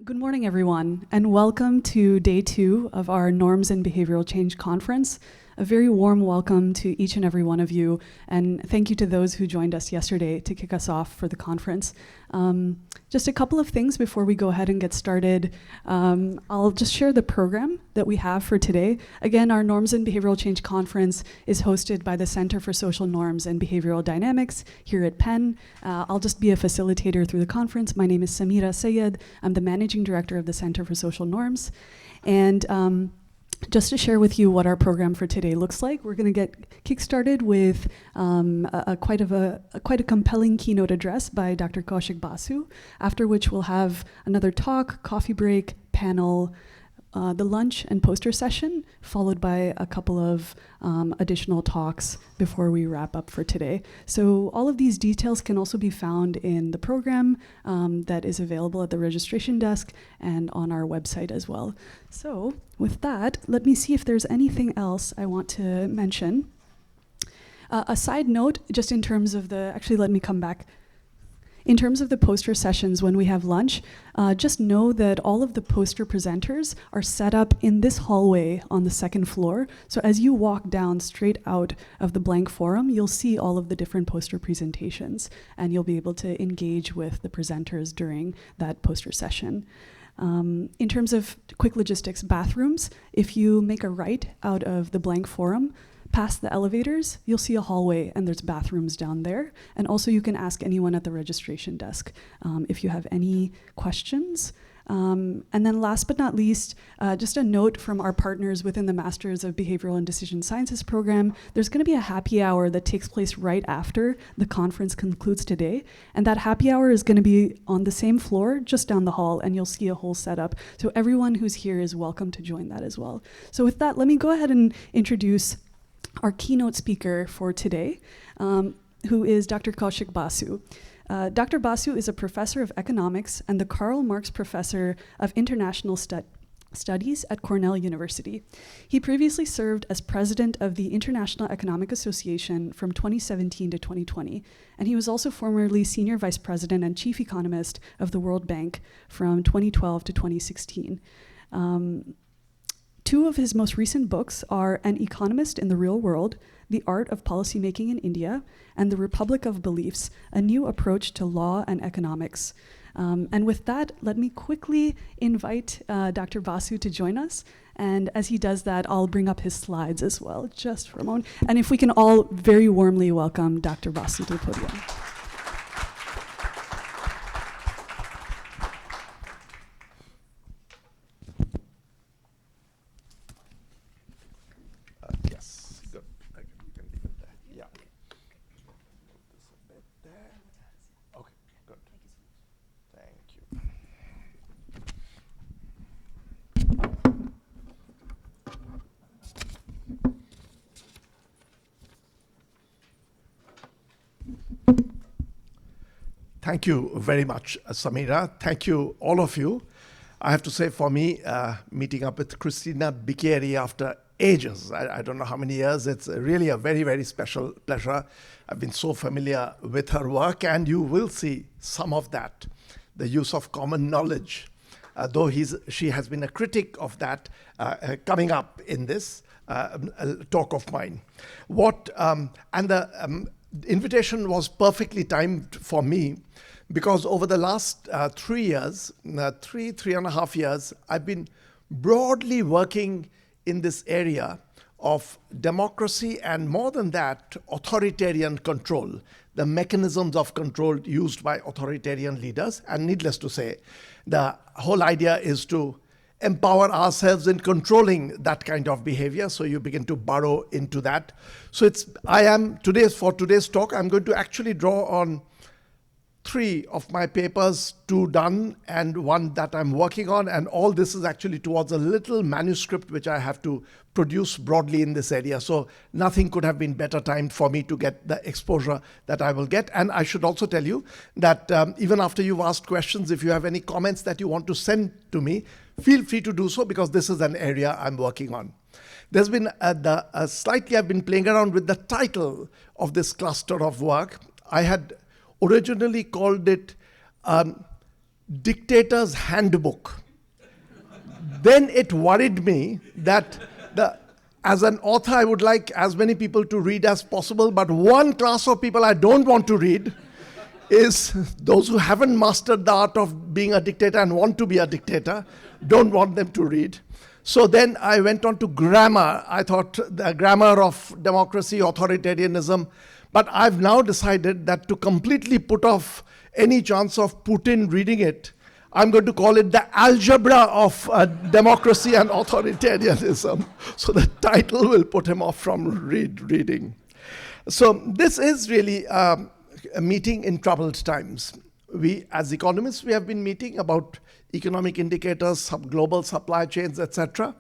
Good morning, everyone, and welcome to day 2 of our Norms and Behavioral Change Conference. A very warm welcome to each and every one of you, and thank you to those who joined us yesterday to kick us off for the conference. Just a couple of things before we go ahead and get started. I'll just share the program that we have for today. Again, our Norms and Behavioral Change Conference is hosted by the Center for Social Norms and Behavioral Dynamics here at Penn. I'll just be a facilitator through the conference. My name is Samira Sayed. I'm the Managing Director of the Center for Social Norms. And just to share with you what our program for today looks like, we're going to get kick-started with quite a compelling keynote address by Dr. Kaushik Basu, after which we'll have another talk, coffee break, panel, the lunch and poster session, followed by a couple of additional talks before we wrap up for today. So all of these details can also be found in the program that is available at the registration desk and on our website as well. So with that, let me see if there's anything else I want to mention. A side note, just in terms of let me come back. In terms of the poster sessions when we have lunch, just know that all of the poster presenters are set up in this hallway on the second floor. So as you walk down straight out of the blank forum, you'll see all of the different poster presentations, and you'll be able to engage with the presenters during that poster session. In terms of quick logistics, bathrooms, if you make a right out of the blank forum, past the elevators, you'll see a hallway, and there's bathrooms down there. And also you can ask anyone at the registration desk if you have any questions. And then last but not least, just a note from our partners within the Masters of Behavioral and Decision Sciences program, there's going to be a happy hour that takes place right after the conference concludes today. And that happy hour is going to be on the same floor, just down the hall, and you'll see a whole setup. So everyone who's here is welcome to join that as well. So with that, let me go ahead and introduce our keynote speaker for today, who is Dr. Kaushik Basu. Dr. Basu is a professor of economics and the Karl Marx Professor of International Studies at Cornell University. He previously served as president of the International Economic Association from 2017 to 2020, and he was also formerly senior vice president and chief economist of the World Bank from 2012 to 2016. Two of his most recent books are An Economist in the Real World, The Art of Policymaking in India, and The Republic of Beliefs, A New Approach to Law and Economics. And with that, let me quickly invite Dr. Basu to join us. And as he does that, I'll bring up his slides as well, just for a moment. And if we can all very warmly welcome Dr. Basu to the podium. Thank you very much, Samira. Thank you, all of you. I have to say, for me, meeting up with Christina Bicchieri after ages, I don't know how many years, it's really a very, very special pleasure. I've been so familiar with her work, and you will see some of that, the use of common knowledge, though she has been a critic of that coming up in this talk of mine. The invitation was perfectly timed for me, because over the last 3 years, three and a half years, I've been broadly working in this area of democracy and, more than that, authoritarian control, the mechanisms of control used by authoritarian leaders. And needless to say, the whole idea is to empower ourselves in controlling that kind of behavior. So you begin to burrow into that. So for today's talk, I'm going to actually draw on 3 of my papers, 2 done and 1 that I'm working on. And all this is actually towards a little manuscript which I have to produce broadly in this area. So nothing could have been better timed for me to get the exposure that I will get. And I should also tell you that even after you've asked questions, if you have any comments that you want to send to me, feel free to do so, because this is an area I'm working on. There's been I've been playing around with the title of this cluster of work. I had originally called it Dictator's Handbook. Then it worried me that as an author, I would like as many people to read as possible, but one class of people I don't want to read is those who haven't mastered the art of being a dictator and want to be a dictator. Don't want them to read. So then I went on to grammar. I thought the grammar of democracy, authoritarianism. But I've now decided that to completely put off any chance of Putin reading it, I'm going to call it the algebra of democracy and authoritarianism. So the title will put him off from reading. So this is really a meeting in troubled times. We, as economists, we have been meeting about economic indicators, global supply chains, etc.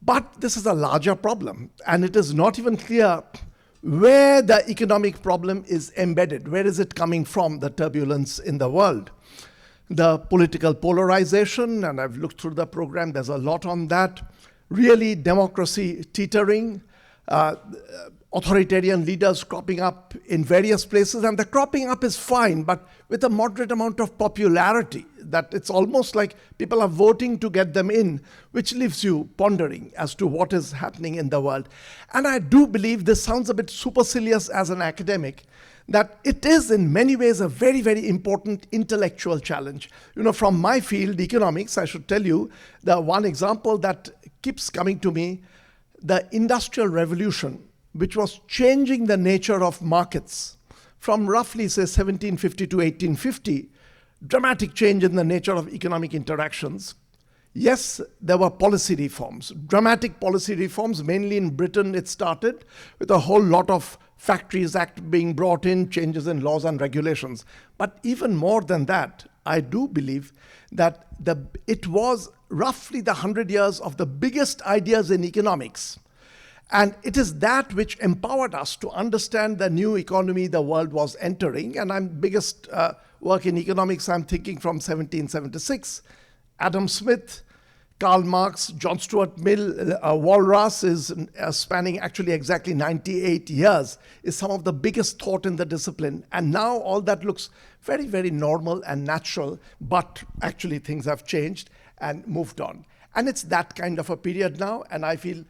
But this is a larger problem, and it is not even clear where the economic problem is embedded. Where is it coming from, the turbulence in the world? The political polarization, and I've looked through the program, there's a lot on that. Really, democracy teetering, authoritarian leaders cropping up in various places, and the cropping up is fine, but with a moderate amount of popularity, that it's almost like people are voting to get them in, which leaves you pondering as to what is happening in the world. And I do believe this sounds a bit supercilious as an academic, that it is in many ways a very, very important intellectual challenge. You know, from my field, economics, I should tell you, the one example that keeps coming to me, the Industrial Revolution, which was changing the nature of markets from roughly, say, 1750 to 1850, dramatic change in the nature of economic interactions. Yes, there were policy reforms, dramatic policy reforms, mainly in Britain it started, with a whole lot of Factories Act being brought in, changes in laws and regulations. But even more than that, I do believe that it was roughly the 100 years of the biggest ideas in economics. And it is that which empowered us to understand the new economy the world was entering. And I'm biggest work in economics, I'm thinking from 1776. Adam Smith, Karl Marx, John Stuart Mill, Walras is spanning actually exactly 98 years, is some of the biggest thought in the discipline. And now all that looks very, very normal and natural, but actually things have changed and moved on. And it's that kind of a period now, and I feel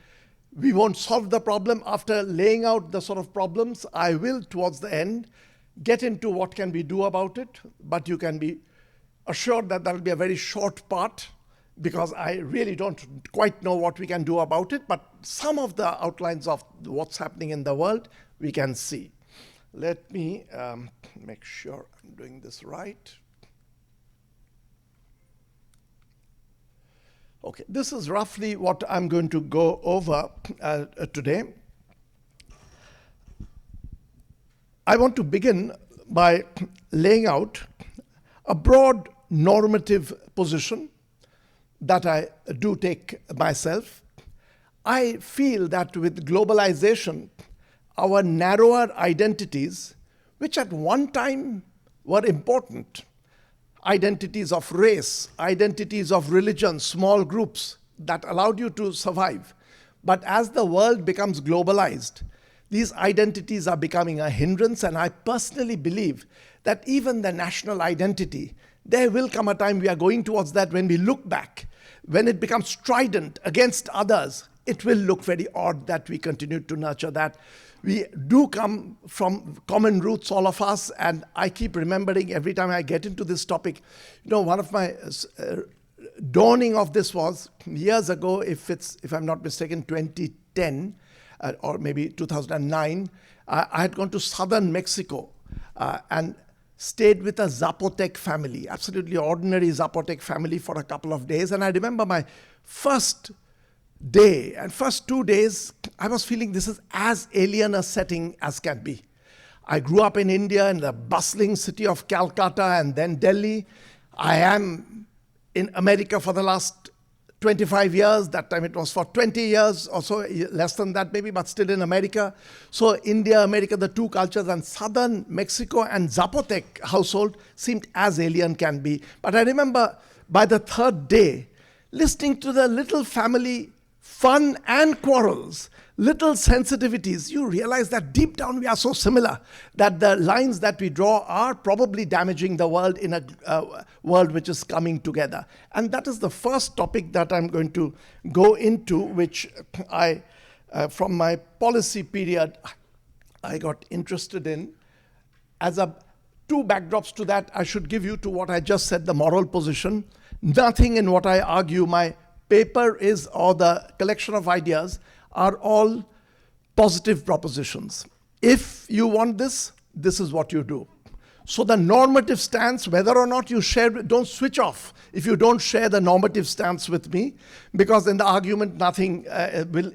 we won't solve the problem. After laying out the sort of problems, I will, towards the end, get into what can we do about it, but you can be assured that that'll be a very short part, because I really don't quite know what we can do about it, but some of the outlines of what's happening in the world we can see. Let me make sure I'm doing this right. Okay, this is roughly what I'm going to go over today. I want to begin by laying out a broad normative position that I do take myself. I feel that with globalization, our narrower identities, which at one time were important, identities of race, identities of religion, small groups that allowed you to survive. But as the world becomes globalized, these identities are becoming a hindrance, and I personally believe that even the national identity, there will come a time we are going towards that when we look back, when it becomes strident against others, it will look very odd that we continue to nurture that. We do come from common roots, all of us, and I keep remembering every time I get into this topic, you know, one of my dawning of this was years ago, if I'm not mistaken, 2010 or maybe 2009, I had gone to southern Mexico and stayed with a Zapotec family, absolutely ordinary Zapotec family, for a couple of days. And I remember my first day and first 2 days, I was feeling this is as alien a setting as can be. I grew up in India, in the bustling city of Calcutta and then Delhi. I am in America for the last 25 years. That time it was for 20 years or so, less than that maybe, but still in America. So India, America, the two cultures, and southern Mexico and Zapotec household seemed as alien can be. But I remember by the third day, listening to the little family fun and quarrels, little sensitivities, you realize that deep down we are so similar that the lines that we draw are probably damaging the world in a world which is coming together. And that is the first topic that I'm going to go into, which I, from my policy period, I got interested in. As two backdrops to that, I should give you to what I just said, the moral position. Nothing in what I argue, my paper is, or the collection of ideas, are all positive propositions. If you want this, this is what you do. So the normative stance, whether or not you share, don't switch off if you don't share the normative stance with me, because in the argument nothing will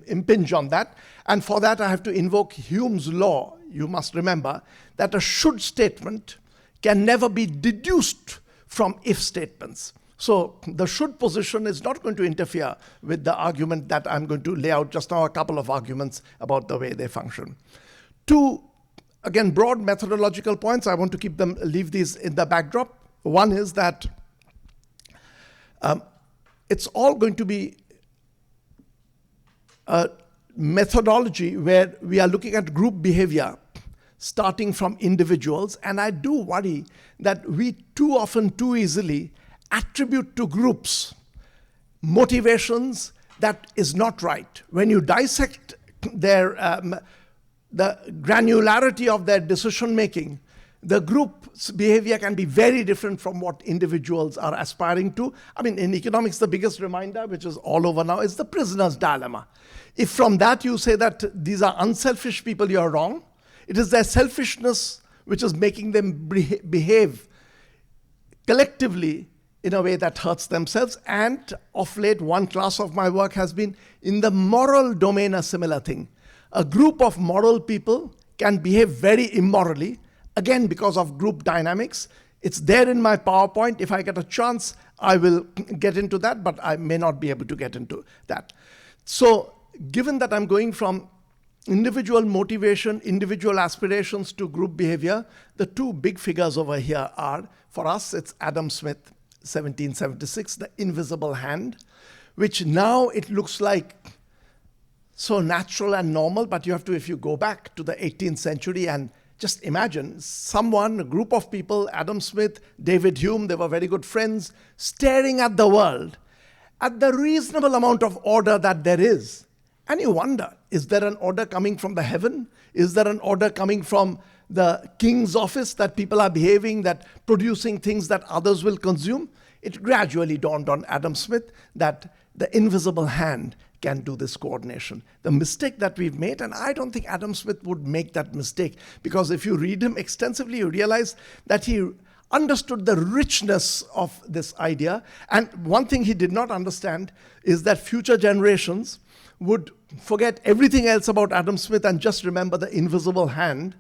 impinge on that. And for that I have to invoke Hume's law. You must remember that a should statement can never be deduced from if statements. So the should position is not going to interfere with the argument that I'm going to lay out just now, a couple of arguments about the way they function. Two, again, broad methodological points. I want to leave these in the backdrop. One is that it's all going to be a methodology where we are looking at group behavior starting from individuals. And I do worry that we too often, too easily attribute to groups motivations that is not right. When you dissect their the granularity of their decision making, the group's behavior can be very different from what individuals are aspiring to. I mean, in economics, the biggest reminder, which is all over now, is the prisoner's dilemma. If from that you say that these are unselfish people, you are wrong. It is their selfishness which is making them behave collectively in a way that hurts themselves. And of late, one class of my work has been in the moral domain, a similar thing. A group of moral people can behave very immorally, again, because of group dynamics. It's there in my PowerPoint. If I get a chance, I will get into that, but I may not be able to get into that. So given that I'm going from individual motivation, individual aspirations to group behavior, the two big figures over here are, for us, it's Adam Smith, 1776, the invisible hand, which now it looks like so natural and normal, but you have to, if you go back to the 18th century and just imagine someone, a group of people, Adam Smith, David Hume, they were very good friends, staring at the world, at the reasonable amount of order that there is. And you wonder, is there an order coming from the heaven? Is there an order coming from the king's office that people are behaving, that producing things that others will consume? It gradually dawned on Adam Smith that the invisible hand can do this coordination. The mistake that we've made, and I don't think Adam Smith would make that mistake, because if you read him extensively, you realize that he understood the richness of this idea. And one thing he did not understand is that future generations would forget everything else about Adam Smith and just remember the invisible hand.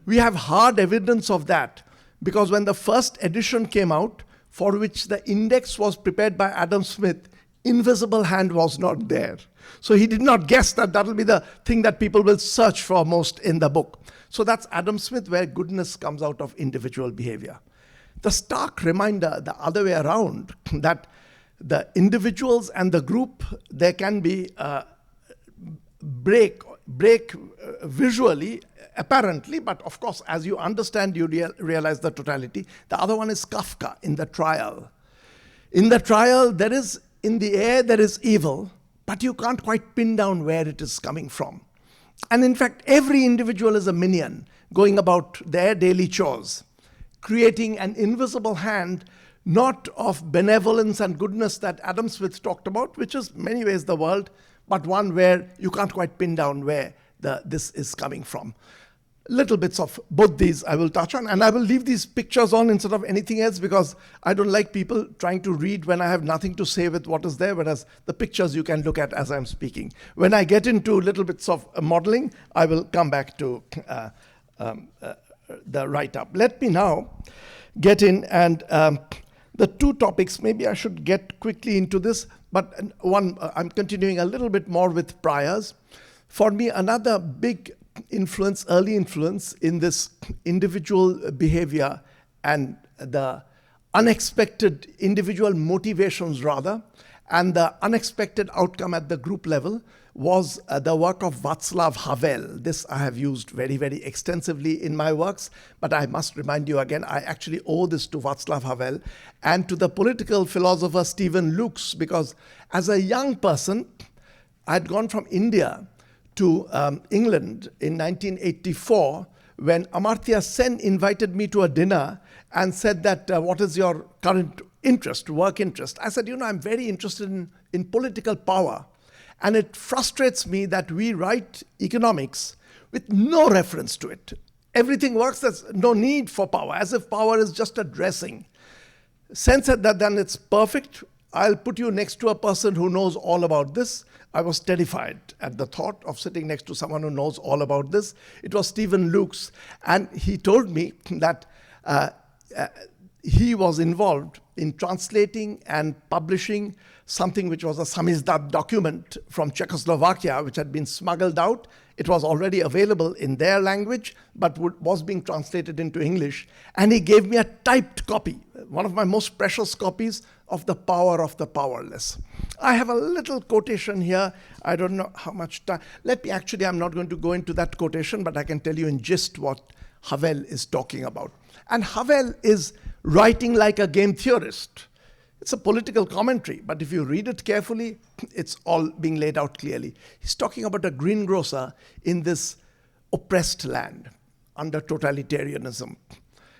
We have hard evidence of that, because when the first edition came out, for which the index was prepared by Adam Smith, invisible hand was not there. So he did not guess that that will be the thing that people will search for most in the book. So that's Adam Smith, where goodness comes out of individual behavior. The stark reminder, the other way around, that the individuals and the group, there can be break visually, apparently, but of course, as you understand, you realize the totality. The other one is Kafka in The Trial. In The Trial, there is, in the air, there is evil, but you can't quite pin down where it is coming from. And in fact, every individual is a minion going about their daily chores, creating an invisible hand, not of benevolence and goodness that Adam Smith talked about, which is many ways the world, but one where you can't quite pin down where this is coming from. Little bits of both these I will touch on, and I will leave these pictures on instead of anything else, because I don't like people trying to read when I have nothing to say with what is there, whereas the pictures you can look at as I'm speaking. When I get into little bits of modeling, I will come back to the write-up. Let me now get in, and the two topics, maybe I should get quickly into this, but one, I'm continuing a little bit more with priors. For me, another big influence, early influence in this individual behavior and the unexpected individual motivations rather, And the unexpected outcome at the group level was the work of Václav Havel. This I have used very, very extensively in my works, but I must remind you again, I actually owe this to Václav Havel and to the political philosopher Stephen Lukes, because as a young person, I had gone from India to England in 1984 when Amartya Sen invited me to a dinner and said that, what is your current interest, work interest? I said, I'm very interested in political power. And it frustrates me that we write economics with no reference to it. Everything works, there's no need for power, as if power is just a dressing. Sen said that then it's perfect. I'll put you next to a person who knows all about this. I was terrified at the thought of sitting next to someone who knows all about this. It was Stephen Lukes, and he told me that he was involved in translating and publishing something which was a samizdat document from Czechoslovakia, which had been smuggled out. It was already available in their language, but was being translated into English. And he gave me a typed copy, one of my most precious copies of The Power of the Powerless. I have a little quotation here. I don't know how much time. I'm not going to go into that quotation, but I can tell you in gist what Havel is talking about. And Havel is writing like a game theorist. It's a political commentary, but if you read it carefully, it's all being laid out clearly. He's talking about a greengrocer in this oppressed land under totalitarianism.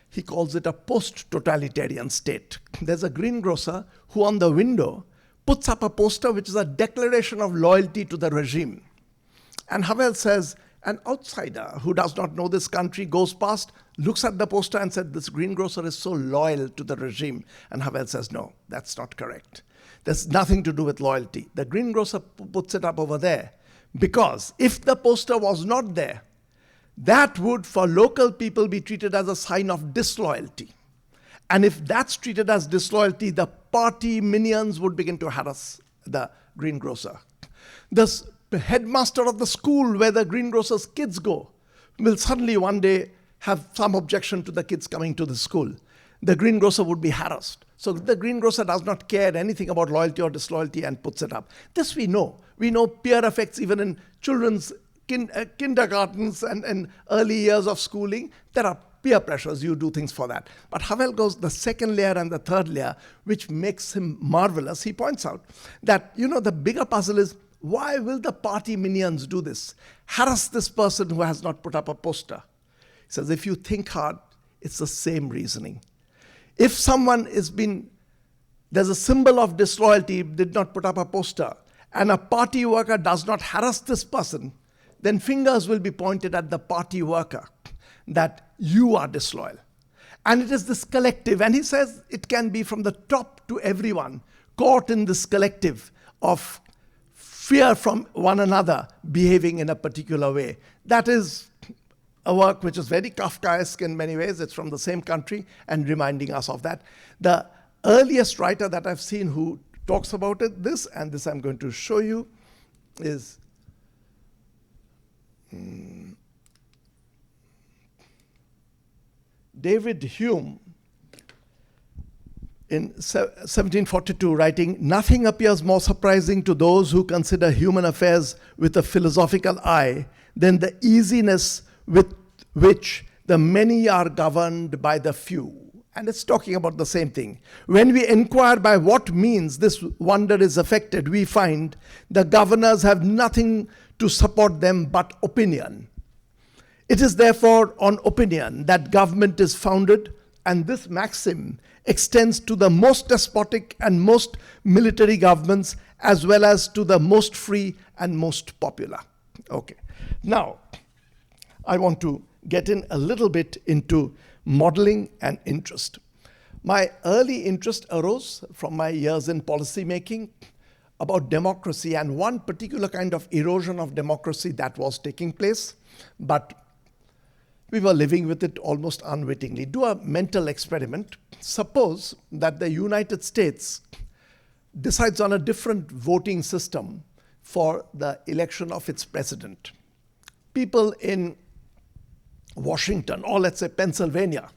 He calls it a post-totalitarian state. There's a greengrocer who on the window puts up a poster which is a declaration of loyalty to the regime. And Havel says, an outsider who does not know this country goes past, looks at the poster and said, this greengrocer is so loyal to the regime. And Havel says, no, that's not correct. There's nothing to do with loyalty. The greengrocer puts it up over there because if the poster was not there, that would, for local people, be treated as a sign of disloyalty. And if that's treated as disloyalty, the party minions would begin to harass the greengrocer. The headmaster of the school where the greengrocer's kids go will suddenly one day have some objection to the kids coming to the school. The greengrocer would be harassed. So the greengrocer does not care anything about loyalty or disloyalty and puts it up. This we know. We know peer effects even in children's kindergartens and early years of schooling. There are peer pressures. You do things for that. But Havel goes the second layer and the third layer, which makes him marvelous. He points out that, the bigger puzzle is, why will the party minions do this? Harass this person who has not put up a poster. He says, if you think hard, it's the same reasoning. If someone there's a symbol of disloyalty, did not put up a poster, and a party worker does not harass this person, then fingers will be pointed at the party worker that you are disloyal. And it is this collective, and he says it can be from the top to everyone, caught in this collective of fear from one another behaving in a particular way. That is a work which is very Kafkaesque in many ways. It's from the same country and reminding us of that. The earliest writer that I've seen who talks about this I'm going to show you, is David Hume, in 1742, writing, nothing appears more surprising to those who consider human affairs with a philosophical eye than the easiness with which the many are governed by the few. And it's talking about the same thing. When we inquire by what means this wonder is affected, we find the governors have nothing to support them but opinion. It is therefore on opinion that government is founded, and this maxim extends to the most despotic and most military governments, as well as to the most free and most popular. Okay. Now, I want to get in a little bit into modeling and interest. My early interest arose from my years in policy making about democracy and one particular kind of erosion of democracy that was taking place, but we were living with it almost unwittingly. Do a mental experiment. Suppose that the United States decides on a different voting system for the election of its president. People in Washington, or let's say Pennsylvania,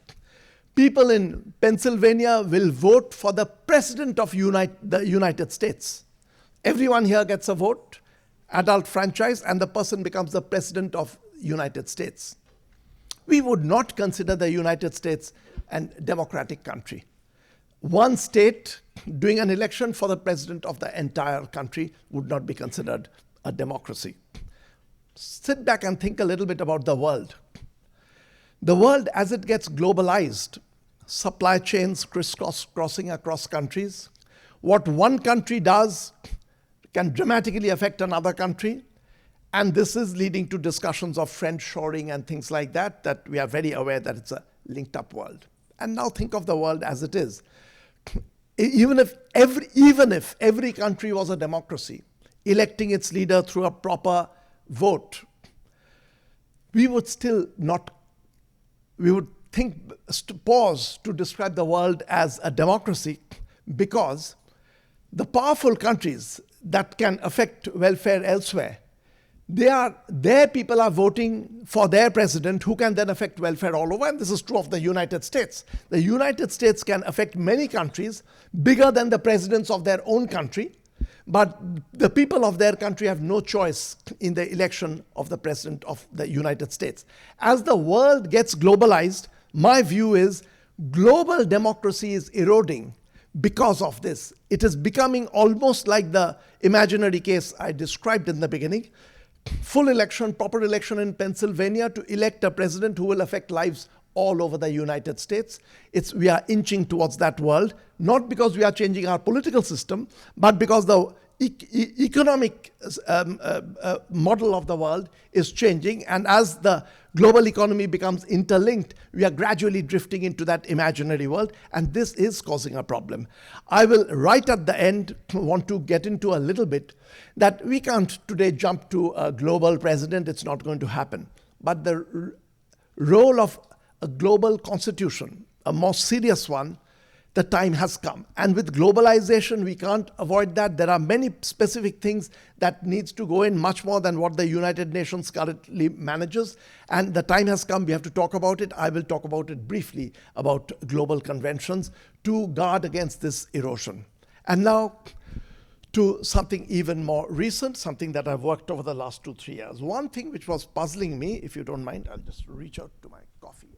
people in Pennsylvania will vote for the president of the United States. Everyone here gets a vote, adult franchise, and the person becomes the president of United States. We would not consider the United States a democratic country. One state doing an election for the president of the entire country would not be considered a democracy. Sit back and think a little bit about the world. The world, as it gets globalized, supply chains crisscrossing across countries, what one country does can dramatically affect another country. And this is leading to discussions of friendshoring and things like that, that we are very aware that it's a linked up world. And now think of the world as it is. Even if every country was a democracy, electing its leader through a proper vote, we would pause to describe the world as a democracy, because the powerful countries that can affect welfare elsewhere, their people are voting for their president who can then affect welfare all over. And this is true of the United States. The United States can affect many countries bigger than the presidents of their own country, but the people of their country have no choice in the election of the president of the United States. As the world gets globalized, my view is global democracy is eroding because of this. It is becoming almost like the imaginary case I described in the beginning. Full election, proper election in Pennsylvania to elect a president who will affect lives all over the United States. We are inching towards that world, not because we are changing our political system, but because the economic model of the world is changing. And as the global economy becomes interlinked, we are gradually drifting into that imaginary world. And this is causing a problem. I will, right at the end, want to get into a little bit that we can't today jump to a global president. It's not going to happen. But the role of a global constitution, a more serious one, the time has come. And with globalization, we can't avoid that. There are many specific things that needs to go in, much more than what the United Nations currently manages. And the time has come, we have to talk about it. I will talk about it briefly, about global conventions to guard against this erosion. And now to something even more recent, something that I've worked over the last 2-3 years. One thing which was puzzling me, if you don't mind, I'll just reach out to my coffee.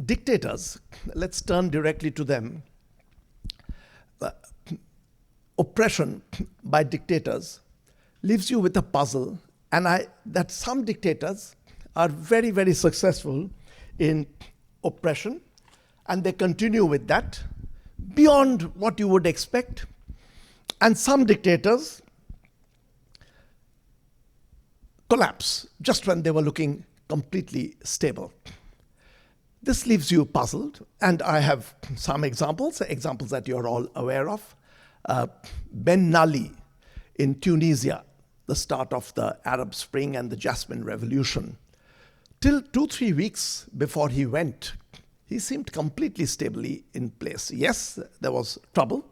Dictators, let's turn directly to them. Oppression by dictators leaves you with a puzzle, and that some dictators are very, very successful in oppression, and they continue with that beyond what you would expect. And some dictators collapse just when they were looking completely stable. This leaves you puzzled, and I have some examples that you're all aware of. Ben Ali in Tunisia, the start of the Arab Spring and the Jasmine Revolution. Till 2-3 weeks before he went, he seemed completely stably in place. Yes, there was trouble.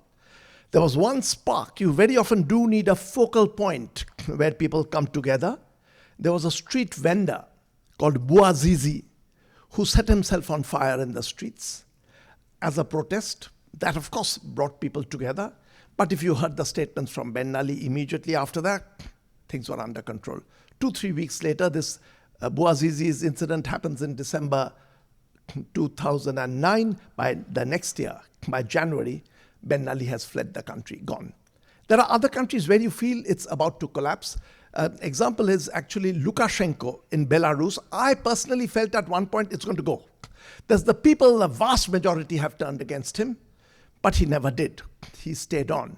There was one spark. You very often do need a focal point where people come together. There was a street vendor called Bouazizi, who set himself on fire in the streets as a protest. That, of course, brought people together. But if you heard the statements from Ben Ali immediately after that, things were under control. 2-3 weeks later, this Bouazizi's incident happens in December 2009. By the next year, by January, Ben Ali has fled the country, gone. There are other countries where you feel it's about to collapse. Example is actually Lukashenko in Belarus. I personally felt at one point it's going to go. There's the people, the vast majority have turned against him, but he never did. He stayed on.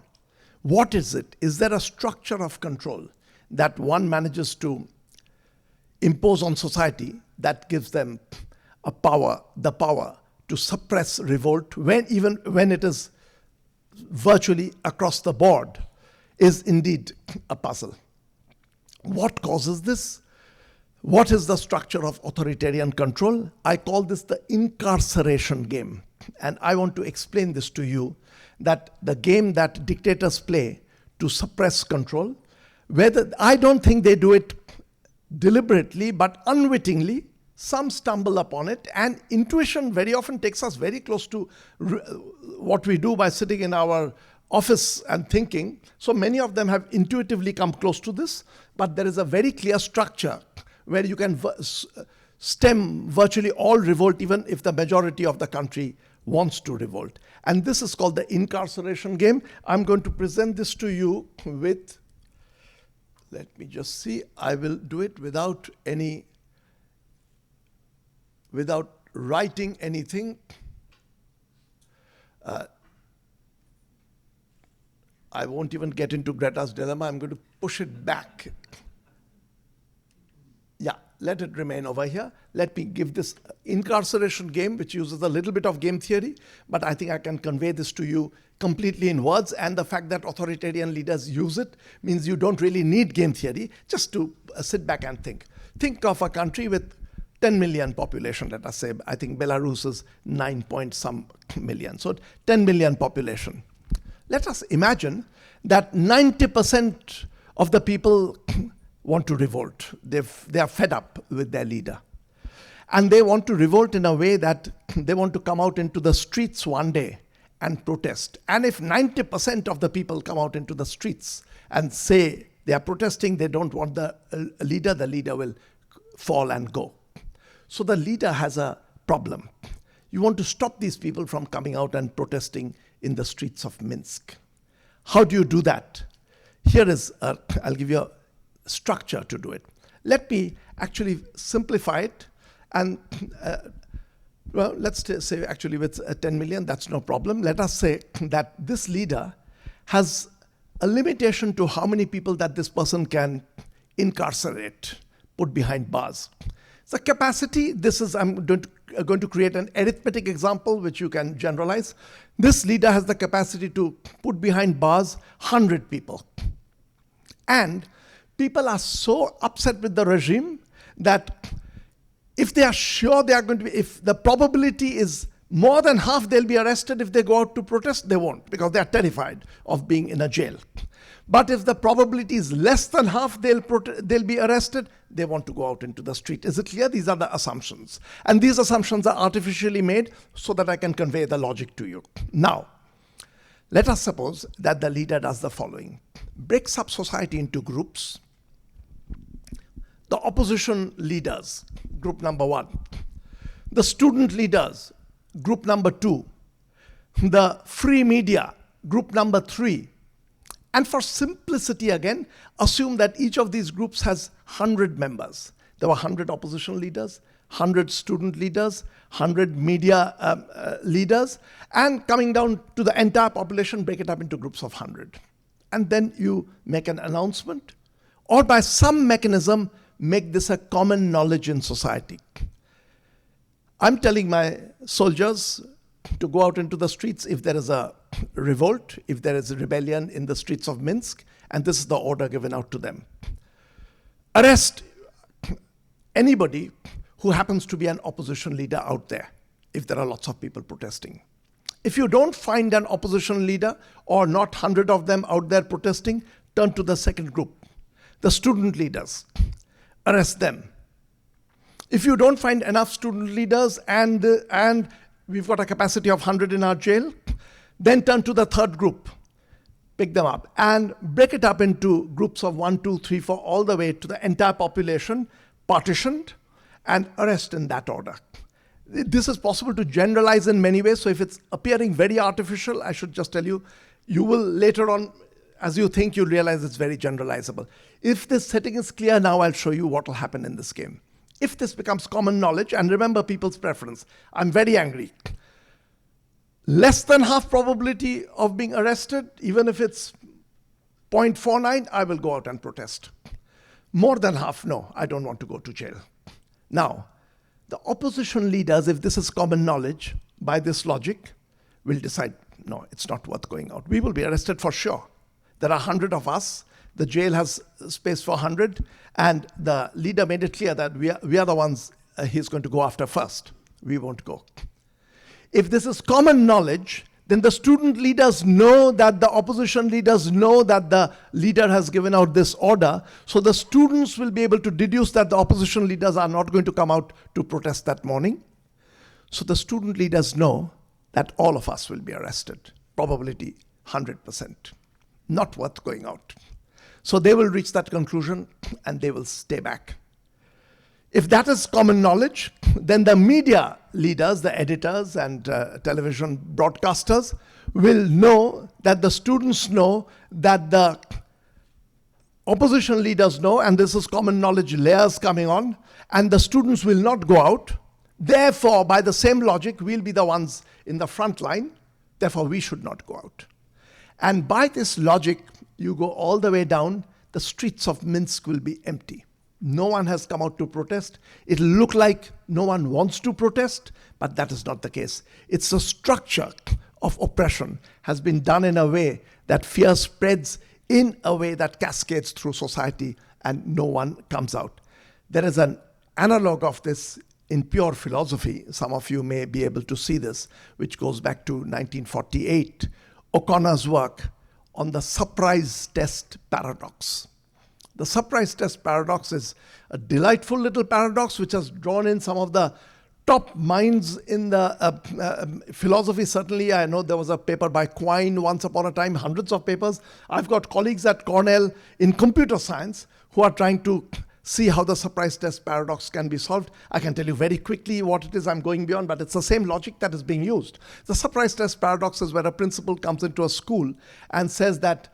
What is it? Is there a structure of control that one manages to impose on society that gives them the power to suppress revolt even when it is virtually across the board, is indeed a puzzle. What causes this? What is the structure of authoritarian control? I call this the incarceration game. And I want to explain this to you, that the game that dictators play to suppress control, I don't think they do it deliberately but unwittingly, some stumble upon it, and intuition very often takes us very close to what we do by sitting in our office and thinking. So many of them have intuitively come close to this, but there is a very clear structure where you can stem virtually all revolt, even if the majority of the country wants to revolt. And this is called the incarceration game. I'm going to present this to you with, let me just see, I will do it without writing anything. I won't even get into Greta's dilemma. I'm going to push it back. Yeah, let it remain over here. Let me give this incarceration game, which uses a little bit of game theory, but I think I can convey this to you completely in words, and the fact that authoritarian leaders use it means you don't really need game theory, just to sit back and think. Think of a country with 10 million population, let us say. I think Belarus is 9 point some million. So 10 million population. Let us imagine that 90% of the people want to revolt. They are fed up with their leader. And they want to revolt in a way that they want to come out into the streets one day and protest. And if 90% of the people come out into the streets and say they are protesting, they don't want the leader will fall and go. So the leader has a problem. You want to stop these people from coming out and protesting in the streets of Minsk. How do you do that? Here is, I'll give you a structure to do it. Let me actually simplify it. And well, let's say actually with 10 million, that's no problem. Let us say that this leader has a limitation to how many people that this person can incarcerate, put behind bars. The capacity, this is, I'm going to create an arithmetic example which you can generalize. This leader has the capacity to put behind bars 100 people. And people are so upset with the regime that if they are sure they are going to be, if the probability is more than half they'll be arrested if they go out to protest, they won't, because they are terrified of being in a jail. But if the probability is less than half they'll be arrested, they want to go out into the street. Is it clear? These are the assumptions. And these assumptions are artificially made so that I can convey the logic to you. Now, let us suppose that the leader does the following. Breaks up society into groups. The opposition leaders, group number 1. The student leaders, group number 2. The free media, group number 3. And for simplicity again, assume that each of these groups has 100 members. There were 100 opposition leaders, 100 student leaders, 100 media leaders, and coming down to the entire population, break it up into groups of 100. And then you make an announcement, or by some mechanism, make this a common knowledge in society. I'm telling my soldiers to go out into the streets if there is a revolt, if there is a rebellion in the streets of Minsk, and this is the order given out to them. Arrest anybody who happens to be an opposition leader out there, if there are lots of people protesting. If you don't find an opposition leader, or not 100 of them out there protesting, turn to the second group, the student leaders. Arrest them. If you don't find enough student leaders and we've got a capacity of 100 in our jail, then turn to the third group, pick them up, and break it up into groups of 1, 2, 3, 4, all the way to the entire population, partitioned, and arrest in that order. This is possible to generalize in many ways, so if it's appearing very artificial, I should just tell you, you will later on, as you think, you'll realize it's very generalizable. If this setting is clear now, I'll show you what will happen in this game. If this becomes common knowledge, and remember people's preference, I'm very angry. Less than half probability of being arrested, even if it's 0.49, I will go out and protest. More than half, no, I don't want to go to jail. Now, the opposition leaders, if this is common knowledge, by this logic, will decide, no, it's not worth going out. We will be arrested for sure. There are 100 of us. The jail has space for 100. And the leader made it clear that we are the ones he's going to go after first. We won't go. If this is common knowledge, then the student leaders know that the opposition leaders know that the leader has given out this order. So the students will be able to deduce that the opposition leaders are not going to come out to protest that morning. So the student leaders know that all of us will be arrested. Probability 100%. Not worth going out. So they will reach that conclusion and they will stay back. If that is common knowledge, then the media leaders, the editors and television broadcasters will know that the students know, that the opposition leaders know, and this is common knowledge layers coming on, and the students will not go out. Therefore, by the same logic, we'll be the ones in the front line. Therefore, we should not go out. And by this logic, you go all the way down, the streets of Minsk will be empty. No one has come out to protest. It'll look like no one wants to protest, but that is not the case. It's a structure of oppression has been done in a way that fear spreads in a way that cascades through society and no one comes out. There is an analog of this in pure philosophy. Some of you may be able to see this, which goes back to 1948, O'Connor's work on the surprise test paradox. The surprise test paradox is a delightful little paradox which has drawn in some of the top minds in the philosophy. Certainly, I know there was a paper by Quine once upon a time, hundreds of papers. I've got colleagues at Cornell in computer science who are trying to see how the surprise test paradox can be solved. I can tell you very quickly what it is. I'm going beyond, but it's the same logic that is being used. The surprise test paradox is where a principal comes into a school and says that,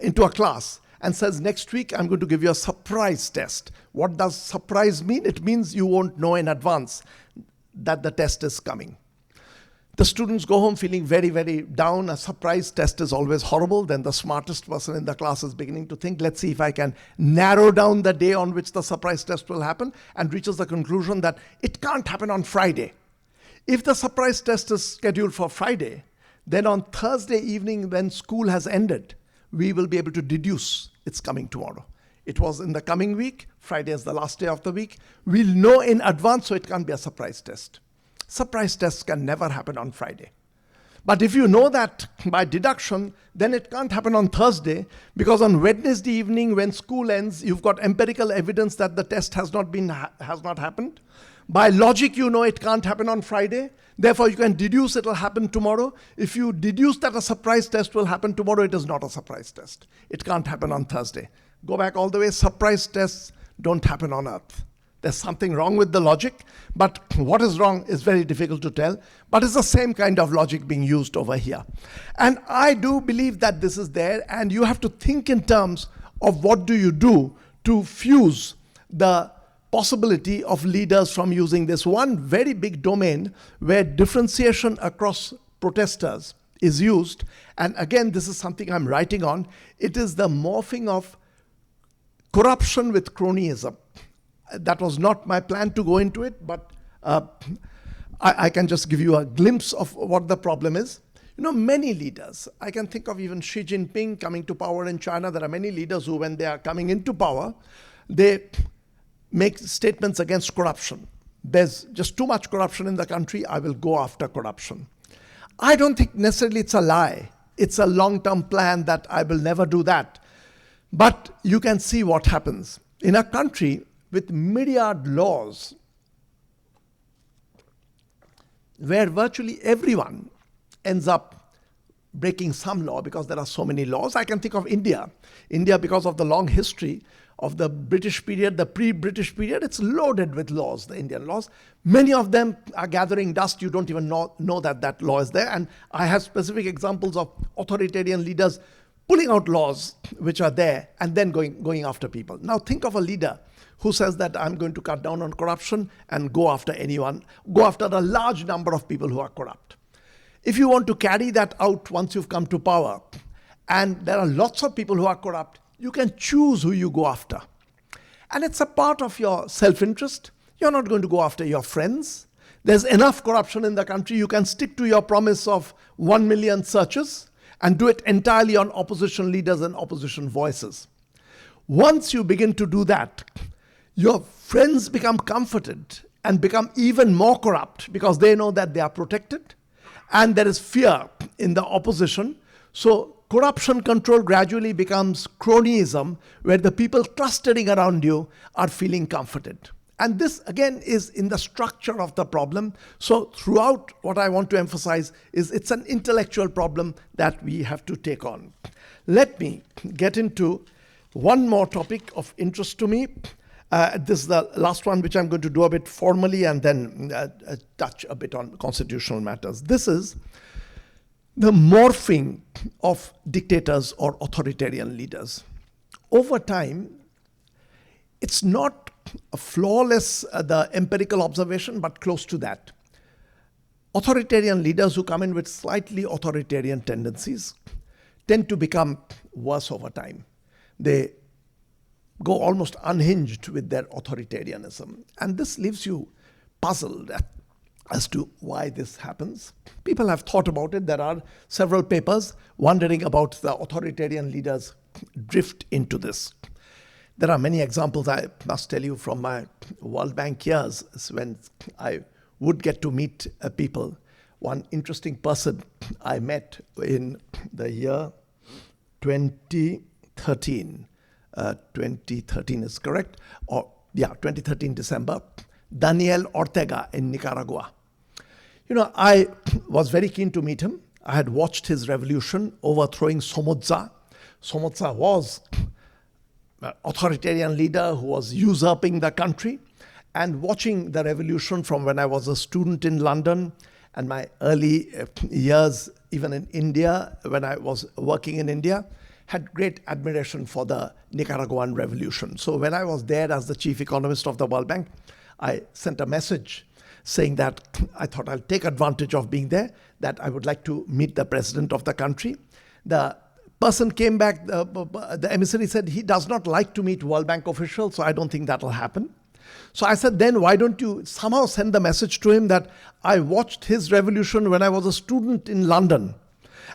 into a class, and says, next week I'm going to give you a surprise test. What does surprise mean? It means you won't know in advance that the test is coming. The students go home feeling very, very down. A surprise test is always horrible. Then the smartest person in the class is beginning to think, let's see if I can narrow down the day on which the surprise test will happen, and reaches the conclusion that it can't happen on Friday. If the surprise test is scheduled for Friday, then on Thursday evening when school has ended, we will be able to deduce it's coming tomorrow. It was in the coming week. Friday is the last day of the week. We'll know in advance, so it can't be a surprise test. Surprise tests can never happen on Friday. But if you know that by deduction, then it can't happen on Thursday, because on Wednesday evening when school ends, you've got empirical evidence that the test has not happened. By logic, you know it can't happen on Friday. Therefore, you can deduce it will happen tomorrow. If you deduce that a surprise test will happen tomorrow, it is not a surprise test. It can't happen on Thursday. Go back all the way. Surprise tests don't happen on Earth. There's something wrong with the logic, but what is wrong is very difficult to tell. But it's the same kind of logic being used over here. And I do believe that this is there, and you have to think in terms of what do you do to fuse the possibility of leaders from using this one very big domain where differentiation across protesters is used. And again, this is something I'm writing on. It is the morphing of corruption with cronyism. That was not my plan to go into it, but I can just give you a glimpse of what the problem is. You know, many leaders, I can think of even Xi Jinping coming to power in China. There are many leaders who, when they are coming into power, they make statements against corruption. There's just too much corruption in the country. I will go after corruption. I don't think necessarily it's a lie. It's a long-term plan that I will never do that. But you can see what happens. In a country with myriad laws, where virtually everyone ends up breaking some law because there are so many laws. I can think of India. India, because of the long history of the British period, the pre-British period, it's loaded with laws, the Indian laws. Many of them are gathering dust. You don't even know that that law is there. And I have specific examples of authoritarian leaders pulling out laws which are there and then going after people. Now think of a leader who says that I'm going to cut down on corruption and go after anyone, go after a large number of people who are corrupt. If you want to carry that out once you've come to power, and there are lots of people who are corrupt, you can choose who you go after. And it's a part of your self-interest. You're not going to go after your friends. There's enough corruption in the country. You can stick to your promise of 1 million searches and do it entirely on opposition leaders and opposition voices. Once you begin to do that, your friends become comforted and become even more corrupt because they know that they are protected. and there is fear in the opposition. So corruption control gradually becomes cronyism, where the people clustering around you are feeling comforted. And this, again, is in the structure of the problem. So throughout, what I want to emphasize is it's an intellectual problem that we have to take on. Let me get into one more topic of interest to me. This is the last one, which I'm going to do a bit formally and then touch a bit on constitutional matters. This is the morphing of dictators or authoritarian leaders. Over time, it's not a flawless, the empirical observation, but close to that. Authoritarian leaders who come in with slightly authoritarian tendencies tend to become worse over time. They go almost unhinged with their authoritarianism. And this leaves you puzzled as to why this happens. People have thought about it. There are several papers wondering about the authoritarian leaders drift into this. There are many examples, I must tell you, from my World Bank years when I would get to meet people. One interesting person I met in the year 2013. 2013 is correct. 2013 December. Daniel Ortega in Nicaragua. I was very keen to meet him. I had watched his revolution overthrowing Somoza. Somoza was an authoritarian leader who was usurping the country. And watching the revolution from when I was a student in London and my early years, even in India, when I was working in India, had great admiration for the Nicaraguan revolution. So when I was there as the chief economist of the World Bank, I sent a message saying that I thought I'll take advantage of being there, that I would like to meet the president of the country. The person came back, the emissary said he does not like to meet World Bank officials, so I don't think that will happen. So I said, then why don't you somehow send the message to him that I watched his revolution when I was a student in London.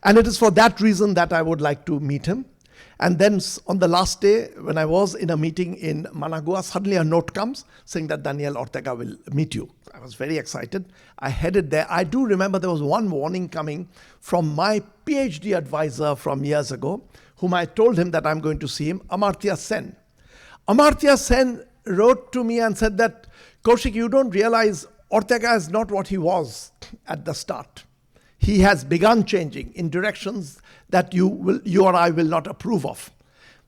And it is for that reason that I would like to meet him. And then on the last day, when I was in a meeting in Managua, suddenly a note comes saying that Daniel Ortega will meet you. I was very excited. I headed there. I do remember there was one warning coming from my PhD advisor from years ago, whom I told him that I'm going to see him, Amartya Sen. Amartya Sen wrote to me and said that, Kaushik, you don't realize Ortega is not what he was at the start. He has begun changing in directions that you or I will not approve of.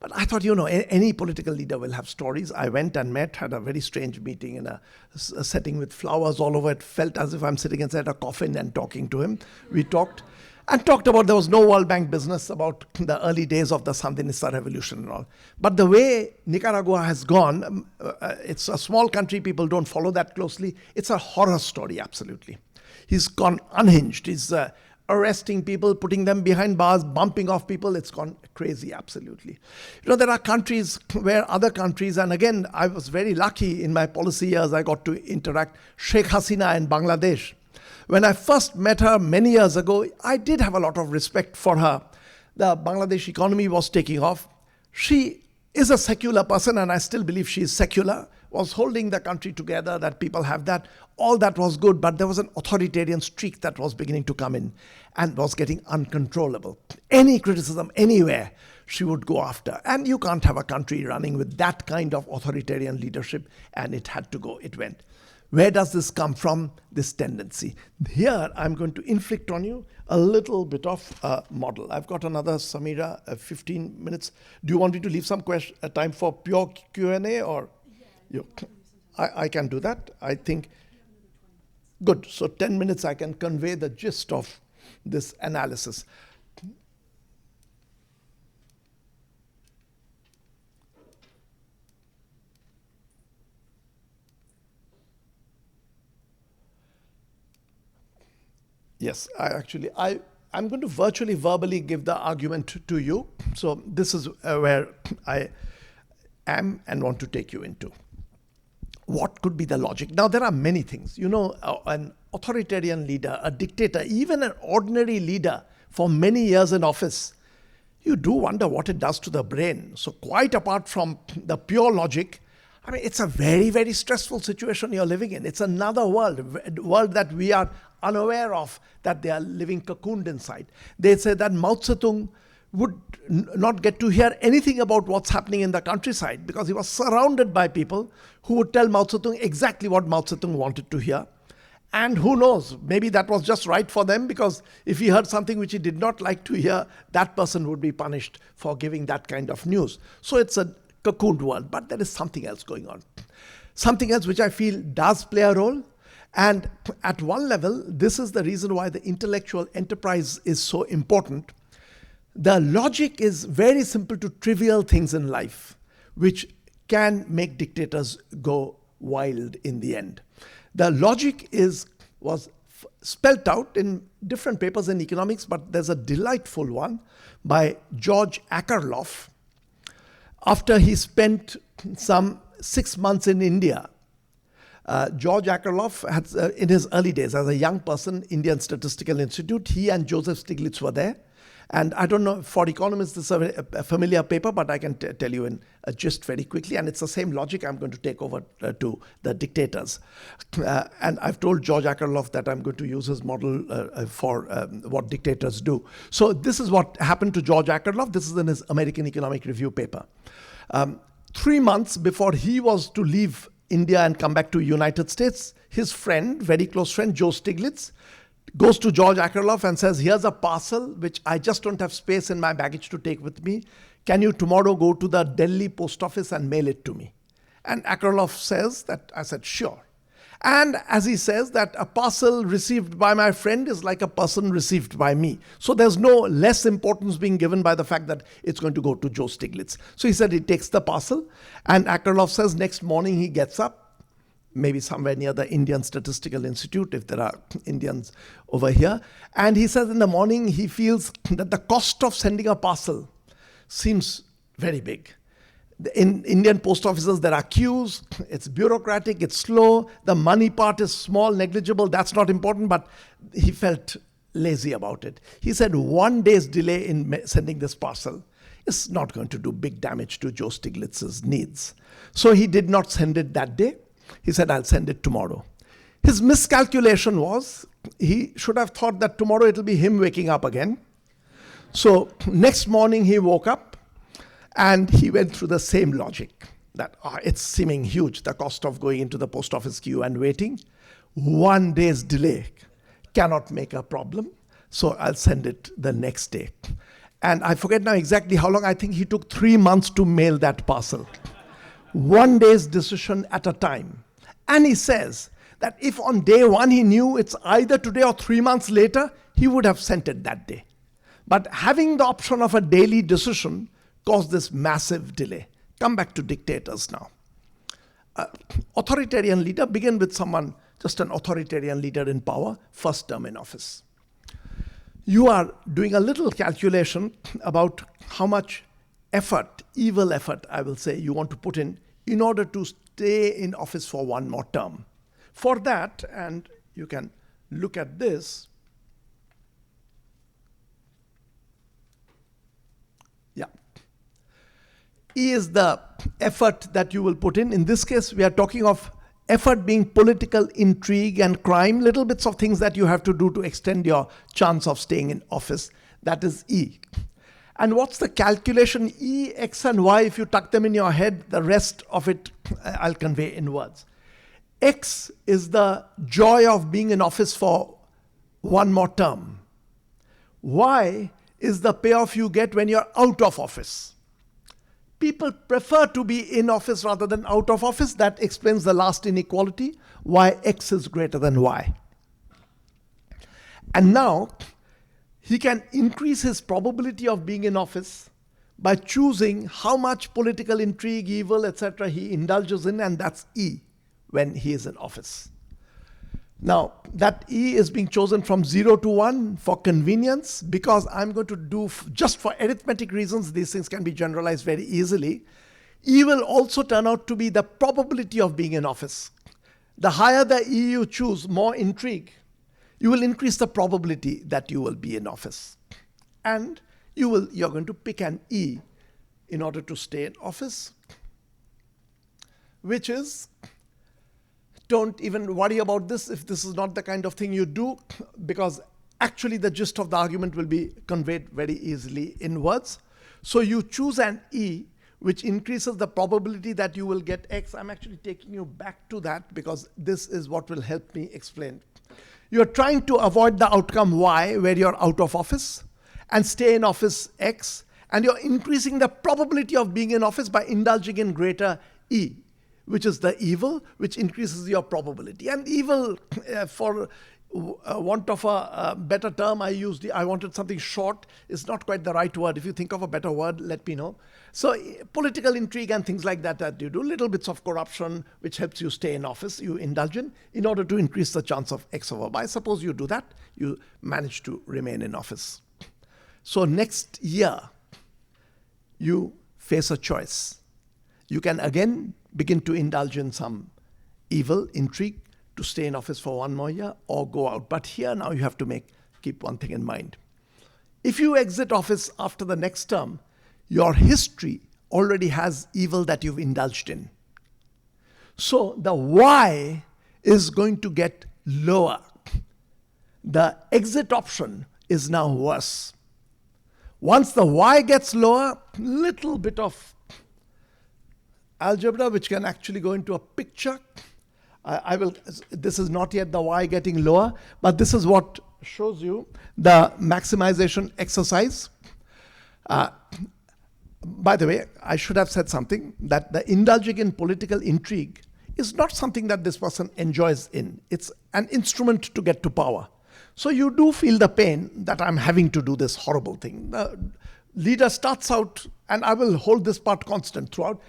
But I thought, any political leader will have stories. I went and had a very strange meeting in a setting with flowers all over. It felt as if I'm sitting inside a coffin and talking to him. We talked about there was no World Bank business, about the early days of the Sandinista revolution and all. But the way Nicaragua has gone, it's a small country, people don't follow that closely. It's a horror story, absolutely. He's gone unhinged. He's arresting people, putting them behind bars, bumping off people. It's gone crazy, absolutely. There are countries where other countries, and again, I was very lucky in my policy years, I got to interact. Sheikh Hasina in Bangladesh. When I first met her many years ago, I did have a lot of respect for her. The Bangladesh economy was taking off. She is a secular person, and I still believe she is secular, was holding the country together, that people have that. All that was good, but there was an authoritarian streak that was beginning to come in and was getting uncontrollable. Any criticism anywhere, she would go after. And you can't have a country running with that kind of authoritarian leadership, and it had to go, it went. Where does this come from, this tendency? Here, I'm going to inflict on you a little bit of a model. I've got another, Samira, 15 minutes. Do you want me to leave some time for pure Q&A or? Yeah, I can do that. I think, good. So 10 minutes, I can convey the gist of this analysis. Yes, I'm going to virtually verbally give the argument to you. So this is where I am and want to take you into. What could be the logic? Now, there are many things. An authoritarian leader, a dictator, even an ordinary leader for many years in office, you do wonder what it does to the brain. So quite apart from the pure logic, I mean, it's a very, very stressful situation you're living in. It's another world, a world that we are unaware of, that they are living cocooned inside. They say that Mao Zedong would not get to hear anything about what's happening in the countryside because he was surrounded by people who would tell Mao Zedong exactly what Mao Zedong wanted to hear. And who knows, maybe that was just right for them, because if he heard something which he did not like to hear, that person would be punished for giving that kind of news. So it's a cocooned world, but there is something else going on. Something else which I feel does play a role. And at one level, this is the reason why the intellectual enterprise is so important. The logic is very simple to trivial things in life, which can make dictators go wild in the end. The logic was spelt out in different papers in economics, but there's a delightful one by George Akerlof. After he spent some 6 months in India, George Akerlof had, in his early days as a young person, Indian Statistical Institute, he and Joseph Stiglitz were there. And I don't know, for economists, this is a familiar paper, but I can tell you in a gist very quickly. And it's the same logic I'm going to take over to the dictators. And I've told George Akerlof that I'm going to use his model for what dictators do. So this is what happened to George Akerlof. This is in his American Economic Review paper. 3 months before he was to leave India and come back to United States, his friend, very close friend, Joe Stiglitz, goes to George Akerlof and says, here's a parcel which I just don't have space in my baggage to take with me. Can you tomorrow go to the Delhi post office and mail it to me? And Akerlof says that, I said, sure. And as he says that a parcel received by my friend is like a person received by me. So there's no less importance being given by the fact that it's going to go to Joe Stiglitz. So he said he takes the parcel, and Akerlof says next morning he gets up, maybe somewhere near the Indian Statistical Institute, if there are Indians over here. And he says in the morning he feels that the cost of sending a parcel seems very big. In Indian post offices, there are queues, it's bureaucratic, it's slow, the money part is small, negligible, that's not important, but he felt lazy about it. He said 1 day's delay in sending this parcel is not going to do big damage to Joe Stiglitz's needs. So he did not send it that day. He said, I'll send it tomorrow. His miscalculation was, he should have thought that tomorrow it'll be him waking up again. So next morning he woke up and he went through the same logic that it's seeming huge, the cost of going into the post office queue and waiting. 1 day's delay cannot make a problem, so I'll send it the next day. And I forget now exactly how long. I think he took 3 months to mail that parcel. 1 day's decision at a time. And he says that if on day one he knew it's either today or 3 months later, he would have sent it that day. But having the option of a daily decision caused this massive delay. Come back to dictators now. Authoritarian leader, begin with someone, just an authoritarian leader in power, first term in office. You are doing a little calculation about how much effort, evil effort, I will say, you want to put in order to stay in office for one more term. For that, and you can look at this. Yeah. E is the effort that you will put in. In this case, we are talking of effort being political intrigue and crime, little bits of things that you have to do to extend your chance of staying in office. That is E. And what's the calculation? E, X, and Y, if you tuck them in your head, the rest of it I'll convey in words. X is the joy of being in office for one more term. Y is the payoff you get when you're out of office. People prefer to be in office rather than out of office. That explains the last inequality, why X is greater than Y. And now, he can increase his probability of being in office by choosing how much political intrigue, evil, etc. he indulges in, and that's E when he is in office. Now, that E is being chosen from 0 to 1 for convenience, because I'm going to do, just for arithmetic reasons, these things can be generalized very easily. E will also turn out to be the probability of being in office. The higher the E you choose, more intrigue, you will increase the probability that you will be in office. And you're going to pick an E in order to stay in office. which is, don't even worry about this if this is not the kind of thing you do, because actually the gist of the argument will be conveyed very easily in words. So you choose an E, which increases the probability that you will get X. I'm actually taking you back to that because this is what will help me explain. You're trying to avoid the outcome Y, where you're out of office, and stay in office X, and you're increasing the probability of being in office by indulging in greater E, which is the evil, which increases your probability. And evil, for want of a better term, I wanted something short. It's not quite the right word. If you think of a better word, let me know. So political intrigue and things like that you do, little bits of corruption, which helps you stay in office, you indulge in order to increase the chance of X over Y. Suppose you do that, you manage to remain in office. So next year, you face a choice. You can again begin to indulge in some evil, intrigue, to stay in office for one more year or go out. But here now you have to keep one thing in mind. If you exit office after the next term, your history already has evil that you've indulged in. So the Y is going to get lower. The exit option is now worse. Once the Y gets lower, little bit of algebra which can actually go into a picture. This is not yet the Y getting lower, but this is what shows you the maximization exercise. By the way, I should have said something, that the indulging in political intrigue is not something that this person enjoys in. It's an instrument to get to power. So you do feel the pain that I'm having to do this horrible thing. The leader starts out, and I will hold this part constant throughout.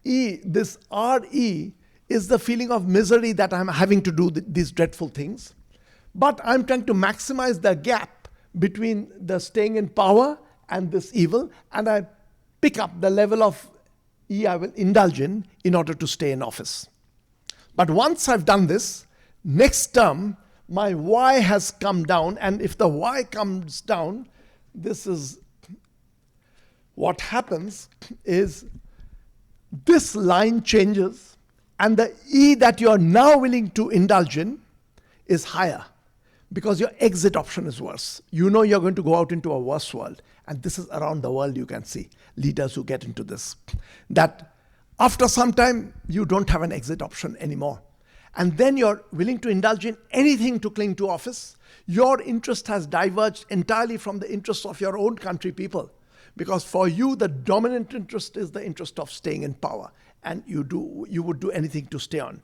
This RE is the feeling of misery that I'm having to do these dreadful things. But I'm trying to maximize the gap between the staying in power and this evil, and I pick up the level of E I will indulge in order to stay in office. But once I've done this, next term, my Y has come down, and if the Y comes down, this is what happens is this line changes, and the E that you're now willing to indulge in is higher because your exit option is worse. You know you're going to go out into a worse world. And this is around the world you can see leaders who get into this. That after some time, you don't have an exit option anymore. And then you're willing to indulge in anything to cling to office. Your interest has diverged entirely from the interests of your own country people. Because for you, the dominant interest is the interest of staying in power. And you would do anything to stay on.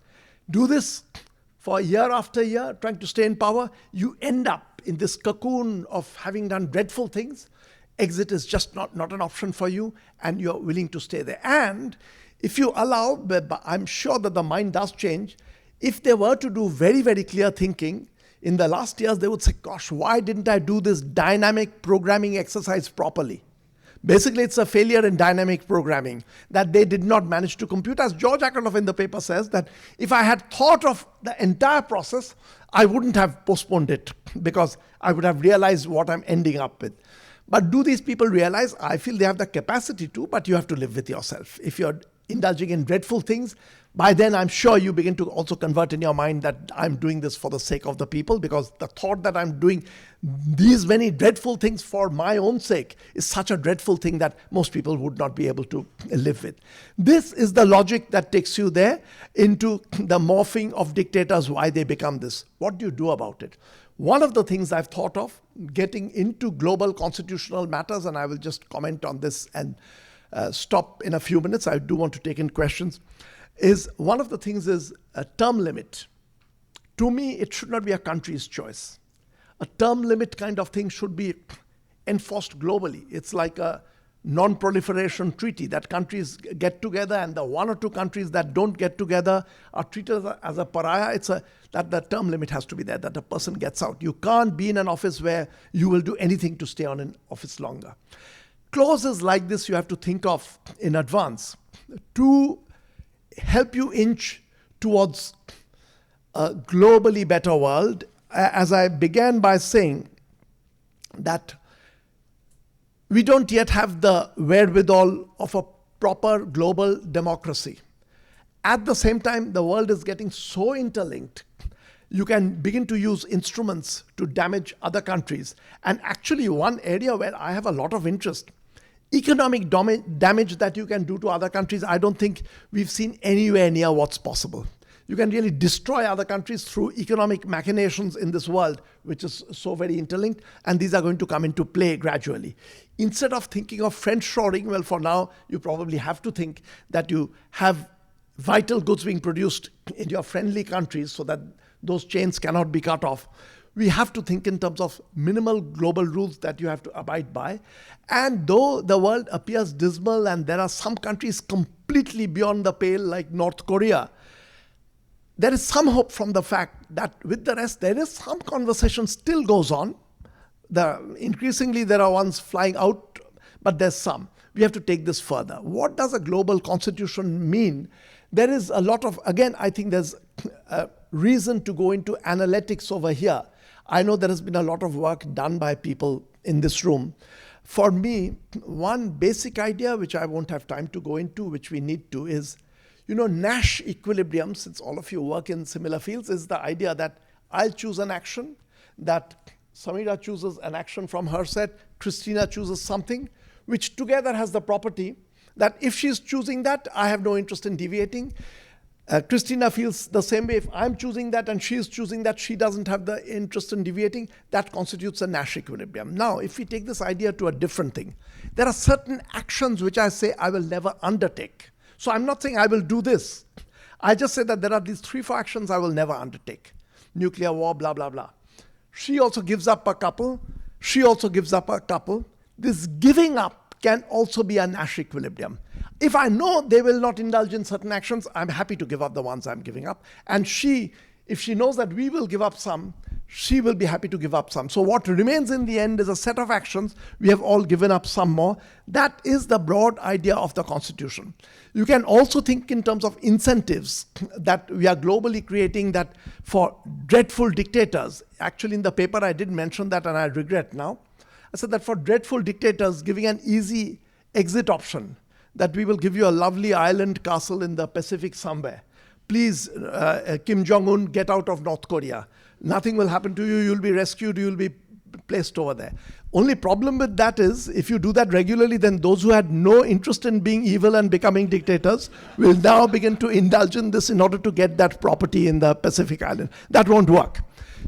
Do this for year after year, trying to stay in power. You end up in this cocoon of having done dreadful things. Exit is just not an option for you, and you're willing to stay there. And if you allow, but I'm sure that the mind does change, if they were to do very, very clear thinking, in the last years, they would say, gosh, why didn't I do this dynamic programming exercise properly? Basically, it's a failure in dynamic programming that they did not manage to compute. As George Akerlof in the paper says, that if I had thought of the entire process, I wouldn't have postponed it because I would have realized what I'm ending up with. But do these people realize? I feel they have the capacity to, but you have to live with yourself. If you're indulging in dreadful things, by then I'm sure you begin to also convert in your mind that I'm doing this for the sake of the people, because the thought that I'm doing these many dreadful things for my own sake is such a dreadful thing that most people would not be able to live with. This is the logic that takes you there into the morphing of dictators, why they become this. What do you do about it? One of the things I've thought of getting into global constitutional matters, and I will just comment on this and stop in a few minutes. I do want to take in questions. Is one of the things is a term limit. To me, it should not be a country's choice. A term limit kind of thing should be enforced globally. It's like a non-proliferation treaty that countries get together, and the one or two countries that don't get together are treated as a pariah. That the term limit has to be there, that the person gets out. You can't be in an office where you will do anything to stay on in office longer. Clauses like this you have to think of in advance to help you inch towards a globally better world. As I began by saying that we don't yet have the wherewithal of a proper global democracy. At the same time, the world is getting so interlinked. You can begin to use instruments to damage other countries. And actually, one area where I have a lot of interest, economic damage that you can do to other countries, I don't think we've seen anywhere near what's possible. You can really destroy other countries through economic machinations in this world, which is so very interlinked, and these are going to come into play gradually. Instead of thinking of French shoring, well, for now, you probably have to think that you have vital goods being produced in your friendly countries so that those chains cannot be cut off. We have to think in terms of minimal global rules that you have to abide by. And though the world appears dismal and there are some countries completely beyond the pale, like North Korea, there is some hope from the fact that with the rest, there is some conversation still goes on. Increasingly, there are ones flying out, but there's some. We have to take this further. What does a global constitution mean? There is a lot of, again, I think there's a reason to go into analytics over here. I know there has been a lot of work done by people in this room. For me, one basic idea, which I won't have time to go into, which we need to, is, Nash equilibrium, since all of you work in similar fields, is the idea that I'll choose an action, that Samira chooses an action from her set, Christina chooses something, which together has the property that if she's choosing that, I have no interest in deviating. Christina feels the same way. If I'm choosing that and she's choosing that, she doesn't have the interest in deviating. That constitutes a Nash equilibrium. Now, if we take this idea to a different thing, there are certain actions which I say I will never undertake. So I'm not saying I will do this. I just say that there are these 3-4 actions I will never undertake. Nuclear war, blah, blah, blah. She also gives up a couple. She also gives up a couple. This giving up can also be a Nash equilibrium. If I know they will not indulge in certain actions, I'm happy to give up the ones I'm giving up. And if she knows that we will give up some, she will be happy to give up some. So what remains in the end is a set of actions. We have all given up some more. That is the broad idea of the Constitution. You can also think in terms of incentives that we are globally creating, that for dreadful dictators, actually in the paper I did mention that and I regret now. I said that for dreadful dictators, giving an easy exit option, that we will give you a lovely island castle in the Pacific somewhere. Please, Kim Jong-un, get out of North Korea. Nothing will happen to you. You'll be rescued. You'll be placed over there. Only problem with that is, if you do that regularly, then those who had no interest in being evil and becoming dictators will now begin to indulge in this in order to get that property in the Pacific island. That won't work.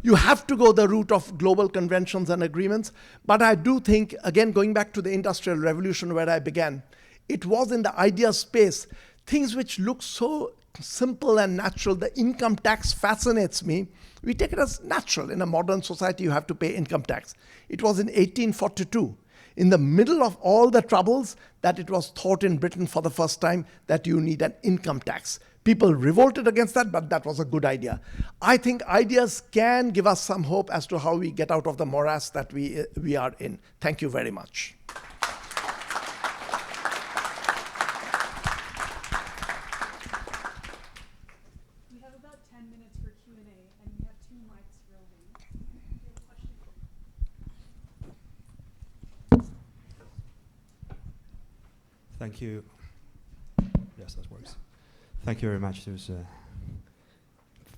You have to go the route of global conventions and agreements. But I do think, again, going back to the Industrial Revolution where I began, it was in the idea space, things which look so simple and natural. The income tax fascinates me. We take it as natural. In a modern society, you have to pay income tax. It was in 1842, in the middle of all the troubles, that it was thought in Britain for the first time that you need an income tax. People revolted against that, but that was a good idea. I think ideas can give us some hope as to how we get out of the morass that we are in. Thank you very much. We have about 10 minutes for Q&A, and we have 2 mics roving. Do you have a question? Thank you. Yes, that works. Thank you very much. It was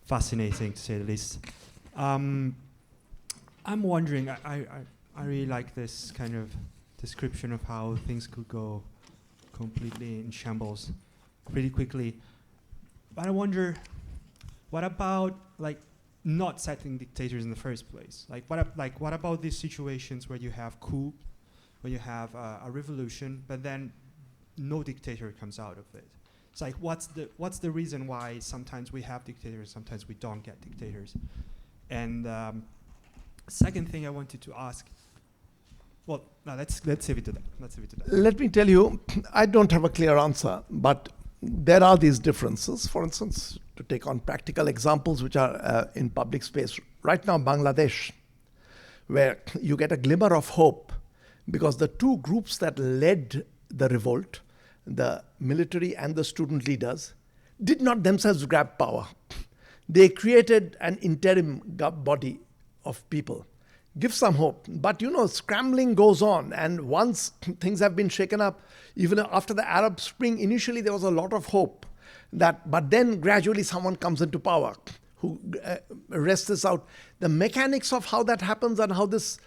fascinating, to say the least. I'm wondering, I really like this kind of description of how things could go completely in shambles pretty quickly. But I wonder, what about not setting dictators in the first place? What about these situations where you have coup, where you have a revolution, but then no dictator comes out of it? It's like, what's the reason why sometimes we have dictators, sometimes we don't get dictators? And second thing I wanted to ask, well, no, let's save it to that. Let me tell you, I don't have a clear answer, but there are these differences. For instance, to take on practical examples which are in public space. Right now, Bangladesh, where you get a glimmer of hope, because the 2 groups that led the revolt, the military and the student leaders, did not themselves grab power. They created an interim body of people. Give some hope. But scrambling goes on. And once things have been shaken up, even after the Arab Spring, initially there was a lot of hope But then gradually someone comes into power who wrests this out. The mechanics of how that happens and how this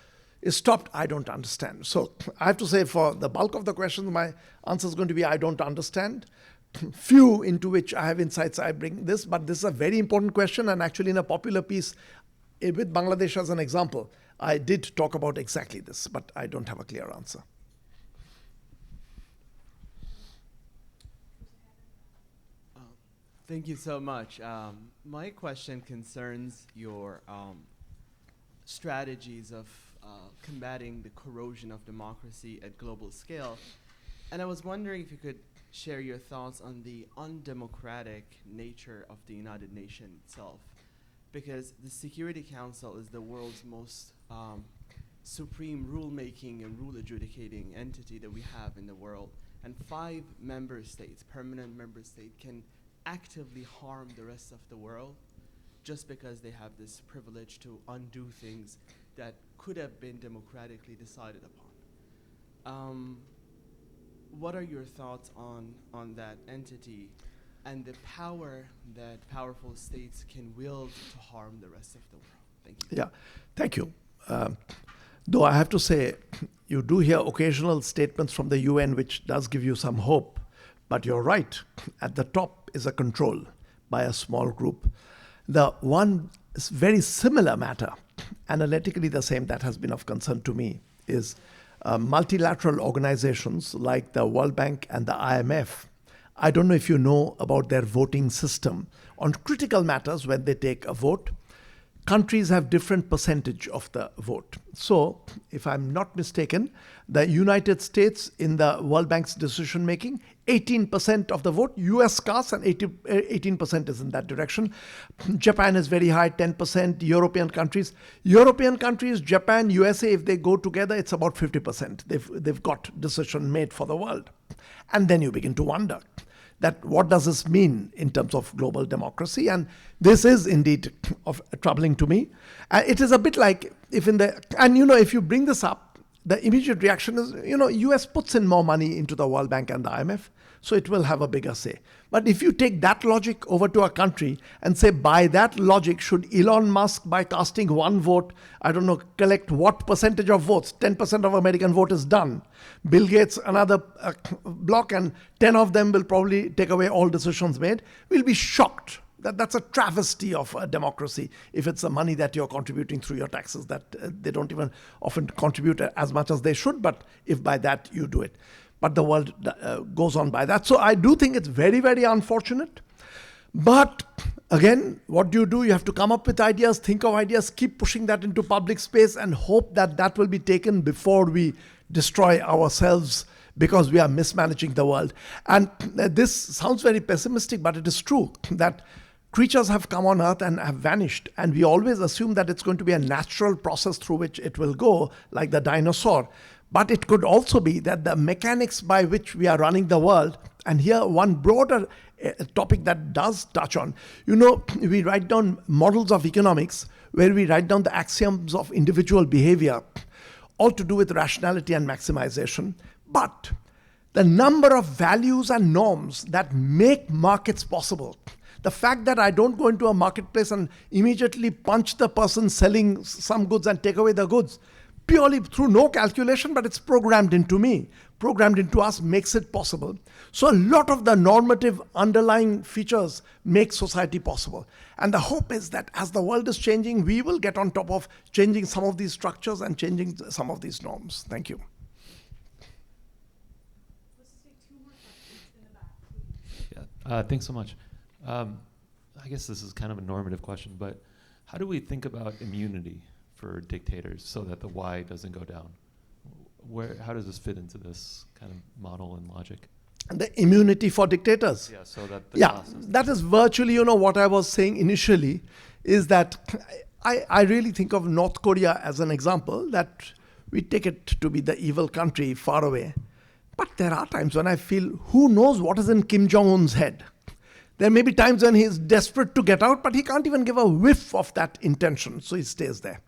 is stopped, I don't understand. So I have to say, for the bulk of the questions, my answer is going to be I don't understand. Few into which I have insights, I bring this, but this is a very important question, and actually in a popular piece with Bangladesh as an example, I did talk about exactly this, but I don't have a clear answer. Thank you so much. My question concerns your strategies of combating the corrosion of democracy at global scale. And I was wondering if you could share your thoughts on the undemocratic nature of the United Nations itself. Because the Security Council is the world's most supreme rule-making and rule-adjudicating entity that we have in the world. And 5 member states, permanent member states, can actively harm the rest of the world just because they have this privilege to undo things that could have been democratically decided upon. What are your thoughts on that entity and the power that powerful states can wield to harm the rest of the world? Thank you. Yeah, thank you. Though I have to say, you do hear occasional statements from the UN which does give you some hope. But you're right, at the top is a control by a small group. The one very similar matter, analytically the same, that has been of concern to me, is multilateral organizations like the World Bank and the IMF. I don't know if you know about their voting system. On critical matters, when they take a vote, countries have different percentage of the vote. So, if I'm not mistaken, the United States in the World Bank's decision making, 18% of the vote, US casts, and 18% is in that direction. Japan is very high, 10%. European countries, Japan, USA, if they go together, it's about 50%. They've got decision made for the world. And then you begin to wonder that what does this mean in terms of global democracy? And this is indeed troubling to me. It is a bit like if you bring this up, the immediate reaction is, US puts in more money into the World Bank and the IMF, so it will have a bigger say. But if you take that logic over to a country and say, by that logic, should Elon Musk, by casting one vote, collect what percentage of votes? 10% of American vote is done. Bill Gates, another block, and 10 of them will probably take away all decisions made. We'll be shocked. That's a travesty of a democracy if it's the money that you're contributing through your taxes that they don't even often contribute as much as they should, but if by that you do it. But the world goes on by that. So I do think it's very, very unfortunate. But again, what do? You have to come up with ideas, think of ideas, keep pushing that into public space and hope that that will be taken before we destroy ourselves because we are mismanaging the world. And this sounds very pessimistic, but it is true that creatures have come on Earth and have vanished. And we always assume that it's going to be a natural process through which it will go, like the dinosaur. But it could also be that the mechanics by which we are running the world, and here one broader topic that does touch on, we write down models of economics where we write down the axioms of individual behavior, all to do with rationality and maximization. But the number of values and norms that make markets possible, the fact that I don't go into a marketplace and immediately punch the person selling some goods and take away the goods, purely through no calculation, but it's programmed into me, programmed into us, makes it possible. So a lot of the normative underlying features make society possible. And the hope is that as the world is changing, we will get on top of changing some of these structures and changing some of these norms. Thank you. Let's take 2 more questions in the back, please. Yeah, thanks so much. I guess this is kind of a normative question, but how do we think about immunity for dictators so that the Y doesn't go down? How does this fit into this kind of model and logic? And the immunity for dictators. Yeah, so that the that is virtually, what I was saying initially, is that I really think of North Korea as an example, that we take it to be the evil country far away. But there are times when I feel, who knows what is in Kim Jong-un's head? There may be times when he's desperate to get out, but he can't even give a whiff of that intention, so he stays there.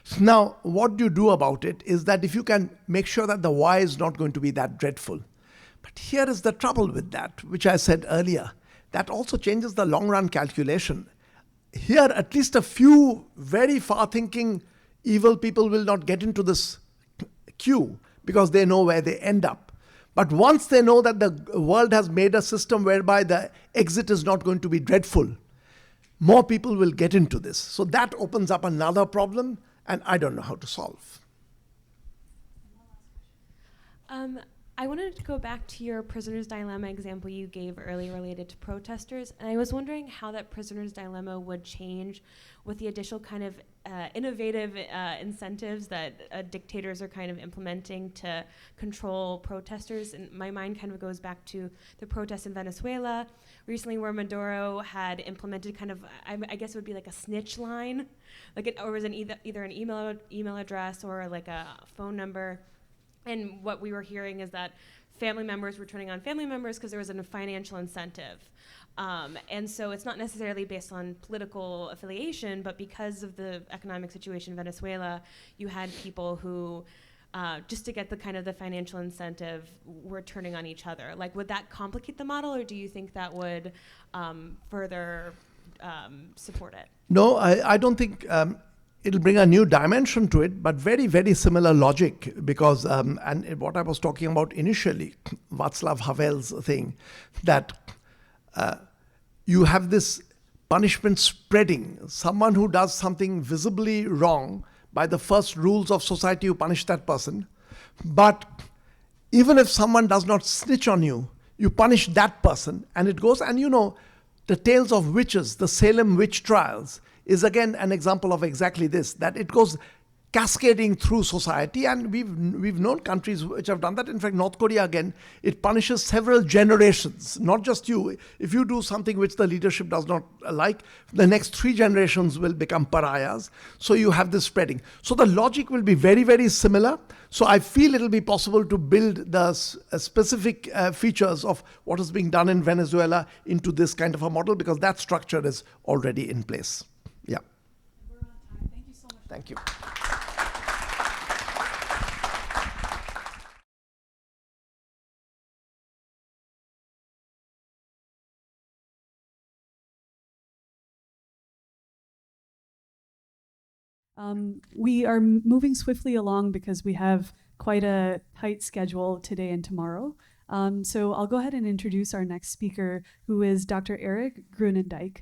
So now, what do you do about it is that if you can make sure that the Y is not going to be that dreadful. But here is the trouble with that, which I said earlier. that also changes the long-run calculation. Here, at least a few very far-thinking evil people will not get into this queue because they know where they end up. But once they know that the world has made a system whereby the exit is not going to be dreadful, more people will get into this. So that opens up another problem, and I don't know how to solve. I wanted to go back to your prisoner's dilemma example you gave earlier related to protesters, and I was wondering how that prisoner's dilemma would change with the additional kind of innovative incentives that dictators are kind of implementing to control protesters. And my mind kind of goes back to the protests in Venezuela recently, where Maduro had implemented kind of, I guess it would be like a snitch line, or was it either an email address or like a phone number. And what we were hearing is that family members were turning on family members because there was a financial incentive. And so it's not necessarily based on political affiliation, but because of the economic situation in Venezuela, you had people who, just to get the kind of the financial incentive, were turning on each other. Like, would that complicate the model, or do you think that would further support it? No, I don't think it'll bring a new dimension to it, but very, very similar logic, because, and what I was talking about initially, Václav Havel's thing, that you have this punishment spreading. Someone who does something visibly wrong, by the first rules of society, you punish that person. But even if someone does not snitch on you, you punish that person. And it goes, and you know, the tales of witches, the Salem witch trials, is again an example of exactly this, that it goes cascading through society, and we've known countries which have done that. In fact, North Korea, again, it punishes several generations, not just you. If you do something which the leadership does not like, the next 3 generations will become pariahs. So you have this spreading. So the logic will be very, very similar. So I feel it'll be possible to build the specific features of what is being done in Venezuela into this kind of a model, because that structure is already in place. Yeah. We're on time. Thank you so much. Thank you. We are moving swiftly along because we have quite a tight schedule today and tomorrow. So I'll go ahead and introduce our next speaker, who is Dr. Eric Groenendyk.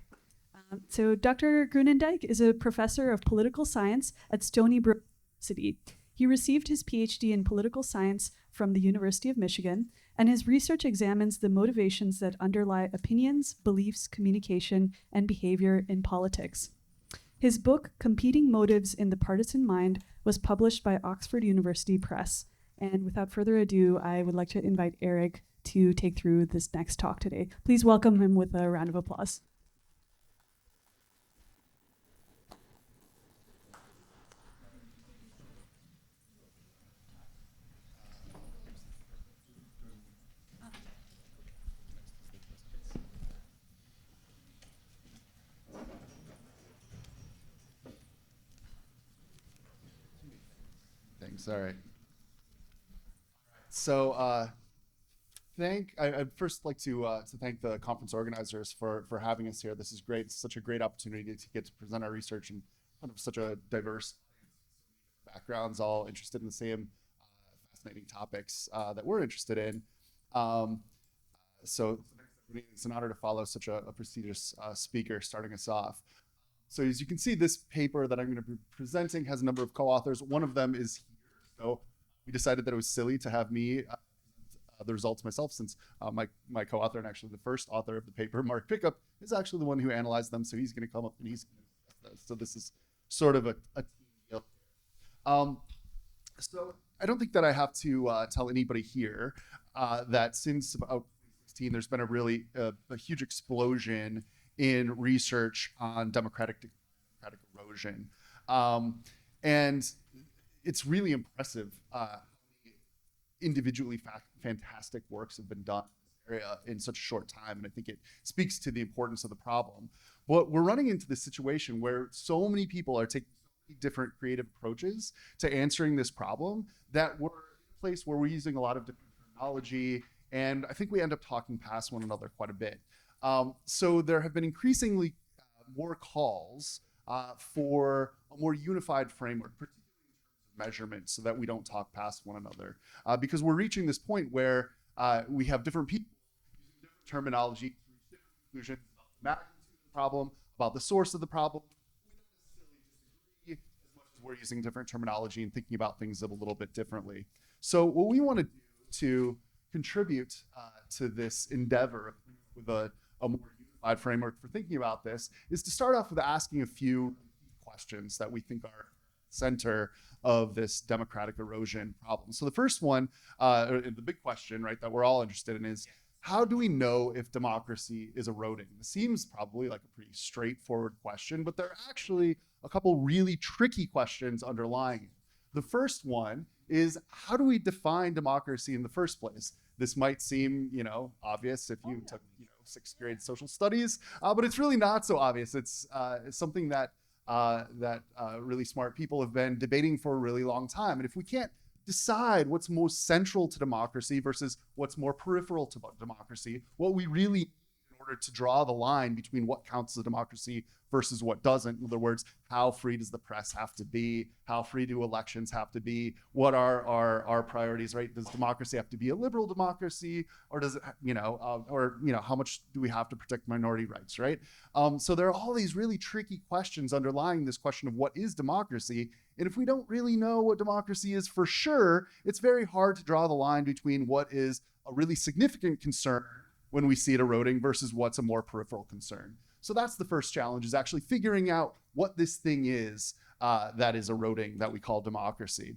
So Dr. Groenendyk is a professor of political science at Stony Brook University. He received his PhD in political science from the University of Michigan, and his research examines the motivations that underlie opinions, beliefs, communication, and behavior in politics. His book, Competing Motives in the Partisan Mind, was published by Oxford University Press. And without further ado, I would like to invite Eric to take through this next talk today. Please welcome him with a round of applause. Thanks. All right. So I'd first like to thank the conference organizers for having us here. This is great. It's such a great opportunity to get to present our research in front of such a diverse backgrounds, all interested in the same fascinating topics that we're interested in. So it's an honor to follow such a prestigious speaker starting us off. So as you can see, this paper that I'm going to be presenting has a number of co-authors. One of them is here. So we decided that it was silly to have me the results myself, since my co-author and actually the first author of the paper, Mark Pickup, is actually the one who analyzed them. So he's going to come up and he's going to discuss those. So this is sort of a team deal. So I don't think that I have to tell anybody here that since about 2016, there's been a huge explosion in research on democratic erosion. And it's really impressive individually fantastic works have been done in this area in such a short time. And I think it speaks to the importance of the problem. But we're running into this situation where so many people are taking so many different creative approaches to answering this problem that we're in a place where we're using a lot of different terminology. And I think we end up talking past one another quite a bit. So there have been increasingly more calls for a more unified framework, particularly in terms of measurement, so that we don't talk past one another. Because we're reaching this point where we have different people using different terminology, different conclusions about the magnitude of the problem, about the source of the problem. We don't necessarily disagree as much as we're using different terminology and thinking about things a little bit differently. So what we want to do to contribute to this endeavor with a more unified framework for thinking about this is to start off with asking a few questions that we think are center of this democratic erosion problem. So the first one, the big question, right, that we're all interested in is, how do we know if democracy is eroding? This seems probably like a pretty straightforward question, but there are actually a couple really tricky questions underlying it. The first one is, how do we define democracy in the first place? This might seem, obvious if you took, 6th grade social studies, but it's really not so obvious. It's something that really smart people have been debating for a really long time. And if we can't decide what's most central to democracy versus what's more peripheral to democracy, what we really need in order to draw the line between what counts as a democracy versus what doesn't. In other words, how free does the press have to be? How free do elections have to be? What are our priorities, right? Does democracy have to be a liberal democracy, or does it, how much do we have to protect minority rights, right? So there are all these really tricky questions underlying this question of what is democracy. And if we don't really know what democracy is for sure, it's very hard to draw the line between what is a really significant concern when we see it eroding versus what's a more peripheral concern. So that's the first challenge, is actually figuring out what this thing is that is eroding, that we call democracy.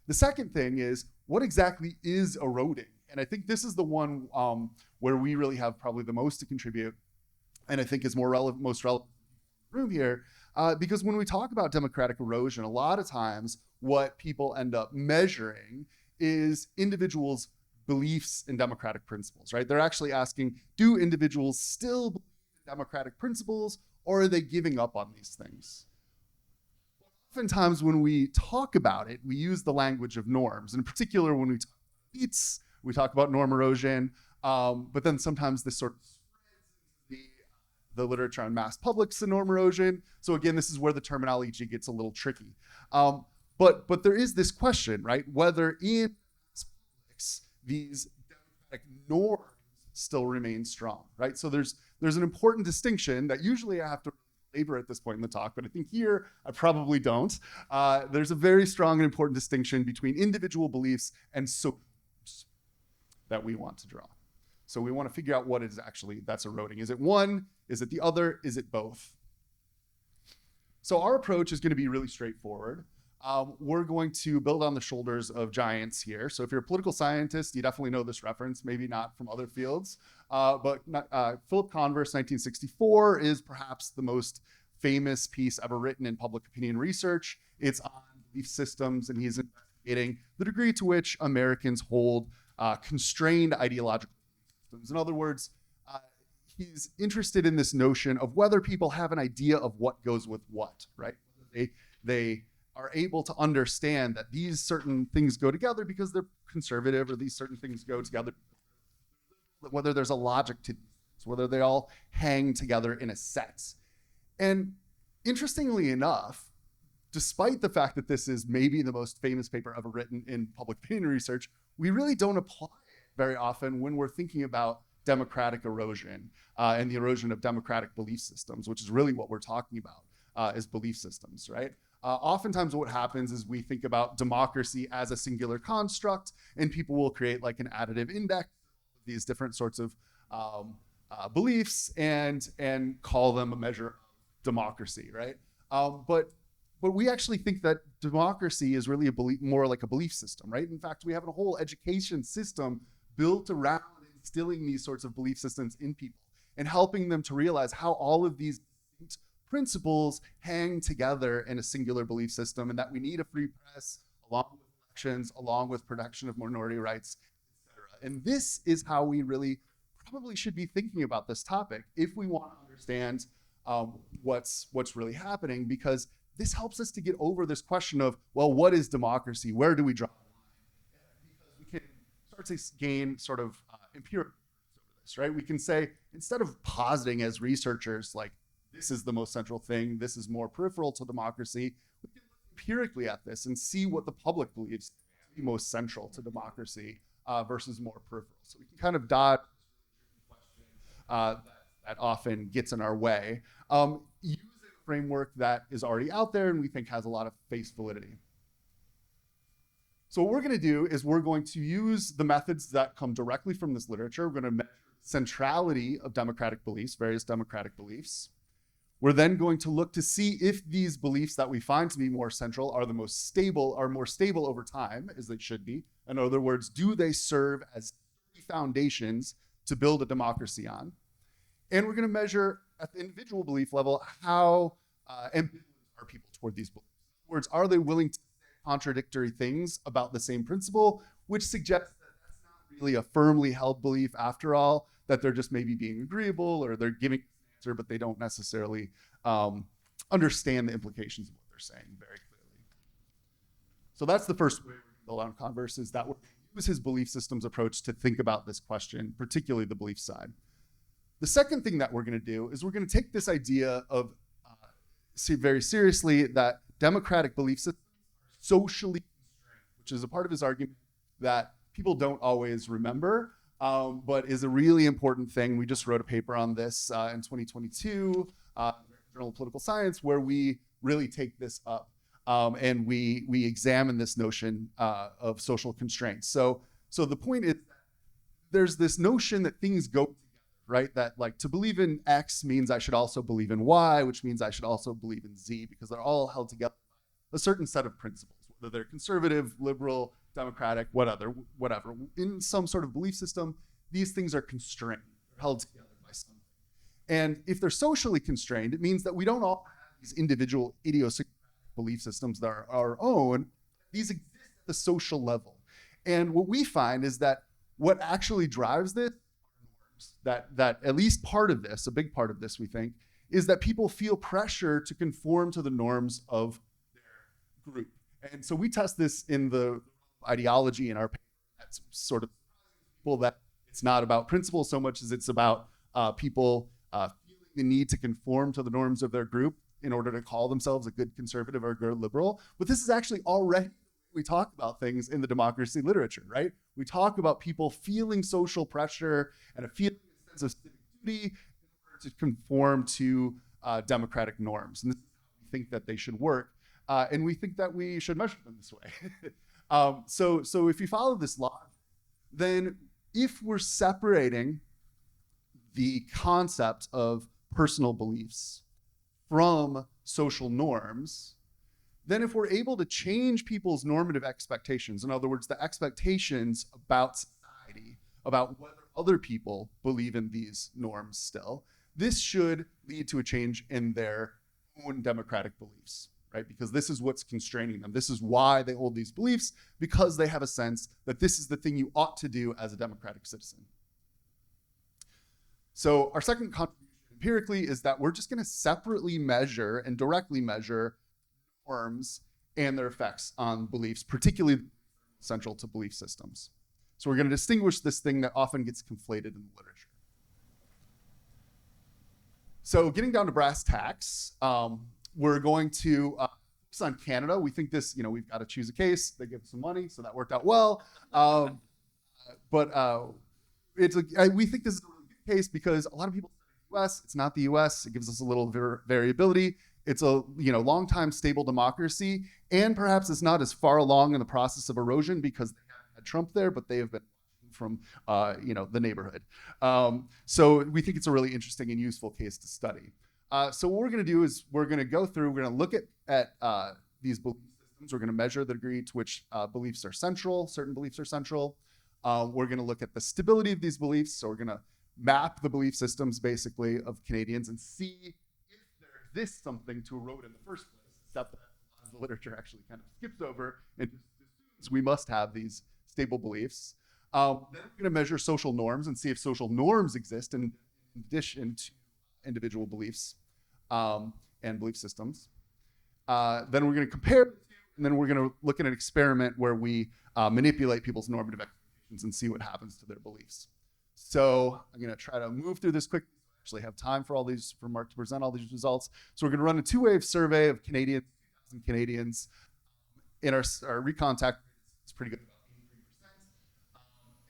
The second thing is, what exactly is eroding? And I think this is the one where we really have probably the most to contribute, and I think is most relevant in the room here, because when we talk about democratic erosion, a lot of times what people end up measuring is individuals' beliefs in democratic principles, right? They're actually asking, do individuals still believe in democratic principles, or are they giving up on these things? Oftentimes when we talk about it, we use the language of norms. In particular, when we talk about elites, we talk about norm erosion, but then sometimes this sort of spreads the literature on mass publics and norm erosion. So again, this is where the terminology gets a little tricky. But there is this question, right? Whether in mass publics, these democratic norms still remain strong, right? So there's an important distinction that usually I have to labor at this point in the talk, but I think here I probably don't. There's a very strong and important distinction between individual beliefs and social norms that we want to draw. So we want to figure out what is actually that's eroding. Is it one? Is it the other? Is it both? So our approach is going to be really straightforward. We're going to build on the shoulders of giants here. So if you're a political scientist, you definitely know this reference, maybe not from other fields. But Philip Converse, 1964, is perhaps the most famous piece ever written in public opinion research. It's on belief systems, and he's investigating the degree to which Americans hold constrained ideological systems. In other words, he's interested in this notion of whether people have an idea of what goes with what, right? They are able to understand that these certain things go together because they're conservative, or these certain things go together, whether there's a logic to these, whether they all hang together in a set. And interestingly enough, despite the fact that this is maybe the most famous paper ever written in public opinion research, we really don't apply it very often when we're thinking about democratic erosion and the erosion of democratic belief systems, which is really what we're talking about is belief systems, right? Oftentimes what happens is we think about democracy as a singular construct, and people will create like an additive index of these different sorts of beliefs and call them a measure of democracy, right? But we actually think that democracy is really more like a belief system, right? In fact, we have a whole education system built around instilling these sorts of belief systems in people and helping them to realize how all of these principles hang together in a singular belief system, and that we need a free press along with elections, along with protection of minority rights, etc. And this is how we really probably should be thinking about this topic if we want to understand what's really happening, because this helps us to get over this question of, well, what is democracy? Where do we draw the line? Because we can start to gain sort of empirical this, right? We can say, instead of positing as researchers, like, this is the most central thing, this is more peripheral to democracy, we can look empirically at this and see what the public believes to be most central to democracy versus more peripheral. So we can kind of dodge that often gets in our way, using a framework that is already out there and we think has a lot of face validity. So what we're going to do is we're going to use the methods that come directly from this literature. We're going to measure the centrality of democratic beliefs, various democratic beliefs. We're then going to look to see if these beliefs that we find to be more central are more stable over time, as they should be. In other words, do they serve as foundations to build a democracy on? And we're going to measure at the individual belief level how ambivalent are people toward these beliefs. In other words, are they willing to say contradictory things about the same principle, which suggests that that's not really a firmly held belief after all, that they're just maybe being agreeable or they're giving an answer, but they don't necessarily understand the implications of what they're saying very clearly. So that's the first way we're going to build on Converse, is that we're going to use his belief systems approach to think about this question, particularly the belief side. The second thing that we're going to do is we're going to take this idea of very seriously, that democratic belief systems are socially constrained, which is a part of his argument that people don't always remember, but is a really important thing. We just wrote a paper on this in 2022, Journal of Political Science, where we really take this up and we examine this notion of social constraints. So the point is, there's this notion that things go together, right? That, like, to believe in X means I should also believe in Y, which means I should also believe in Z, because they're all held together by a certain set of principles, whether they're conservative, liberal, democratic, whatever. In some sort of belief system, these things are constrained, they're held together by something. And if they're socially constrained, it means that we don't all have these individual idiosyncratic belief systems that are our own. These exist at the social level. And what we find is that what actually drives this, that at least part of this, a big part of this, we think, is that people feel pressure to conform to the norms of their group. And so we test this in the ideology in our paper. That's sort of people that it's not about principles so much as it's about people feeling the need to conform to the norms of their group in order to call themselves a good conservative or a good liberal. But this is actually already, we talk about things in the democracy literature, right? We talk about people feeling social pressure and a feeling of sense of civic duty in order to conform to democratic norms. And this is how we think that they should work. And we think that we should measure them this way. So if you follow this logic, then if we're separating the concept of personal beliefs from social norms, then if we're able to change people's normative expectations, in other words, the expectations about society, about whether other people believe in these norms still, this should lead to a change in their own democratic beliefs, right? Because this is what's constraining them. This is why they hold these beliefs, because they have a sense that this is the thing you ought to do as a democratic citizen. So our second contribution empirically is that we're just going to separately measure and directly measure norms and their effects on beliefs, particularly central to belief systems. So we're going to distinguish this thing that often gets conflated in the literature. So getting down to brass tacks, we're going to focus on Canada. We think this, we've got to choose a case. They give us some money, so that worked out well. But we think this is a really good case because a lot of people say the US, it's not the US. It gives us a little variability. It's a long time stable democracy, and perhaps it's not as far along in the process of erosion because they haven't had Trump there, but they have been from the neighborhood. So we think it's a really interesting and useful case to study. So what we're going to do is we're going to go through, we're going to look at these belief systems. We're going to measure the degree to which beliefs are central, certain beliefs are central. We're going to look at the stability of these beliefs. So we're going to map the belief systems basically of Canadians and see if there exists something to erode in the first place, except that a lot of the literature actually kind of skips over and just assumes we must have these stable beliefs. Then we're going to measure social norms and see if social norms exist in addition to individual beliefs and belief systems. Then we're going to compare, and then we're going to look at an experiment where we manipulate people's normative expectations and see what happens to their beliefs. So I'm going to try to move through this quickly. Actually have time for Mark to present all these results. So we're going to run a two-wave survey of Canadians. In our recontact, it's pretty good, about 83%.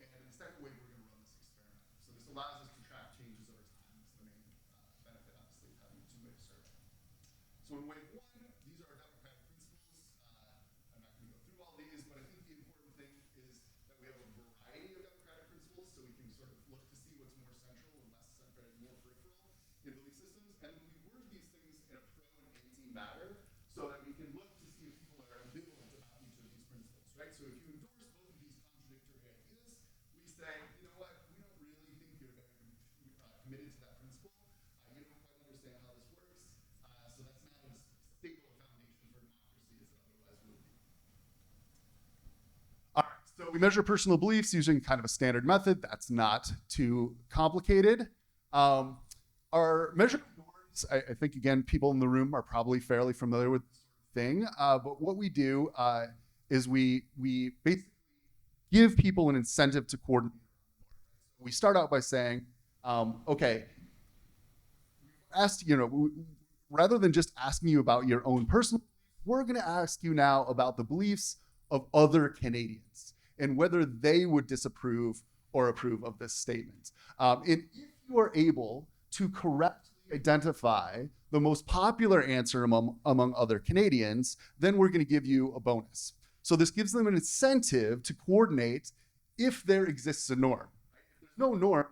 And in the second wave, we're going to run this experiment. So this allows us to track changes over time. That's the main benefit, obviously, of having a two-wave survey. So in wave one, these are our democratic principles. I'm not going to go through all these, but I think the important thing is that we have a variety of democratic principles, so we can sort of look to see what's more central and less central, more peripheral in belief systems. And we word these things in a pro and anti manner so that we can look to see if people are ambivalent about each of these principles, right? So if you endorse both of these contradictory ideas, we say, you know what, we don't really think you're very committed to that principle. You don't quite understand how this works. So that's not as stable a foundation for democracy as it otherwise would be. All right, so we measure personal beliefs using kind of a standard method. That's not too complicated. Our measurement norms, I think, again, people in the room are probably fairly familiar with this thing. But what we do is we basically give people an incentive to coordinate. We start out by saying, okay, rather than just asking you about your own personal, we're going to ask you now about the beliefs of other Canadians and whether they would disapprove or approve of this statement. And if you are able to correctly identify the most popular answer among other Canadians, then we're going to give you a bonus. So this gives them an incentive to coordinate if there exists a norm. If there's no norm,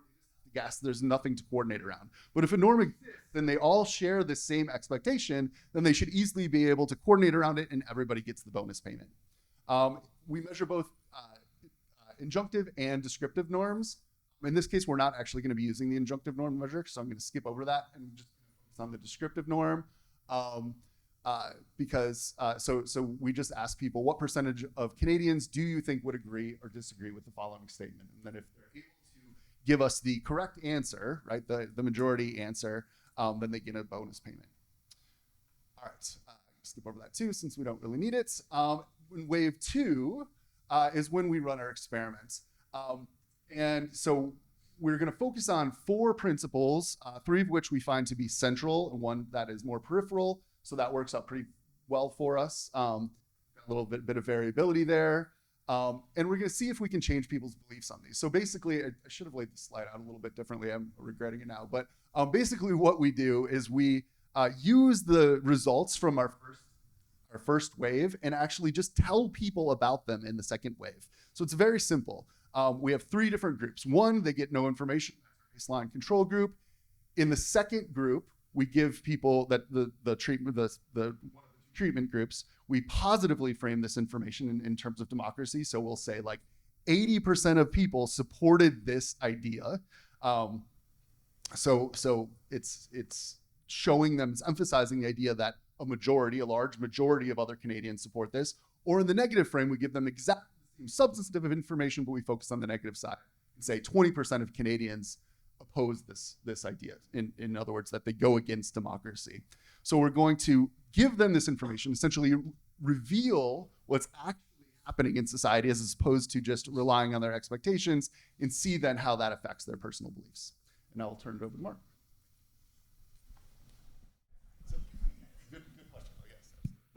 yes, there's nothing to coordinate around. But if a norm exists, then they all share the same expectation, then they should easily be able to coordinate around it and everybody gets the bonus payment. We measure both injunctive and descriptive norms. In this case, we're not actually going to be using the injunctive norm measure, so I'm going to skip over that and just focus on the descriptive norm. So we just ask people, what percentage of Canadians do you think would agree or disagree with the following statement? And then if they're able to give us the correct answer, right, the majority answer, then they get a bonus payment. All right, skip over that too, since we don't really need it. In wave two is when we run our experiments. And so we're going to focus on 4 principles, 3 of which we find to be central and 1 that is more peripheral. So that works out pretty well for us. A little bit of variability there. And we're going to see if we can change people's beliefs on these. So basically, I should have laid the slide out a little bit differently. I'm regretting it now. But basically what we do is we use the results from our first wave and actually just tell people about them in the second wave. So it's very simple. We have 3 different groups. 1, they get no information, baseline control group. In the second group, we give people that the treatment groups, we positively frame this information in terms of democracy. So we'll say like 80% of people supported this idea. So it's showing them, it's emphasizing the idea that a large majority of other Canadians support this. Or in the negative frame, we give them exactly the same substantive information, but we focus on the negative side and say 20% of Canadians oppose this idea. In other words, that they go against democracy. So we're going to give them this information, essentially reveal what's actually happening in society as opposed to just relying on their expectations, and see then how that affects their personal beliefs. And now I'll turn it over to Mark. Good question.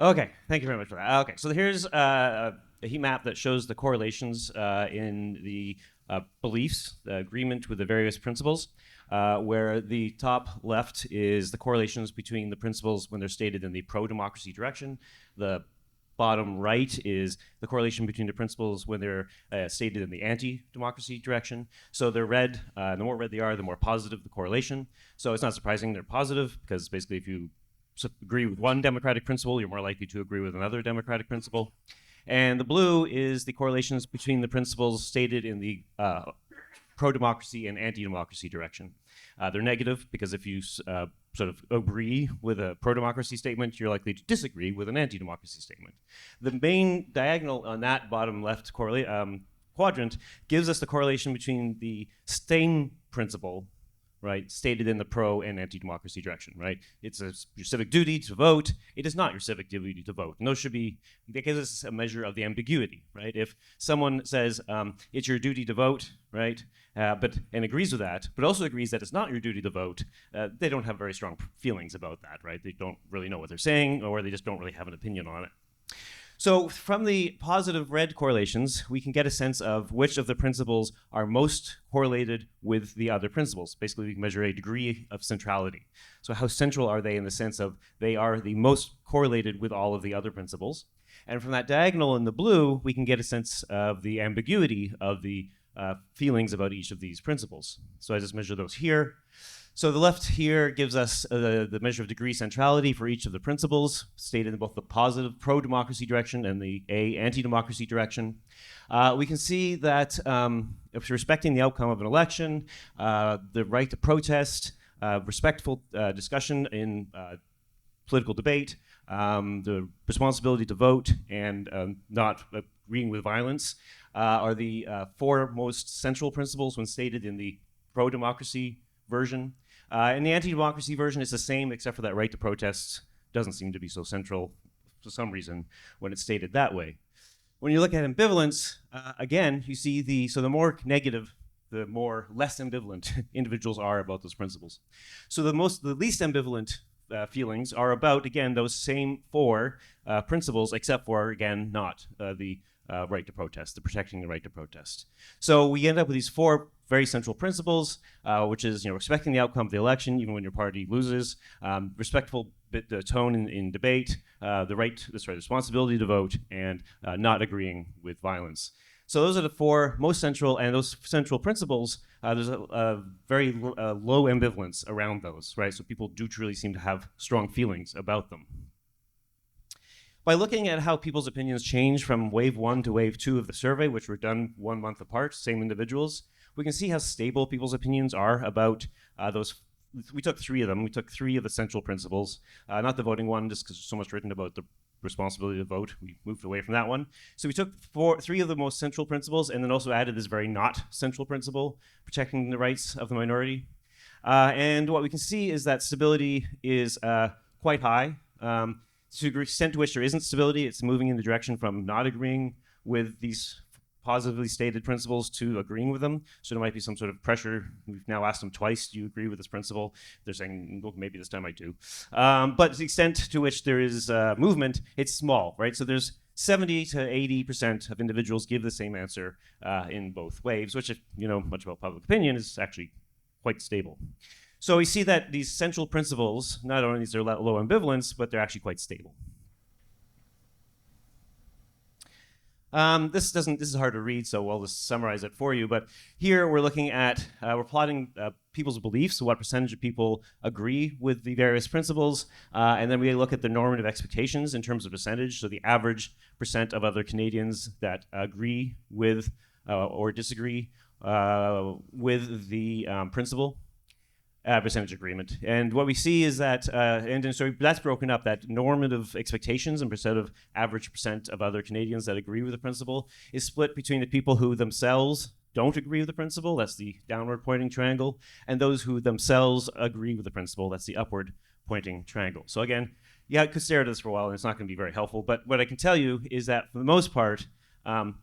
Oh, yes. Okay, thank you very much for that. Okay, so here's a heat map that shows the correlations in the beliefs, the agreement with the various principles, where the top left is the correlations between the principles when they're stated in the pro-democracy direction. The bottom right is the correlation between the principles when they're stated in the anti-democracy direction. So they're red. The more red they are, the more positive the correlation. So it's not surprising they're positive, because basically if you agree with one democratic principle, you're more likely to agree with another democratic principle. And the blue is the correlations between the principles stated in the pro-democracy and anti-democracy direction. They're negative because if you sort of agree with a pro-democracy statement, you're likely to disagree with an anti-democracy statement. The main diagonal on that bottom left quadrant gives us the correlation between the same principle right, stated in the pro and anti-democracy direction, right? It's your civic duty to vote. It is not your civic duty to vote. And those should be, that gives us a measure of the ambiguity, right? If someone says it's your duty to vote, right, and agrees with that, but also agrees that it's not your duty to vote, they don't have very strong feelings about that, right? They don't really know what they're saying, or they just don't really have an opinion on it. So from the positive red correlations, we can get a sense of which of the principles are most correlated with the other principles. Basically, we can measure a degree of centrality. So how central are they in the sense of they are the most correlated with all of the other principles? And from that diagonal in the blue, we can get a sense of the ambiguity of the feelings about each of these principles. So I just measure those here. So the left here gives us the measure of degree centrality for each of the principles, stated in both the positive pro-democracy direction and the anti-democracy direction. We can see that if respecting the outcome of an election, the right to protest, respectful discussion in political debate, the responsibility to vote, and not agreeing with violence are the four most central principles when stated in the pro-democracy version. In the anti-democracy version, it's the same, except for that right to protest doesn't seem to be so central for some reason when it's stated that way. When you look at ambivalence, again, you see the more negative, the more less ambivalent individuals are about those principles. So the least ambivalent feelings are about, again, those same four principles, except for, again, not the right to protest, the protecting the right to protest. So we end up with these four very central principles, which is respecting the outcome of the election, even when your party loses, respectful the tone in debate, the responsibility to vote, and not agreeing with violence. So those are the four most central, and those central principles, there's a very low ambivalence around those, right? So people do truly seem to have strong feelings about them. By looking at how people's opinions change from wave 1 to wave 2 of the survey, which were done 1 month apart, same individuals, we can see how stable people's opinions are about those. We took 3 of them. We took 3 of the central principles, not the voting one, just because there's so much written about the responsibility to vote. We moved away from that one. So we took 3 of the most central principles and then also added this very not central principle, protecting the rights of the minority. And what we can see is that stability is quite high. To the extent to which there isn't stability, it's moving in the direction from not agreeing with these positively stated principles to agreeing with them. So there might be some sort of pressure. We've now asked them twice, do you agree with this principle? They're saying, well, maybe this time I do. But the extent to which there is movement, it's small, right? So there's 70 to 80% of individuals give the same answer in both waves, which, if you know much about public opinion, is actually quite stable. So we see that these central principles, not only is there low ambivalence, but they're actually quite stable. This is hard to read, so I'll just summarize it for you. But here we're looking at, we're plotting people's beliefs, so what percentage of people agree with the various principles, and then we look at the normative expectations in terms of percentage, so the average percent of other Canadians that agree with or disagree with the principle. Percentage agreement. And what we see is that, and so that's broken up, that normative expectations and average percent of other Canadians that agree with the principle is split between the people who themselves don't agree with the principle, that's the downward pointing triangle, and those who themselves agree with the principle, that's the upward pointing triangle. So again, yeah, I could stare at this for a while and it's not going to be very helpful, but what I can tell you is that for the most part,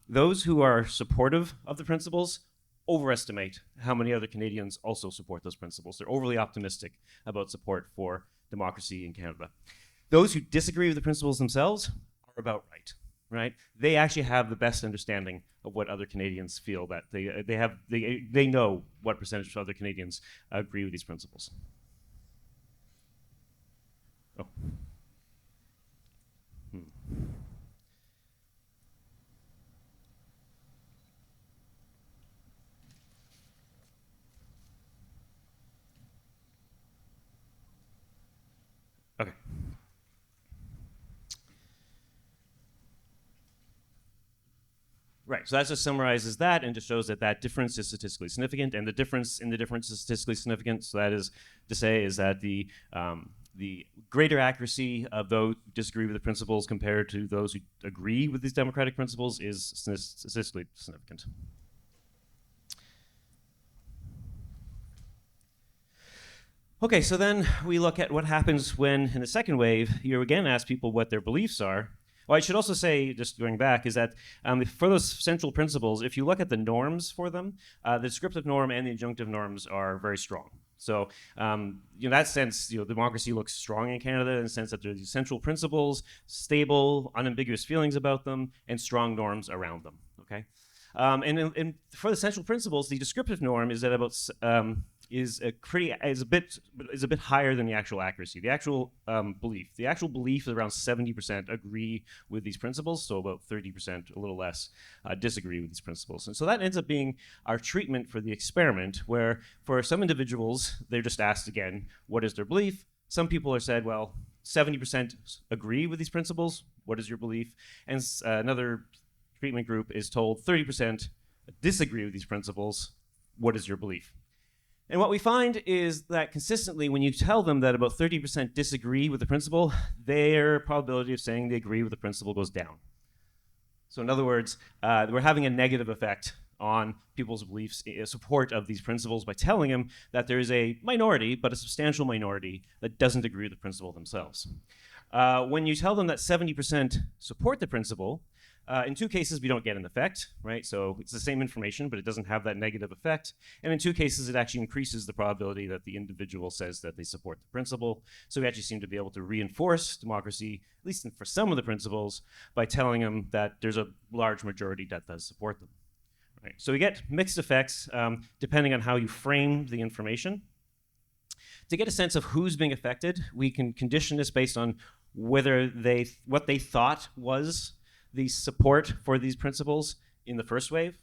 those who are supportive of the principles overestimate how many other Canadians also support those principles. They're overly optimistic about support for democracy in Canada. Those who disagree with the principles themselves are about right? They actually have the best understanding of what other Canadians feel, that they know what percentage of other Canadians agree with these principles. Oh. Okay. Right, so that just summarizes that and just shows that that difference is statistically significant, and the difference in the difference is statistically significant. So that is to say is that the greater accuracy of those who disagree with the principles compared to those who agree with these democratic principles is statistically significant. Okay, so then we look at what happens when, in the second wave, you again ask people what their beliefs are. Well, I should also say, just going back, is that for those central principles, if you look at the norms for them, the descriptive norm and the injunctive norms are very strong. So, in that sense, democracy looks strong in Canada in the sense that there are these central principles, stable, unambiguous feelings about them, and strong norms around them. Okay, and for the central principles, the descriptive norm is at about is a bit higher than the actual accuracy. The actual belief is around 70% agree with these principles, so about 30%, a little less, disagree with these principles. And so that ends up being our treatment for the experiment, where for some individuals, they're just asked again, what is their belief? Some people are said, well, 70% agree with these principles. What is your belief? And another treatment group is told 30% disagree with these principles. What is your belief? And what we find is that consistently, when you tell them that about 30% disagree with the principle, their probability of saying they agree with the principle goes down. So in other words, we're having a negative effect on people's beliefs, support of these principles, by telling them that there is a minority, but a substantial minority, that doesn't agree with the principle themselves. When you tell them that 70% support the principle, in two cases, we don't get an effect, right? So it's the same information, but it doesn't have that negative effect. And in two cases, it actually increases the probability that the individual says that they support the principle. So we actually seem to be able to reinforce democracy, at least for some of the principles, by telling them that there's a large majority that does support them. Right? So we get mixed effects depending on how you frame the information. To get a sense of who's being affected, we can condition this based on whether what they thought was the support for these principles in the first wave,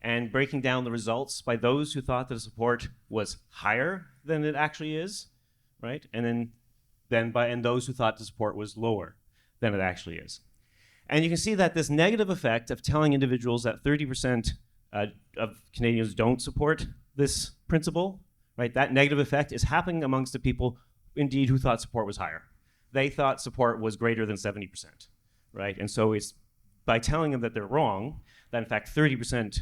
and breaking down the results by those who thought the support was higher than it actually is, right? And then those who thought the support was lower than it actually is. And you can see that this negative effect of telling individuals that 30% of Canadians don't support this principle, right? That negative effect is happening amongst the people, indeed, who thought support was higher. They thought support was greater than 70%, right? And so it's by telling them that they're wrong, that in fact 30%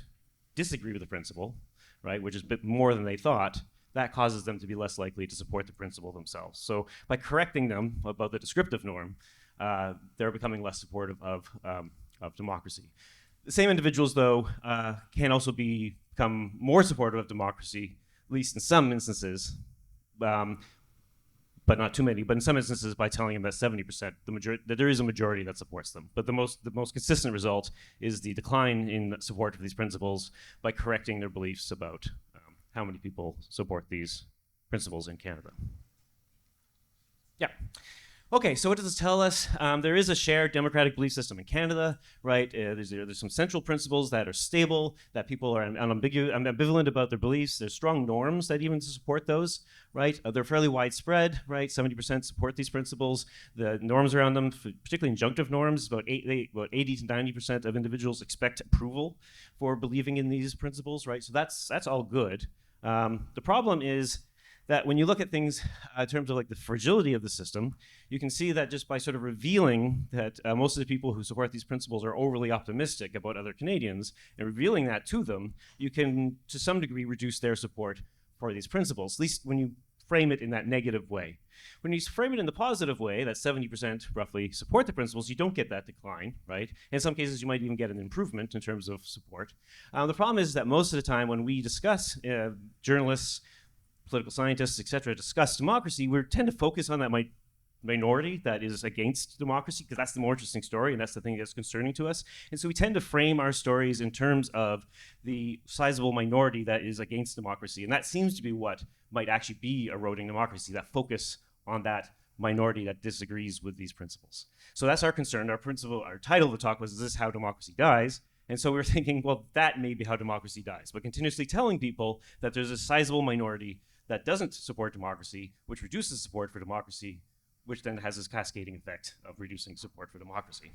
disagree with the principle, right, which is a bit more than they thought, that causes them to be less likely to support the principle themselves. So by correcting them about the descriptive norm, they're becoming less supportive of democracy. The same individuals, though, can also become more supportive of democracy, at least in some instances, but not too many, but in some instances by telling them that 70%, that there is a majority that supports them. But the most consistent result is the decline in support for these principles by correcting their beliefs about how many people support these principles in Canada. Yeah. Okay, so what does this tell us? There is a shared democratic belief system in Canada, right? There's some central principles that are stable, that people are ambivalent about their beliefs. There's strong norms that even support those, right? They're fairly widespread, right? 70% support these principles. The norms around them, particularly injunctive norms, about 80 to 90% of individuals expect approval for believing in these principles, right? So that's all good. The problem is that when you look at things in terms of like the fragility of the system, you can see that just by sort of revealing that most of the people who support these principles are overly optimistic about other Canadians, and revealing that to them, you can to some degree reduce their support for these principles, at least when you frame it in that negative way. When you frame it in the positive way, that 70% roughly support the principles, you don't get that decline, right? In some cases, you might even get an improvement in terms of support. The problem is that most of the time when we discuss journalists, political scientists, et cetera, discuss democracy, we tend to focus on that minority that is against democracy, because that's the more interesting story, and that's the thing that's concerning to us. And so we tend to frame our stories in terms of the sizable minority that is against democracy, and that seems to be what might actually be eroding democracy, that focus on that minority that disagrees with these principles. So that's our concern. Our title of the talk was, is this how democracy dies? And so we were thinking, well, that may be how democracy dies, but continuously telling people that there's a sizable minority that doesn't support democracy, which reduces support for democracy, which then has this cascading effect of reducing support for democracy.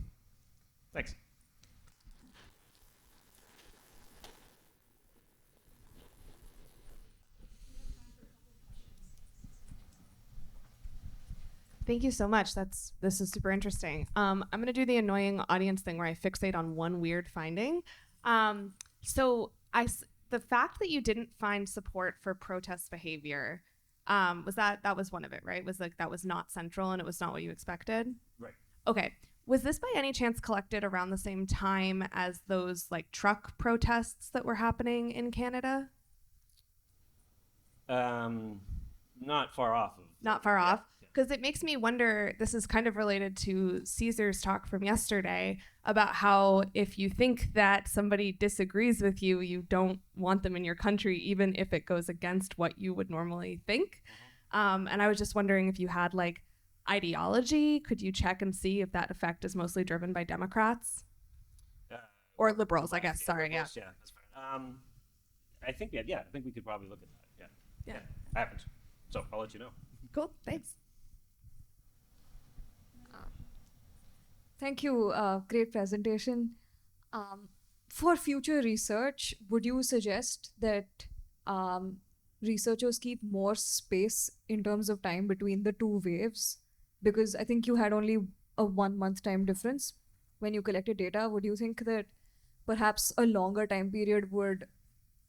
Thanks. Thank you so much. This is super interesting. I'm going to do the annoying audience thing where I fixate on one weird finding. The fact that you didn't find support for protest behavior That was one of it, right? Was like that was not central and it was not what you expected? Right. Okay. Was this by any chance collected around the same time as those like truck protests that were happening in Canada? Not far off. Not far off. Because it makes me wonder, this is kind of related to Caesar's talk from yesterday about how if you think that somebody disagrees with you, you don't want them in your country, even if it goes against what you would normally think. And I was just wondering if you had like ideology, could you check and see if that effect is mostly driven by Democrats? Or liberals, I guess, sorry, liberals, yeah. That's fine. I think, I think we could probably look at that, Yeah. I haven't, so I'll let you know. Cool, thanks. Thank you. Great presentation. For future research, would you suggest that researchers keep more space in terms of time between the two waves? Because I think you had only a 1 month time difference when you collected data. Would you think that perhaps a longer time period would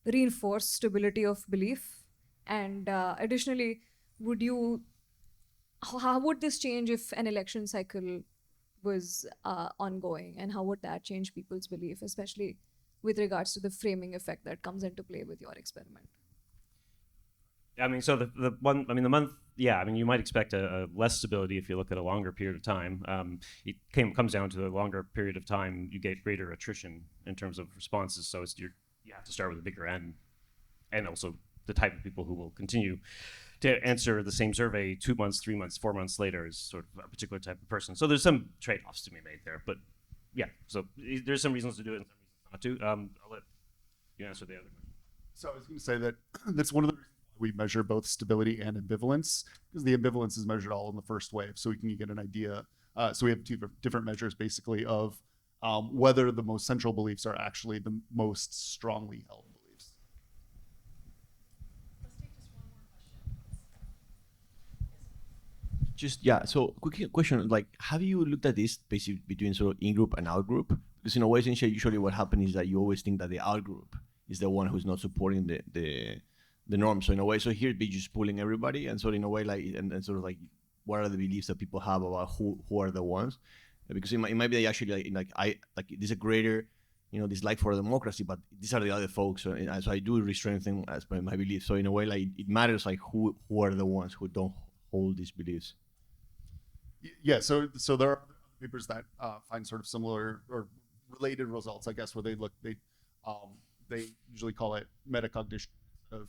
reinforce stability of belief? And additionally, how would this change if an election cycle was ongoing, and how would that change people's belief, especially with regards to the framing effect that comes into play with your experiment? I mean, so the month, you might expect a less stability if you look at a longer period of time. It comes down to a longer period of time, you get greater attrition in terms of responses. So you have to start with a bigger N, and also the type of people who will continue to answer the same survey 2 months, 3 months, 4 months later is sort of a particular type of person. So there's some trade-offs to be made there, but so there's some reasons to do it and some reasons not to. I'll let you answer the other question. So I was going to say that that's one of the reasons we measure both stability and ambivalence, because the ambivalence is measured all in the first wave, so we can get an idea. So we have two different measures basically of whether the most central beliefs are actually the most strongly held beliefs. So quick question, like, have you looked at this basically between sort of in-group and out-group? Because in a way, usually what happens is that you always think that the out-group is the one who's not supporting the norm. So in a way, so here be just pulling everybody, and so in a way, like, and sort of like, what are the beliefs that people have about who are the ones? Because it might be actually there's a greater, dislike for democracy, but these are the other folks. So I do restrain things as per my belief. So in a way, like, it matters like who are the ones who don't hold these beliefs. Yeah, so there are papers that find sort of similar or related results, I guess, where they usually call it metacognition of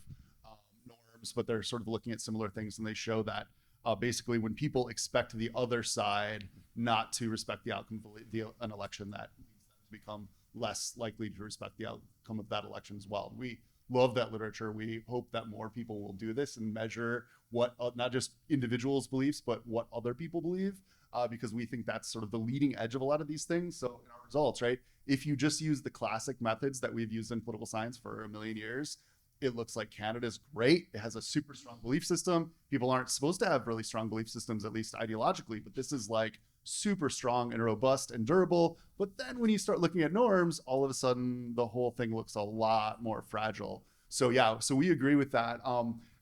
norms, but they're sort of looking at similar things, and they show that basically when people expect the other side not to respect the outcome of an election, that leads them to become less likely to respect the outcome of that election as well. We love that literature. We hope that more people will do this and measure what not just individuals' beliefs, but what other people believe, because we think that's sort of the leading edge of a lot of these things. So in our results, right, if you just use the classic methods that we've used in political science for a million years, it looks like Canada's great. It has a super strong belief system. People aren't supposed to have really strong belief systems, at least ideologically, but this is like super strong and robust and durable. But then when you start looking at norms, all of a sudden the whole thing looks a lot more fragile. So so we agree with that.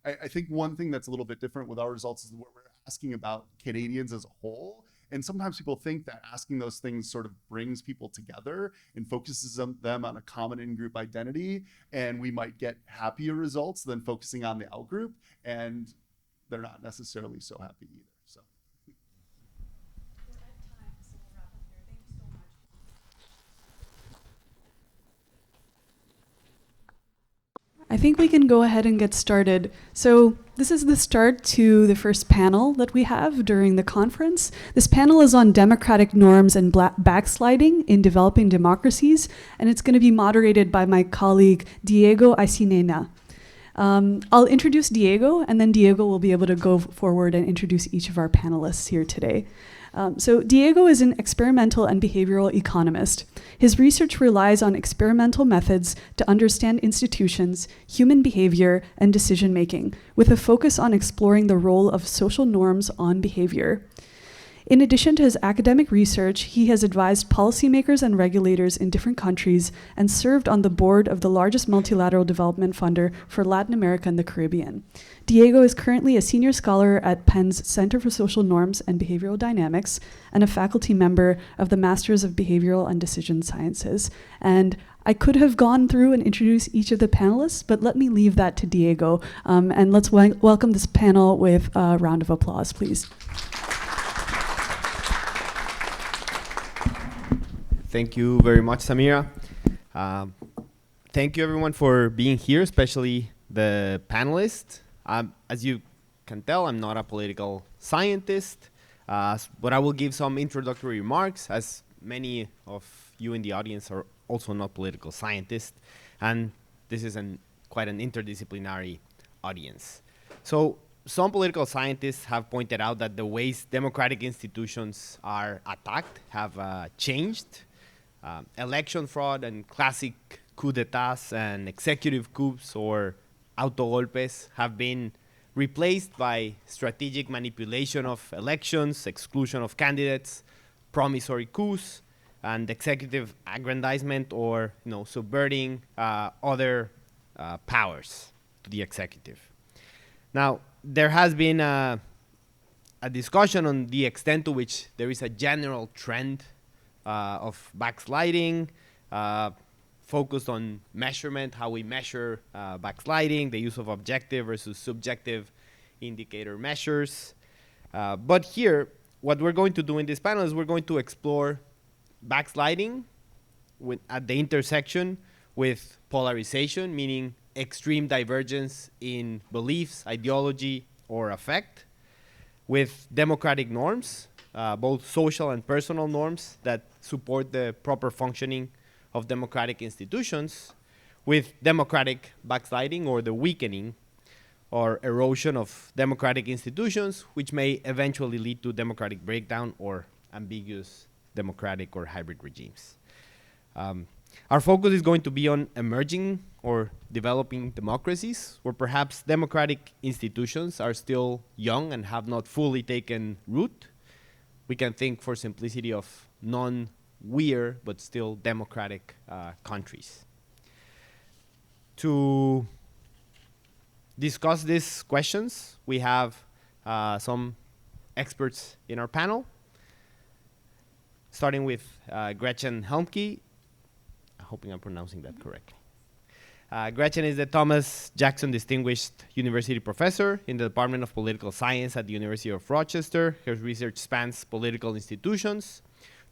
I think one thing that's a little bit different with our results is what we're asking about Canadians as a whole. And sometimes people think that asking those things sort of brings people together and focuses them on a common in-group identity. And we might get happier results than focusing on the out-group. And they're not necessarily so happy either. So. We're at time, so we'll wrap up here. Thank you so much. I think we can go ahead and get started. So this is the start to the first panel that we have during the conference. This panel is on democratic norms and backsliding in developing democracies, and it's going to be moderated by my colleague Diego Aycinena. I'll introduce Diego, and then Diego will be able to go forward and introduce each of our panelists here today. So Diego is an experimental and behavioral economist. His research relies on experimental methods to understand institutions, human behavior, and decision-making, with a focus on exploring the role of social norms on behavior. In addition to his academic research, he has advised policymakers and regulators in different countries and served on the board of the largest multilateral development funder for Latin America and the Caribbean. Diego is currently a senior scholar at Penn's Center for Social Norms and Behavioral Dynamics and a faculty member of the Masters of Behavioral and Decision Sciences. And I could have gone through and introduced each of the panelists, but let me leave that to Diego. And let's welcome this panel with a round of applause, please. Thank you very much, Samira. Thank you, everyone, for being here, especially the panelists. As you can tell, I'm not a political scientist, but I will give some introductory remarks, as many of you in the audience are also not political scientists, and this is quite an interdisciplinary audience. So some political scientists have pointed out that the ways democratic institutions are attacked have changed. Election fraud and classic coup d'etats and executive coups or autogolpes have been replaced by strategic manipulation of elections, exclusion of candidates, promissory coups, and executive aggrandizement or subverting other powers to the executive. Now, there has been a discussion on the extent to which there is a general trend of backsliding, focused on measurement, how we measure backsliding, the use of objective versus subjective indicator measures. But here, what we're going to do in this panel is we're going to explore backsliding at the intersection with polarization, meaning extreme divergence in beliefs, ideology, or affect, with democratic norms, both social and personal norms that support the proper functioning of democratic institutions, with democratic backsliding or the weakening or erosion of democratic institutions, which may eventually lead to democratic breakdown or ambiguous democratic or hybrid regimes. Our focus is going to be on emerging or developing democracies, where perhaps democratic institutions are still young and have not fully taken root. We can think, for simplicity, of non-weird but still democratic countries. To discuss these questions, we have some experts in our panel, starting with Gretchen Helmke. I'm hoping I'm pronouncing that correctly. Gretchen is the Thomas Jackson Distinguished University Professor in the Department of Political Science at the University of Rochester. Her research spans political institutions,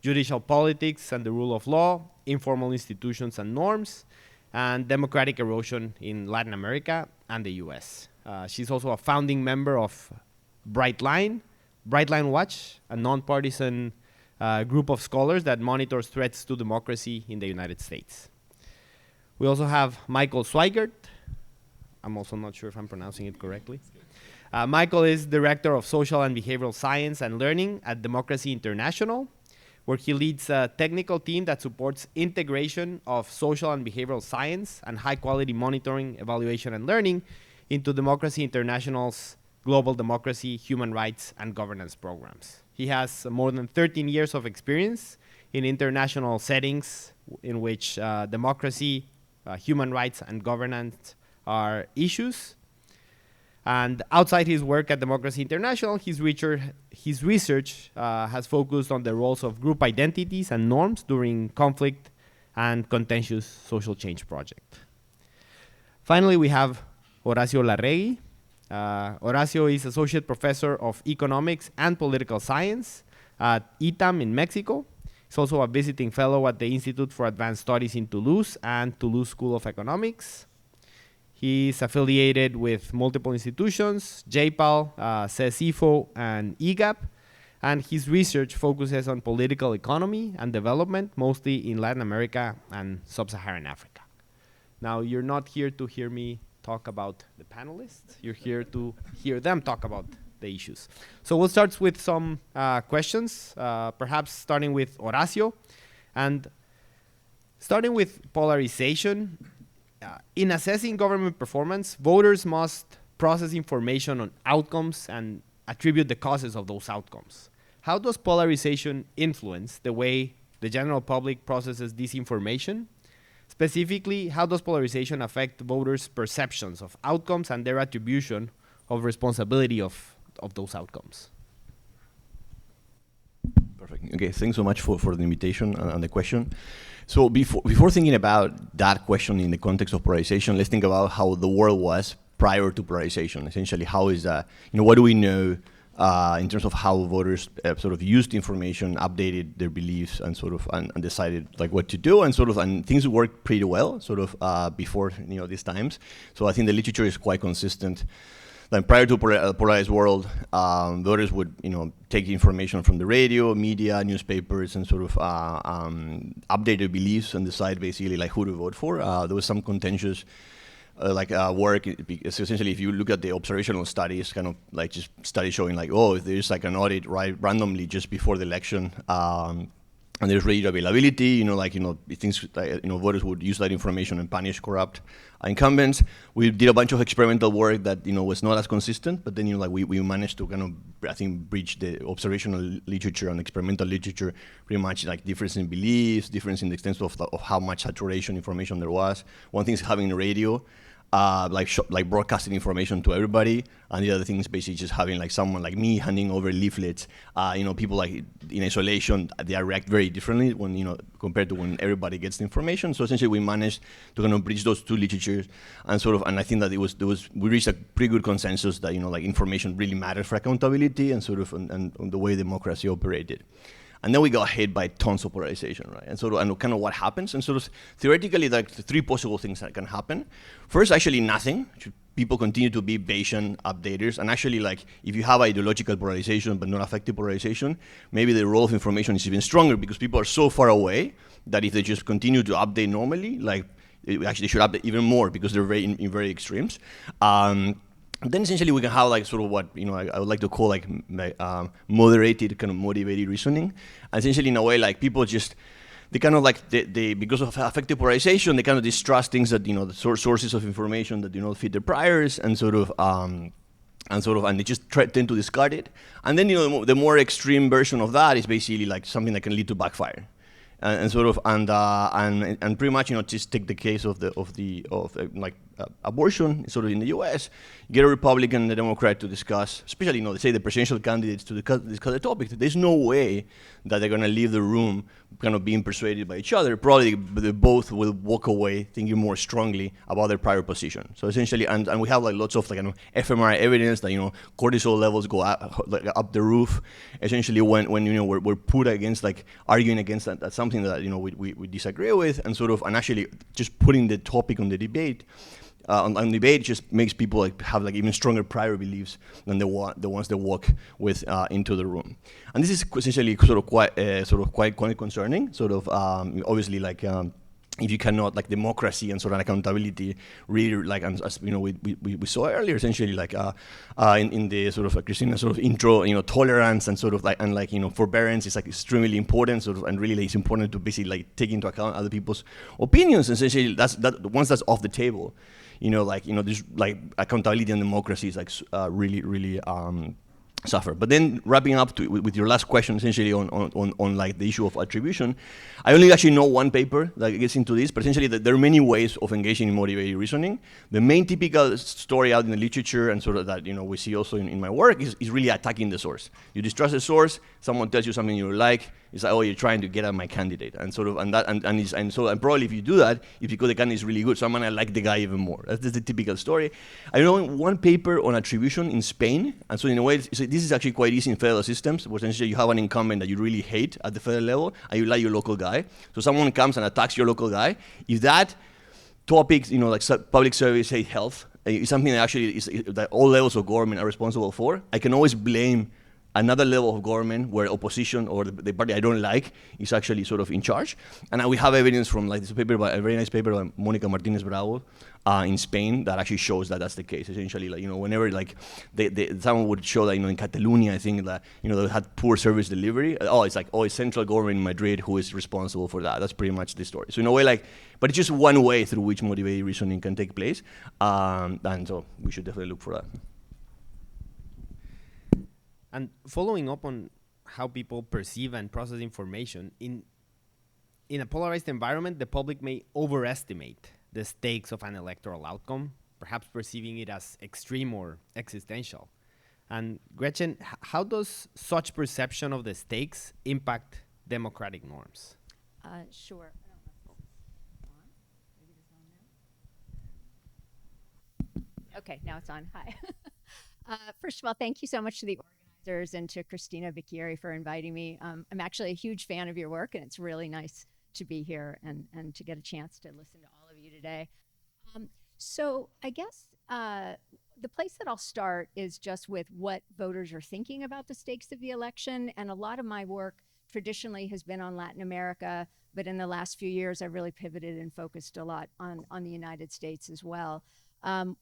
judicial politics and the rule of law, informal institutions and norms, and democratic erosion in Latin America and the US. She's also a founding member of Brightline Watch, a nonpartisan group of scholars that monitors threats to democracy in the United States. We also have Michael Sweigart. I'm also not sure if I'm pronouncing it correctly. Michael is Director of Social and Behavioral Science and Learning at Democracy International, where he leads a technical team that supports integration of social and behavioral science and high-quality monitoring, evaluation, and learning into Democracy International's global democracy, human rights, and governance programs. He has more than 13 years of experience in international settings in which democracy, human rights, and governance are issues. And outside his work at Democracy International, his research has focused on the roles of group identities and norms during conflict and contentious social change projects. Finally, we have Horacio Larreguy. Horacio is Associate Professor of Economics and Political Science at ITAM in Mexico. He's also a visiting fellow at the Institute for Advanced Studies in Toulouse and Toulouse School of Economics. He's affiliated with multiple institutions, JPAL, CESIFO, and EGAP, and his research focuses on political economy and development, mostly in Latin America and Sub-Saharan Africa. Now, you're not here to hear me talk about the panelists. You're here to hear them talk about the issues. So we'll start with some questions, perhaps starting with Horacio. And starting with polarization, in assessing government performance, voters must process information on outcomes and attribute the causes of those outcomes. how does polarization influence the way the general public processes disinformation? Specifically, how does polarization affect voters' perceptions of outcomes and their attribution of responsibility of those outcomes? Perfect. Okay, thanks so much for the invitation and the question. So before thinking about that question in the context of polarization, let's think about how the world was prior to polarization. Essentially, how is that, what do we know in terms of how voters sort of used information, updated their beliefs, and sort of and decided like what to do, and sort of and things worked pretty well sort of before these times. So I think the literature is quite consistent. Like prior to a polarized world, voters would take information from the radio, media, newspapers, and sort of update their beliefs and decide basically like who to vote for. There was some contentious work. Essentially, if you look at the observational studies, kind of like just studies showing like, if there's like an audit randomly just before the election, and there's radio availability, things like, voters would use that information and punish corrupt incumbents. We did a bunch of experimental work that, was not as consistent, but then, we managed to kind of, I think, bridge the observational literature and experimental literature, pretty much like difference in beliefs, difference in the extent of how much saturation information there was. One thing is having a radio, like broadcasting information to everybody, and the other thing is basically just having like someone like me handing over leaflets. People like in isolation, they react very differently when compared to when everybody gets the information. So essentially, we managed to kind of bridge those two literatures, and I think that we reached a pretty good consensus that like information really matters for accountability and sort of and the way democracy operated. And then we got hit by tons of polarization, right? And kind of what happens. And sort of theoretically, like the three possible things that can happen. First, actually nothing. People continue to be Bayesian updaters. And actually, like if you have ideological polarization but not affective polarization, maybe the role of information is even stronger because people are so far away that if they just continue to update normally, like actually they should update even more because they're in very extremes. Then essentially we can have like sort of what I would like to call like moderated kind of motivated reasoning. And essentially in a way like people just they kind of like they because of affective polarization they kind of distrust things that the sources of information that do not fit their priors and they just tend to discard it. And then the more extreme version of that is basically like something that can lead to backfire. And pretty much just take the case of abortion sort of in the U.S. Get a Republican and a Democrat to discuss, especially say the presidential candidates to discuss the topic. There's no way that they're going to leave the room kind of being persuaded by each other. Probably they both will walk away thinking more strongly about their prior position. So essentially, and we have like lots of like fMRI evidence that cortisol levels go up the roof. Essentially, when we're put against like arguing against that something that we disagree with, and actually just putting the topic on the debate. On debate just makes people have even stronger prior beliefs than the ones they walk with into the room, and this is essentially quite concerning. Obviously if you cannot democracy and sort of accountability really as we saw earlier, essentially in the sort of Christina sort of intro, tolerance and forbearance is extremely important and really it's important to basically take into account other people's opinions. Essentially that once that's off the table, this accountability and democracy is really suffer. But then wrapping up with your last question, essentially on the issue of attribution, I only actually know one paper that gets into this, but essentially there are many ways of engaging in motivated reasoning. The main typical story out in the literature and sort of that we see also in my work is really attacking the source. You distrust the source, someone tells you something you like, it's like, you're trying to get at my candidate, and probably if you do that, it's because the candidate is really good, so I'm gonna like the guy even more. That's the typical story. I know one paper on attribution in Spain, and so in a way, this is actually quite easy in federal systems, where essentially you have an incumbent that you really hate at the federal level, and you like your local guy. So someone comes and attacks your local guy. If that topic, public service, say health, is something that actually that all levels of government are responsible for, I can always blame another level of government where opposition or the party I don't like is actually sort of in charge. And we have evidence from this paper, a very nice paper by Mónica Martínez Bravo in Spain that actually shows that that's the case. Essentially, whenever someone would show that in Catalonia, I think that they had poor service delivery. It's central government in Madrid who is responsible for that. That's pretty much the story. So in a way, but it's just one way through which motivated reasoning can take place, and so we should definitely look for that. And following up on how people perceive and process information. In a polarized environment, the public may overestimate the stakes of an electoral outcome, perhaps perceiving it as extreme or existential. And Gretchen, how does such perception of the stakes impact democratic norms? Sure. Okay, now it's on. Hi. First of all, thank you so much to the organizers and to Christina Vicchieri for inviting me. I'm actually a huge fan of your work, and it's really nice to be here and to get a chance to listen to all of you today. So I guess the place that I'll start is just with what voters are thinking about the stakes of the election. And a lot of my work traditionally has been on Latin America, but in the last few years, I've really pivoted and focused a lot on the United States as well.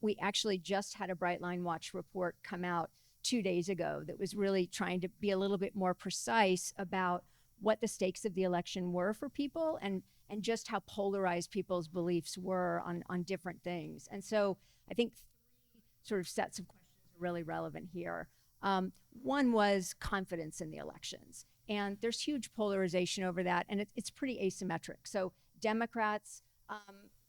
We actually just had a Bright Line Watch report come out 2 days ago that was really trying to be a little bit more precise about what the stakes of the election were for people and just how polarized people's beliefs were on different things. And so I think 3 sort of sets of questions are really relevant here. One was confidence in the elections. And there's huge polarization over that, and it's pretty asymmetric. So Democrats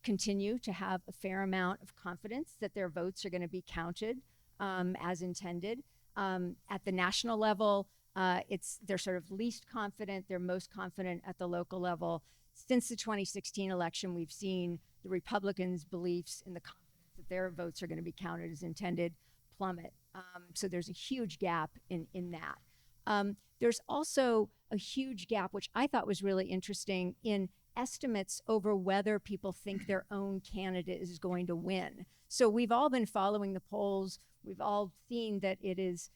continue to have a fair amount of confidence that their votes are going to be counted as intended. At the national level, they're sort of least confident. They're most confident at the local level. Since the 2016 election, we've seen the Republicans' beliefs in the confidence that their votes are going to be counted as intended plummet. So there's a huge gap in that. There's also a huge gap, which I thought was really interesting, in estimates over whether people think their own candidate is going to win. So we've all been following the polls. We've all seen that it is,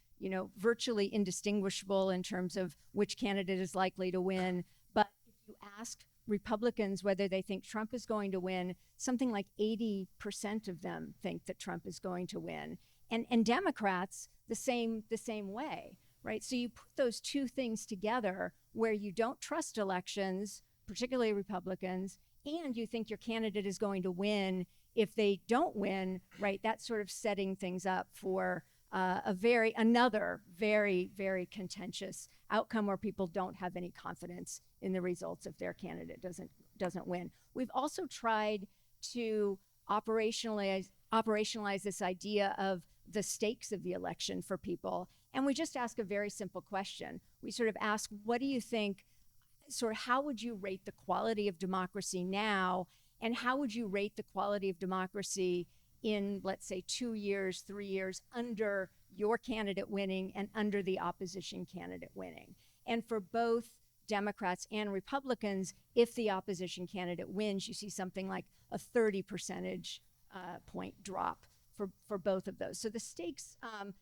virtually indistinguishable in terms of which candidate is likely to win. But if you ask Republicans whether they think Trump is going to win, something like 80% of them think that Trump is going to win. And Democrats, the same way, right? So you put those two things together where you don't trust elections, particularly Republicans, and you think your candidate is going to win. If they don't win, right, that's sort of setting things up for another very, very contentious outcome where people don't have any confidence in the results if their candidate doesn't win. We've also tried to operationalize this idea of the stakes of the election for people. And we just ask a very simple question. We sort of ask, what do you think, sort of how would you rate the quality of democracy now? And how would you rate the quality of democracy in, let's say, 2 years, 3 years under your candidate winning and under the opposition candidate winning? And for both Democrats and Republicans, if the opposition candidate wins, you see something like a 30 percentage point drop for both of those. So the stakes,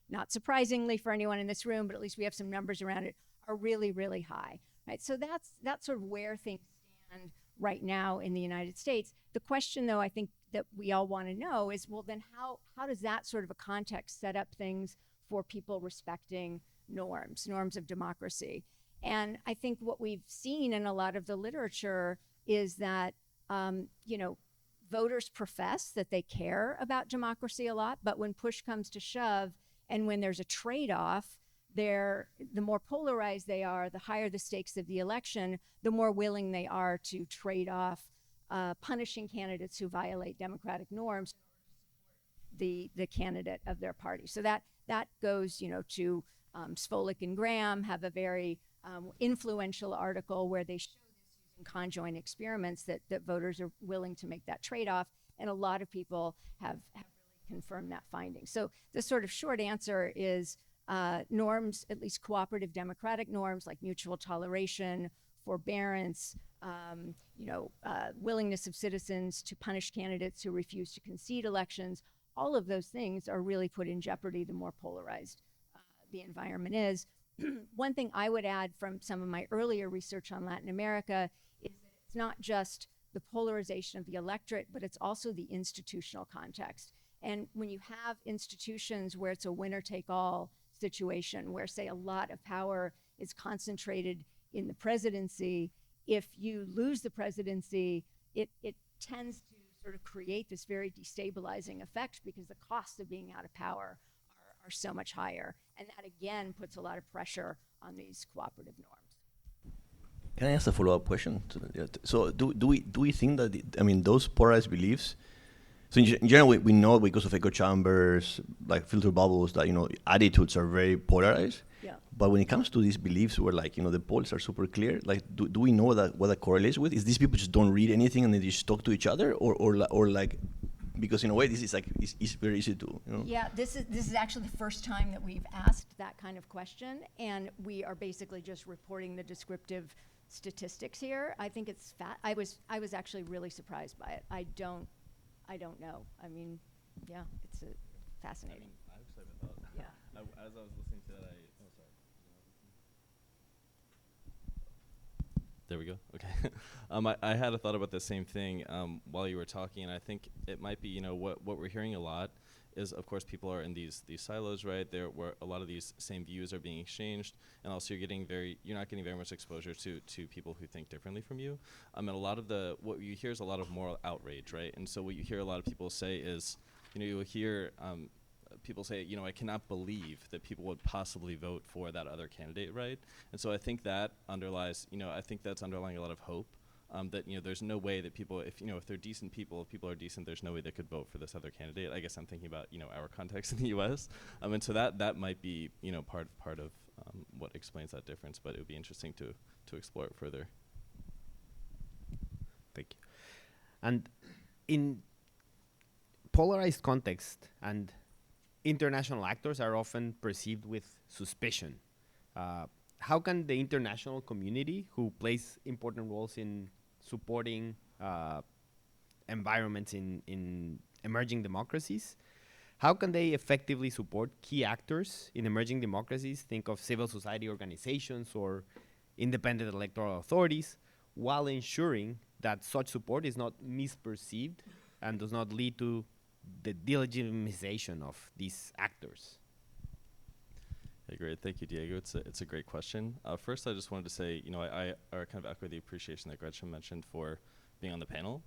not surprisingly for anyone in this room, but at least we have some numbers around it, are really, really high, right? So that's sort of where things stand right now in the United States. The question, though, I think that we all want to know is, well, then how does that sort of a context set up things for people respecting norms of democracy? And I think what we've seen in a lot of the literature is that, voters profess that they care about democracy a lot, but when push comes to shove and when there's a trade-off, the more polarized they are, the higher the stakes of the election, the more willing they are to trade off punishing candidates who violate democratic norms the candidate of their party. So that goes, to Sfolik and Graham have a very influential article where they show this using conjoint experiments that voters are willing to make that trade-off, and a lot of people have really confirmed that finding. So the sort of short answer is norms, at least cooperative democratic norms like mutual toleration, forbearance, willingness of citizens to punish candidates who refuse to concede elections, all of those things are really put in jeopardy the more polarized the environment is. One thing I would add from some of my earlier research on Latin America is that it's not just the polarization of the electorate, but it's also the institutional context. And when you have institutions where it's a winner-take-all situation, where, say, a lot of power is concentrated in the presidency, if you lose the presidency, it tends to sort of create this very destabilizing effect because the costs of being out of power are so much higher. And that, again, puts a lot of pressure on these cooperative norms. Can I ask a follow-up question? So do we think that those polarized beliefs? So in general, we know because of echo chambers, like filter bubbles, that attitudes are very polarized. Yeah. But when it comes to these beliefs, where the poles are super clear, like do we know what that correlates with? Is these people just don't read anything and they just talk to each other, or like, because in a way this is like it's very easy to. Yeah, this is actually the first time that we've asked that kind of question, and we are basically just reporting the descriptive statistics here. I think it's I was actually really surprised by it. I don't know. I mean, yeah, it's fascinating. I actually have a thought. Yeah. As I was listening to that, sorry. There we go. Okay. I had a thought about the same thing while you were talking, and I think it might be, what we're hearing a lot is, of course, people are in these silos, right? There, where a lot of these same views are being exchanged, and also you're not getting very much exposure to people who think differently from you. And a lot of what you hear is a lot of moral outrage, right? And so what you hear a lot of people say is, you'll hear people say, I cannot believe that people would possibly vote for that other candidate, right? And so I think that underlies, I think that's underlying a lot of hope. That there's no way that people, if they're decent people, if people are decent, there's no way they could vote for this other candidate. I guess I'm thinking about our context in the U.S. And so that might be part of what explains that difference. But it would be interesting to explore it further. Thank you. And in polarized context, and international actors are often perceived with suspicion. How can the international community, who plays important roles in supporting environments in emerging democracies, how can they effectively support key actors in emerging democracies, think of civil society organizations or independent electoral authorities, while ensuring that such support is not misperceived and does not lead to the delegitimization of these actors? Hey, great. Thank you, Diego. It's a great question. First, I just wanted to say, I kind of echo the appreciation that Gretchen mentioned for being on the panel.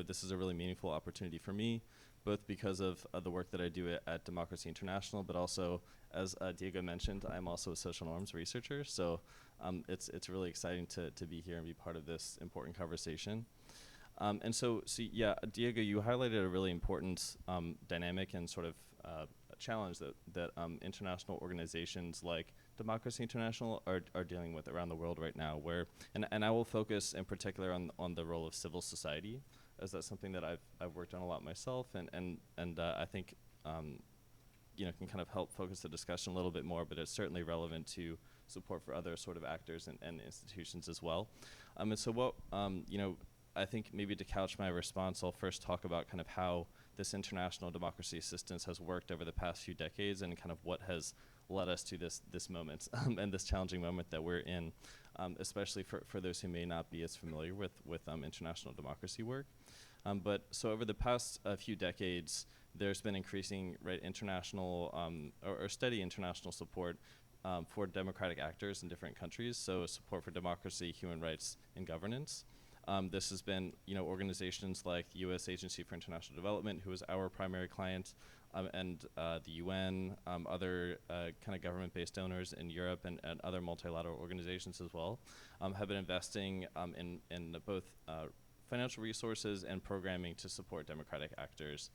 This is a really meaningful opportunity for me, both because of the work that I do at Democracy International, but also, as Diego mentioned, I'm also a social norms researcher. So it's really exciting to be here and be part of this important conversation. And so yeah, Diego, you highlighted a really important dynamic and sort of challenge that international organizations like Democracy International are dealing with around the world right now, where, and I will focus in particular on the role of civil society, as that's something that I've worked on a lot myself, and I think can kind of help focus the discussion a little bit more, but it's certainly relevant to support for other sort of actors and institutions as well. And so what, I think maybe to couch my response, I'll first talk about kind of how this international democracy assistance has worked over the past few decades and kind of what has led us to this moment and this challenging moment that we're in, especially for those who may not be as familiar with international democracy work. But so over the past few decades, there's been increasing international or steady international support for democratic actors in different countries, so support for democracy, human rights, and governance. This has been, organizations like the U.S. Agency for International Development, who is our primary client, and the UN, other kind of government-based donors in Europe and other multilateral organizations as well, have been investing in both financial resources and programming to support democratic actors.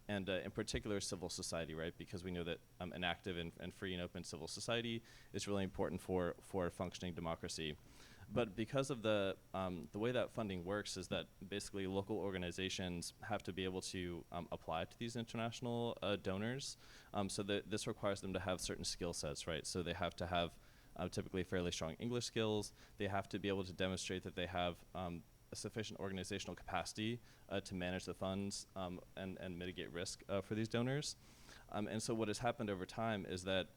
And in particular, civil society, right? Because we know that an active and free and open civil society is really important for a functioning democracy. But because of the way that funding works is that basically local organizations have to be able to apply to these international donors. So this requires them to have certain skill sets, right? So they have to have typically fairly strong English skills. They have to be able to demonstrate that they have a sufficient organizational capacity to manage the funds and mitigate risk for these donors. And so what has happened over time is that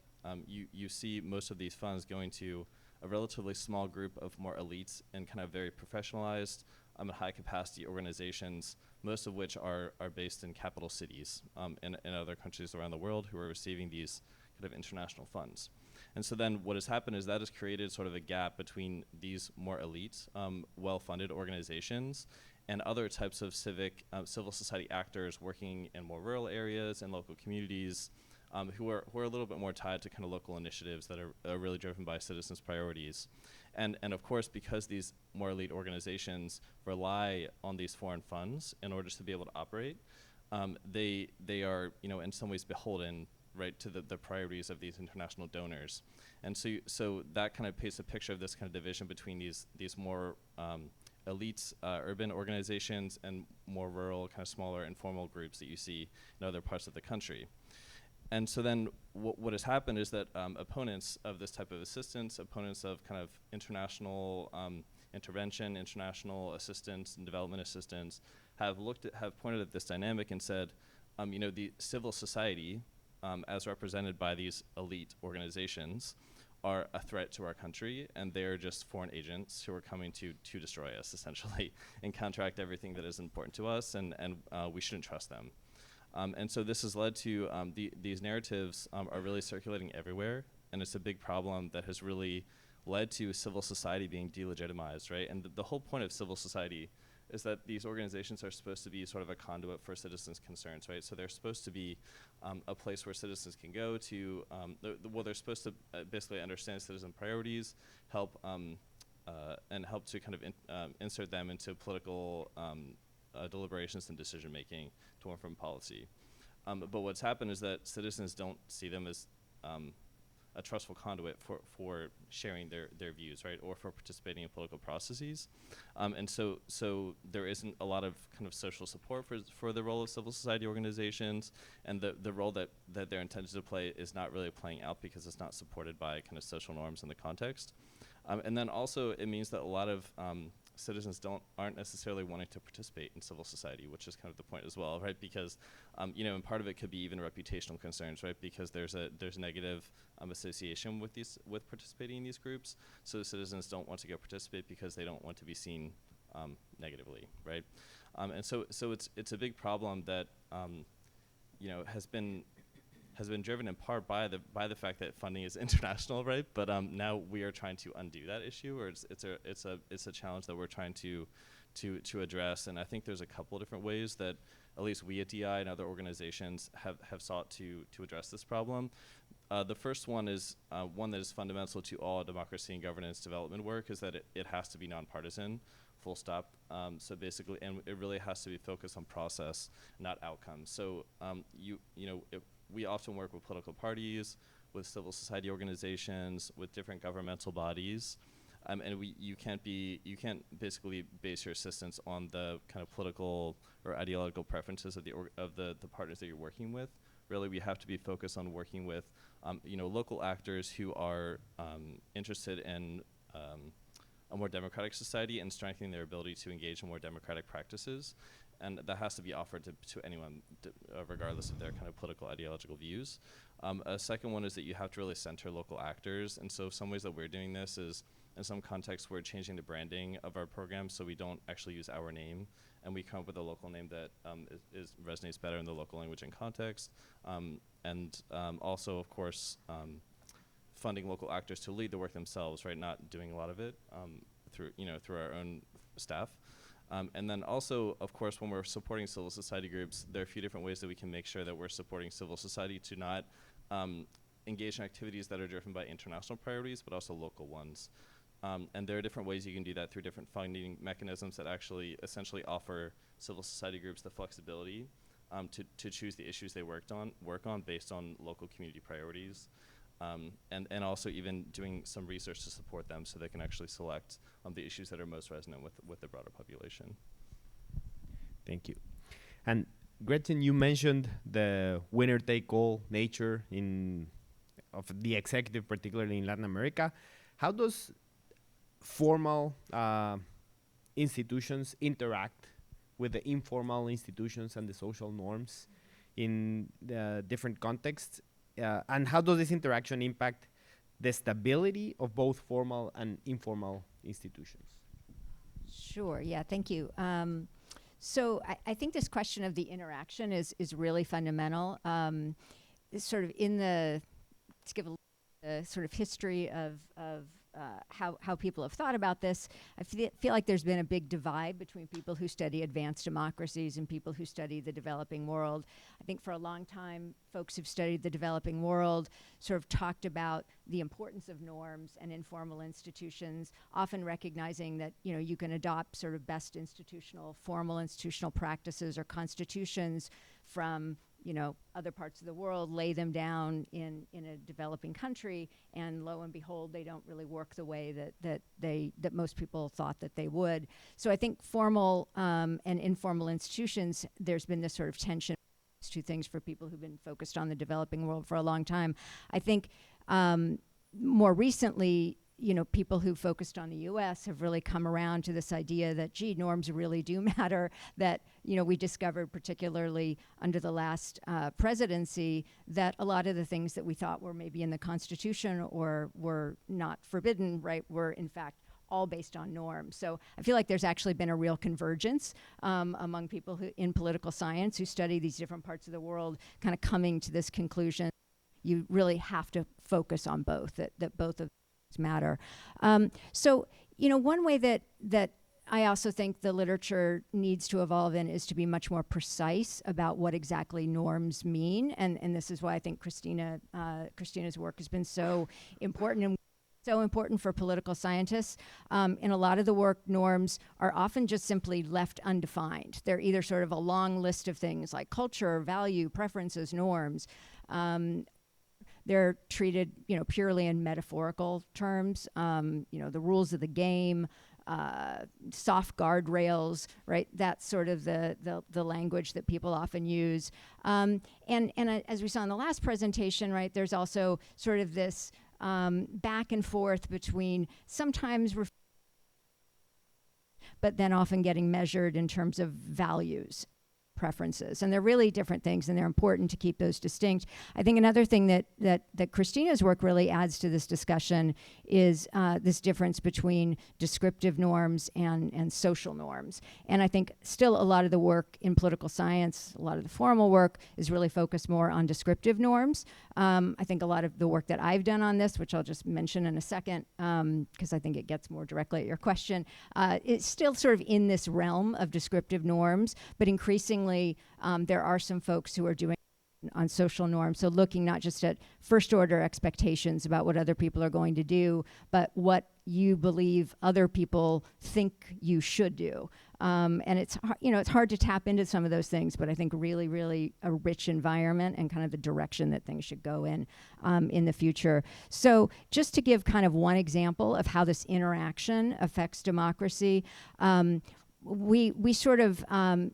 you see most of these funds going to a relatively small group of more elites and kind of very professionalized high capacity organizations, most of which are based in capital cities in other countries around the world who are receiving these kind of international funds. And so then what has happened is that has created sort of a gap between these more elite, well-funded organizations and other types of civil society actors working in more rural areas and local communities who are a little bit more tied to kind of local initiatives that are really driven by citizens' priorities. And of course, because these more elite organizations rely on these foreign funds in order to be able to operate, they are, in some ways beholden, right, to the priorities of these international donors. And so that kind of paints a picture of this kind of division between these more elite urban organizations and more rural, kind of smaller informal groups that you see in other parts of the country. And so then what has happened is that opponents of this type of assistance, opponents of kind of international intervention, international assistance and development assistance, have pointed at this dynamic and said, the civil society, as represented by these elite organizations, are a threat to our country, and they're just foreign agents who are coming to destroy us, essentially, and counteract everything that is important to us, and we shouldn't trust them. And so this has led to these narratives are really circulating everywhere, and it's a big problem that has really led to civil society being delegitimized, right? And the whole point of civil society is that these organizations are supposed to be sort of a conduit for citizens' concerns, right? So they're supposed to be a place where citizens can go to, they're supposed to basically understand citizen priorities, help and help to kind of insert them into political deliberations and decision-making to inform policy. But what's happened is that citizens don't see them as a trustful conduit for sharing their views, right, or for participating in political processes. And so there isn't a lot of kind of social support for the role of civil society organizations, and the role that they're intended to play is not really playing out because it's not supported by kind of social norms in the context. And then also it means that a lot of citizens aren't necessarily wanting to participate in civil society, which is kind of the point as well, right? Because and part of it could be even reputational concerns, right? Because there's negative association with participating in these groups, so citizens don't want to go participate because they don't want to be seen negatively, right? And so it's a big problem that has been driven in part by the fact that funding is international, right? But now we are trying to undo that issue, or it's a challenge that we're trying to address. And I think there's a couple of different ways that at least we at DI and other organizations have sought to address this problem. The first one is one that is fundamental to all democracy and governance development work, is that it has to be nonpartisan, full stop. So basically, and it really has to be focused on process, not outcomes. So we often work with political parties, with civil society organizations, with different governmental bodies, and you can't basically base your assistance on the kind of political or ideological preferences of the partners that you're working with. Really, we have to be focused on working with local actors who are interested in a more democratic society and strengthening their ability to engage in more democratic practices. And that has to be offered to anyone, regardless of their kind of political ideological views. A second one is that you have to really center local actors. And so some ways that we're doing this is, in some contexts, we're changing the branding of our program so we don't actually use our name, and we come up with a local name that resonates better in the local language and context. And also, of course, funding local actors to lead the work themselves, right? Not doing a lot of it through our own staff. And then also, of course, when we're supporting civil society groups, there are a few different ways that we can make sure that we're supporting civil society to not engage in activities that are driven by international priorities, but also local ones. And there are different ways you can do that through different funding mechanisms that actually essentially offer civil society groups the flexibility to choose the issues they work on based on local community priorities. And also even doing some research to support them so they can actually select the issues that are most resonant with the broader population. Thank you. And Gretchen, you mentioned the winner-take-all nature of the executive, particularly in Latin America. How does formal institutions interact with the informal institutions and the social norms in the different contexts? And how does this interaction impact the stability of both formal and informal institutions? Sure, yeah, thank you. So I think this question of the interaction is really fundamental. Sort of to give a sort of history of how people have thought about this. I feel like there's been a big divide between people who study advanced democracies and people who study the developing world. I think for a long time, folks who've studied the developing world sort of talked about the importance of norms and informal institutions, often recognizing that, you know, you can adopt sort of best formal institutional practices or constitutions from, you know, other parts of the world, lay them down in a developing country, and lo and behold, they don't really work the way that most people thought that they would. So I think formal and informal institutions, there's been this sort of tension, these two things for people who've been focused on the developing world for a long time. I think more recently, you know, people who focused on the US have really come around to this idea that, gee, norms really do matter, that, you know, we discovered particularly under the last presidency that a lot of the things that we thought were maybe in the Constitution or were not forbidden, right, were in fact all based on norms. So I feel like there's actually been a real convergence among people who in political science who study these different parts of the world, kind of coming to this conclusion. You really have to focus on both, that both of matter. So, you know, one way that I also think the literature needs to evolve in is to be much more precise about what exactly norms mean. And this is why I think Christina's work has been so important and so important for political scientists. In a lot of the work, norms are often just simply left undefined. They're either sort of a long list of things like culture, value, preferences, norms. They're treated, you know, purely in metaphorical terms. You know, the rules of the game, soft guardrails, right? That's sort of the language that people often use. And as we saw in the last presentation, right, there's also sort of this back and forth between sometimes but then often getting measured in terms of values, preferences. And they're really different things, and they're important to keep those distinct. I think another thing that Christina's work really adds to this discussion is this difference between descriptive norms and social norms. And I think still a lot of the work in political science, a lot of the formal work, is really focused more on descriptive norms. I think a lot of the work that I've done on this, which I'll just mention in a second, because I think it gets more directly at your question, it's still sort of in this realm of descriptive norms, but increasingly there are some folks who are doing on social norms, so looking not just at first order expectations about what other people are going to do, but what you believe other people think you should do. And it's hard to tap into some of those things, but I think really, really a rich environment and kind of the direction that things should go in the future. So just to give kind of one example of how this interaction affects democracy, we sort of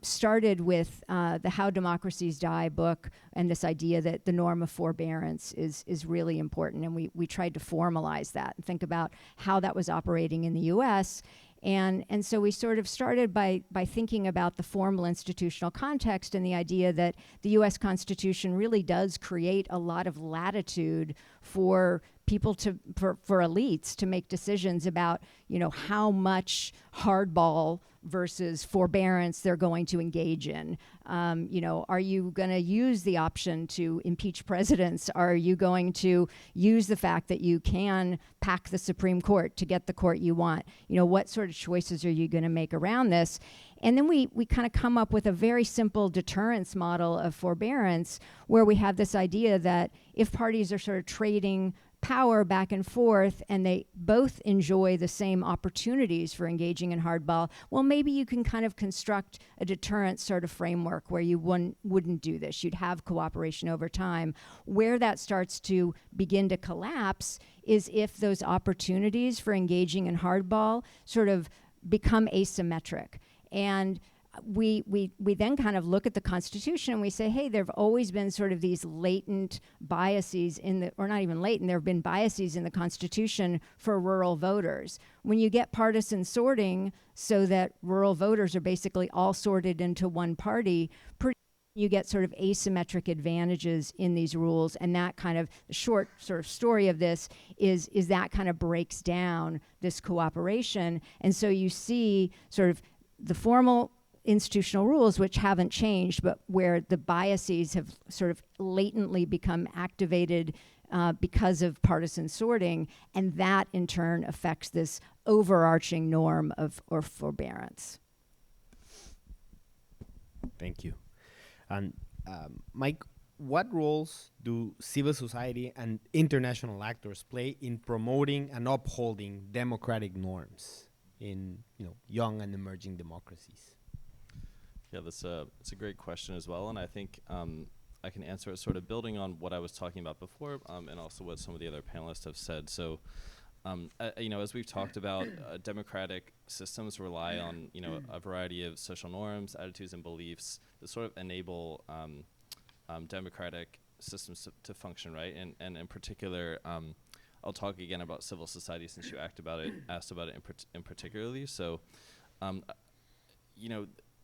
started with the How Democracies Die book and this idea that the norm of forbearance is really important. And we tried to formalize that and think about how that was operating in the US. And so we sort of started by thinking about the formal institutional context and the idea that the US Constitution really does create a lot of latitude for people for elites to make decisions about, you know, how much hardball versus forbearance they're going to engage in. You know, are you going to use the option to impeach presidents? Are you going to use the fact that you can pack the Supreme Court to get the court you want? You know, what sort of choices are you going to make around this? And then we kind of come up with a very simple deterrence model of forbearance, where we have this idea that if parties are sort of trading power back and forth and they both enjoy the same opportunities for engaging in hardball, well, maybe you can kind of construct a deterrent sort of framework where you wouldn't do this. You'd have cooperation over time. Where that starts to begin to collapse is if those opportunities for engaging in hardball sort of become asymmetric. And we then kind of look at the Constitution and we say, hey, there have always been sort of these latent biases or not even latent, there have been biases in the Constitution for rural voters. When you get partisan sorting so that rural voters are basically all sorted into one party, you get sort of asymmetric advantages in these rules. And that kind of short sort of story of this is that kind of breaks down this cooperation. And so you see sort of the formal institutional rules, which haven't changed, but where the biases have sort of latently become activated because of partisan sorting, and that in turn affects this overarching norm of or forbearance. Thank you. And Mike, what roles do civil society and international actors play in promoting and upholding democratic norms in young and emerging democracies? Yeah, it's a great question as well, and I think I can answer it sort of building on what I was talking about before, and also what some of the other panelists have said. So, as we've talked about, democratic systems rely on a variety of social norms, attitudes, and beliefs that sort of enable democratic systems to function, right? And in particular, I'll talk again about civil society since you asked about it in particularly. So,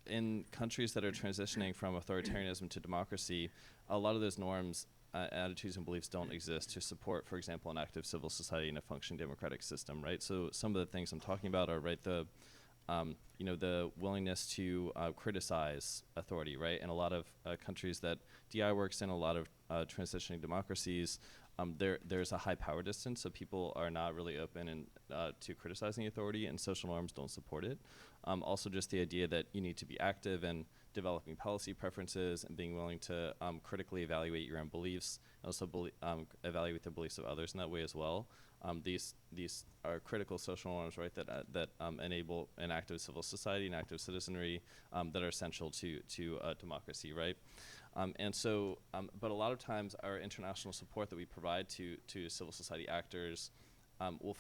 in countries that are transitioning from authoritarianism to democracy, a lot of those norms, attitudes, and beliefs don't exist to support, for example, an active civil society and a functioning democratic system, right? So some of the things I'm talking about are, right, the willingness to criticize authority, right? In a lot of countries that DI works in, a lot of transitioning democracies, there's a high power distance, so people are not really open to criticizing authority, and social norms don't support it. Also, just the idea that you need to be active in developing policy preferences and being willing to critically evaluate your own beliefs, and also evaluate the beliefs of others in that way as well. These are critical social norms, right, that enable an active civil society, an active citizenry, that are essential to democracy, right? But a lot of times our international support that we provide to civil society actors will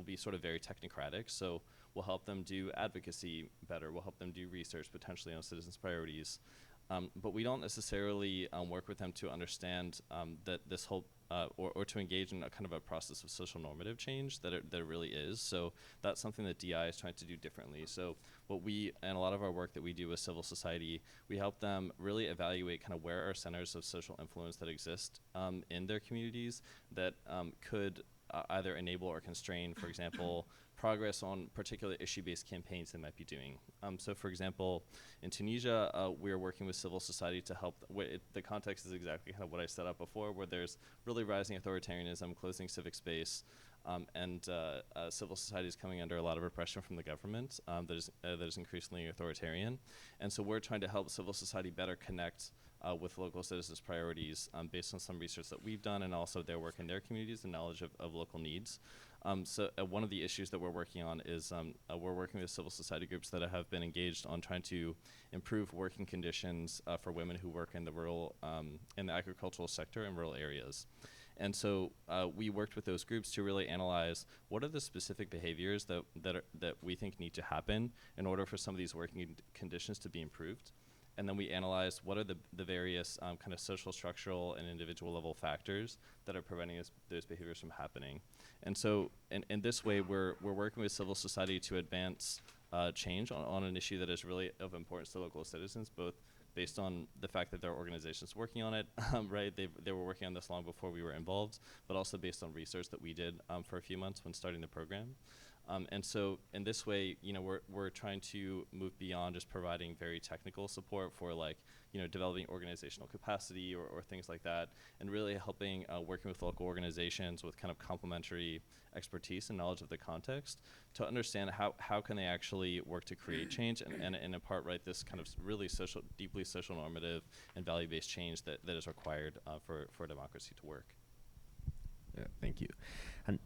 be sort of very technocratic. So we'll help them do advocacy better. We'll help them do research potentially on citizens' priorities. But we don't necessarily work with them to understand that this whole or to engage in a kind of a process of social normative change that it really is. So that's something that DI is trying to do differently. So and a lot of our work that we do with civil society, we help them really evaluate kind of where are centers of social influence that exist in their communities that could either enable or constrain, for example, progress on particular issue-based campaigns they might be doing. So for example, in Tunisia, we're working with civil society to help. The context is exactly kind of what I set up before, where there's really rising authoritarianism, closing civic space, and civil society is coming under a lot of repression from the government that is increasingly authoritarian. And so we're trying to help civil society better connect with local citizens' priorities based on some research that we've done, and also their work in their communities and knowledge of local needs. So one of the issues that we're working on is we're working with civil society groups that have been engaged on trying to improve working conditions for women who work in the rural, in the agricultural sector in rural areas. And so we worked with those groups to really analyze what are the specific behaviors that we think need to happen in order for some of these working conditions to be improved. And then we analyzed what are the various kind of social, structural, and individual level factors that are preventing those behaviors from happening. And so in this way, we're working with civil society to advance change on an issue that is really of importance to local citizens, both based on the fact that there are organizations working on it, right? They were working on this long before we were involved, but also based on research that we did for a few months when starting the program. And so in this way, we're trying to move beyond just providing very technical support for developing organizational capacity or things like that, and really helping working with local organizations with kind of complementary expertise and knowledge of the context to understand how can they actually work to create change and in part, right, this kind of really deeply social normative and value-based change that is required for democracy to work. Yeah, thank you. And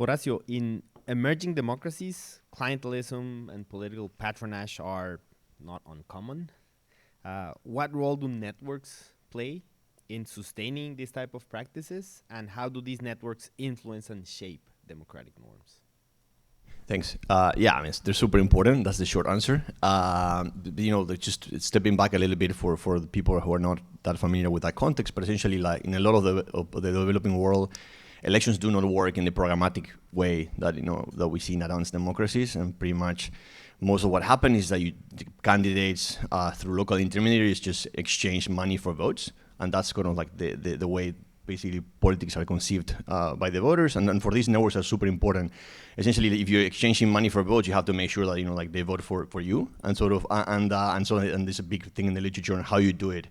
Horacio, in emerging democracies, clientelism and political patronage are not uncommon. What role do networks play in sustaining this type of practices, and how do these networks influence and shape democratic norms? Thanks. They're super important. That's the short answer. Just stepping back a little bit for the people who are not that familiar with that context, but essentially, like in a lot of the developing world, elections do not work in the programmatic way that we see in advanced democracies, and pretty much most of what happens is that candidates through local intermediaries just exchange money for votes, and that's kind of like the way basically politics are conceived by the voters, and for these networks are super important. Essentially, if you're exchanging money for votes, you have to make sure that like they vote for you, and sort of and there's a big thing in the literature on how you do it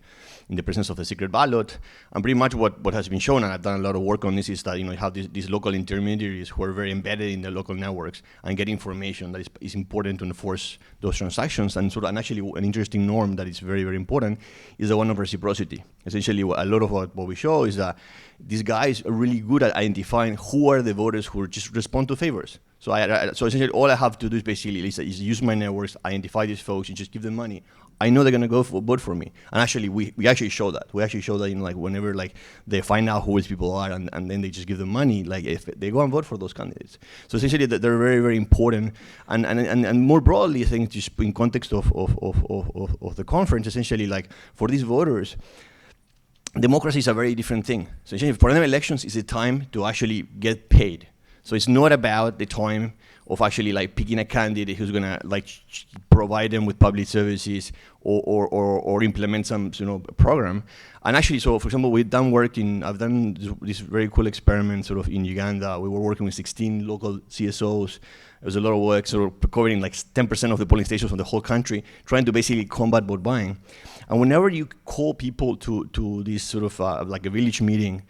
in the presence of the secret ballot. And pretty much what has been shown, and I've done a lot of work on this, is that you have these local intermediaries who are very embedded in the local networks and get information that is important to enforce those transactions. And actually an interesting norm that is very, very important is the one of reciprocity. Essentially, a lot of what we show is that these guys are really good at identifying who are the voters who just respond to favors. So essentially, all I have to do is basically is use my networks, identify these folks, and just give them money. I know they're gonna go vote for me. And actually, we actually show that. We actually show that like whenever like they find out who these people are, and then they just give them money. Like if they go and vote for those candidates. So essentially, they're very, very important. And more broadly, I think just in context of the conference, essentially like for these voters, democracy is a very different thing. So essentially, for them, elections is a time to actually get paid. So it's not about the time of actually like picking a candidate who's gonna like provide them with public services or implement some program. And actually, so for example, I've done this very cool experiment sort of in Uganda. We were working with 16 local CSOs. There was a lot of work sort of covering like 10% of the polling stations from the whole country, trying to basically combat vote buying. And whenever you call people to this sort of like a village meeting,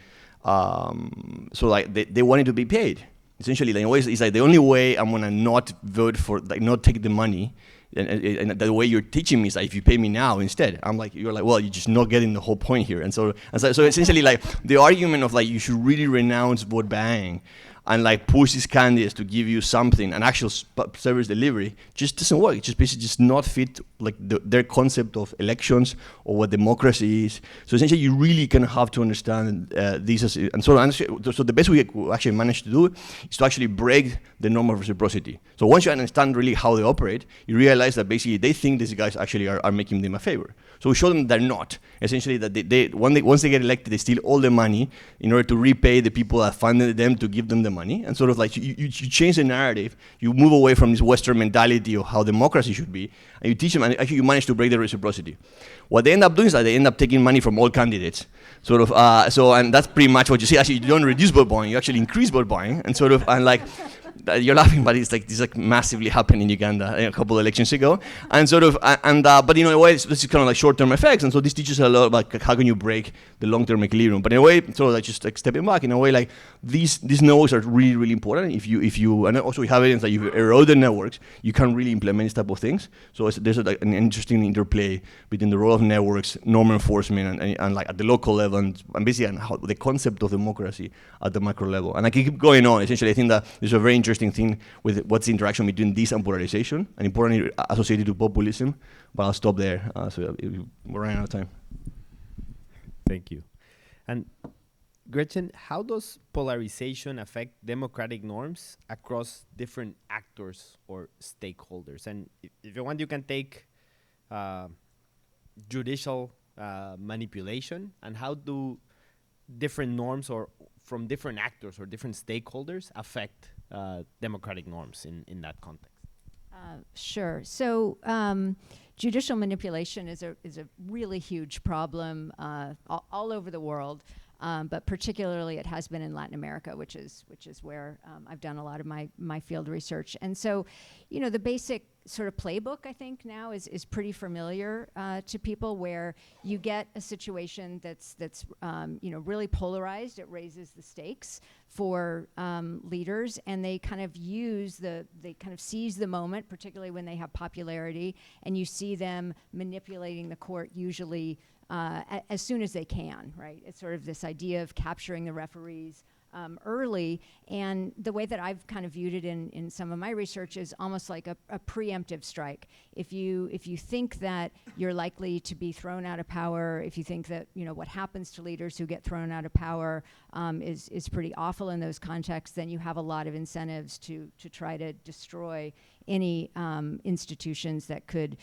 so like they wanted to be paid. Essentially, in ways, it's like the only way I'm gonna not vote for, like, not take the money, and the way you're teaching me is like if you pay me now instead. I'm like, you're like, well, you're just not getting the whole point here. And so essentially, like the argument of like you should really renounce vote buying and like push these candidates to give you something, an actual service delivery, just doesn't work. It just basically just not fit like their concept of elections or what democracy is. So essentially, you really kind of have to understand these so the best we actually managed to do is to actually break the norm of reciprocity. So once you understand really how they operate, you realize that basically they think these guys actually are making them a favor. So we show them they're not. Essentially, that once they get elected, they steal all the money in order to repay the people that funded them to give them the money. And sort of like you change the narrative, you move away from this Western mentality of how democracy should be, and you teach them, and actually you manage to break the reciprocity. What they end up doing is that they end up taking money from all candidates. Sort of, and that's pretty much what you see. Actually, you don't reduce vote buying, you actually increase vote buying, and sort of, and like, you're laughing, but it's like this like massively happened in Uganda a couple of elections ago, and sort of, but in a way, this is kind of like short-term effects, and so this teaches a lot about how can you break the long-term equilibrium. But in a way, sort of like just like stepping back, in a way, like these networks are really, really important. If you, and also we have evidence that if you erode the networks, you can really implement these type of things. So there's like an interesting interplay between the role of networks, norm enforcement, and like at the local level, and basically and how the concept of democracy at the macro level. And I can keep going on. Essentially, I think that there's a very interesting thing with what's the interaction between this and polarization, and importantly associated to populism. But I'll stop there. So we're running out of time. Thank you. And Gretchen, how does polarization affect democratic norms across different actors or stakeholders? And if you want, you can take judicial manipulation, and how do different norms or from different actors or different stakeholders affect democratic norms in that context? Sure. So judicial manipulation is a really huge problem all over the world, but particularly it has been in Latin America, which is where I've done a lot of my field research. And so, the basic sort of playbook, I think now is pretty familiar to people, where you get a situation that's really polarized. It raises the stakes for leaders, and they kind of seize the moment, particularly when they have popularity, and you see them manipulating the court usually as soon as they can, right? It's sort of this idea of capturing the referees early, and the way that I've kind of viewed it in some of my research is almost like a preemptive strike. If you think that you're likely to be thrown out of power, if you think that what happens to leaders who get thrown out of power is pretty awful in those contexts, then you have a lot of incentives to try to destroy any institutions that could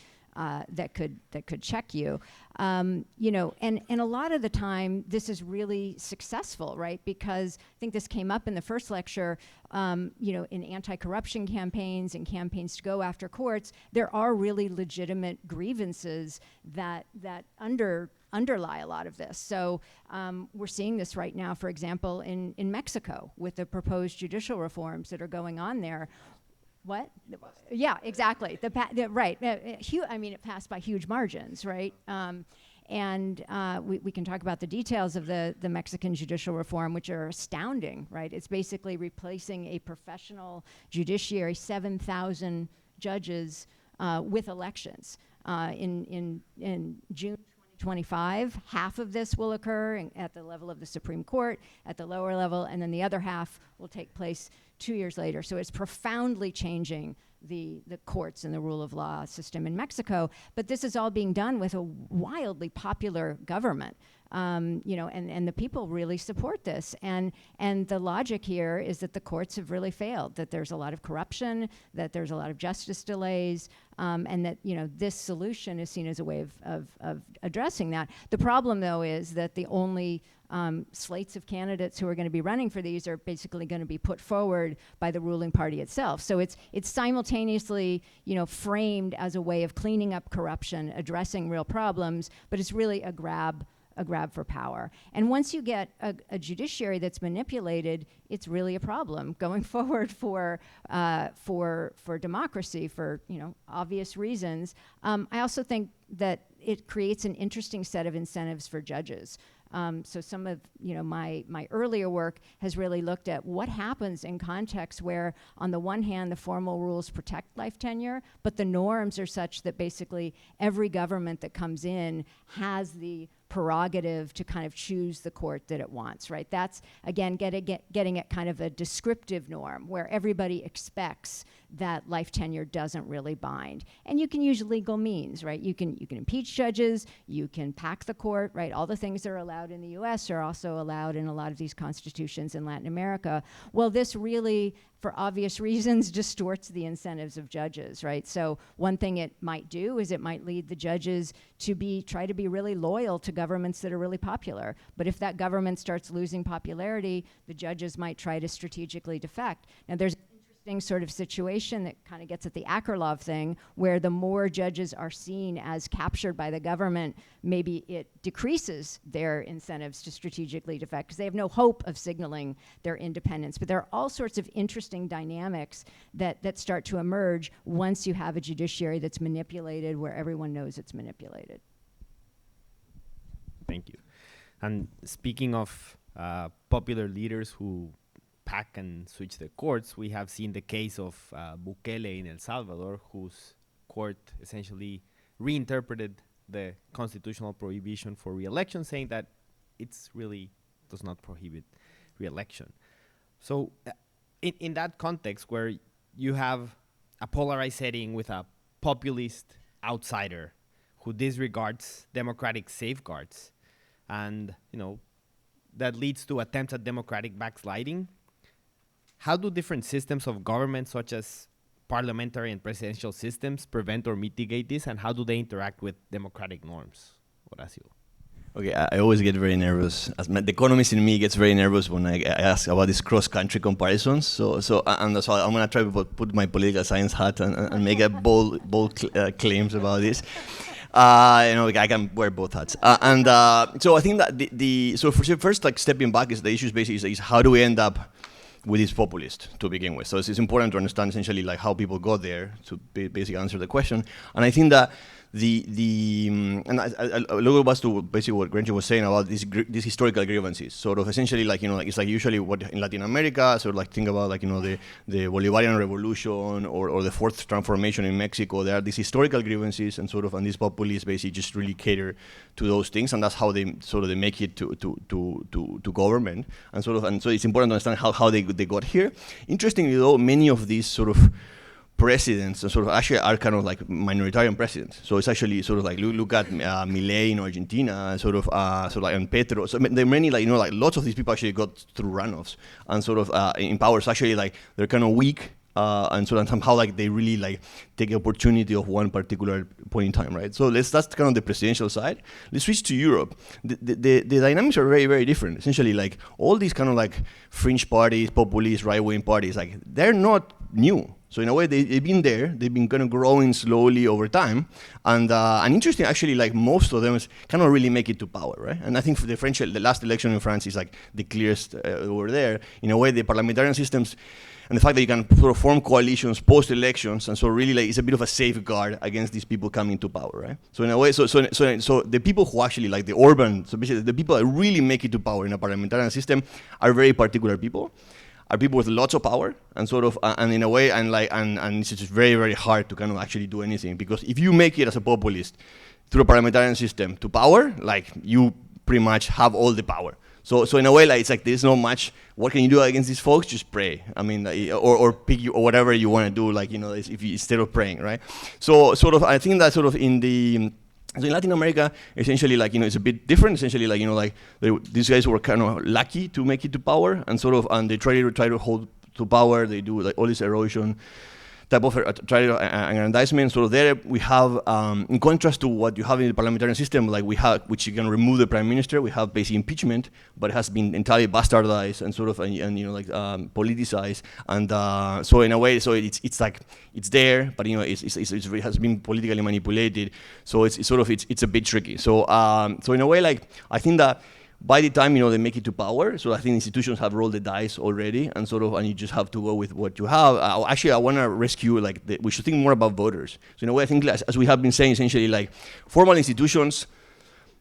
check you, and a lot of the time this is really successful, right? Because I think this came up in the first lecture, in anti-corruption campaigns and campaigns to go after courts, there are really legitimate grievances that underlie a lot of this. So we're seeing this right now, for example, in Mexico with the proposed judicial reforms that are going on there. What? Yeah, exactly. Right. I mean, it passed by huge margins, right? We can talk about the details of the Mexican judicial reform, which are astounding, right? It's basically replacing a professional judiciary, 7,000 judges with elections. In June 2025, half of this will occur at the level of the Supreme Court, at the lower level, and then the other half will take place 2 years later. So it's profoundly changing the courts and the rule of law system in Mexico. But this is all being done with a wildly popular government. And the people really support this. And the logic here is that the courts have really failed, that there's a lot of corruption, that there's a lot of justice delays, and that, this solution is seen as a way of addressing that. The problem, though, is that the only slates of candidates who are going to be running for these are basically going to be put forward by the ruling party itself. So it's simultaneously, framed as a way of cleaning up corruption, addressing real problems, but it's really a grab for power. And once you get a judiciary that's manipulated, it's really a problem going forward for democracy, for obvious reasons. I also think that it creates an interesting set of incentives for judges. So some of my earlier work has really looked at what happens in contexts where, on the one hand, the formal rules protect life tenure, but the norms are such that basically every government that comes in has the prerogative to kind of choose the court that it wants, right? That's, again, getting at kind of a descriptive norm where everybody expects that life tenure doesn't really bind. And you can use legal means, right? You can impeach judges, you can pack the court, right? All the things that are allowed in the US are also allowed in a lot of these constitutions in Latin America. Well, this really, for obvious reasons, distorts the incentives of judges, right? So one thing it might do is it might lead the judges to try to be really loyal to governments that are really popular. But if that government starts losing popularity, the judges might try to strategically defect. Now, there's an interesting sort of situation that kind of gets at the Akerlof thing, where the more judges are seen as captured by the government, maybe it decreases their incentives to strategically defect because they have no hope of signaling their independence. But there are all sorts of interesting dynamics that start to emerge once you have a judiciary that's manipulated, where everyone knows it's manipulated. Thank you. And speaking of popular leaders who pack and switch the courts, we have seen the case of Bukele in El Salvador, whose court essentially reinterpreted the constitutional prohibition for re-election, saying that it's really does not prohibit re-election. So in that context, where you have a polarized setting with a populist outsider who disregards democratic safeguards, and that leads to attempts at democratic backsliding, how do different systems of government, such as parliamentary and presidential systems, prevent or mitigate this, and how do they interact with democratic norms? Horacio. Okay, I always get very nervous. The economist in me gets very nervous when I ask about these cross-country comparisons. So I'm gonna try to put my political science hat and make a bold claims about this. I can wear both hats. So I think that so first, like, stepping back, is the issue basically is how do we end up with this populist to begin with. So it's important to understand essentially like how people got there to basically answer the question. And I think that and I'll go back to basically what Gretchen was saying about these historical grievances. Sort of essentially like, it's like usually what in Latin America, sort of like think about like, the Bolivarian Revolution or the Fourth Transformation in Mexico. There are these historical grievances, and these populists basically just really cater to those things, and that's how they make it to government. And so it's important to understand how they got here. Interestingly though, many of these sort of presidents actually are kind of like minoritarian presidents. So it's actually sort of like look at Milei in Argentina, and Petro. So there are many lots of these people actually got through runoffs, and in power. So actually like they're kind of weak, and somehow like they really like take the opportunity of one particular point in time, right? So that's kind of the presidential side. Let's switch to Europe. The dynamics are very, very different. Essentially, like all these kind of like fringe parties, populist right-wing parties, like they're not new. So in a way, they've been there. They've been kind of growing slowly over time. And interesting, actually, like most of them cannot really make it to power, right? And I think for the last election in France is like the clearest over there. In a way, the parliamentarian systems and the fact that you can sort of form coalitions post-elections, and so really like it's a bit of a safeguard against these people coming to power, right? So in a way, so the people who actually like the urban, so basically the people that really make it to power in a parliamentarian system are very particular people, are people with lots of power, and sort of, and in a way, and it's just very, very hard to kind of actually do anything, because if you make it as a populist through a parliamentarian system to power, like you pretty much have all the power. So in a way, like it's like there's not much. What can you do against these folks? Just pray. I mean, or pick you or whatever you want to do. Like if you instead of praying, right? So sort of, I think that sort of in Latin America, essentially, like it's a bit different. Essentially, like these guys were kind of lucky to make it to power, and sort of, and they try to hold to power. They do like all this erosion type of aggrandizement. So there we have, in contrast to what you have in the parliamentarian system, like we have, which you can remove the prime minister, we have basic impeachment, but it has been entirely bastardized and sort of, politicized. And so in a way, so it's like, it's there, but it has been politically manipulated. So it's a bit tricky. So in a way, like, I think that by the time they make it to power, so I think institutions have rolled the dice already, and and you just have to go with what you have. Actually, I want to rescue we should think more about voters. So in a way, I think as we have been saying, essentially, like formal institutions.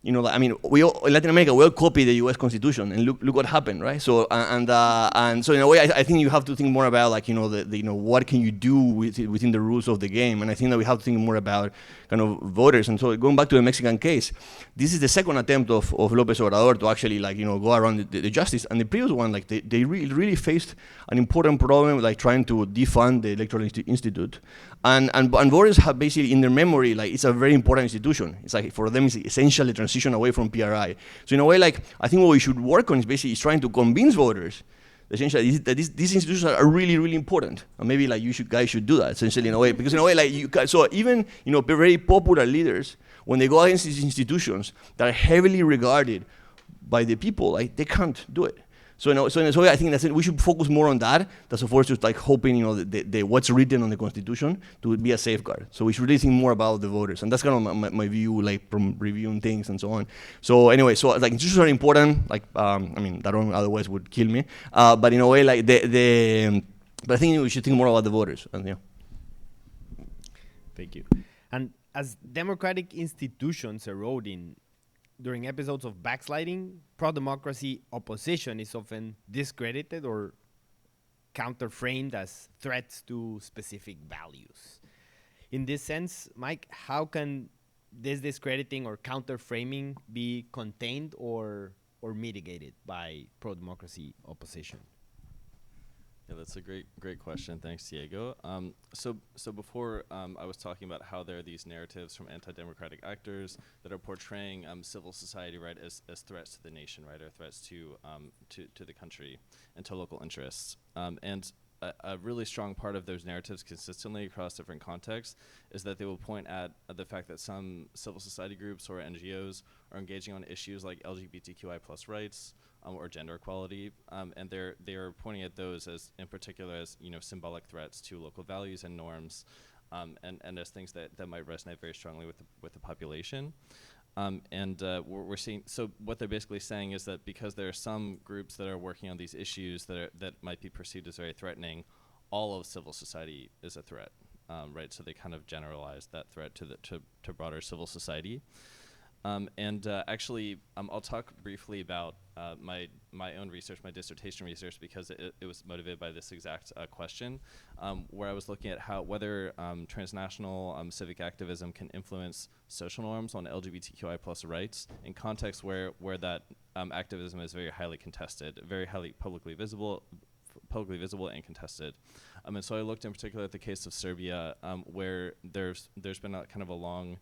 In Latin America, we all copy the U.S. Constitution, and look what happened, right? So and so in a way, I think you have to think more about what can you do within the rules of the game, and I think that we have to think more about kind of voters. And so going back to the Mexican case, this is the second attempt of López Obrador to actually go around the justice, and the previous one, like they really faced an important problem, like trying to defund the Electoral Institute, and voters have basically in their memory, like it's a very important institution. It's like for them, it's essentially transition away from PRI. So in a way, like I think what we should work on is basically trying to convince voters essentially that these institutions are really, really important, and maybe like guys should do that essentially in a way, because in a way, like so even very popular leaders, when they go against these institutions that are heavily regarded by the people, like they can't do it. So in a way, I think that's it. We should focus more on that. That's of course just like hoping the what's written on the Constitution to be a safeguard. So we should really think more about the voters, and that's kind of my view, like from reviewing things and so on. So anyway, so like institutions are important. Like that one otherwise would kill me. But in a way, like but I think we should think more about the voters. And yeah. Thank you. And as democratic institutions eroding during episodes of backsliding, pro-democracy opposition is often discredited or counter-framed as threats to specific values. In this sense, Mike, how can this discrediting or counter-framing be contained or mitigated by pro-democracy opposition? Yeah, that's a great question. Thanks, Diego. So before I was talking about how there are these narratives from anti-democratic actors that are portraying civil society, right, as threats to the nation, right, or threats to the country and to local interests. And a really strong part of those narratives consistently across different contexts is that they will point at the fact that some civil society groups or NGOs are engaging on issues like LGBTQI+ rights, or gender equality, and they're pointing at those as, in particular, as symbolic threats to local values and norms, and as things that might resonate very strongly with the population. We're seeing, so what they're basically saying is that because there are some groups that are working on these issues that might be perceived as very threatening, all of civil society is a threat, right? So they kind of generalize that threat to broader civil society. Actually, I'll talk briefly about my own research, my dissertation research, because it was motivated by this exact question, where I was looking at whether transnational civic activism can influence social norms on LGBTQI+ rights in contexts where that activism is very highly contested, very highly publicly visible and contested. And so I looked in particular at the case of Serbia, where there's been a kind of a long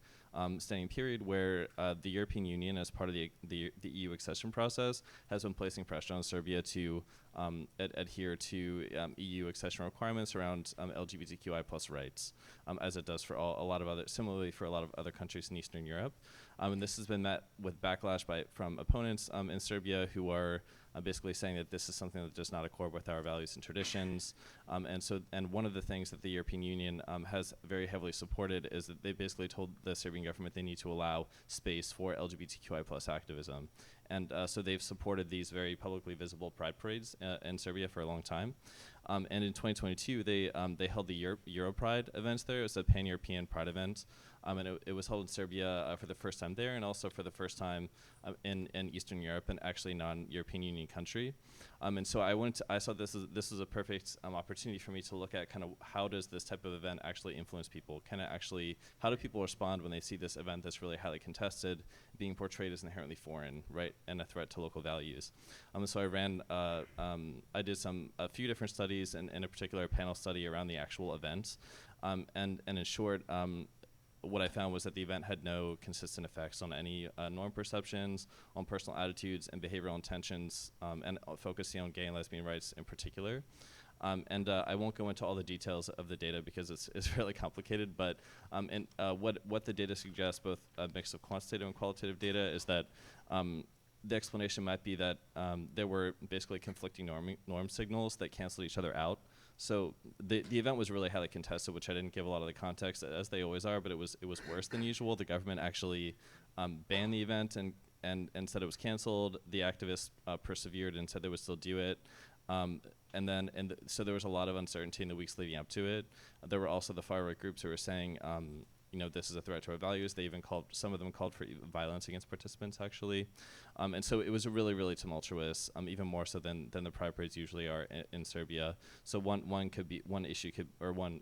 standing period where the European Union, as part of the EU accession process, has been placing pressure on Serbia to adhere to EU accession requirements around LGBTQI+ rights, as it does for similarly for a lot of other countries in Eastern Europe. And this has been met with backlash from opponents in Serbia who are basically saying that this is something that does not accord with our values and traditions. And one of the things that the European Union has very heavily supported is that they basically told the Serbian government they need to allow space for LGBTQI plus activism. And so they've supported these very publicly visible pride parades in Serbia for a long time. And in 2022, they held the Euro Pride events there. It was a pan-European pride event. And it was held in Serbia for the first time there, and also for the first time in Eastern Europe, and actually non-European Union country. And so I saw this is a perfect opportunity for me to look at kind of how does this type of event actually influence people? How do people respond when they see this event that's really highly contested being portrayed as inherently foreign, right, and a threat to local values? So I did a few different studies, and in a particular panel study around the actual event. And in short, what I found was that the event had no consistent effects on any norm perceptions, on personal attitudes and behavioral intentions, and focusing on gay and lesbian rights in particular. I won't go into all the details of the data because it's really complicated, but what the data suggests, both a mix of quantitative and qualitative data, is that the explanation might be that there were basically conflicting norm signals that canceled each other out. So the event was really highly contested, which I didn't give a lot of the context, as they always are, but it was worse than usual. The government actually banned the event and said it was canceled. The activists persevered and said they would still do it. So there was a lot of uncertainty in the weeks leading up to it. There were also the far right groups who were saying, this is a threat to our values. They even some of them called for violence against participants, actually. And so it was really, really tumultuous, even more so than the pride parades usually are in Serbia. So one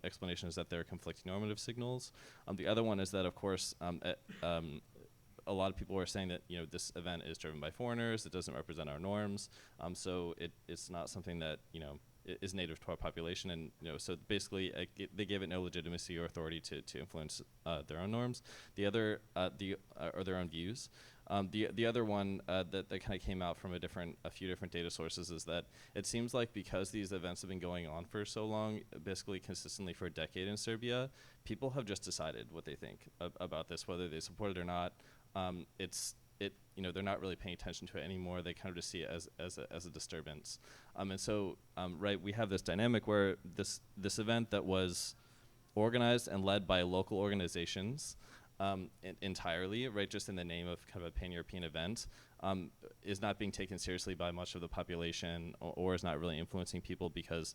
explanation is that there are conflicting normative signals. The other one is that, of course, a lot of people are saying that this event is driven by foreigners. It doesn't represent our norms. So it's not something that is native to our population, and so basically they gave it no legitimacy or authority to influence their own norms. Or their own views. The other one that kind of came out from a few different data sources is that it seems like because these events have been going on for so long, basically consistently for a decade in Serbia, people have just decided what they think about this, whether they support it or not. They're not really paying attention to it anymore. They kind of just see it as a disturbance. We have this dynamic where this event that was organized and led by local organizations entirely, right, just in the name of kind of a pan-European event, is not being taken seriously by much of the population, or is not really influencing people because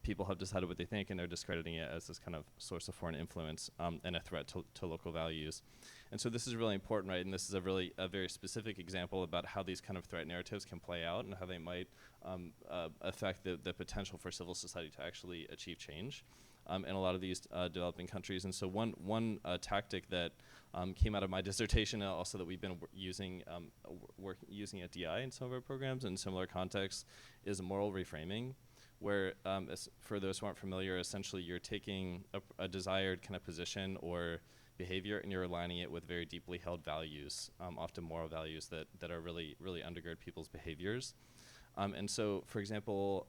people have decided what they think, and they're discrediting it as this kind of source of foreign influence and a threat to local values. And so this is really important, right? And this is a very specific example about how these kind of threat narratives can play out and how they might affect the potential for civil society to actually achieve change in a lot of these developing countries. And so one tactic that came out of my dissertation, and also that we've been using at DI in some of our programs in similar contexts, is moral reframing, where for those who aren't familiar, essentially you're taking a desired kind of position or behavior and you're aligning it with very deeply held values, often moral values that are really, really undergird people's behaviors. And so, for example,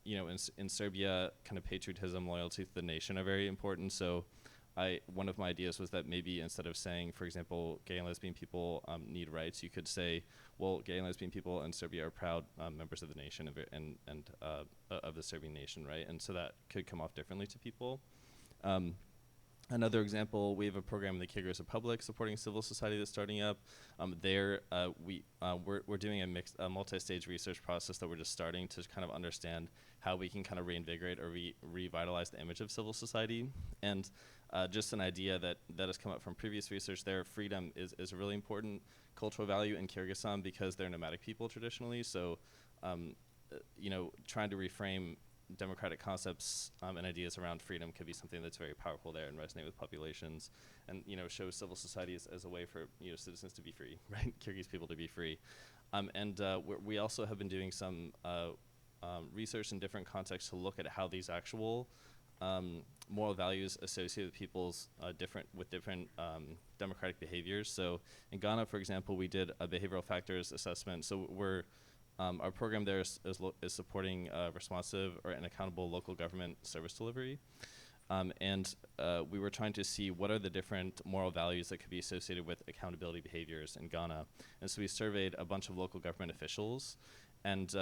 in Serbia, kind of patriotism, loyalty to the nation are very important. So one of my ideas was that maybe instead of saying, for example, gay and lesbian people need rights, you could say, well, gay and lesbian people in Serbia are proud members of the nation and of the Serbian nation, right? And so that could come off differently to people. Another example, we have a program in the Kyrgyz Republic supporting civil society that's starting up. We're doing a multi-stage research process that we're just starting to kind of understand how we can kind of reinvigorate or revitalize the image of civil society. And just an idea that has come up from previous research there, freedom is a really important cultural value in Kyrgyzstan because they're nomadic people traditionally. So, trying to reframe democratic concepts and ideas around freedom could be something that's very powerful there and resonate with populations, and show civil society as a way for citizens to be free, right? Kyrgyz people to be free. We also have been doing some research in different contexts to look at how these actual moral values associated with people's different democratic behaviors. So in Ghana, for example, we did a behavioral factors assessment. So our program there is supporting responsive and accountable local government service delivery. We were trying to see what are the different moral values that could be associated with accountability behaviors in Ghana. And so we surveyed a bunch of local government officials, and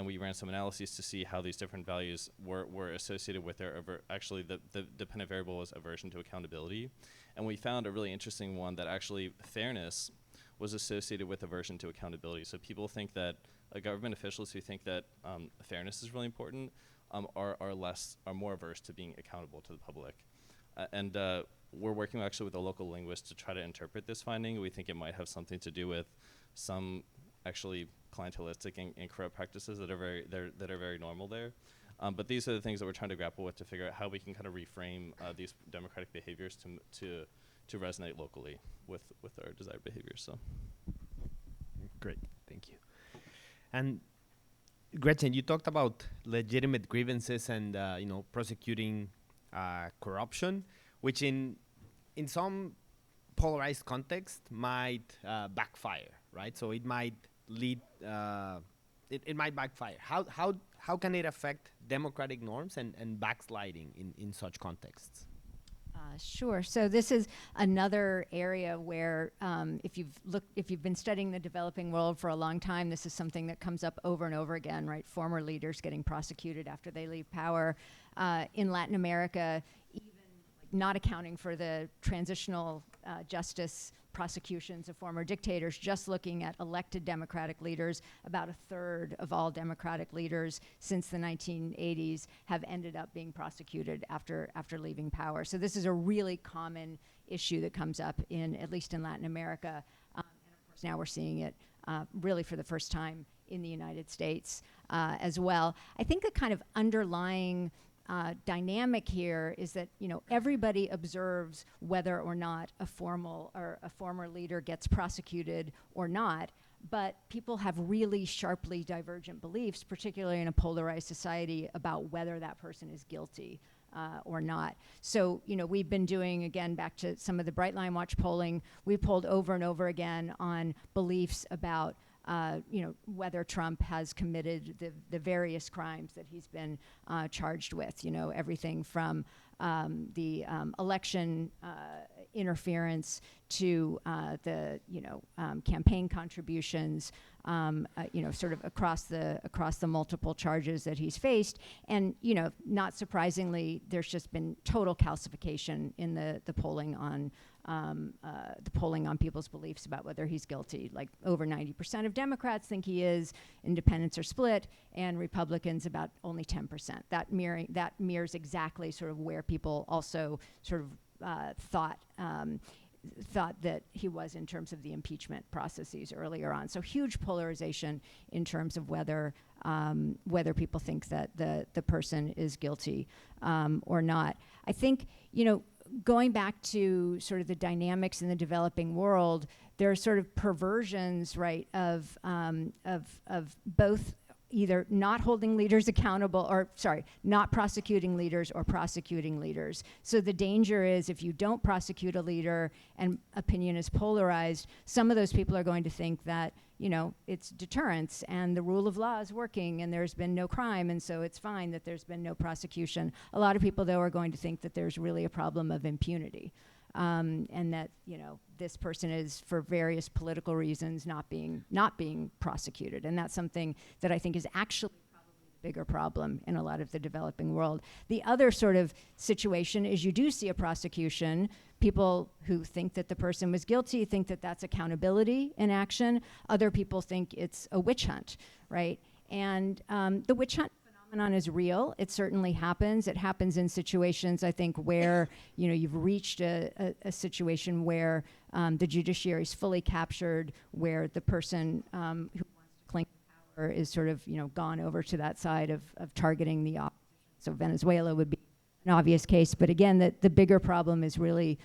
we ran some analyses to see how these different values were associated with their actually the dependent variable was aversion to accountability, and we found a really interesting one that actually fairness was associated with aversion to accountability. So people think that government officials who think that fairness is really important are more averse to being accountable to the public, and we're working actually with a local linguist to try to interpret this finding. We think it might have something to do with some actually clientelistic and corrupt practices that are very normal there. But these are the things that we're trying to grapple with to figure out how we can kind of reframe these democratic behaviors to resonate locally with our desired behaviors. So, great, thank you. And Gretchen, you talked about legitimate grievances and prosecuting corruption, which in some polarized context might backfire, right? So it might lead, it might backfire. How can it affect democratic norms and backsliding in such contexts? Sure. So this is another area where if you've been studying the developing world for a long time, this is something that comes up over and over again, right? Former leaders getting prosecuted after they leave power. In Latin America, even not accounting for the transitional justice prosecutions of former dictators, just looking at elected democratic leaders, about a third of all democratic leaders since the 1980s have ended up being prosecuted after leaving power. So this is a really common issue that comes up at least in Latin America. And of course now we're seeing it really for the first time in the United States as well. I think the kind of underlying dynamic here is that everybody observes whether or not a former leader gets prosecuted or not, but people have really sharply divergent beliefs, particularly in a polarized society, about whether that person is guilty or not. So we've been doing, again, back to some of the Brightline Watch polling, we polled over and over again on beliefs about whether Trump has committed the various crimes that he's been charged with, everything from the election interference to the campaign contributions, sort of across the multiple charges that he's faced. And not surprisingly, there's just been total calcification in the polling on people's beliefs about whether he's guilty. Like over 90% of Democrats think he is, independents are split, and Republicans about only 10%. That mirrors exactly sort of where people also sort of thought that he was in terms of the impeachment processes earlier on. So huge polarization in terms of whether people think that the person is guilty or not. I think, going back to sort of the dynamics in the developing world, there are sort of perversions, right, of both either not holding leaders accountable, not prosecuting leaders or prosecuting leaders. So the danger is if you don't prosecute a leader and opinion is polarized, some of those people are going to think that, it's deterrence and the rule of law is working and there's been no crime, and so it's fine that there's been no prosecution. A lot of people, though, are going to think that there's really a problem of impunity. And that this person is, for various political reasons, not being prosecuted, and that's something that I think is actually probably the bigger problem in a lot of the developing world. The other sort of situation is you do see a prosecution. People who think that the person was guilty think that that's accountability in action. Other people think it's a witch hunt, right? And the witch hunt phenomenon is real. It certainly happens. It happens in situations, I think, where you've reached a situation where the judiciary is fully captured, where the person who wants to cling to power is sort of gone over to that side of targeting the opposition. So Venezuela would be an obvious case, but again, the bigger problem is really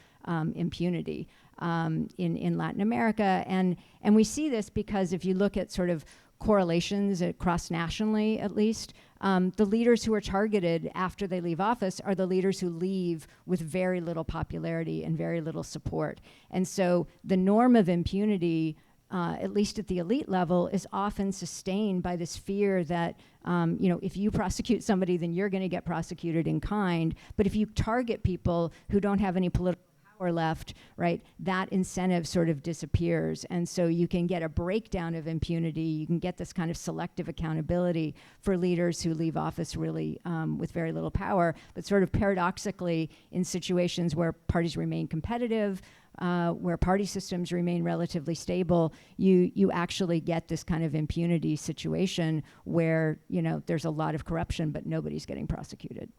impunity in Latin America, and we see this because if you look at sort of correlations across nationally, at least, the leaders who are targeted after they leave office are the leaders who leave with very little popularity and very little support. And so the norm of impunity, at least at the elite level, is often sustained by this fear that, if you prosecute somebody, then you're going to get prosecuted in kind. But if you target people who don't have any political power power left, right, that incentive sort of disappears. And so you can get a breakdown of impunity. You can get this kind of selective accountability for leaders who leave office really with very little power. But sort of paradoxically, in situations where parties remain competitive, where party systems remain relatively stable, you actually get this kind of impunity situation where, you know, there's a lot of corruption, but nobody's getting prosecuted.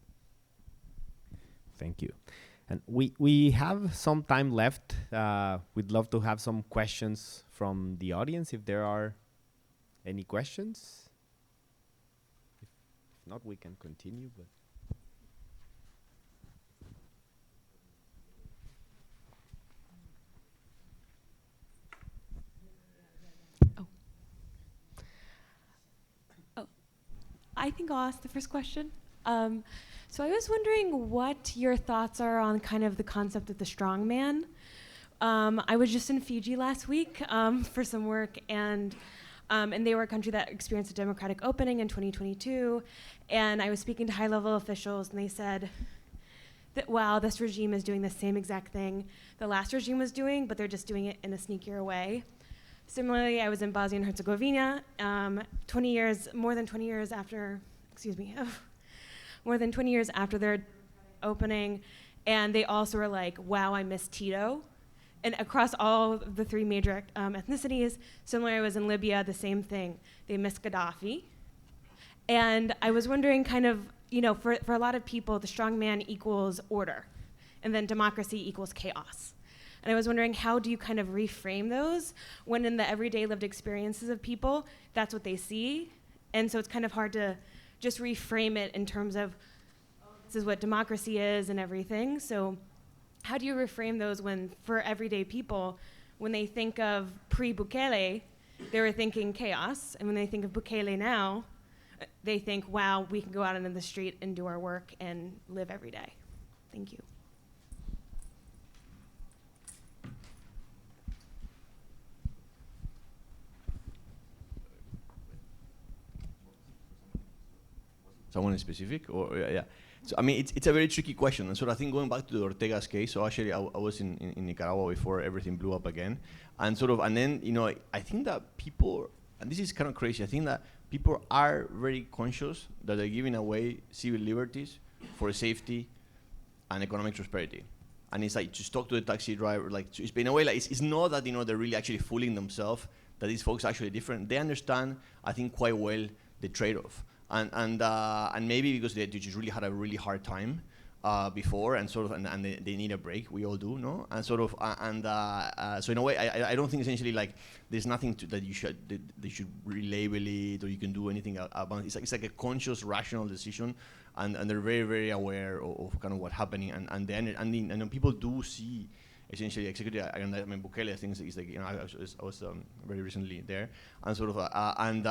Thank you. And we have some time left. We'd love to have some questions from the audience, if there are any questions. If not, we can continue. But I think I'll ask the first question. So I was wondering what your thoughts are on kind of the concept of the strongman. I was just in Fiji last week for some work, and they were a country that experienced a democratic opening in 2022. And I was speaking to high-level officials, and they said that, wow, this regime is doing the same exact thing the last regime was doing, but they're just doing it in a sneakier way. Similarly, I was in Bosnia and Herzegovina, more than 20 years after, more than 20 years after their opening, and they also were like, wow, I miss Tito. And across all the three major ethnicities, similarly, I was in Libya, the same thing. They miss Gaddafi. And I was wondering kind of, you know, for a lot of people, the strongman equals order, and then democracy equals chaos. And I was wondering, how do you kind of reframe those when in the everyday lived experiences of people, that's what they see? And so it's kind of hard to just reframe it in terms of, oh, this is what democracy is and everything. So how do you reframe those when, for everyday people, when they think of pre-Bukele, they were thinking chaos, and when they think of Bukele now, they think, wow, we can go out into the street and do our work and live every day. Thank you. Someone specific, or yeah. So I mean, it's a very tricky question, and so I think going back to the Ortega's case. So actually, I was in Nicaragua before everything blew up again, and then I think that people, and this is kind of crazy. I think that people are very conscious that they're giving away civil liberties for safety and economic prosperity, and it's like just talk to the taxi driver. Like it's in a way like it's not that they're really actually fooling themselves. That these folks are actually different. They understand, I think, quite well the trade-off. And maybe because they just really had a really hard time before, and and they need a break. We all do, no? And so in a way, I don't think essentially like there's nothing that they should relabel it or you can do anything about it. It's like a conscious, rational decision, and they're very, very aware of kind of what's happening, and then people do see. Essentially, executive. I mean, Bukele. I think is like I was very recently there, and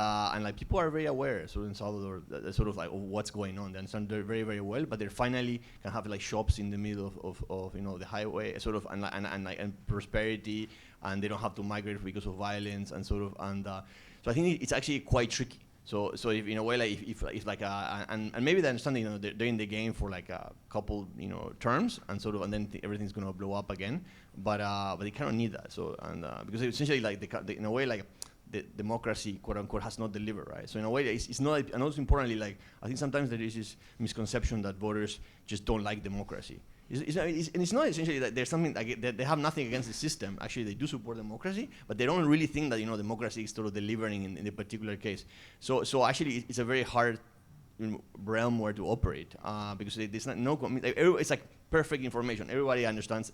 like people are very aware. So in Salvador, sort of like what's going on. They understand very, very well, but they finally can have like shops in the middle of the highway, sort of, and prosperity, and they don't have to migrate because of violence, and so I think it's actually quite tricky. So if in a way like if like and maybe they understand they're in the game for like a couple terms and and then everything's gonna blow up again, but they kind of need that. So because essentially like in a way like the democracy quote unquote has not delivered, right? So in a way it's not, and also importantly like I think sometimes there is this misconception that voters just don't like democracy. It's not essentially that there's something like that they have nothing against the system. Actually, they do support democracy, but they don't really think that democracy is sort of delivering in a particular case. So actually, it's a very hard realm where to operate because there's it's like perfect information. Everybody understands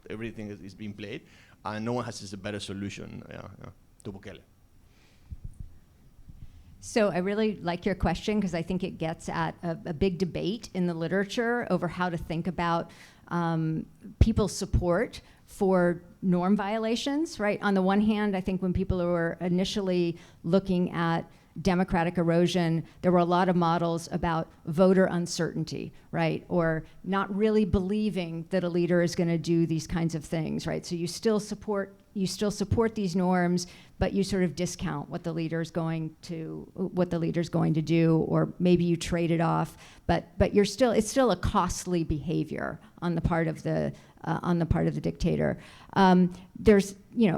everything is being played, and no one has just a better solution to Bukele. So I really like your question because I think it gets at a big debate in the literature over how to think about people's support for norm violations, right? On the one hand, I think when people were initially looking at democratic erosion, there were a lot of models about voter uncertainty, right? Or not really believing that a leader is going to do these kinds of things, right? So you still support these norms, but you sort of discount what the leader's going to do, or maybe you trade it off, but it's still a costly behavior on the part of the on the part of the dictator. There's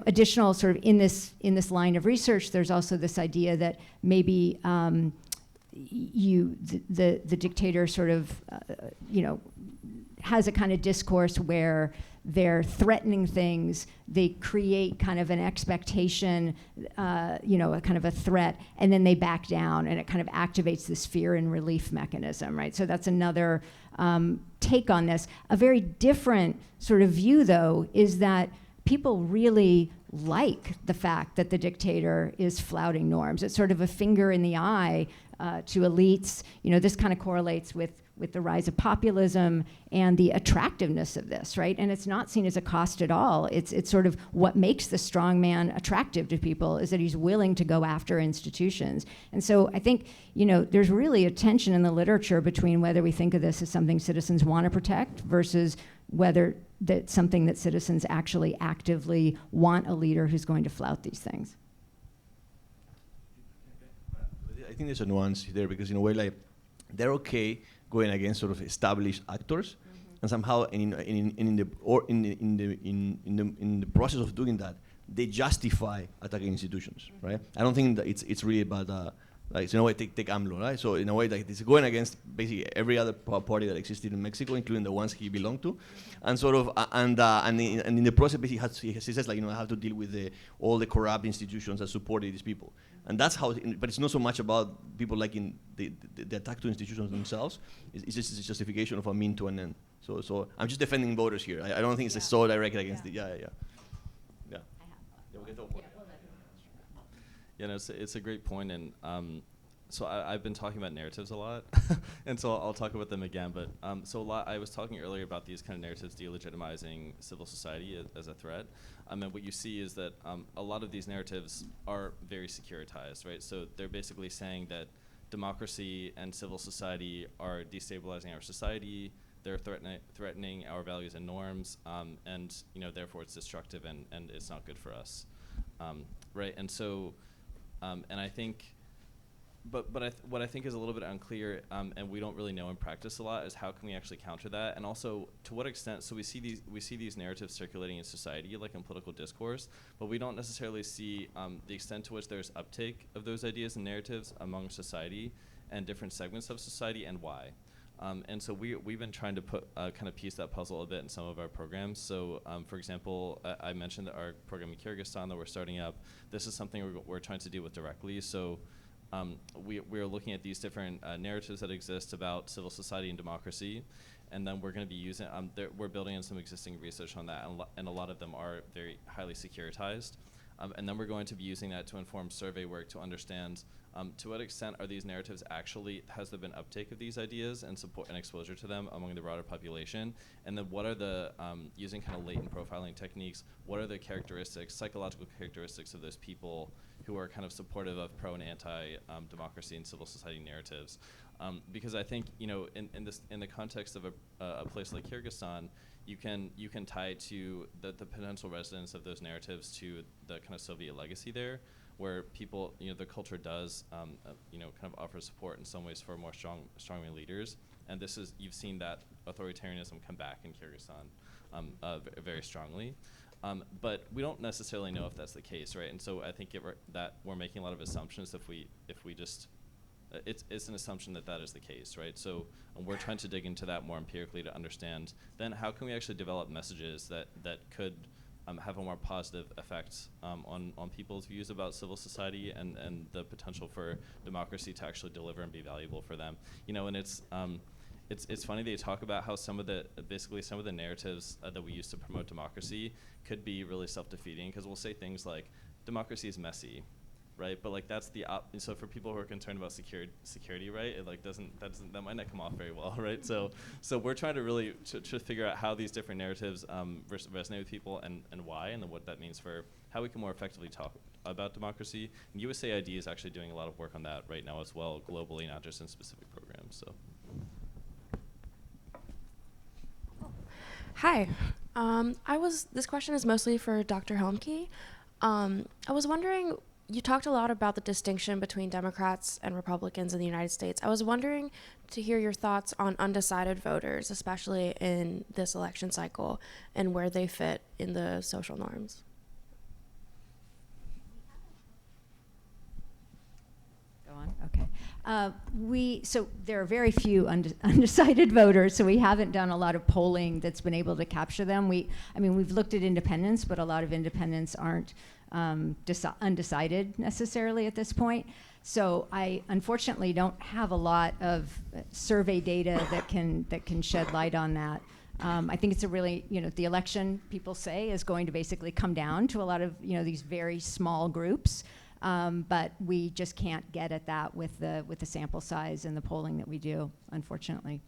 additional sort of in this line of research. There's also this idea that maybe the dictator sort of has a kind of discourse where they're threatening things, they create kind of an expectation, a kind of a threat, and then they back down, and it kind of activates this fear and relief mechanism, right? So that's another take on this. A very different sort of view, though, is that people really like the fact that the dictator is flouting norms. It's sort of a finger in the eye to elites. This kind of correlates with the rise of populism and the attractiveness of this, right? And it's not seen as a cost at all. It's sort of what makes the strong man attractive to people is that he's willing to go after institutions. And so I think, there's really a tension in the literature between whether we think of this as something citizens want to protect versus whether that's something that citizens actually actively want a leader who's going to flout these things. I think there's a nuance there because in a way, like, they're okay going against sort of established actors, and somehow in the process of doing that, they justify attacking institutions, right? I don't think that it's really about like, in a way, take AMLO, right? So in a way, like, it's going against basically every other party that existed in Mexico, including the ones he belonged to, and sort of and in the process, he says, like, I have to deal with all the corrupt institutions that supported these people, and that's how. But it's not so much about people liking the attack to institutions themselves. It's just a justification of a mean to an end. So I'm just defending voters here. I don't think it's so directed against it. Yeah. Yeah, no, it's a great point, and so I've been talking about narratives a lot, and so I'll talk about them again. But so I was talking earlier about these kind of narratives delegitimizing civil society as a threat. And what you see is that a lot of these narratives are very securitized, right? So they're basically saying that democracy and civil society are destabilizing our society. They're threatening our values and norms, and therefore it's destructive and it's not good for us, right? And so. And I think, what I think is a little bit unclear, and we don't really know in practice a lot, is how can we actually counter that, and also to what extent. So we see these narratives circulating in society, like in political discourse, but we don't necessarily see the extent to which there's uptake of those ideas and narratives among society and different segments of society, and why. And so we've been trying to kind of piece that puzzle a bit in some of our programs. So, for example, I mentioned that our program in Kyrgyzstan that we're starting up. This is something we're trying to deal with directly. So, we're looking at these different narratives that exist about civil society and democracy, and then we're going to be using. We're building in some existing research on that, and a lot of them are very highly securitized. And then we're going to be using that to inform survey work to understand to what extent are these narratives actually, has there been uptake of these ideas and support and exposure to them among the broader population? And then what are the, using kind of latent profiling techniques, what are the characteristics, psychological characteristics of those people who are kind of supportive of pro and anti-democracy and civil society narratives? Because I think, in the context of a place like Kyrgyzstan, you can tie it to the potential resonance of those narratives to the kind of Soviet legacy there, where people, the culture does, kind of offer support in some ways for more strongman leaders, and you've seen that authoritarianism come back in Kyrgyzstan very strongly, but we don't necessarily know if that's the case, right? And so I think that we're making a lot of assumptions if we just. It's an assumption that is the case, right? So we're trying to dig into that more empirically to understand then how can we actually develop messages that could have a more positive effect on people's views about civil society and the potential for democracy to actually deliver and be valuable for them. And it's funny they talk about how some of the narratives that we use to promote democracy could be really self-defeating, because we'll say things like democracy is messy, right? But like that's so for people who are concerned about security, right? It like that might not come off very well, right? So we're trying to really to figure out how these different narratives resonate with people and why, and then what that means for how we can more effectively talk about democracy. And USAID is actually doing a lot of work on that right now as well, globally, not just in specific programs. So. Hi, this question is mostly for Dr. Helmke. I was wondering, you talked a lot about the distinction between Democrats and Republicans in the United States. I was wondering to hear your thoughts on undecided voters, especially in this election cycle, and where they fit in the social norms. Go on. Okay. So there are very few undecided voters, so we haven't done a lot of polling that's been able to capture them. We've looked at independents, but a lot of independents aren't undecided necessarily at this point. So I unfortunately don't have a lot of survey data that can shed light on that. I think it's a really, the election, people say, is going to basically come down to a lot of, these very small groups. But we just can't get at that with the sample size and the polling that we do, unfortunately.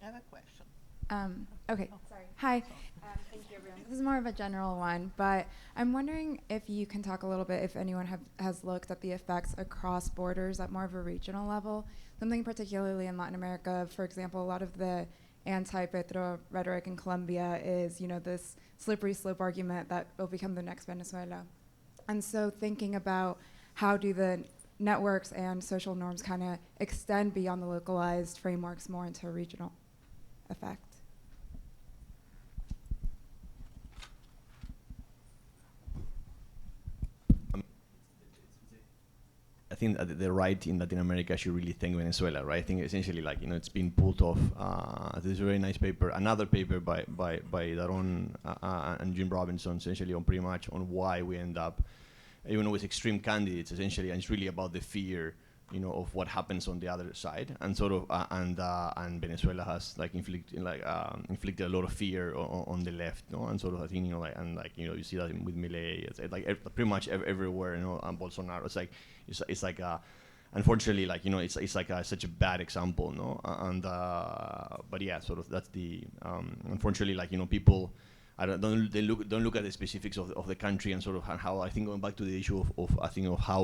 I have a question. Okay. Oh, sorry. Hi. Thank you, everyone. This is more of a general one, but I'm wondering if you can talk a little bit, if anyone has looked at the effects across borders at more of a regional level. Something particularly in Latin America, for example, a lot of the anti-Petro rhetoric in Colombia is, this slippery slope argument that will become the next Venezuela. And so thinking about how do the networks and social norms kind of extend beyond the localized frameworks more into a regional effect. I think that the right in Latin America should really thank Venezuela, right? I think essentially, it's been pulled off. There's a very nice paper, another paper by Daron and Jim Robinson, essentially on pretty much on why we end up, even with extreme candidates, essentially, and it's really about the fear, of what happens on the other side, and sort of, and Venezuela has inflicted a lot of fear on the left, and sort of I think you see that with Milei, it's pretty much everywhere, and Bolsonaro, it's like unfortunately, it's like such a bad example, no, and but yeah, sort of that's the unfortunately, people. Don't look at the specifics of the country and sort of how I think going back to the issue of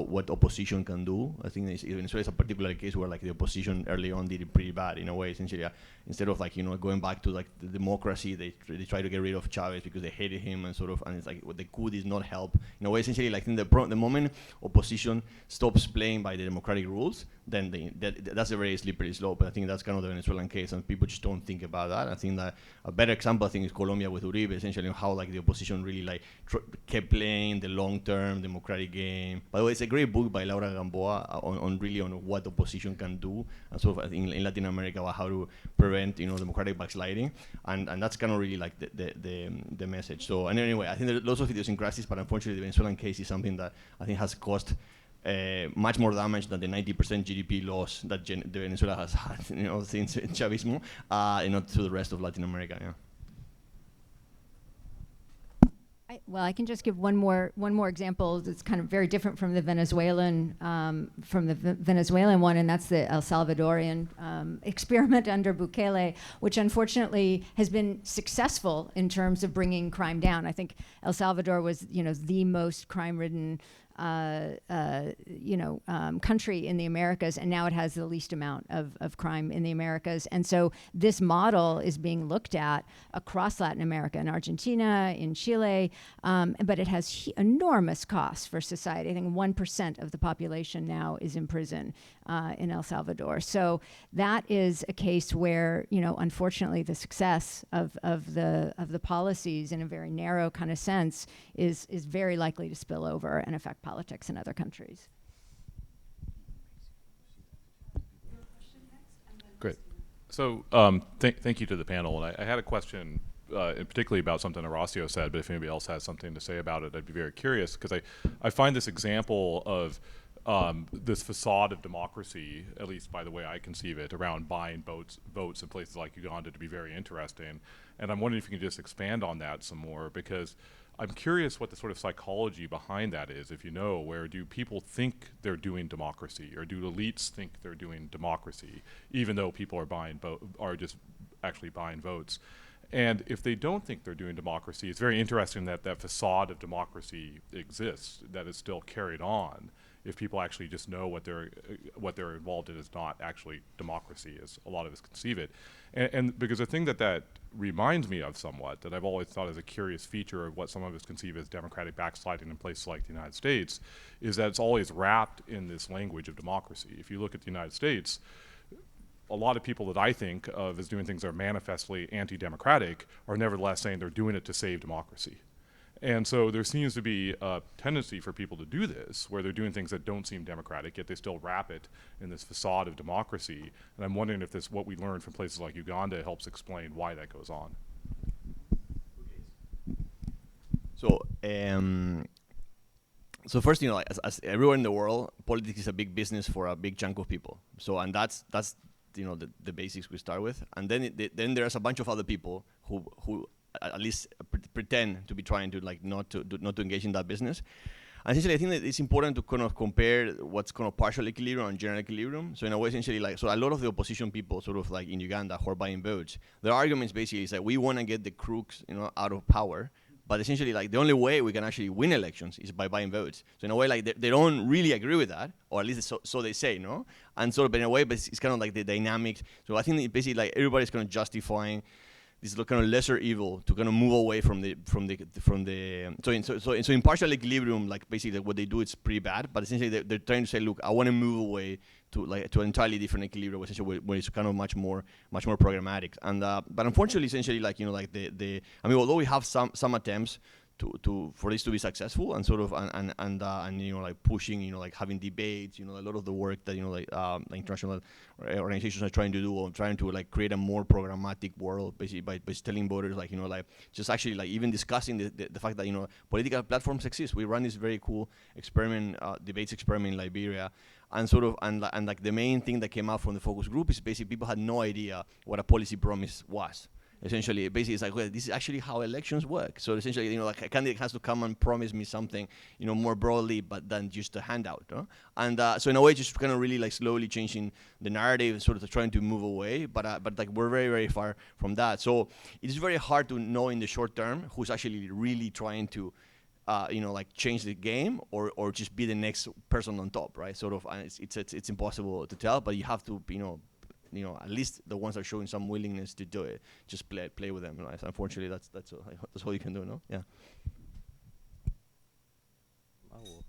what opposition can do. I think Venezuela is a particular case where the opposition early on did it pretty bad in a way. Essentially, instead of going back to the democracy, they try to get rid of Chavez because they hated him and it's what the coup did not help in a way. Essentially, in the moment opposition stops playing by the democratic rules, then that's a very slippery slope. I think that's kind of the Venezuelan case, and people just don't think about that. I think that a better example, is Colombia with Uribe, essentially how the opposition really kept playing the long-term democratic game. By the way, it's a great book by Laura Gamboa on what opposition can do, and sort of in Latin America about how to prevent democratic backsliding, and that's kind of really the message. So and anyway, I think there are lots of idiosyncrasies, but unfortunately, the Venezuelan case is something that I think has caused much more damage than the 90% GDP loss that the Venezuela has had, since Chavismo, to the rest of Latin America. Yeah. I can just give one more example that's kind of very different from the Venezuelan one, and that's the El Salvadorian experiment under Bukele, which unfortunately has been successful in terms of bringing crime down. I think El Salvador was, the most crime-ridden country in the Americas, and now it has the least amount of crime in the Americas. And so this model is being looked at across Latin America, in Argentina, in Chile, but it has enormous costs for society. I think 1% of the population now is in prison in El Salvador. So that is a case where, unfortunately, the success of the policies in a very narrow kind of sense is very likely to spill over and affect politics in other countries. Great. So thank you to the panel. And I had a question particularly about something Horacio said, but if anybody else has something to say about it, I'd be very curious, because I find this example of this facade of democracy, at least by the way I conceive it, around buying votes in places like Uganda to be very interesting. And I'm wondering if you can just expand on that some more, because I'm curious what the sort of psychology behind that is, if you know, where do people think they're doing democracy, or do elites think they're doing democracy, even though people are just actually buying votes? And if they don't think they're doing democracy, it's very interesting that that facade of democracy exists, that is still carried on if people actually just know what they're involved in is not actually democracy, as a lot of us conceive it. And because the thing that reminds me of somewhat, that I've always thought is a curious feature of what some of us conceive as democratic backsliding in places like the United States, is that it's always wrapped in this language of democracy. If you look at the United States, a lot of people that I think of as doing things that are manifestly anti-democratic are nevertheless saying they're doing it to save democracy. And so there seems to be a tendency for people to do this, where they're doing things that don't seem democratic, yet they still wrap it in this facade of democracy. And I'm wondering if this, what we learned from places like Uganda, helps explain why that goes on. So, so first, you know, like, as everywhere in the world, politics is a big business for a big chunk of people. So, and that's you know, the basics we start with. And then then there's a bunch of other people who at least pretend to be trying to like not to engage in that business. And essentially, I think that it's important to kind of compare what's kind of partial equilibrium and general equilibrium. So in a way, essentially, like, so a lot of the opposition people, sort of like in Uganda, who are buying votes, their arguments basically is that we want to get the crooks, you know, out of power. But essentially, like, the only way we can actually win elections is by buying votes. So in a way, like, they don't really agree with that, or at least so they say, no? And sort of, but in a way, but it's kind of like the dynamics. So I think that basically, like, everybody's kind of justifying this kind of lesser evil to kind of move away from the so in partial equilibrium, like, basically what they do is pretty bad, but essentially they're trying to say, look, I want to move away to an entirely different equilibrium, essentially where it's kind of much more programmatic. And but unfortunately, essentially, like, you know, like I mean, although we have some attempts for this to be successful, and sort of and you know, like, pushing, you know, like, having debates, you know, a lot of the work that, you know, like international organizations are trying to do, or trying to, like, create a more programmatic world, basically by telling voters, like, you know, like, just actually, like, even discussing the fact that, you know, political platforms exist. We run this very cool experiment, debates experiment in Liberia, and sort of and like the main thing that came out from the focus group is basically people had no idea what a policy promise was. Essentially, basically, it's like, well, this is actually how elections work. So essentially, you know, like, a candidate has to come and promise me something, you know, more broadly, but than just a handout. No? And so in a way, just kind of really, like, slowly changing the narrative, sort of trying to move away. But like, we're very, very far from that. So it is very hard to know in the short term who's actually really trying to, you know, like, change the game, or just be the next person on top, right? Sort of, it's impossible to tell, but you have to, you know, at least the ones that are showing some willingness to do it, just play with them. Right? So unfortunately, that's all you can do, no? Yeah. I will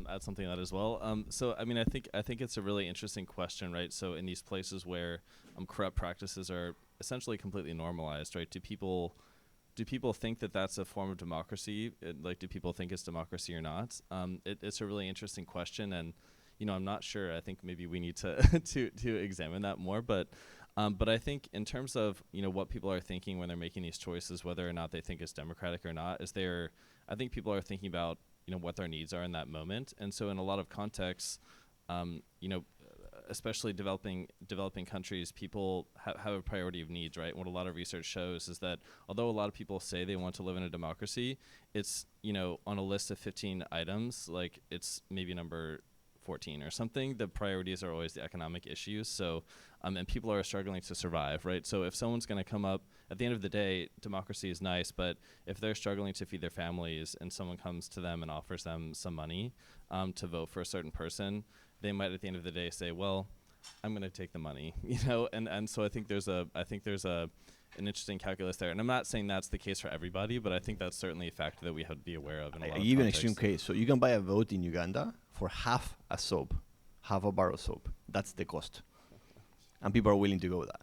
add something to that as well. So I mean, I think it's a really interesting question, right? So in these places where corrupt practices are essentially completely normalized, right? Do people think that that's a form of democracy? Like, do people think it's democracy or not? It's a really interesting question, and you know, I'm not sure. I think maybe we need to to examine that more. But I think in terms of, you know, what people are thinking when they're making these choices, whether or not they think it's democratic or not, I think people are thinking about, you know, what their needs are in that moment. And so in a lot of contexts, you know, especially developing countries, people have a priority of needs, right? What a lot of research shows is that although a lot of people say they want to live in a democracy, it's, you know, on a list of 15 items, like, it's maybe number 14 or something. The priorities are always the economic issues. So, and people are struggling to survive, right? So if someone's going to come up, at the end of the day, democracy is nice, but if they're struggling to feed their families and someone comes to them and offers them some money to vote for a certain person, they might at the end of the day say, well, I'm going to take the money, you know? And so I think there's an interesting calculus there. And I'm not saying that's the case for everybody, but I think that's certainly a factor that we have to be aware of in a lot of I'll give you an contexts. extreme case. So you can buy a vote in Uganda for half a bar of soap. That's the cost. And people are willing to go with that.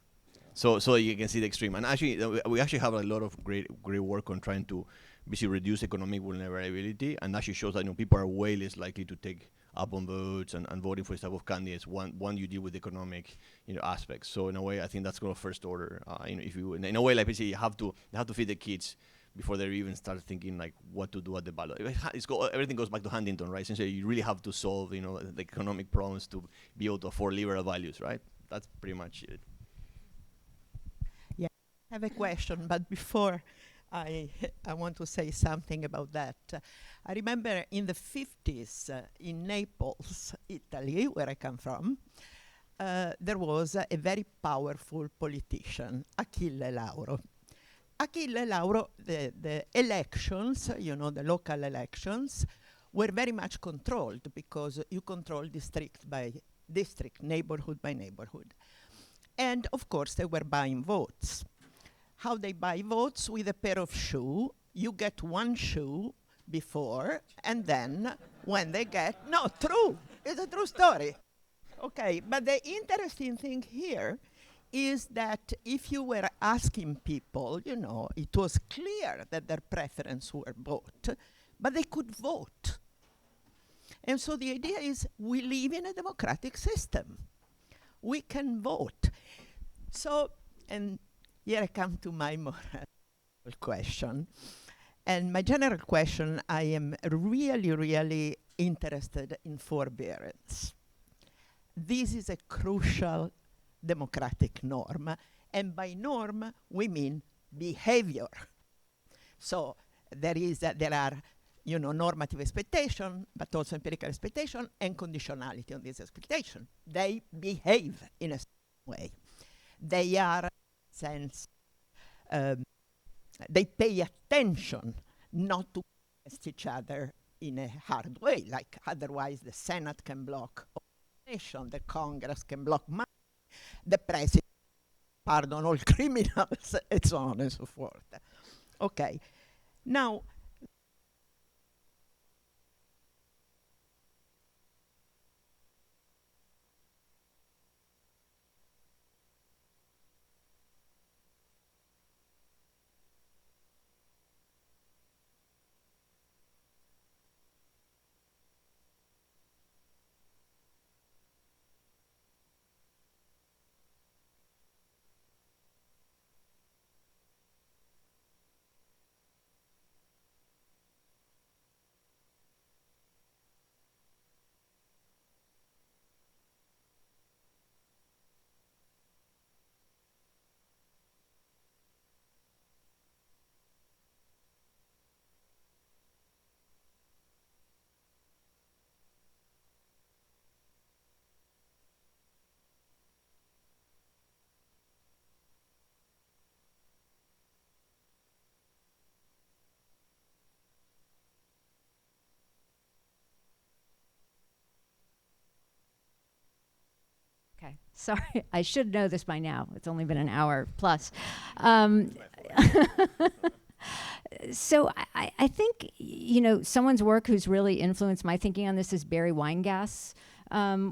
So you can see the extreme. And actually, we actually have a lot of great work on trying to basically reduce economic vulnerability, and actually shows that, you know, people are way less likely to take up on votes and voting for this type of candidates one you deal with economic, you know, aspects. So in a way, I think that's kind of first order. You know, if you, in a way, like, basically, you have to feed the kids before they even start thinking, like, what to do at the ballot. Everything goes back to Huntington, right? Essentially, you really have to solve, you know, the economic problems to be able to afford liberal values, right? That's pretty much it. Yeah, I have a question, but before I want to say something about that. I remember in the 50s in Naples, Italy, where I come from, there was a very powerful politician, Achille Lauro. Achille Lauro, the elections, you know, the local elections, were very much controlled because you control district by district, neighborhood by neighborhood. And of course, they were buying votes. How they buy votes? With a pair of shoes. You get one shoe before, and then when they get, no, true, it's a true story. Okay, but the interesting thing here is that if you were asking people, you know, it was clear that their preference were vote, but they could vote. And so the idea is we live in a democratic system. We can vote. So, and here I come to my moral question. And my general question, I am really, really interested in forbearance. This is a crucial democratic norm, and by norm we mean behavior. So there are, you know, normative expectation, but also empirical expectation and conditionality on this expectation. They behave in a certain way. They are, sense, they pay attention not to against each other in a hard way, like otherwise the Senate can block nation, the Congress can block money, the president pardon all criminals, and so on and so forth. Okay, now, Okay, sorry, I should know this by now. It's only been an hour plus. So I think, you know, someone's work who's really influenced my thinking on this is Barry Weingass'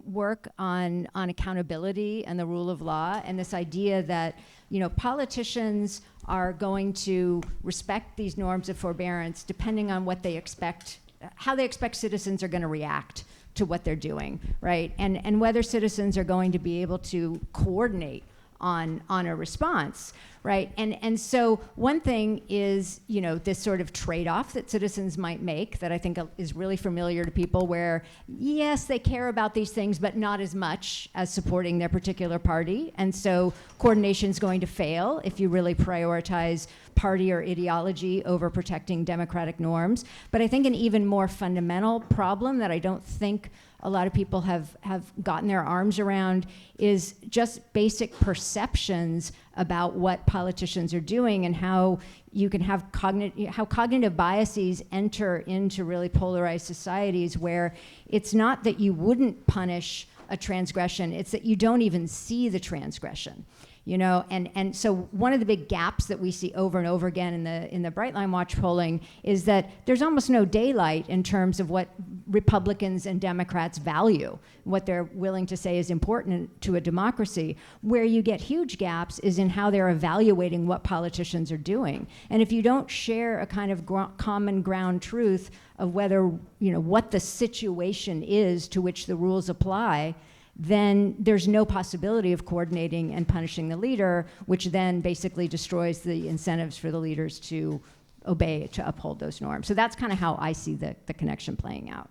work on accountability and the rule of law, and this idea that, you know, politicians are going to respect these norms of forbearance depending on what they expect, how they expect citizens are going to react to what they're doing, right? And whether citizens are going to be able to coordinate on a response, right? And so one thing is, you know, this sort of trade-off that citizens might make that I think is really familiar to people, where yes, they care about these things, but not as much as supporting their particular party. And so coordination is going to fail if you really prioritize party or ideology over protecting democratic norms. But I think an even more fundamental problem that I don't think a lot of people have gotten their arms around is just basic perceptions about what politicians are doing, and how you can have cognitive biases enter into really polarized societies, where it's not that you wouldn't punish a transgression, it's that you don't even see the transgression. You know, and so one of the big gaps that we see over and over again in the Brightline Watch polling is that there's almost no daylight in terms of what Republicans and Democrats value, what they're willing to say is important to a democracy. Where you get huge gaps is in how they're evaluating what politicians are doing. And if you don't share a kind of common ground truth of whether, you know, what the situation is to which the rules apply, then there's no possibility of coordinating and punishing the leader, which then basically destroys the incentives for the leaders to obey, to uphold those norms. So that's kind of how I see the connection playing out.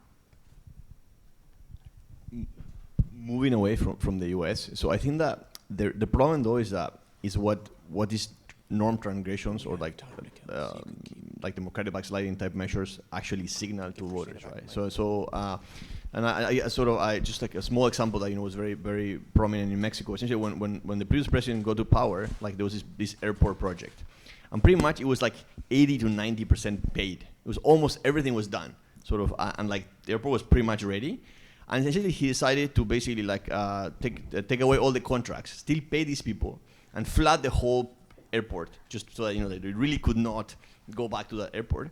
Moving away from the US, so I think that the problem though is what is norm transgressions or like democratic backsliding type measures actually signal to voters, right? And I just like a small example that, you know, was very, very prominent in Mexico. Essentially, when the previous president got to power, like there was this airport project, and pretty much it was like 80 to 90% paid. It was almost everything was done. sort of, and like the airport was pretty much ready. And essentially he decided to basically like take away all the contracts, still pay these people, and flood the whole airport, just so that, you know, they really could not go back to that airport.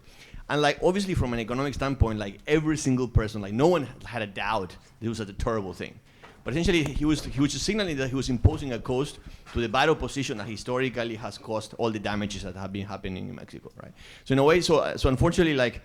And like obviously from an economic standpoint, like every single person, like no one had a doubt this was a terrible thing. But essentially he was just signaling that he was imposing a cost to the bad opposition that historically has caused all the damages that have been happening in Mexico, right? So in a way, so unfortunately, like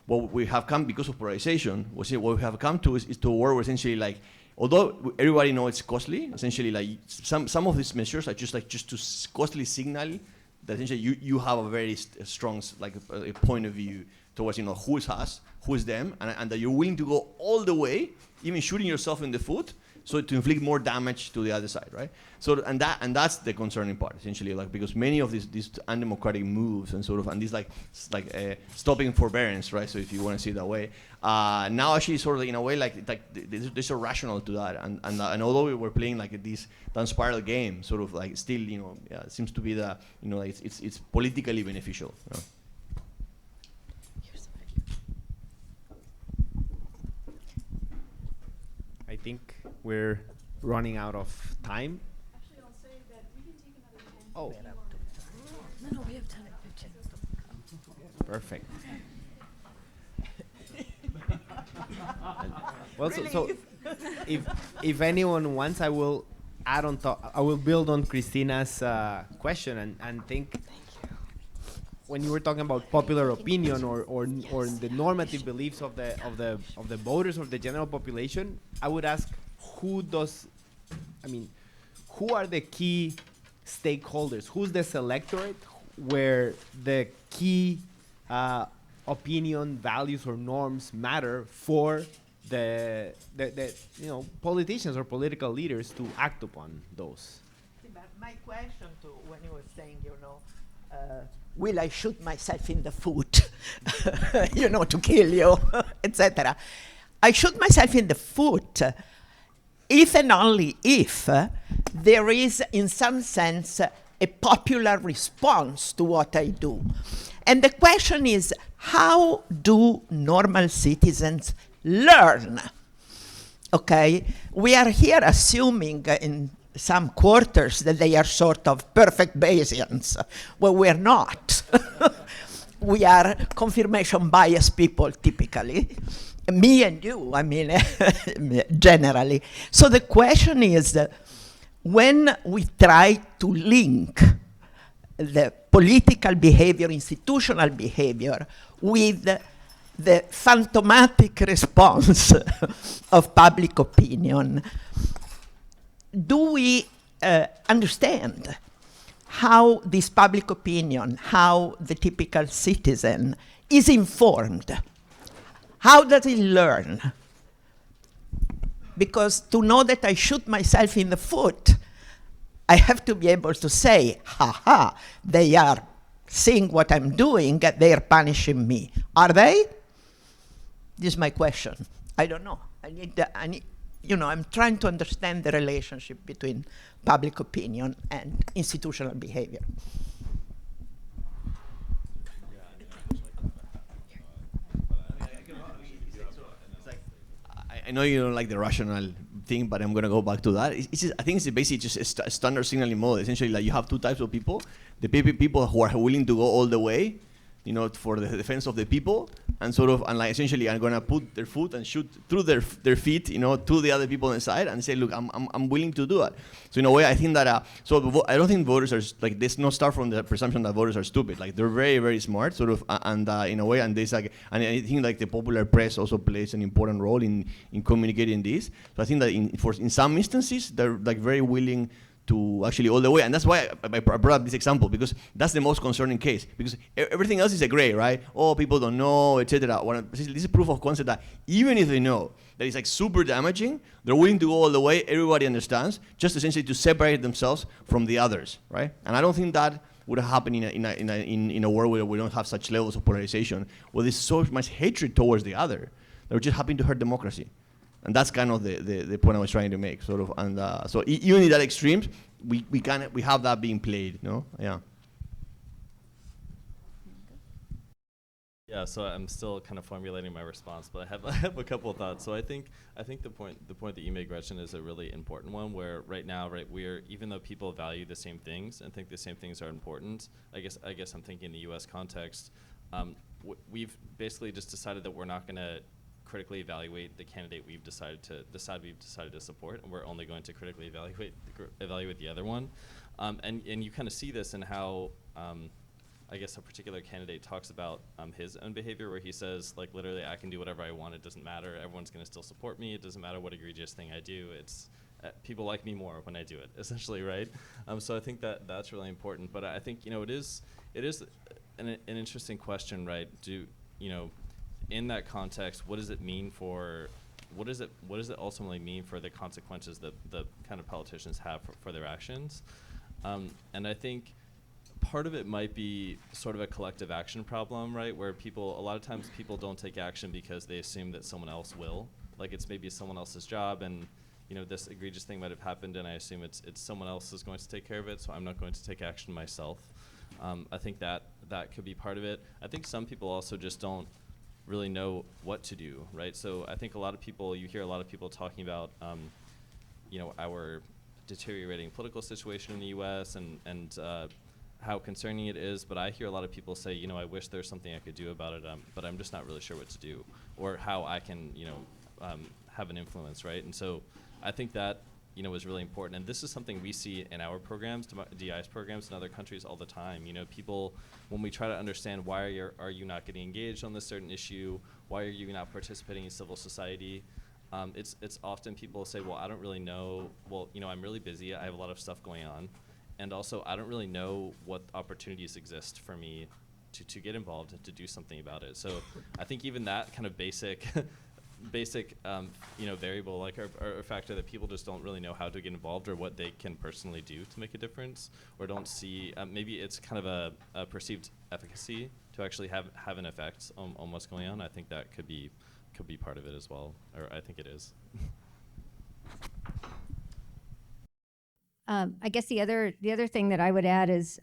what we have come because of polarization, what we have come to is to a world where essentially like, although everybody knows it's costly, essentially like some of these measures are just to costly signal that essentially you have a very strong like a point of view towards, you know, who is us, who is them, and that you're willing to go all the way, even shooting yourself in the foot, so to inflict more damage to the other side, right? So and that's the concerning part, essentially, like because many of these undemocratic moves and sort of and these like stopping forbearance, right? So if you want to see it that way, now actually sort of in a way like there's a rational to that, and although we were playing like this spiral game, sort of like still, you know, yeah, it seems to be the, you know, it's politically beneficial. You know? I think we're running out of time. Actually, I'll say that we can take another 10. Oh. No, we have 10. Perfect. Well, so if anyone wants, I will add on top. I will build on Christina's question and think. When you were talking about popular opinion or the normative beliefs of the voters or the general population, I would ask who are the key stakeholders? Who's the selectorate where the key opinion, values, or norms matter for the you know, politicians or political leaders to act upon those? But my question to when you were saying, you know, will I shoot myself in the foot, you know, to kill you, etc. I shoot myself in the foot if and only if there is, in some sense, a popular response to what I do. And the question is, how do normal citizens learn? Okay, we are here assuming in some quarters that they are sort of perfect Bayesians. Well, we're not. We are confirmation bias people, typically. Me and you, I mean, generally. So the question is, when we try to link the political behavior, institutional behavior, with the phantomatic response of public opinion, do we understand how this public opinion, how the typical citizen is informed? How does he learn? Because to know that I shoot myself in the foot, I have to be able to say, ha, they are seeing what I'm doing, they are punishing me. Are they? This is my question. I don't know. I need, you know, I'm trying to understand the relationship between public opinion and institutional behavior. I know you don't like the rational thing, but I'm going to go back to that. It's just, I think it's basically just a standard signaling model. Essentially, like you have two types of people. The people who are willing to go all the way, you know, for the defense of the people, and sort of, and like essentially are going to put their foot and shoot through their feet, you know, to the other people inside and say, look, I'm willing to do it. So in a way, I think that, I don't think voters are, like, this not start from the presumption that voters are stupid. Like, they're very, very smart, sort of, and in a way, and there's like, and I think like the popular press also plays an important role in communicating this. So I think that in some instances, they're like very willing to actually all the way. And that's why I brought up this example, because that's the most concerning case, because everything else is a gray, right? Oh, people don't know, etc. This is proof of concept that even if they know that it's like super damaging, they're willing to go all the way, everybody understands, just essentially to separate themselves from the others, right? And I don't think that would happen in a world where we don't have such levels of polarization, where there's so much hatred towards the other. They're just happy to hurt democracy. And that's kind of the point I was trying to make, sort of. And so even in that extremes, we have that being played, you know? Yeah. Yeah, so I'm still kind of formulating my response, but I have a couple of thoughts. So I think the point that you made, Gretchen, is a really important one. Where right now, we're, even though people value the same things and think the same things are important, I guess I'm thinking in the U.S. context, we've basically just decided that we're not going to critically evaluate the candidate we've decided to support, and we're only going to critically evaluate the other one. And you kind of see this in how. I guess a particular candidate talks about his own behavior, where he says, like, literally, I can do whatever I want. It doesn't matter. Everyone's going to still support me. It doesn't matter what egregious thing I do. It's people like me more when I do it, essentially, right? So I think that's really important. But I think, it is an interesting question, right? In that context, what does it mean for what does it ultimately mean for the consequences that the kind of politicians have for their actions? And I think part of it might be sort of a collective action problem, right? Where a lot of times people don't take action because they assume that someone else will. Like, it's maybe someone else's job, and this egregious thing might have happened, and I assume it's someone else is going to take care of it, so I'm not going to take action myself. I think that could be part of it. I think some people also just don't really know what to do, right? So I think you hear a lot of people talking about, our deteriorating political situation in the U.S. and how concerning it is, but I hear a lot of people say, I wish there's something I could do about it, but I'm just not really sure what to do, or how I can, have an influence, right? And so I think that, is really important. And this is something we see in our programs, DI's programs in other countries all the time. People, when we try to understand why are you not getting engaged on this certain issue, why are you not participating in civil society, it's often people say, well, I don't really know, I'm really busy, I have a lot of stuff going on. And also, I don't really know what opportunities exist for me to get involved and to do something about it. So I think even that kind of basic variable, like, or factor that people just don't really know how to get involved or what they can personally do to make a difference, or don't see, maybe it's kind of a perceived efficacy to actually have an effect on what's going on. I think that could be part of it as well, or I think it is. I guess the other thing that I would add is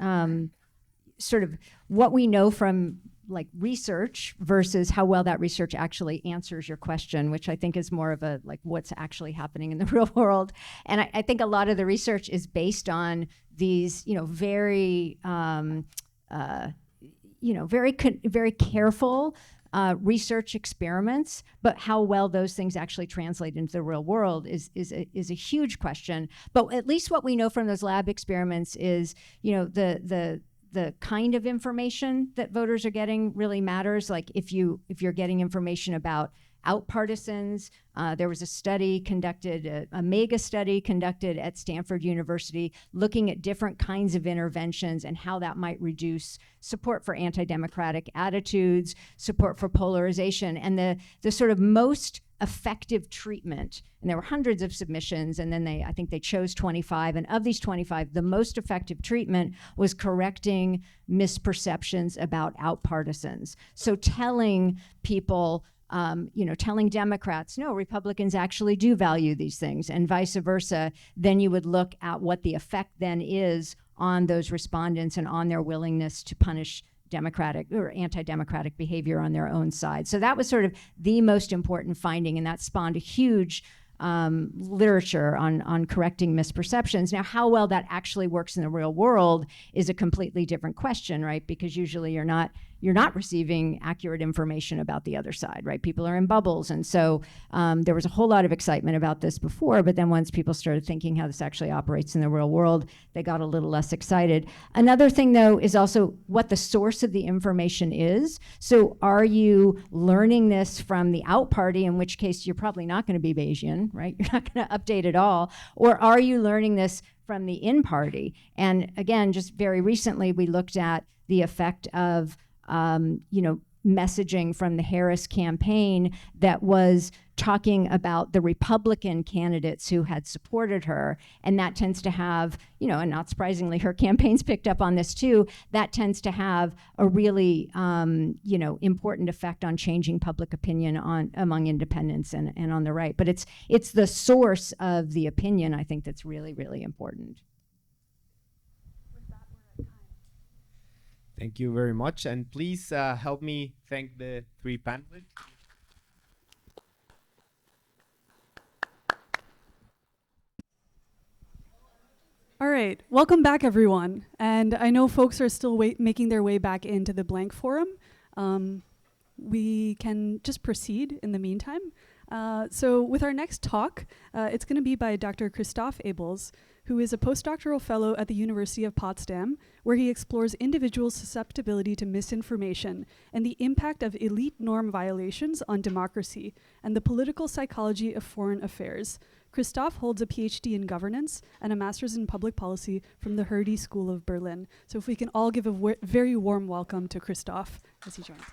sort of what we know from like research versus how well that research actually answers your question, which I think is more of a like what's actually happening in the real world. And I think a lot of the research is based on these, very very careful research experiments, but how well those things actually translate into the real world is a huge question. But at least what we know from those lab experiments is, the kind of information that voters are getting really matters. Like if you're getting information about outpartisans, there was a study conducted, a mega study conducted at Stanford University, looking at different kinds of interventions and how that might reduce support for anti-democratic attitudes, support for polarization, and the sort of most effective treatment. And there were hundreds of submissions, and then I think they chose 25. And of these 25, the most effective treatment was correcting misperceptions about outpartisans. So telling people, telling Democrats, no, Republicans actually do value these things, and vice versa, then you would look at what the effect then is on those respondents and on their willingness to punish democratic or anti-democratic behavior on their own side. So that was sort of the most important finding, and that spawned a huge literature on correcting misperceptions. Now, how well that actually works in the real world is a completely different question, right? Because usually you're not receiving accurate information about the other side, right? People are in bubbles. And so there was a whole lot of excitement about this before, but then once people started thinking how this actually operates in the real world, they got a little less excited. Another thing, though, is also what the source of the information is. So are you learning this from the out party, in which case you're probably not going to be Bayesian, right? You're not going to update at all. Or are you learning this from the in party? And again, just very recently, we looked at the effect of messaging from the Harris campaign that was talking about the Republican candidates who had supported her. And that tends to have, and not surprisingly, her campaign's picked up on this too, that tends to have a really, important effect on changing public opinion among independents and on the right. But it's the source of the opinion, I think, that's really, really important. Thank you very much. And please help me thank the three panelists. All right, welcome back, everyone. And I know folks are still making their way back into the blank forum. We can just proceed in the meantime. So with our next talk, it's going to be by Dr. Christoph Abels, who is a postdoctoral fellow at the University of Potsdam, where he explores individuals' susceptibility to misinformation and the impact of elite norm violations on democracy and the political psychology of foreign affairs. Christoph holds a PhD in governance and a master's in public policy from the Hertie School of Berlin. So if we can all give a very warm welcome to Christoph as he joins us.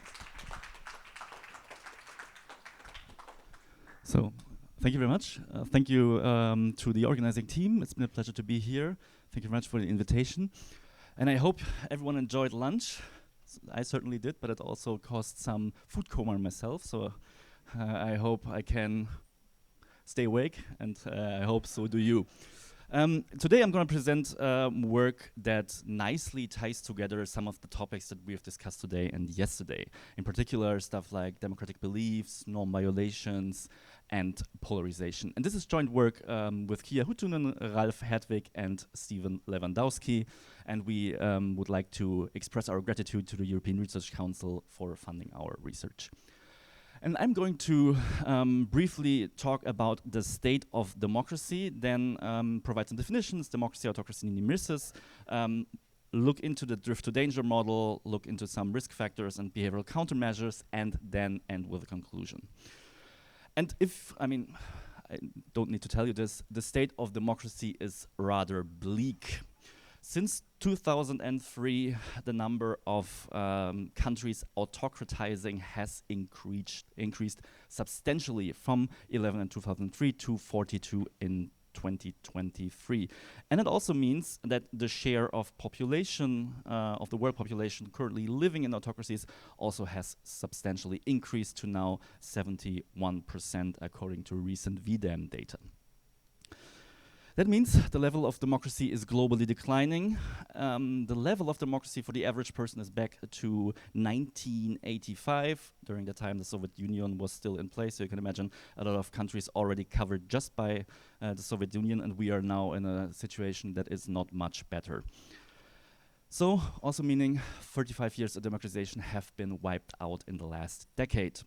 So, thank you very much. Thank you to the organizing team. It's been a pleasure to be here. Thank you very much for the invitation. And I hope everyone enjoyed lunch. I certainly did, but it also caused some food coma myself. So I hope I can stay awake, and I hope so do you. Today I'm going to present work that nicely ties together some of the topics that we have discussed today and yesterday. In particular, stuff like democratic beliefs, norm violations, and polarization. And this is joint work with Kia Huttunen, Ralf Hertwig, and Stephen Lewandowski. And we would like to express our gratitude to the European Research Council for funding our research. And I'm going to briefly talk about the state of democracy, then provide some definitions, democracy, autocracy, nemesis, look into the drift to danger model, look into some risk factors and behavioral countermeasures, and then end with a conclusion. And I don't need to tell you this, the state of democracy is rather bleak. Since 2003, the number of countries autocratizing has increased substantially from 11 in 2003 to 42 in 2023. And it also means that the share of population, of the world population currently living in autocracies also has substantially increased to now 71% according to recent VDAM data. That means the level of democracy is globally declining. The level of democracy for the average person is back to 1985. During the time the Soviet Union was still in place, so you can imagine a lot of countries already covered just by the Soviet Union, and we are now in a situation that is not much better. So, also meaning 35 years of democratization have been wiped out in the last decade.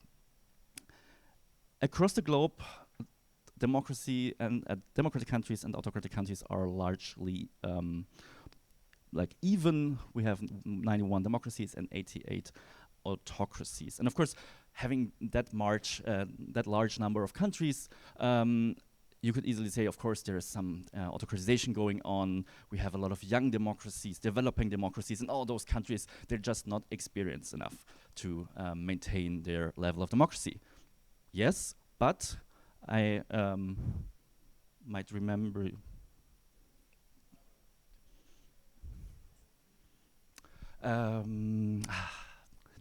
Across the globe, democracy and democratic countries and autocratic countries are largely even. We have 91 democracies and 88 autocracies. And of course, having that large number of countries, you could easily say, of course, there is some autocratization going on. We have a lot of young democracies, developing democracies, and all those countries, they're just not experienced enough to maintain their level of democracy. Yes, but I might remember. The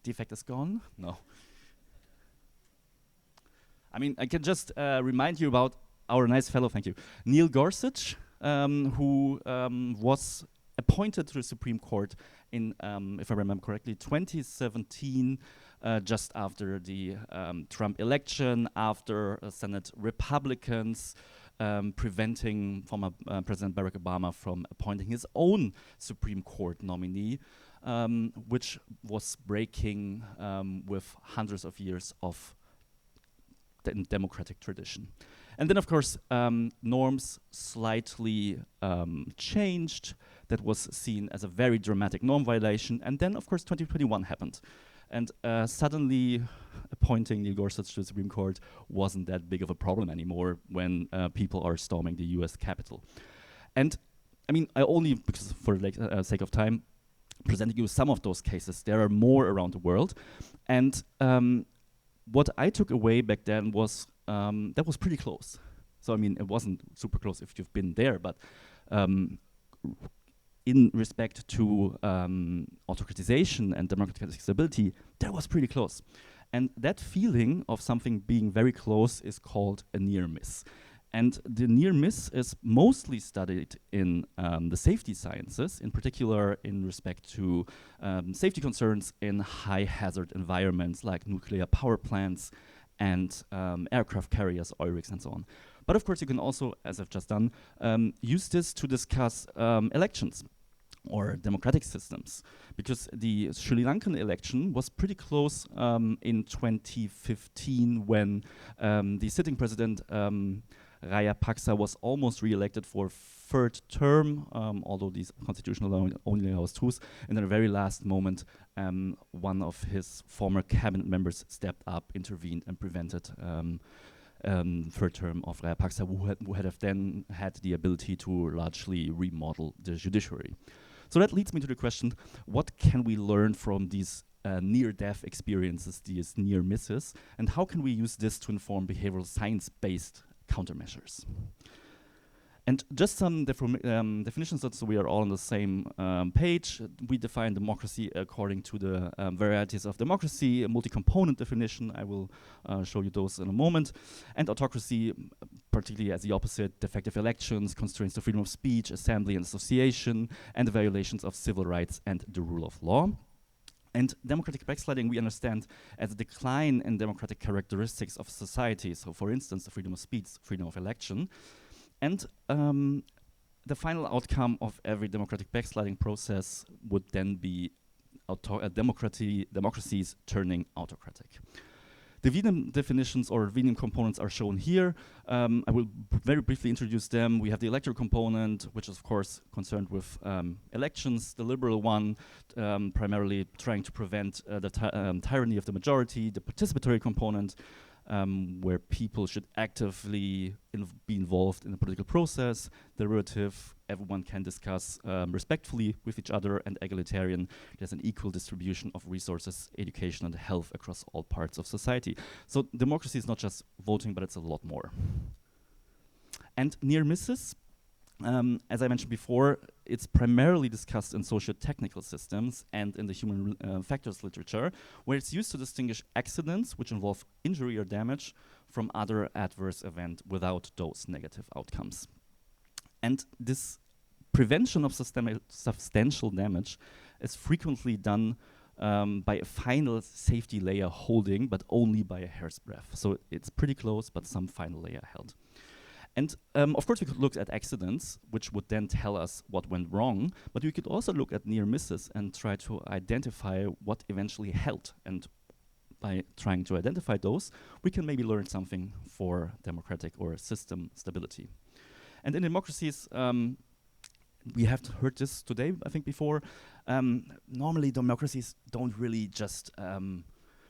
effect is gone? No. I can just remind you about our nice fellow, thank you, Neil Gorsuch, who was appointed to the Supreme Court in, if I remember correctly, 2017, just after the Trump election, after Senate Republicans preventing former President Barack Obama from appointing his own Supreme Court nominee, which was breaking with hundreds of years of democratic tradition. And then, of course, norms slightly changed. That was seen as a very dramatic norm violation. And then, of course, 2021 happened. And suddenly, appointing Neil Gorsuch to the Supreme Court wasn't that big of a problem anymore when people are storming the US Capitol. And I only, because for the sake of time, presenting you some of those cases. There are more around the world. And what I took away back then was that was pretty close. So, it wasn't super close if you've been there, but in respect to autocratization and democratic stability, that was pretty close. And that feeling of something being very close is called a near miss. And the near miss is mostly studied in the safety sciences, in particular in respect to safety concerns in high hazard environments like nuclear power plants and aircraft carriers, oil rigs, and so on. But of course, you can also, as I've just done, use this to discuss elections or democratic systems, because the Sri Lankan election was pretty close in 2015 when the sitting president Rajapaksa was almost re-elected for third term, although these constitutional law only allows two. And in the very last moment, one of his former cabinet members stepped up, intervened, and prevented third term of Rajapaksa, who had then had the ability to largely remodel the judiciary. So that leads me to the question, what can we learn from these near-death experiences, these near misses, and how can we use this to inform behavioral science-based countermeasures? And just some definitions so we are all on the same page. We define democracy according to the varieties of democracy, a multi-component definition. I will show you those in a moment. And autocracy, particularly as the opposite, defective elections, constraints to freedom of speech, assembly and association, and the violations of civil rights and the rule of law. And democratic backsliding we understand as a decline in democratic characteristics of society. So for instance, the freedom of speech, freedom of election. And the final outcome of every democratic backsliding process would then be democracies turning autocratic. The Wiener definitions or Wiener components are shown here. I will very briefly introduce them. We have the electoral component, which is of course concerned with elections, the liberal one, primarily trying to prevent the tyranny of the majority, the participatory component, where people should actively be involved in the political process, deliberative, everyone can discuss respectfully with each other, and egalitarian, there's an equal distribution of resources, education, and health across all parts of society. So democracy is not just voting, but it's a lot more. And near misses, as I mentioned before, it's primarily discussed in socio-technical systems and in the human factors literature, where it's used to distinguish accidents which involve injury or damage from other adverse events without those negative outcomes. And this prevention of substantial damage is frequently done by a final safety layer holding, but only by a hair's breadth. So it's pretty close, but some final layer held. And of course, we could look at accidents, which would then tell us what went wrong, but we could also look at near misses and try to identify what eventually held. And by trying to identify those, we can maybe learn something for democratic or system stability. And in democracies, we have heard this today, I think before, normally democracies don't really just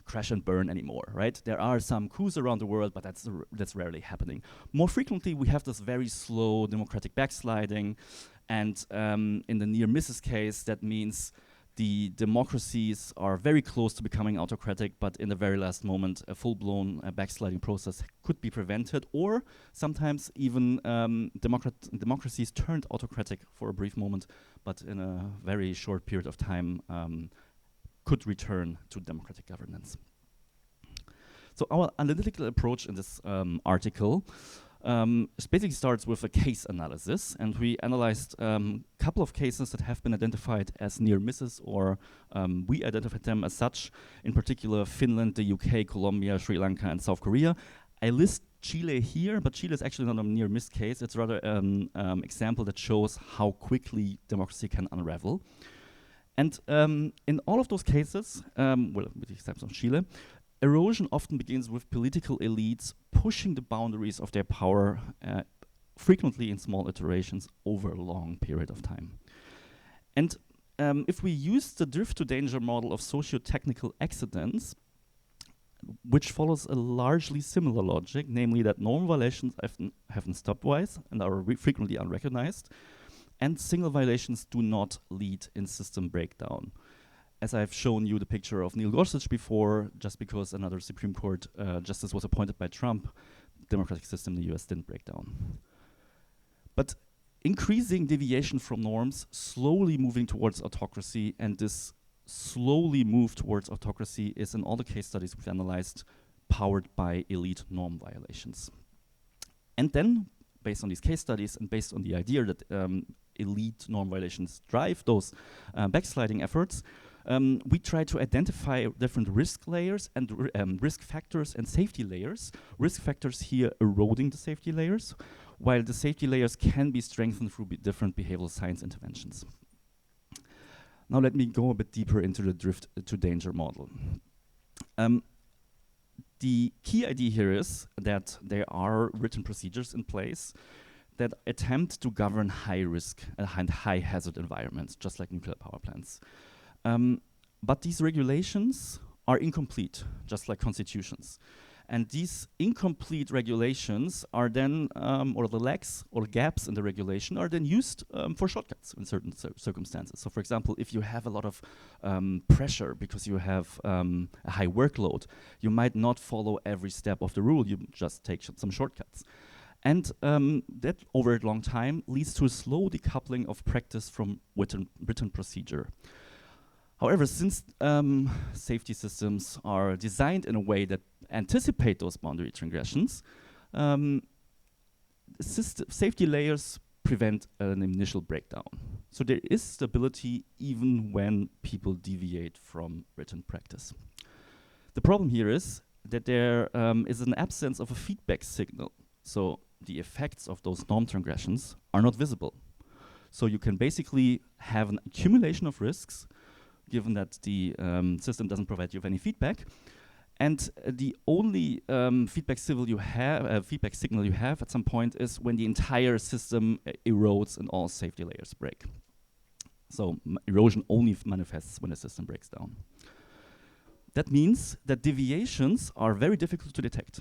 crash and burn anymore, right? There are some coups around the world, but that's rarely happening. More frequently, we have this very slow democratic backsliding, and in the near misses case, that means the democracies are very close to becoming autocratic, but in the very last moment, a full-blown backsliding process could be prevented, or sometimes even democracies turned autocratic for a brief moment, but in a very short period of time, could return to democratic governance. So our analytical approach in this article basically starts with a case analysis, and we analyzed a couple of cases that have been identified as near misses, or we identified them as such, in particular Finland, the UK, Colombia, Sri Lanka, and South Korea. I list Chile here, but Chile is actually not a near miss case. It's rather an example that shows how quickly democracy can unravel. And in all of those cases, well, with the exception of Chile, erosion often begins with political elites pushing the boundaries of their power, frequently in small iterations over a long period of time. And if we use the drift to danger model of socio-technical accidents, which follows a largely similar logic, namely that norm violations happen stepwise and are frequently unrecognized, and single violations do not lead in system breakdown. As I've shown you the picture of Neil Gorsuch before, just because another Supreme Court justice was appointed by Trump, the democratic system in the US didn't break down. But increasing deviation from norms, slowly moving towards autocracy, and this slowly move towards autocracy is in all the case studies we've analyzed, powered by elite norm violations. And then based on these case studies and based on the idea that elite norm violations drive those backsliding efforts, we try to identify different risk layers and risk factors and safety layers. Risk factors here eroding the safety layers, while the safety layers can be strengthened through different behavioral science interventions. Now let me go a bit deeper into the drift to danger model. The key idea here is that there are written procedures in place that attempt to govern high risk and high hazard environments, just like nuclear power plants. But these regulations are incomplete, just like constitutions. And these incomplete regulations are then, or the lacks or gaps in the regulation are then used for shortcuts in certain circumstances. So for example, if you have a lot of pressure because you have a high workload, you might not follow every step of the rule, you just take some shortcuts. And that over a long time leads to a slow decoupling of practice from written procedure. However, since safety systems are designed in a way that anticipate those boundary transgressions, safety layers prevent an initial breakdown. So there is stability even when people deviate from written practice. The problem here is that there is an absence of a feedback signal. So the effects of those norm transgressions are not visible. So you can basically have an accumulation of risks given that the system doesn't provide you with any feedback. And the only feedback signal you have at some point is when the entire system erodes and all safety layers break. So erosion only manifests when the system breaks down. That means that deviations are very difficult to detect.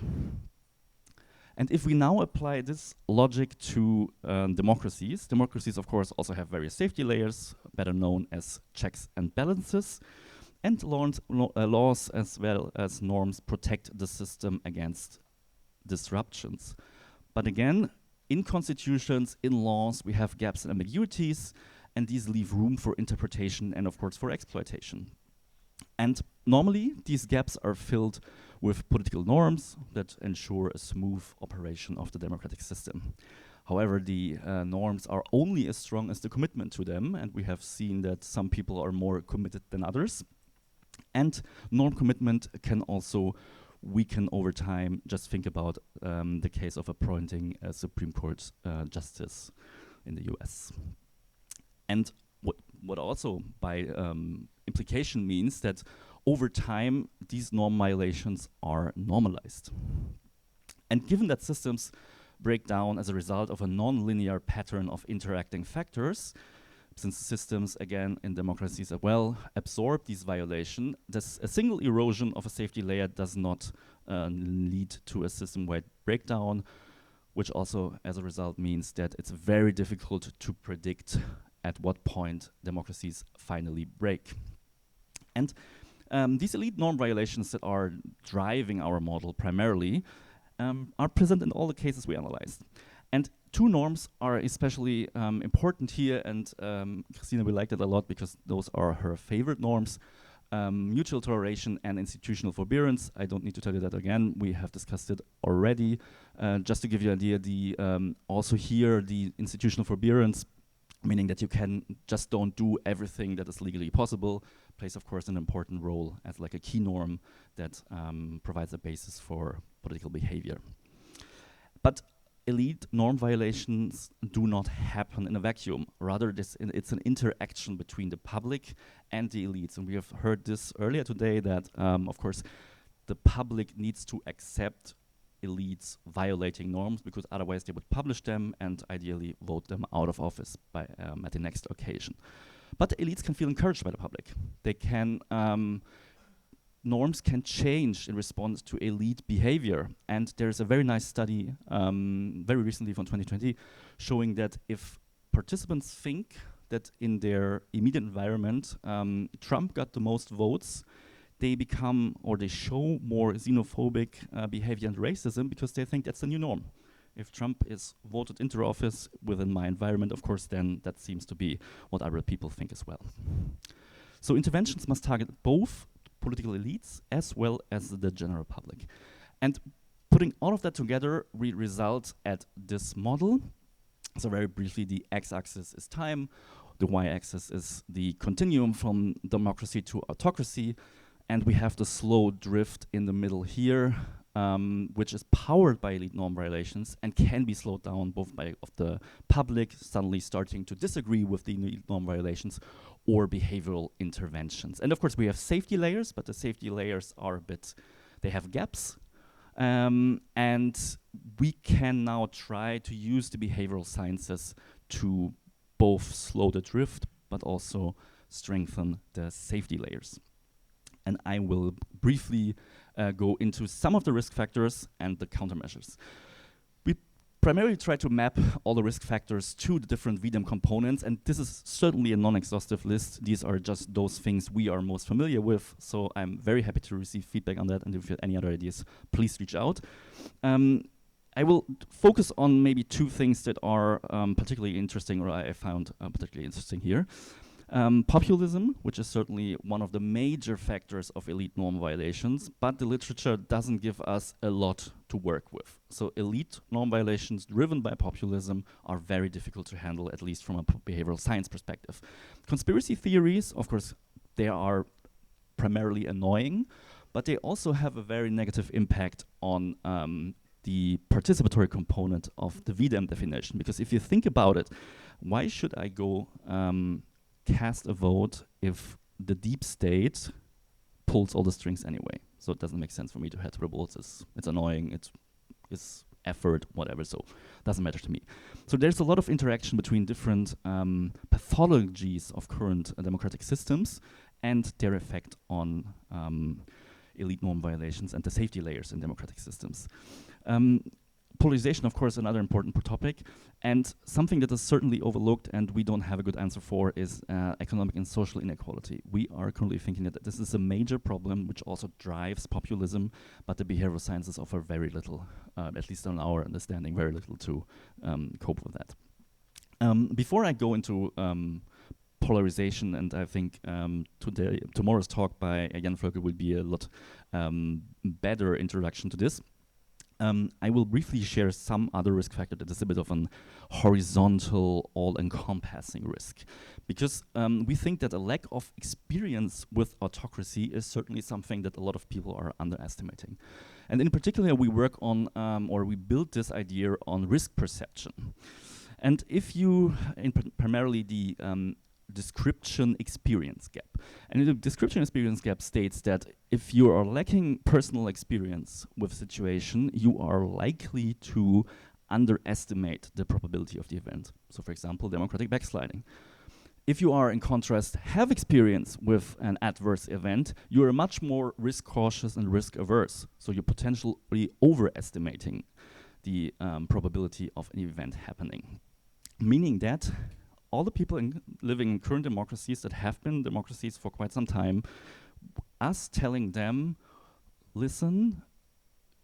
And if we now apply this logic to democracies of course also have various safety layers, better known as checks and balances, and laws as well as norms protect the system against disruptions. But again, in constitutions, in laws, we have gaps and ambiguities, and these leave room for interpretation and of course for exploitation. And normally, these gaps are filled with political norms that ensure a smooth operation of the democratic system. However, the norms are only as strong as the commitment to them, and we have seen that some people are more committed than others. And norm commitment can also weaken over time. Just think about the case of appointing a Supreme Court justice in the US. And what also by implication means that over time, these norm violations are normalized. And given that systems break down as a result of a non-linear pattern of interacting factors, since systems, again, in democracies as well, absorb these violations, a single erosion of a safety layer does not lead to a system-wide breakdown, which also, as a result, means that it's very difficult to predict at what point democracies finally break. And these elite norm violations that are driving our model primarily are present in all the cases we analyzed. And two norms are especially important here, and Christina will like that a lot because those are her favorite norms. Mutual toleration and institutional forbearance. I don't need to tell you that again. We have discussed it already. Just to give you an idea, also here, the institutional forbearance, meaning that you can just don't do everything that is legally possible, plays, of course, an important role as like a key norm that provides a basis for political behavior. But elite norm violations do not happen in a vacuum. Rather, it's an interaction between the public and the elites. And we have heard this earlier today that, of course, the public needs to accept elites violating norms because otherwise they would publish them and ideally vote them out of office by, at the next occasion. But the elites can feel encouraged by the public. They can, norms can change in response to elite behavior. And there's a very nice study, very recently from 2020, showing that if participants think that in their immediate environment, Trump got the most votes, they become, or they show more xenophobic behavior and racism because they think that's the new norm. If Trump is voted into office within my environment, of course, then that seems to be what other people think as well. So interventions must target both political elites as well as the general public. And put putting all of that together, we result at this model. So very briefly, the x-axis is time, the y-axis is the continuum from democracy to autocracy, and we have the slow drift in the middle here, which is powered by elite norm violations and can be slowed down both by of the public suddenly starting to disagree with the elite norm violations or behavioral interventions. And of course, we have safety layers, but the safety layers are they have gaps. And we can now try to use the behavioral sciences to both slow the drift, but also strengthen the safety layers. And I will briefly go into some of the risk factors and the countermeasures. We primarily try to map all the risk factors to the different VDEM components, and this is certainly a non-exhaustive list. These are just those things we are most familiar with, so I'm very happy to receive feedback on that, and if you have any other ideas, please reach out. I will focus on maybe two things that are particularly interesting, or I found particularly interesting here. Populism, which is certainly one of the major factors of elite norm violations, but the literature doesn't give us a lot to work with. So elite norm violations driven by populism are very difficult to handle, at least from a behavioral science perspective. Conspiracy theories, of course, they are primarily annoying, but they also have a very negative impact on the participatory component of the VDEM definition. Because if you think about it, why should I go cast a vote if the deep state pulls all the strings anyway? So it doesn't make sense for me to head to the polls. It's annoying, it's effort, whatever, so it doesn't matter to me. So there's a lot of interaction between different pathologies of current democratic systems and their effect on elite norm violations and the safety layers in democratic systems. Polarization, of course, another important topic, and something that is certainly overlooked and we don't have a good answer for is economic and social inequality. We are currently thinking that this is a major problem which also drives populism, but the behavioral sciences offer very little, at least on our understanding, very little to cope with that. Before I go into polarization, and I think tomorrow's talk by Jan Völker will be a lot better introduction to this. I will briefly share some other risk factor that is a bit of an horizontal, all-encompassing risk. Because we think that a lack of experience with autocracy is certainly something that a lot of people are underestimating. And in particular, we work on, or we build this idea on risk perception. And if you, primarily the description experience gap. And the description experience gap states that if you are lacking personal experience with a situation, you are likely to underestimate the probability of the event. So for example, democratic backsliding. If you are, in contrast, have experience with an adverse event, you are much more risk cautious and risk averse. So you're potentially overestimating the probability of an event happening. Meaning that all the people living in current democracies that have been democracies for quite some time, us telling them, listen,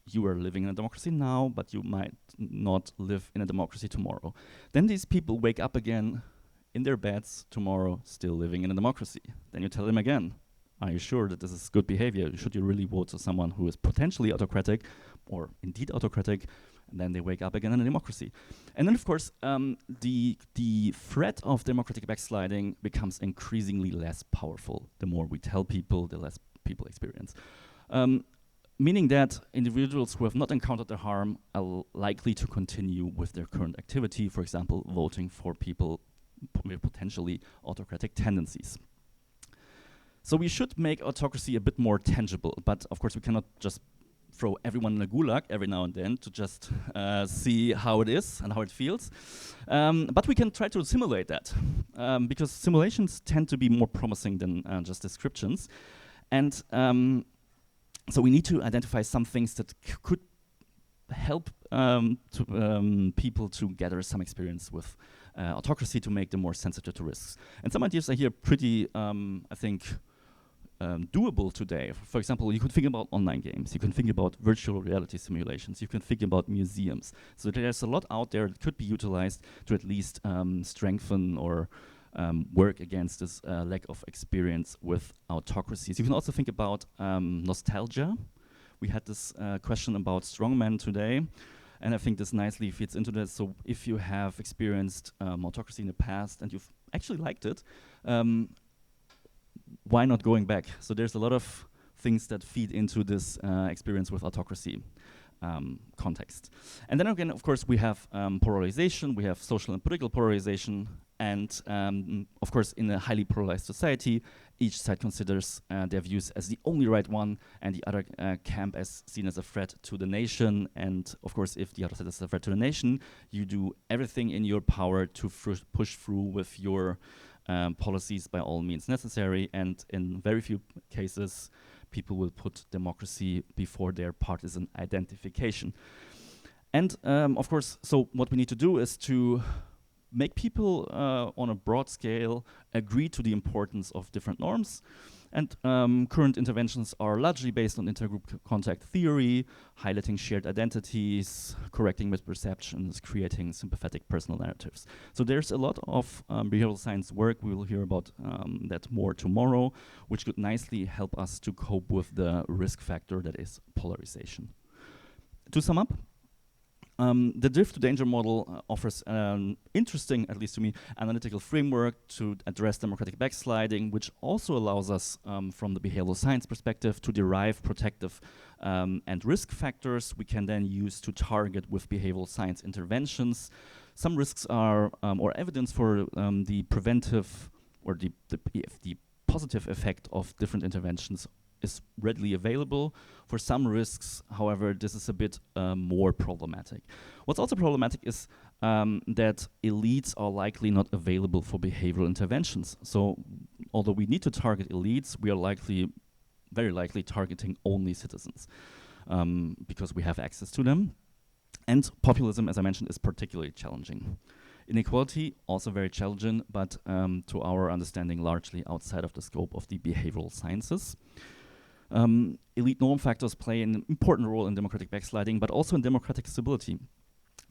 you are living in a democracy now, but you might not live in a democracy tomorrow. Then these people wake up again in their beds tomorrow, still living in a democracy. Then you tell them again, are you sure that this is good behavior? Should you really vote for someone who is potentially autocratic or indeed autocratic? And then they wake up again in a democracy. And then, of course, the threat of democratic backsliding becomes increasingly less powerful. The more we tell people, the less people experience. Meaning that individuals who have not encountered the harm are likely to continue with their current activity, for example, voting for people with potentially autocratic tendencies. So we should make autocracy a bit more tangible, but of course we cannot just throw everyone in a gulag every now and then to just see how it is and how it feels. But we can try to simulate that, because simulations tend to be more promising than just descriptions. And so we need to identify some things that could help people to gather some experience with autocracy to make them more sensitive to risks. And some ideas are here pretty, I think, doable today. For example, you could think about online games, you can think about virtual reality simulations, you can think about museums. So there's a lot out there that could be utilized to at least strengthen or work against this lack of experience with autocracies. You can also think about nostalgia, we had this question about strongmen today, and I think this nicely fits into that. So if you have experienced autocracy in the past and you've actually liked it, why not going back? So there's a lot of things that feed into this experience with autocracy context. And then again, of course, we have polarization, we have social and political polarization, and of course, in a highly polarized society, each side considers their views as the only right one, and the other camp as seen as a threat to the nation. And of course, if the other side is a threat to the nation, you do everything in your power to push through with your policies by all means necessary. And in very few cases, people will put democracy before their partisan identification. And of course, so what we need to do is to make people on a broad scale agree to the importance of different norms. And current interventions are largely based on intergroup contact theory, highlighting shared identities, correcting misperceptions, creating sympathetic personal narratives. So there's a lot of behavioral science work, we will hear about that more tomorrow, which could nicely help us to cope with the risk factor that is polarization. To sum up, the drift to danger model offers an interesting, at least to me, analytical framework to address democratic backsliding, which also allows us, from the behavioral science perspective, to derive protective and risk factors we can then use to target with behavioral science interventions. Some risks are, or evidence for the preventive or the positive effect of different interventions is readily available. For some risks, however, this is a bit more problematic. What's also problematic is that elites are likely not available for behavioral interventions. So although we need to target elites, we are very likely targeting only citizens because we have access to them. And populism, as I mentioned, is particularly challenging. Inequality, also very challenging, but to our understanding, largely outside of the scope of the behavioral sciences. Elite norm factors play an important role in democratic backsliding, but also in democratic stability.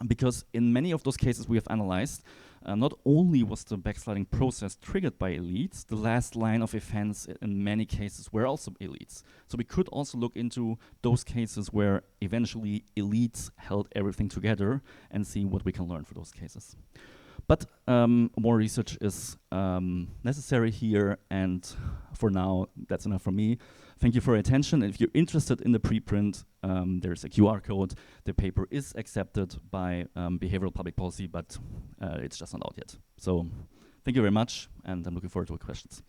Because in many of those cases we have analyzed, not only was the backsliding process triggered by elites, the last line of offense in many cases were also elites. So we could also look into those cases where eventually elites held everything together and see what we can learn for those cases. But more research is necessary here, and for now, that's enough from me. Thank you for your attention. If you're interested in the preprint, there's a QR code. The paper is accepted by Behavioral Public Policy, but it's just not out yet. So thank you very much, and I'm looking forward to your questions.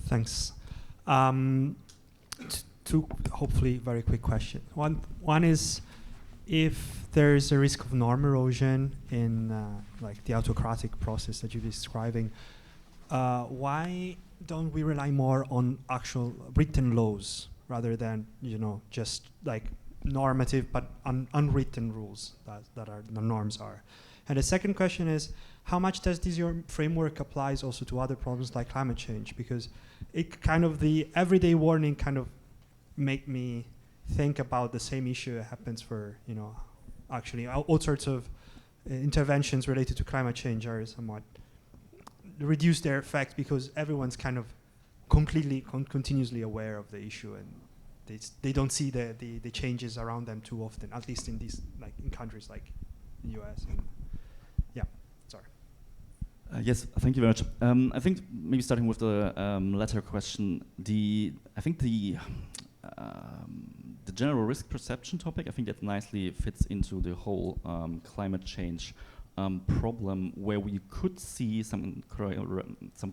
Thanks. Two hopefully very quick questions. One is, if there is a risk of norm erosion in like the autocratic process that you're describing, why don't we rely more on actual written laws rather than just like normative but unwritten rules that are the norms are? And the second question is, how much does your framework applies also to other problems like climate change? Because it kind of, the everyday warning kind of make me think about the same issue that happens for, actually all sorts of interventions related to climate change are somewhat reduce their effect because everyone's kind of completely continuously aware of the issue, and they don't see the changes around them too often, at least in these, like in countries like the US. And yeah, sorry. Yes, thank you very much. I think maybe starting with the latter question, I think the general risk perception topic, I think that nicely fits into the whole climate change problem, where we could see some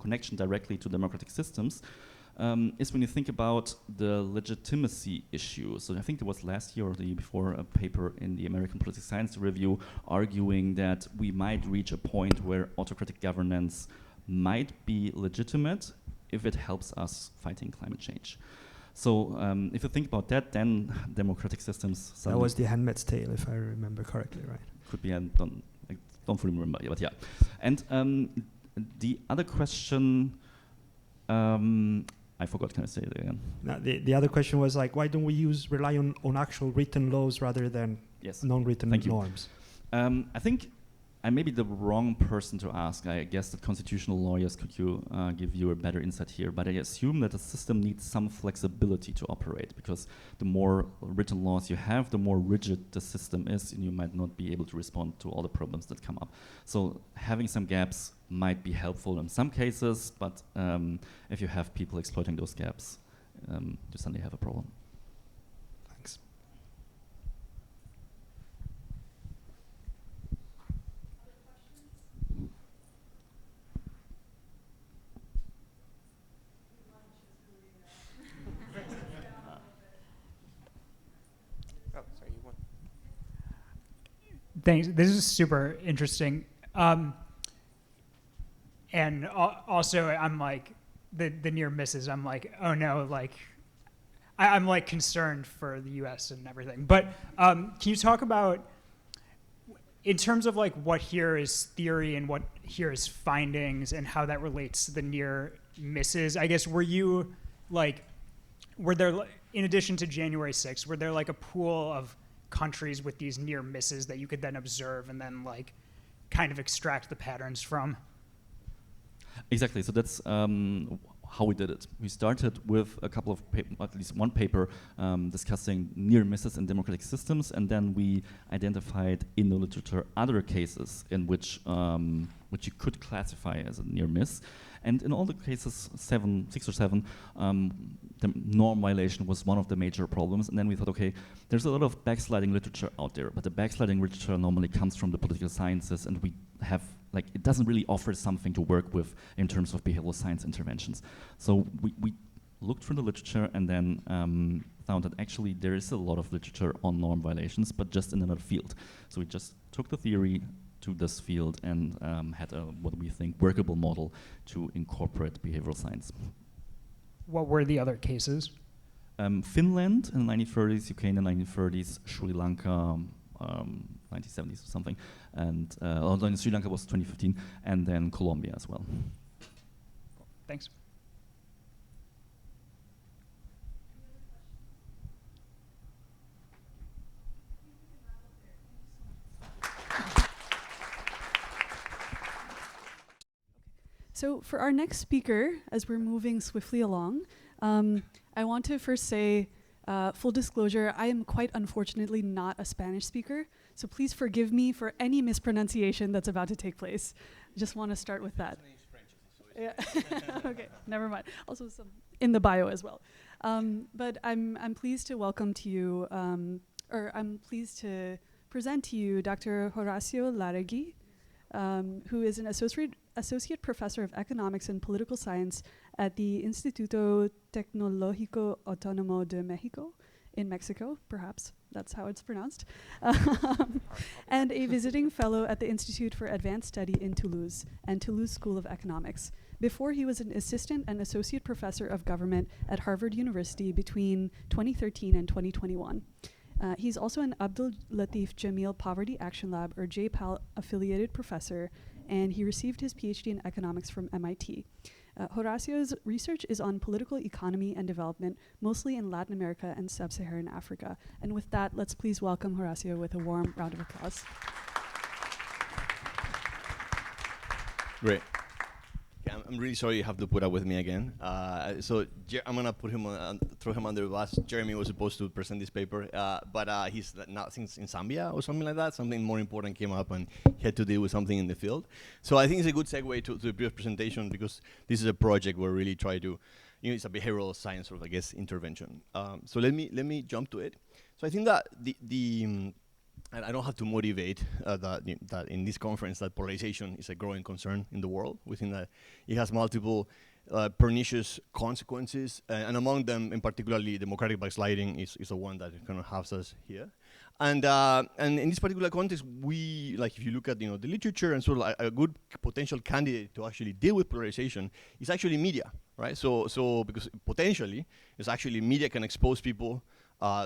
connection directly to democratic systems, is when you think about the legitimacy issue. So I think it was last year or the year before, a paper in the American Political Science Review arguing that we might reach a point where autocratic governance might be legitimate if it helps us fighting climate change. So if you think about that, then democratic systems... That was the Handmaid's Tale, if I remember correctly, right? Could be, I don't fully remember, but yeah. And The other question, I forgot. Can I say it again? Now, the other question was like, why don't we rely on actual written laws rather than non-written norms? I think I may be the wrong person to ask. I guess that constitutional lawyers could give you a better insight here, but I assume that the system needs some flexibility to operate, because the more written laws you have, the more rigid the system is, and you might not be able to respond to all the problems that come up. So having some gaps might be helpful in some cases, but if you have people exploiting those gaps, you suddenly have a problem. Thanks. Thanks. This is super interesting. And also, I'm like, the near misses, I'm like, oh no, like, I'm like concerned for the US and everything. But can you talk about, in terms of like what here is theory and what here is findings and how that relates to the near misses? I guess, were there, in addition to January 6th, were there like a pool of countries with these near misses that you could then observe and then like kind of extract the patterns from? Exactly. So that's how we did it. We started with a couple of at least one paper discussing near misses in democratic systems, and then we identified in the literature other cases in which you could classify as a near miss. And in all the cases, 6 or 7, the norm violation was one of the major problems. And then we thought, okay, there's a lot of backsliding literature out there, but the backsliding literature normally comes from the political sciences, and we have, like, it doesn't really offer something to work with in terms of behavioral science interventions. So we looked through the literature and then found that actually there is a lot of literature on norm violations, but just in another field. So we just took the theory to this field and had a, what we think, workable model to incorporate behavioral science. What were the other cases? Finland in the 1930s, UK in the 1930s, Sri Lanka 1970s or something, and although in Sri Lanka was 2015, and then Colombia as well. Thanks. So for our next speaker, as we're moving swiftly along, I want to first say, full disclosure, I am quite unfortunately not a Spanish speaker, so please forgive me for any mispronunciation that's about to take place. I just want to start with that. Yeah. Okay, never mind. Also some in the bio as well. But I'm pleased to welcome to you, or I'm pleased to present to you Dr. Horacio Larreguy, who is an associate professor of economics and political science at the Instituto Tecnológico Autónomo de México in Mexico, perhaps that's how it's pronounced, and a visiting fellow at the Institute for Advanced Study in Toulouse and Toulouse School of Economics. Before, he was an assistant and associate professor of government at Harvard University between 2013 and 2021. He's also an Abdul Latif Jameel Poverty Action Lab, or JPAL, affiliated professor, and he received his PhD in economics from MIT. Horacio's research is on political economy and development, mostly in Latin America and sub-Saharan Africa. And with that, let's please welcome Horacio with a warm round of applause. Great. Okay, I'm really sorry you have to put up with me again. So I'm gonna put him throw him under the bus. Jeremy was supposed to present this paper, but he's not since in Zambia or something like that. Something more important came up, and he had to deal with something in the field. So I think it's a good segue to the brief presentation, because this is a project where we really try to, it's a behavioral science sort of, I guess, intervention. So let me jump to it. So I think that and I don't have to motivate that in this conference that polarization is a growing concern in the world. We think that it has multiple pernicious consequences, and among them, in particularly, democratic backsliding is the one that kind of has us here. And in this particular context, we, like, if you look at the literature, and sort of a good potential candidate to actually deal with polarization is actually media, right? So because potentially, it's actually media can expose people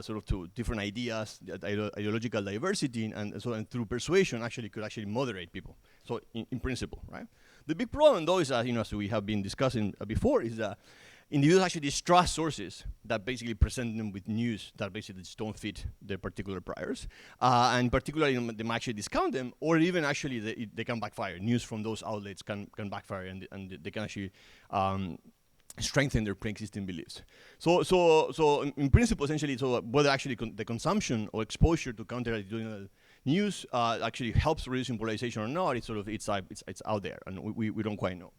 sort of to different ideas, ideological diversity, and so on, through persuasion actually could actually moderate people. So in principle, right? The big problem, though, is as we have been discussing before, is that individuals actually distrust sources that basically present them with news that basically just don't fit their particular priors. And particularly, they might actually discount them, or even actually they can backfire. News from those outlets can backfire, and they can actually strengthen their pre-existing beliefs. So in principle, essentially, so whether actually the consumption or exposure to counter-attitudinal news actually helps reducing polarization or not, it's out there, and we don't quite know.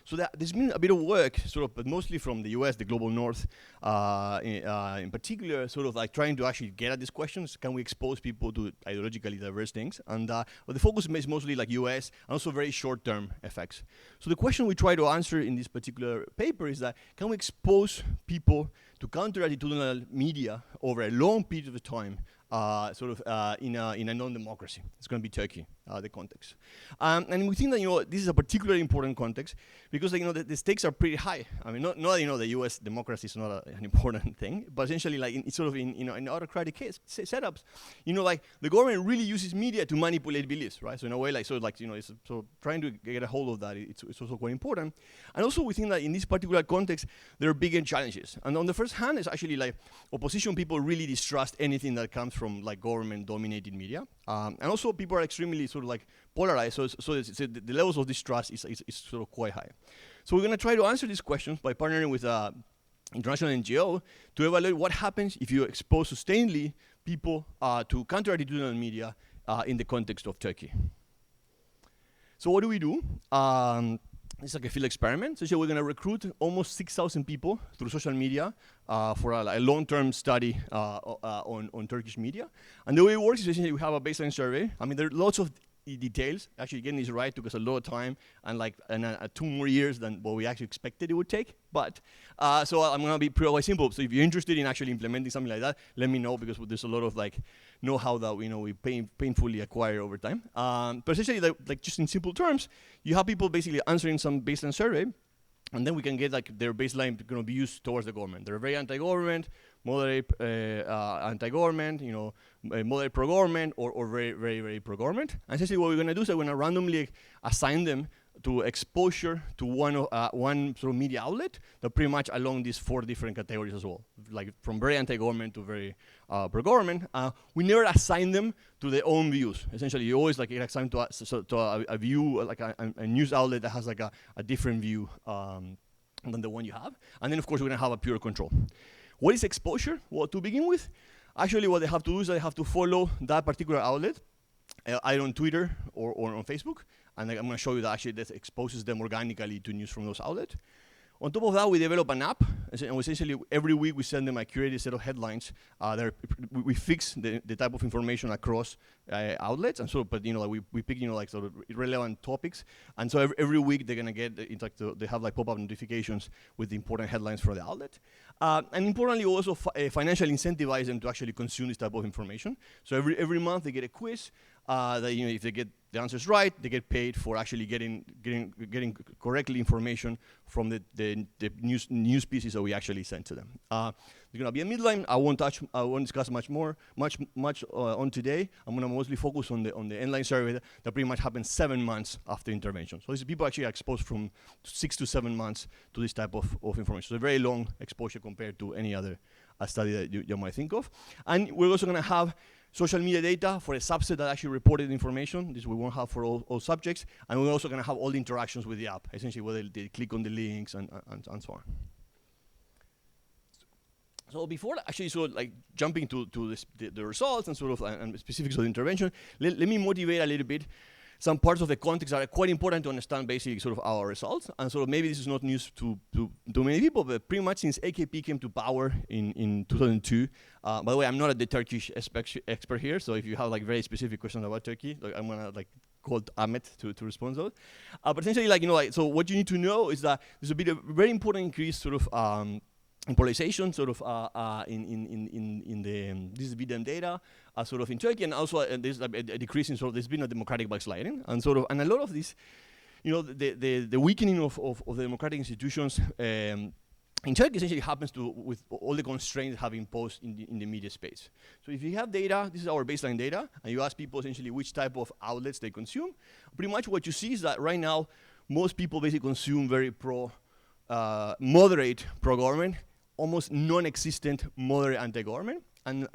So there's been a bit of work, but mostly from the US, the global north, in particular, trying to actually get at these questions. Can we expose people to ideologically diverse things? And but the focus is mostly US and also very short-term effects. So the question we try to answer in this particular paper is that, can we expose people to counter-attitudinal media over a long period of time, in a non-democracy? It's going to be Turkey, the context. And we think that this is a particularly important context because the stakes are pretty high. I mean, not the U.S. democracy is not an important thing, but essentially in autocratic setups, the government really uses media to manipulate beliefs, right? So in a way, trying to get a hold of that, it's also quite important. And also we think that in this particular context, there are bigger challenges. And on the first hand, it's actually opposition people really distrust anything that comes from government-dominated media, and also people are extremely polarized. So the levels of distrust is quite high. So we're going to try to answer these questions by partnering with international NGO to evaluate what happens if you expose sustainedly people to counter-attitudinal media in the context of Turkey. So what do we do? It's like a field experiment. So we're going to recruit almost 6,000 people through social media for a long-term study on Turkish media. And the way it works is essentially we have a baseline survey. I mean, there are lots of details. Actually, getting this right took us a lot of time and 2 more years than what we actually expected it would take. But so I'm going to be pretty simple. So if you're interested in actually implementing something like that, let me know, because there's a lot of know-how that we painfully acquire over time. But essentially, just in simple terms, you have people basically answering some baseline survey, and then we can get their baseline going to be used towards the government. They're very anti-government, moderate anti-government, moderate pro-government, or very, very, very pro-government. And essentially what we're going to do is we're going to randomly assign them to exposure to one media outlet that pretty much along these 4 different categories as well, from very anti-government to very pro-government. We never assign them to their own views. Essentially, you always get assigned to a view, a news outlet that has a different view than the one you have. And then, of course, we're going to have a pure control. What is exposure? Well, to begin with, actually what they have to do is they have to follow that particular outlet, either on Twitter or on Facebook. And I'm going to show you that actually that exposes them organically to news from those outlets. On top of that, we develop an app, and essentially every week we send them a curated set of headlines. We fix the type of information across outlets, and we pick relevant topics, and so every week they're gonna get they have pop-up notifications with the important headlines for the outlet. And importantly, we also financially incentivize them to actually consume this type of information. So every month they get a quiz. That if they get the answers right, they get paid for actually getting correctly information from the news pieces that we actually send to them. There's gonna be a midline. I won't discuss much on today. I'm gonna mostly focus on the endline survey that pretty much happens 7 months after intervention. So these people actually are exposed from 6 to 7 months to this type of information. So a very long exposure compared to any other study that you might think of. And we're also gonna have social media data for a subset that actually reported information. This we won't have for all subjects. And we're also going to have all the interactions with the app, essentially whether they click on the links and so on. So before actually jumping to the results and and specifics of the intervention, let me motivate a little bit some parts of the context that are quite important to understand basically our results. And maybe this is not news to many people, but pretty much since AKP came to power in 2002, by the way, I'm not the Turkish expert here, so if you have very specific questions about Turkey, I'm gonna call Ahmet to respond to those. But essentially, so what you need to know is that there's a very important increase in polarization, in the this is VDM data, in Turkey, and also there's a decrease in there's been a democratic backsliding, and and a lot of this, the weakening of the democratic institutions in Turkey essentially happens with all the constraints have been imposed in the media space. So if you have data, this is our baseline data, and you ask people essentially which type of outlets they consume, pretty much what you see is that right now, most people basically consume very moderate pro-government, almost non-existent moderate anti-government, and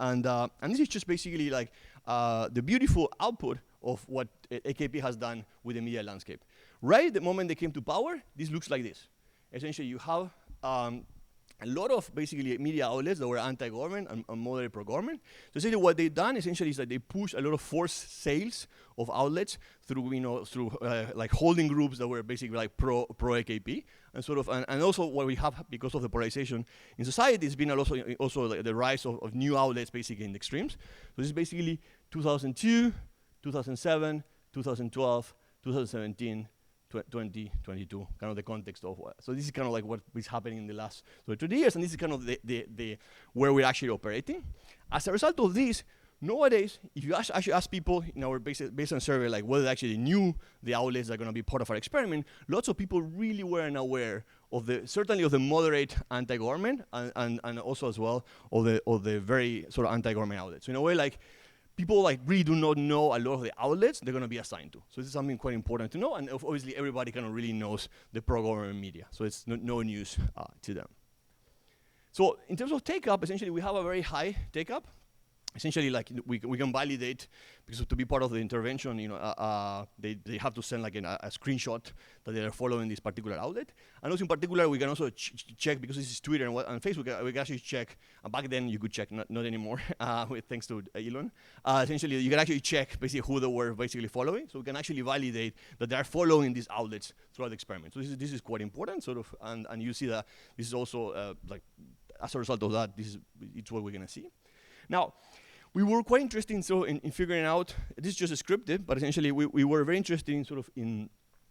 this is just basically like the beautiful output of what AKP has done with the media landscape. Right the moment they came to power, this looks like this. Essentially, you have a lot of basically media outlets that were anti-government and moderate pro-government. So essentially what they've done essentially is that they push a lot of forced sales of outlets through, like holding groups that were basically like pro-AKP, and sort of, and also what we have because of the polarization in society has been also like the rise of new outlets basically in the extremes. So this is basically 2002, 2007, 2012, 2017, 2022, kind of the context of what. So this is kind of like what is happening in the last 20 years, and this is kind of the where we're actually operating. As a result of this, nowadays, if you actually ask people in our baseline survey, like whether they actually knew the outlets that are going to be part of our experiment, lots of people really weren't aware of certainly of the moderate anti-government and also as well of the very sort of anti-government outlets. So in a way, like, people like really do not know a lot of the outlets they're going to be assigned to. So this is something quite important to know, and obviously everybody kind of really knows the pro-government media, so it's no news to them. So in terms of take-up, essentially we have a very high take-up. Essentially, like we can validate, because to be part of the intervention, they have to send like a screenshot that they are following this particular outlet. And also in particular, we can also check, because this is Twitter and Facebook, we can actually check, back then you could check, not anymore, thanks to Elon. Essentially, you can actually check basically who they were basically following, so we can actually validate that they are following these outlets throughout the experiment. So this is quite important, sort of, and you see that this is also, like, as a result of that, it's what we're gonna see. Now, we were quite interested in figuring out, this is just descriptive, but essentially we were very interested in sort of in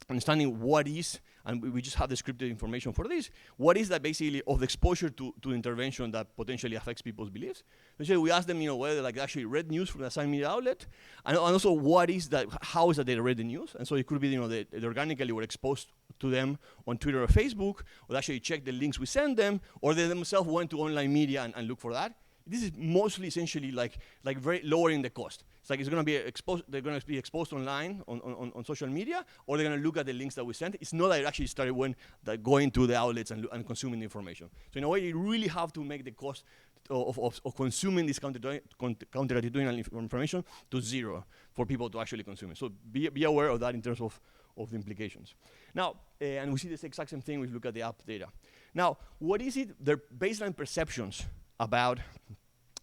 understanding what is, and we just have descriptive information for this, what is that basically of the exposure to intervention that potentially affects people's beliefs. Essentially we asked them, whether like they actually read news from the assigned media outlet, and also what is that, how is that they read the news. And so it could be, they organically were exposed to them on Twitter or Facebook, or they actually check the links we send them, or they themselves went to online media and look for that. This is mostly essentially like very lowering the cost. It's like it's going to be exposed. They're going to be exposed online on social media, or they're going to look at the links that we sent. It's not that it actually started when going to the outlets and consuming the information. So in a way, you really have to make the cost of consuming this counter-attitudinal information to zero for people to actually consume it. So be aware of that in terms of the implications. Now, and we see this exact same thing. We look at the app data. Now, what is it? Their baseline perceptions about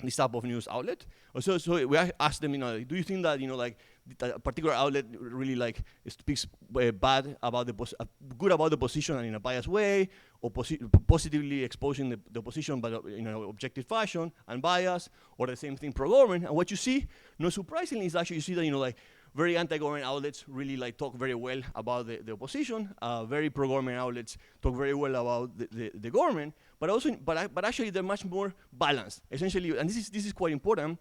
this type of news outlet. So we asked them, do you think that that a particular outlet really speaks bad about good about the position and in a biased way, or positively exposing the opposition but in an objective fashion and bias, or the same thing pro-government? And what you see, not surprisingly, is actually you see that very anti-government outlets really talk very well about the opposition. Very pro-government outlets talk very well about the government, but actually they're much more balanced. Essentially, and this is quite important.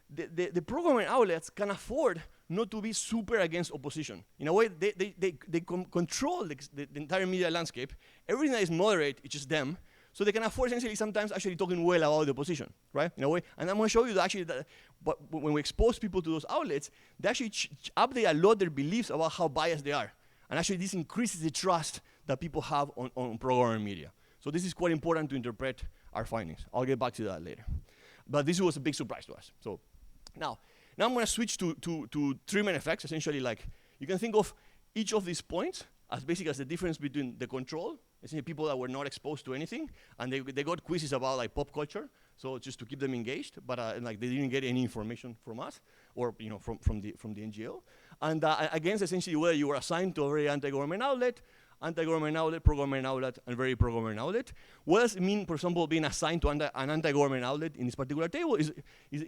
The pro-government outlets can afford not to be super against opposition. In a way, they control the entire media landscape. Everything that is moderate, it's just them. So they can afford essentially sometimes actually talking well about the opposition, right? In a way, and I'm going to show you that actually but when we expose people to those outlets, they actually update a lot their beliefs about how biased they are. And actually this increases the trust that people have on pro-government media. So this is quite important to interpret our findings. I'll get back to that later. But this was a big surprise to us. So now I'm going to switch to three main effects. Essentially, you can think of each of these points as basically as the difference between the control, essentially people that were not exposed to anything, and they got quizzes about pop culture, so just to keep them engaged, but they didn't get any information from us or from the NGO. And against essentially whether you were assigned to a very anti-government outlet, pro-government outlet, and very pro-government outlet. What does it mean, for example, being assigned to an anti-government outlet in this particular table is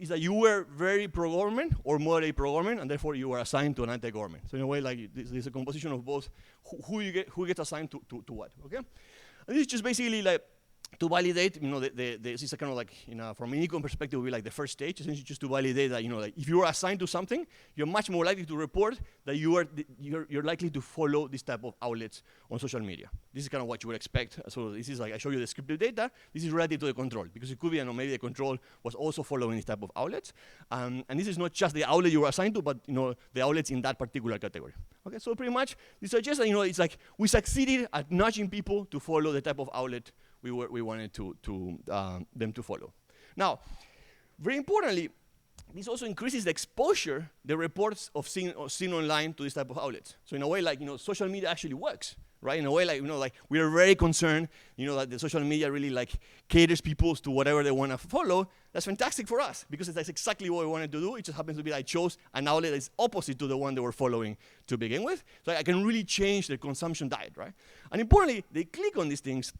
that you were very pro-government or moderate pro-government, and therefore you were assigned to an anti-government. So in a way, there's a composition of both who gets assigned to what, okay? And this is just basically to validate, this is a kind of like, from an econ perspective, would be like the first stage, essentially just to validate that, like if you are assigned to something, you're much more likely to report that you're likely to follow this type of outlets on social media. This is kind of what you would expect. So this is like, I show you the descriptive data. This is relative to the control, because it could be, maybe the control was also following this type of outlets. And this is not just the outlet you were assigned to, but, the outlets in that particular category. Okay, so pretty much, this suggests that, it's like we succeeded at nudging people to follow the type of outlet we wanted them to follow. Now, very importantly, this also increases the exposure the reports of seen online to this type of outlets. So in a way, like, social media actually works, right? In a way, like, like we are very concerned, that the social media really like caters people to whatever they want to follow. That's fantastic for us, because that's exactly what we wanted to do. It just happens to be that I chose an outlet that's opposite to the one they were following to begin with. So I can really change their consumption diet, right? And importantly, they click on these things,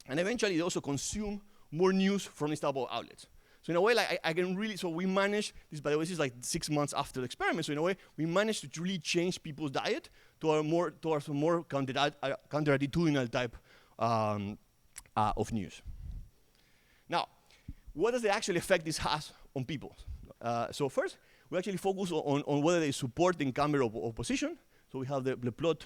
and eventually they also consume more news from this type of outlets. So in a way, like I can really, so we managed, this by the way, this is like 6 months after the experiment, so in a way, we managed to really change people's diet towards a more counterattitudinal type of news. Now, what does the actual effect this has on people? So first, we actually focus on whether they support the incumbent or opposition. So we have the plot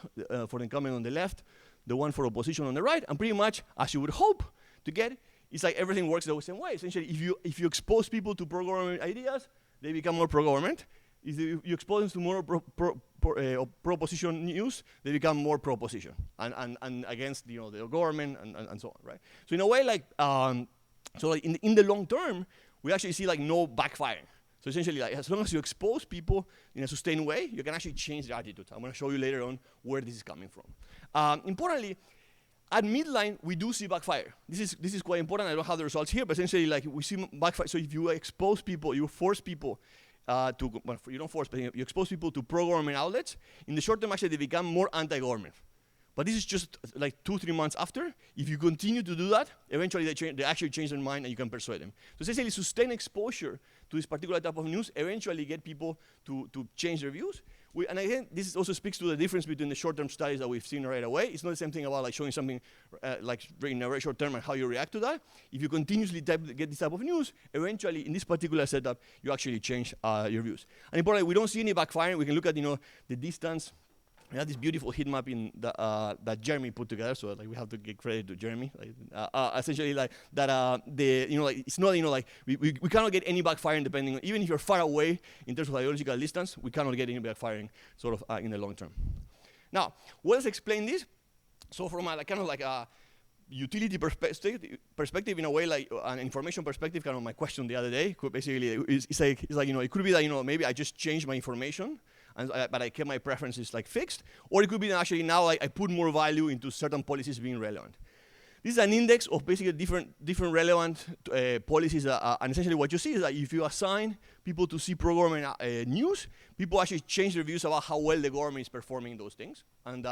for the incumbent on the left, the one for opposition on the right, and pretty much, as you would hope to get, it's like everything works the same way. Essentially, if you expose people to pro-government ideas, they become more pro-government. If you expose them to more pro-opposition news, they become more pro-opposition and against the government and so on, right? So in a way, like in the long term, we actually see like no backfiring. So essentially, like, as long as you expose people in a sustained way, you can actually change their attitude. I'm going to show you later on where this is coming from. Importantly, at midline, we do see backfire. This is quite important. I don't have the results here, but essentially, like, we see backfire. So if you expose people, you force people you don't force, but you expose people to pro-government outlets, in the short term, actually, they become more anti-government. But this is just like 2-3 months after. If you continue to do that, eventually they actually change their mind and you can persuade them. So essentially, sustained exposure to this particular type of news eventually get people to change their views. And again, this also speaks to the difference between the short-term studies that we've seen right away. It's not the same thing about like showing something like in a very short term and how you react to that. If you continuously get this type of news, eventually in this particular setup, you actually change your views. And importantly, we don't see any backfiring. We can look at the distance. We have this beautiful heat map that Jeremy put together, so like we have to give credit to Jeremy. Like, essentially, like that, like it's not, like we cannot get any backfiring depending on, even if you're far away in terms of ideological distance, we cannot get any backfiring sort of in the long term. Now, what does explain this? So from a kind of like a utility perspective, in a way, like an information perspective, kind of my question the other day, basically, it's like it could be that maybe I just changed my information. But I kept my preferences like fixed, or it could be that actually now like, I put more value into certain policies being relevant. This is an index of basically different relevant policies, and essentially what you see is that if you assign people to see pro-government news, people actually change their views about how well the government is performing those things. And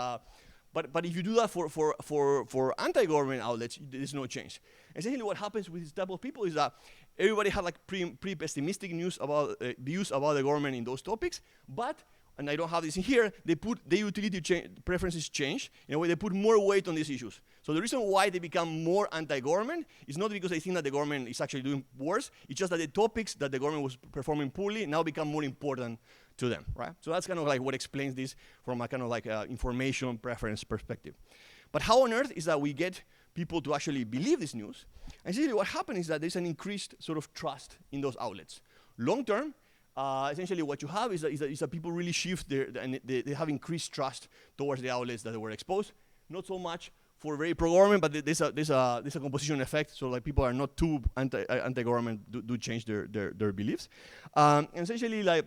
but if you do that for anti-government outlets, there's no change. Essentially, what happens with this type of people is that everybody had like pretty pessimistic views about the government in those topics, but, and I don't have this in here, the utility preferences change. In a way, they put more weight on these issues. So the reason why they become more anti-government is not because they think that the government is actually doing worse, it's just that the topics that the government was performing poorly now become more important to them, right? So that's kind of like what explains this from a kind of like information preference perspective. But how on earth is that we get people to actually believe this news? And essentially what happens is that there's an increased sort of trust in those outlets. Long term, essentially what you have is that people really shift and they have increased trust towards the outlets that they were exposed. Not so much for very pro-government, but there's a composition effect. So like people are not too anti-government do change their beliefs. And essentially like,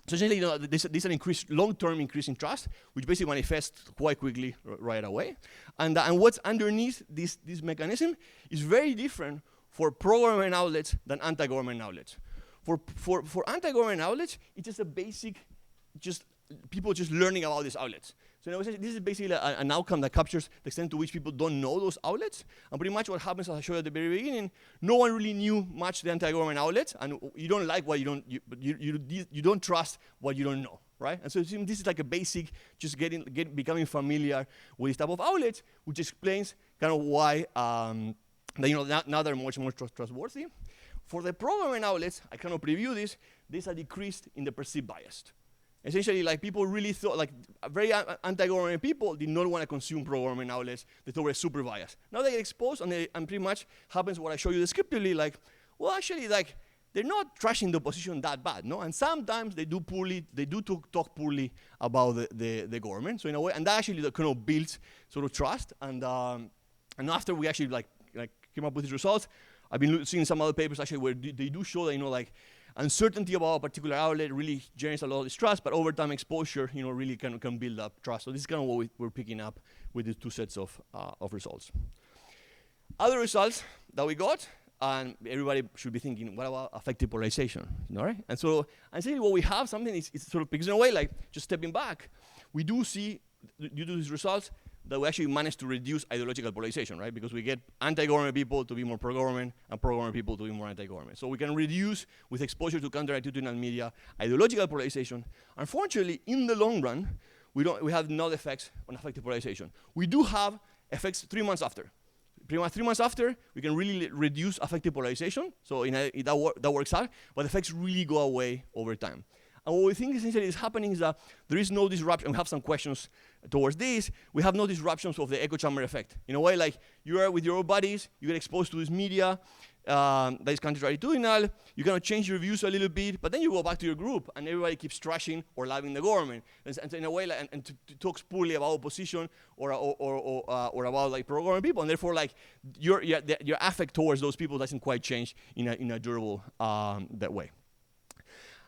so essentially, there's an long-term increase in trust, which basically manifests quite quickly right away. And what's underneath this mechanism is very different for pro-government outlets than anti-government outlets. For anti-government outlets, it's just a basic, people just learning about these outlets. So this is basically an outcome that captures the extent to which people don't know those outlets. And pretty much what happens, as I showed at the very beginning, no one really knew much the anti-government outlets, and you don't like what you don't trust what you don't know, right? And so this is like a basic, just becoming familiar with this type of outlets, which explains kind of why that, now they're much more trustworthy. For the programming outlets, I cannot preview this, there's a decrease in the perceived bias. Essentially, like people really thought, like very anti-government people did not want to consume programming outlets. They thought were super biased. Now they get exposed, and pretty much happens what I show you descriptively. Like, well, actually, like they're not trashing the opposition that bad, no? And sometimes they do talk poorly about the government. So in a way, and that actually kind of builds sort of trust. And after we actually like came up with these results, I've been seeing some other papers actually where they do show that like uncertainty about a particular outlet really generates a lot of distrust, but over time exposure, really can build up trust. So this is kind of what we're picking up with these two sets of results. Other results that we got, and everybody should be thinking, what about affective polarization? Right? And so, essentially what we have, something is sort of, because in a way, like just stepping back, we do see, due to these results, that we actually managed to reduce ideological polarization, right? Because we get anti-government people to be more pro-government and pro-government people to be more anti-government. So we can reduce, with exposure to counter-attitudinal media, ideological polarization. Unfortunately, in the long run, we have no effects on affective polarization. We do have effects 3 months after. Pretty much 3 months after, we can really reduce affective polarization. So that works out, but effects really go away over time. And what we think essentially is happening is that there is no disruption. We have some questions towards this. We have no disruptions of the echo chamber effect. In a way, like you are with your own buddies, you get exposed to this media that is counter-attitudinal, you kind of change your views a little bit, but then you go back to your group and everybody keeps trashing or loving the government. And in a way, like, and talks poorly about opposition or about like pro-government people, and therefore like your affect towards those people doesn't quite change in a durable that way.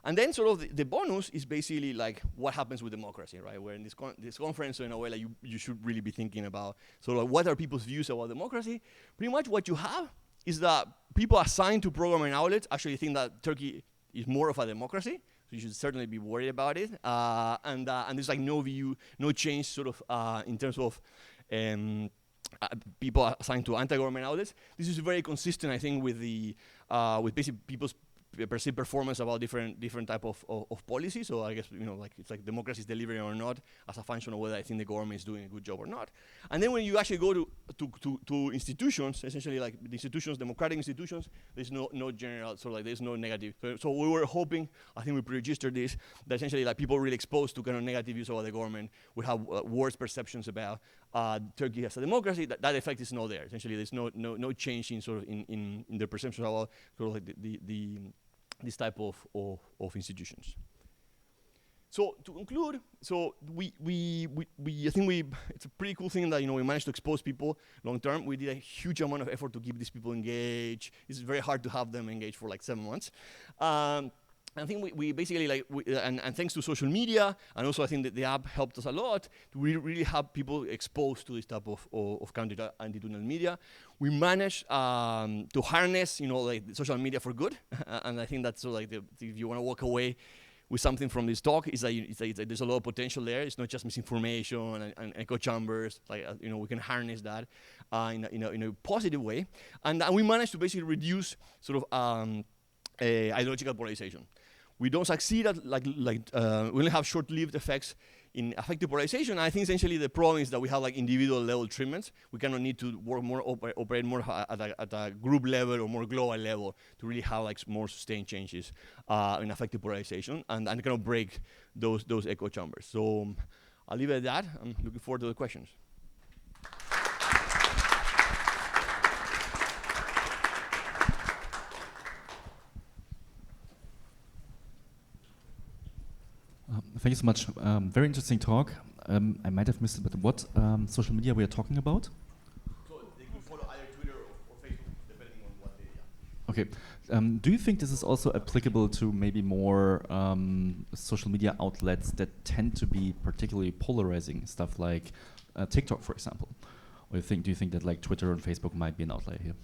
And then sort of the bonus is basically like what happens with democracy, right? Where in this conference, so in a way, like you should really be thinking about sort of like what are people's views about democracy. Pretty much what you have is that people assigned to programming outlets actually think that Turkey is more of a democracy. So you should certainly be worried about it. And there's like no change sort of in terms of people assigned to anti-government outlets. This is very consistent, I think, with with basically people's perceived performance about different type of policy. So I guess like it's like democracy is delivering or not as a function of whether I think the government is doing a good job or not. And then when you actually go to institutions, essentially like the institutions, democratic institutions, there's no general sort of like there's no negative. So we were hoping, I think we pre-registered this, that essentially like people really exposed to kind of negative views about the government would have worse perceptions about Turkey as a democracy. That effect is not there. Essentially, there's no change in sort of in their perceptions about sort of like this type of institutions. So to conclude, so I think it's a pretty cool thing that we managed to expose people long term. We did a huge amount of effort to keep these people engaged. It's very hard to have them engaged for like 7 months. I think we basically like, and thanks to social media, and also I think that the app helped us a lot to really have people exposed to this type of counter-attitudinal media. We managed to harness, like social media for good, and I think that's so like if you want to walk away with something from this talk, is that there's a lot of potential there. It's not just misinformation and echo chambers. Like we can harness that in a positive way, and we managed to basically reduce sort of ideological polarization. We don't succeed at we only have short-lived effects in affective polarization. And I think essentially the problem is that we have like individual level treatments. We kind of need to work more, operate more at a group level or more global level to really have like more sustained changes in affective polarization and kind of break those echo chambers. So I'll leave it at that. I'm looking forward to the questions. Thank you so much. Very interesting talk. I might have missed it, but what social media we are talking about? So they can follow either Twitter or Facebook, depending on what they are. Okay. Do you think this is also applicable to maybe more social media outlets that tend to be particularly polarizing, stuff like TikTok, for example? Or do you think that like Twitter and Facebook might be an outlier here?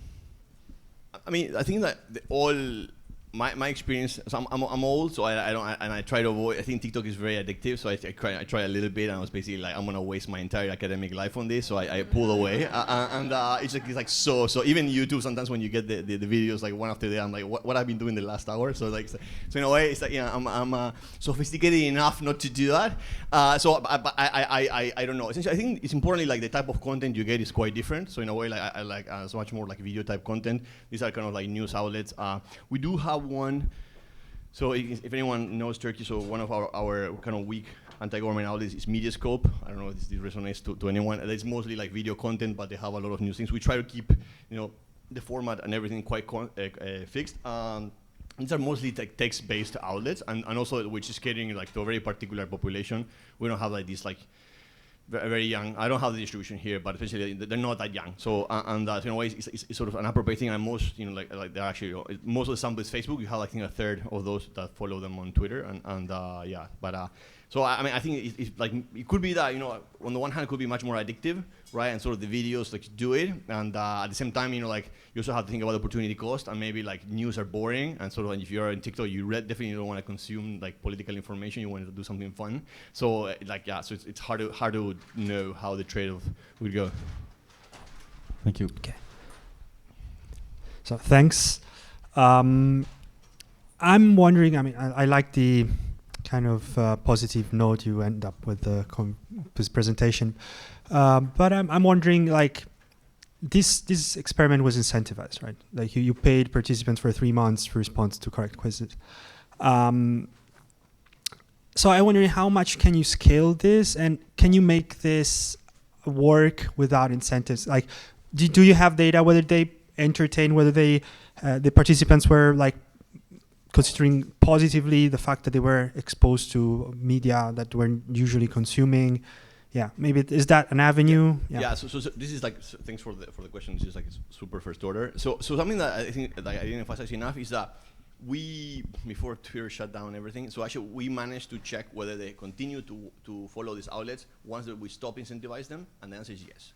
I mean, I think that all my experience, so I'm old, so I don't, and I try to avoid. I think TikTok is very addictive, so I try a little bit, and I was basically like, I'm gonna waste my entire academic life on this, so I pull away, and it's like so even YouTube sometimes when you get the videos like one after the other, I'm like, what I've been doing the last hour, so in a way it's like, I'm sophisticated enough not to do that, so I don't know. Essentially, I think it's importantly like the type of content you get is quite different. So in a way, like I like so much more like video type content. These are kind of like news outlets. We do have one. So if anyone knows Turkey, so one of our kind of weak anti-government outlets is Mediascope. I don't know if this resonates to anyone. It's mostly like video content, but they have a lot of news things. We try to keep, the format and everything quite fixed. These are mostly text-based outlets, and also which is catering like to a very particular population. We don't have like this like very young. I don't have the distribution here, but essentially they're not that young. So in a way, it's sort of an appropriate thing. And most, like they're actually most of the sample is Facebook. You have like, I think, a third of those that follow them on Twitter, and yeah. But so I mean, I think it's like it could be that on the one hand it could be much more addictive, right? And sort of the videos like do it, and at the same time, like you also have to think about the opportunity cost, and maybe like news are boring, and sort of if you're on TikTok, you definitely don't want to consume like political information. You want to do something fun. So like yeah, so it's hard to know how the trade-off would go. Thank you. Okay. So thanks. I'm wondering. I mean, I like the kind of positive note you end up with this presentation, but I'm wondering, like, this experiment was incentivized, right? Like you paid participants for 3 months to respond to correct quizzes. So I'm wondering how much can you scale this, and can you make this work without incentives? Like, do you have data whether they entertain, whether the participants were like considering positively the fact that they were exposed to media that weren't usually consuming? Yeah, maybe is that an avenue? Yeah. So this is like, thanks for the question. This is like super first order. So something that I think that I didn't emphasize enough is that we, before Twitter shut down everything, so actually we managed to check whether they continue to follow these outlets once that we stop incentivize them, and the answer is yes.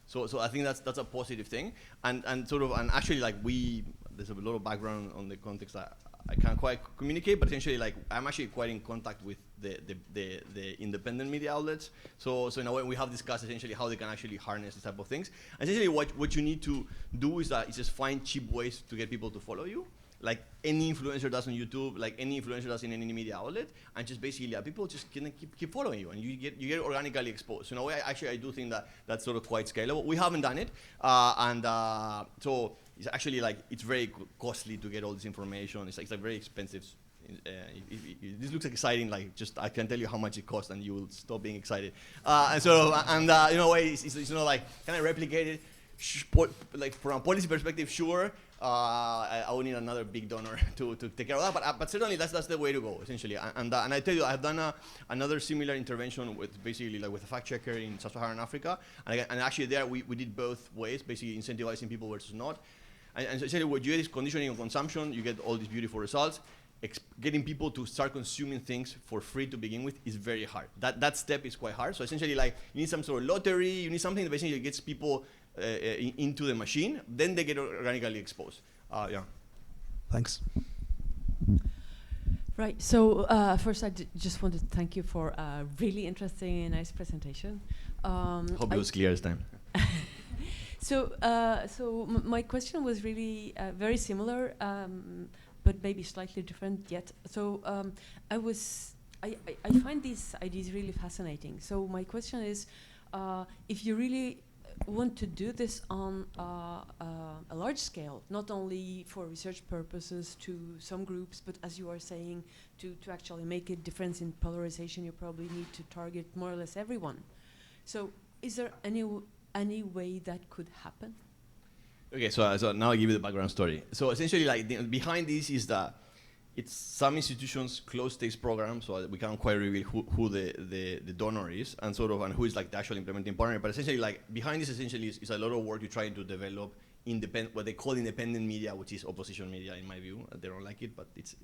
So I think that's a positive thing, and actually like there's a lot of background on the context that I can't quite communicate, but essentially like I'm actually quite in contact with the independent media outlets. So in a way we have discussed essentially how they can actually harness this type of things. And essentially what you need to do is just find cheap ways to get people to follow you, like any influencer does on YouTube, like any influencer does in any media outlet, and just basically people just can keep following you, and you get organically exposed. So in a way, I do think that's sort of quite scalable. We haven't done it, so it's actually like it's very costly to get all this information. It's like very expensive. If this looks exciting, like just I can tell you how much it costs, and you will stop being excited. In a way, it's not like can I replicate it? Like from a policy perspective, sure. I would need another big donor to take care of that, but certainly that's the way to go essentially. And I tell you, I've done another similar intervention with basically like with a fact checker in Sub-Saharan Africa, and actually there we did both ways, basically incentivizing people versus not. And essentially what you get is conditioning of consumption. You get all these beautiful results. Getting people to start consuming things for free to begin with is very hard. That step is quite hard. So essentially, like you need some sort of lottery. You need something that basically gets people into the machine. Then they get organically exposed. Yeah. Thanks. Right. So first, I just wanted to thank you for a really interesting and nice presentation. Hope it was clear this time. So my question was really very similar, but maybe slightly different yet. So I find these ideas really fascinating. So my question is, if you really want to do this on a large scale, not only for research purposes to some groups, but as you are saying, to actually make a difference in polarization, you probably need to target more or less everyone. So is there any way that could happen? Okay, so now I'll give you the background story. So essentially, like behind this is that it's some institutions close this program, so we can't quite reveal who the donor is and who is like the actual implementing partner. But essentially, like behind this, essentially is a lot of work you're trying to develop what they call independent media, which is opposition media in my view. They don't like it, but it's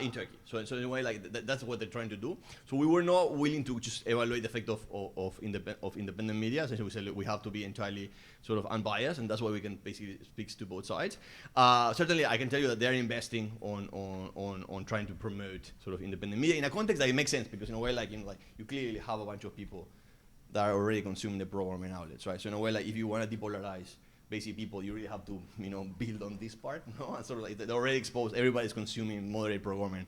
in Turkey. So in a way, like that's what they're trying to do. So we were not willing to just evaluate the effect of independent media. Essentially, we said, look, we have to be entirely sort of unbiased, and that's why we can basically speak to both sides. Certainly, I can tell you that they're investing on trying to promote sort of independent media in a context that it makes sense, because in a way, like you clearly have a bunch of people that are already consuming the pro-government outlets, right? So in a way, like if you want to depolarize basically people, you really have to, build on this part, no? And sort of like they're already exposed. Everybody's consuming moderate pro-government.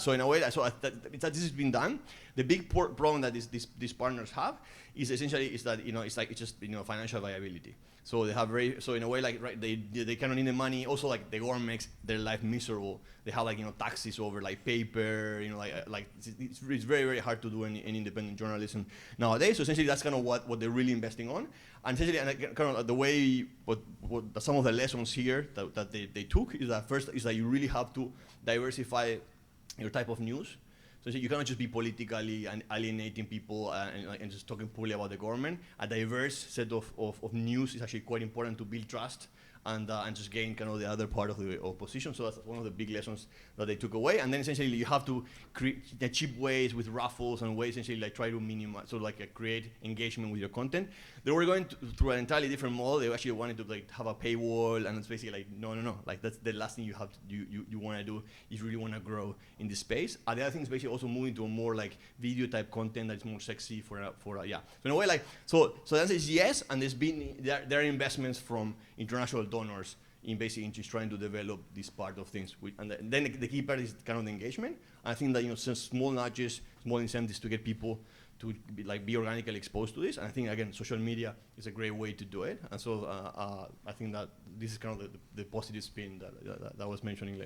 So in a way, this has been done. The big problem that these partners have is essentially that it's just financial viability. So they have so in a way, like, right, they cannot need the money. Also, like, the government makes their life miserable. They have, like, taxes over, like, paper, it's very, very hard to do any independent journalism nowadays. So essentially that's kind of what they're really investing on. And essentially, kind of the way, what some of the lessons here that they took is that first is that you really have to diversify your type of news. So you cannot just be politically and alienating people and just talking poorly about the government. A diverse set of news is actually quite important to build trust and just gain kind of the other part of the opposition. So that's one of the big lessons that they took away. And then essentially you have to create the cheap ways with raffles and ways essentially like try to minimize, sort of like create engagement with your content. They were going through an entirely different model. They actually wanted to like have a paywall, and it's basically like no. Like that's the last thing you have to you want to do if you really want to grow in this space. The other thing is basically also moving to a more like video type content that's more sexy for yeah. So in a way, like so the answer is yes, and there are investments from international donors in basically just trying to develop this part of things. And then the key part is kind of the engagement. And I think that some small nudges, small incentives to get people to be organically exposed to this. And I think, again, social media is a great way to do it. And so I think that this is kind of the positive spin that I was mentioning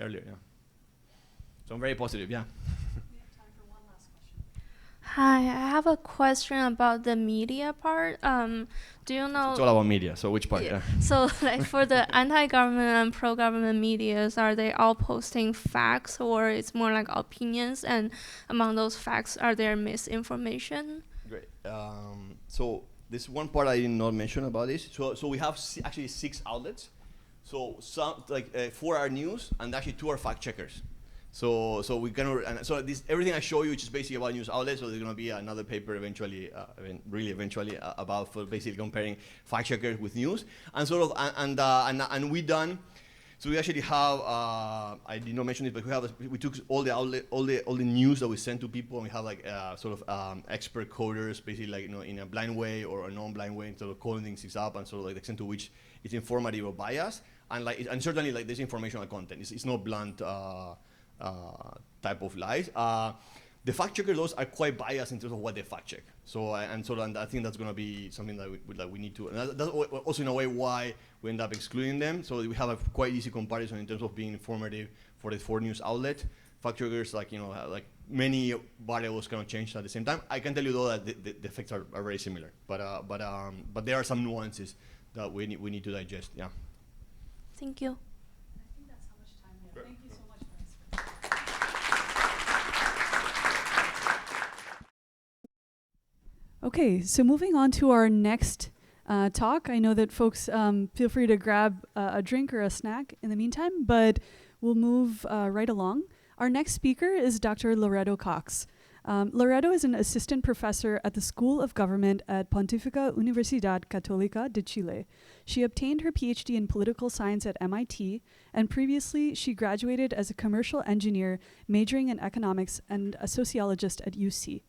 earlier. Yeah. So I'm very positive. Yeah. Hi, I have a question about the media part. Do you know? It's all about media. So which part? Yeah. So like for the anti-government and pro-government medias, are they all posting facts, or it's more like opinions? And among those facts, are there misinformation? Great. So this one part I did not mention about this. So we have actually 6 outlets. So some 4 are news, and actually 2 are fact checkers. So we can, everything I show you, which is basically about news outlets. So there's going to be another paper eventually, about for basically comparing fact checkers with news, and sort of and we done. So we actually have I did not mention it, but we took all the news that we sent to people, and we have like expert coders, basically like in a blind way or a non-blind way, sort of calling things up, and sort of like the extent to which it's informative or biased, and certainly like there's informational content. It's not blunt. Type of lies. The fact checkers, those are quite biased in terms of what they fact check. So I think that's going to be something that we need to. And that's also in a way why we end up excluding them. So we have a quite easy comparison in terms of being informative for the 4 news outlet. Fact checkers, like many variables cannot change at the same time. I can tell you though that the effects are very similar. But there are some nuances that we need to digest. Yeah. Thank you. I think that's how much time we have. Sure. Thank you so much. Okay, so moving on to our next talk. I know that folks feel free to grab a drink or a snack in the meantime, but we'll move right along. Our next speaker is Dr. Loreto Cox. Loreto is an assistant professor at the School of Government at Pontificia Universidad Católica de Chile. She obtained her PhD in political science at MIT, and previously she graduated as a commercial engineer majoring in economics and a sociologist at UC.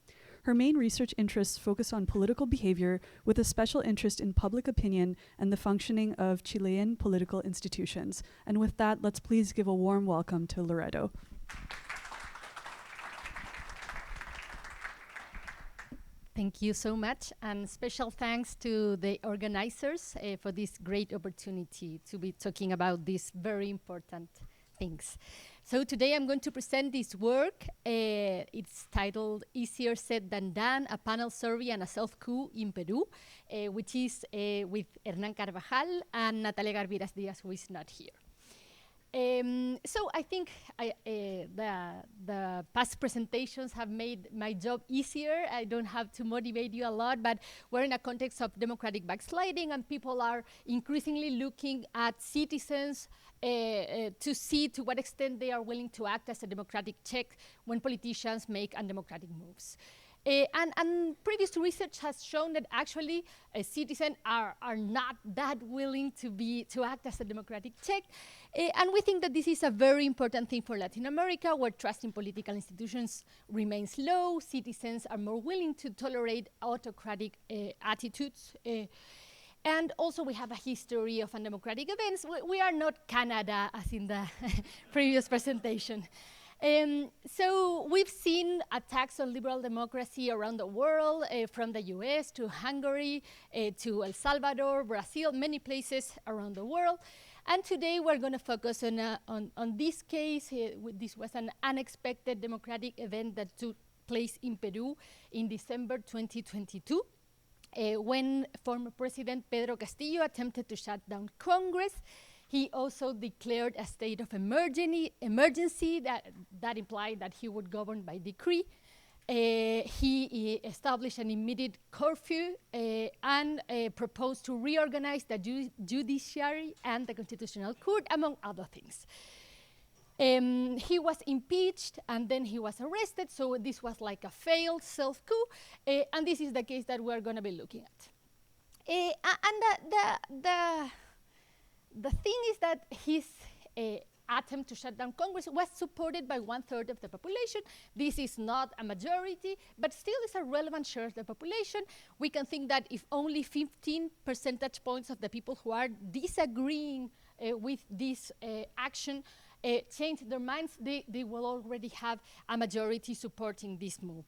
Her main research interests focus on political behavior, with a special interest in public opinion and the functioning of Chilean political institutions. And with that, let's please give a warm welcome to Loreto. Thank you so much, and special thanks to the organizers for this great opportunity to be talking about these very important things. So today I'm going to present this work. It's titled Easier Said Than Done, a panel survey and a self-coup in Peru, which is with Hernán Carvajal and Natalia Garbiras Diaz, who is not here. So I think the past presentations have made my job easier. I don't have to motivate you a lot, but we're in a context of democratic backsliding, and people are increasingly looking at citizens to see to what extent they are willing to act as a democratic check when politicians make undemocratic moves. And previous research has shown that actually citizens are not that willing to act as a democratic check. And we think that this is a very important thing for Latin America, where trust in political institutions remains low. Citizens are more willing to tolerate autocratic attitudes. And also we have a history of undemocratic events. We are not Canada, as in the previous presentation. So we've seen attacks on liberal democracy around the world, from the US to Hungary, to El Salvador, Brazil, many places around the world. And today we're going to focus on this case. This was an unexpected democratic event that took place in Peru in December 2022, when former President Pedro Castillo attempted to shut down Congress. He also declared a state of emergency that implied that he would govern by decree. He established an immediate curfew and proposed to reorganize the judiciary and the constitutional court, among other things. He was impeached and then he was arrested, so this was like a failed self-coup, and this is the case that we're going to be looking at. The thing is that his attempt to shut down Congress was supported by 1/3 of the population. This is not a majority, but still is a relevant share of the population. We can think that if only 15 percentage points of the people who are disagreeing with this action change their minds, they will already have a majority supporting this move.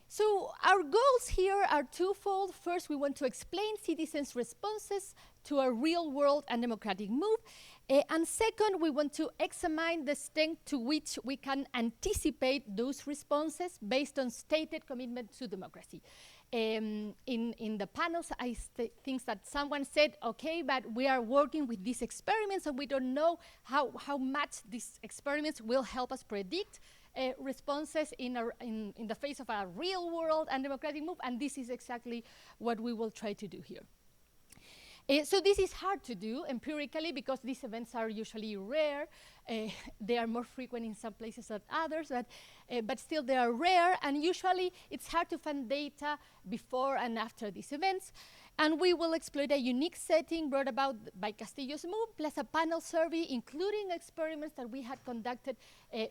So our goals here are twofold. First, we want to explain citizens' responses to a real-world and democratic move. And second, we want to examine the extent to which we can anticipate those responses based on stated commitment to democracy. In the panels, I think that someone said, okay, but we are working with these experiments and we don't know how much these experiments will help us predict responses in the face of a real world and democratic move, and this is exactly what we will try to do here. So this is hard to do empirically because these events are usually rare. They are more frequent in some places than others, but still they are rare, and usually it's hard to find data before and after these events. And we will exploit a unique setting brought about by Castillo's move, plus a panel survey, including experiments that we had conducted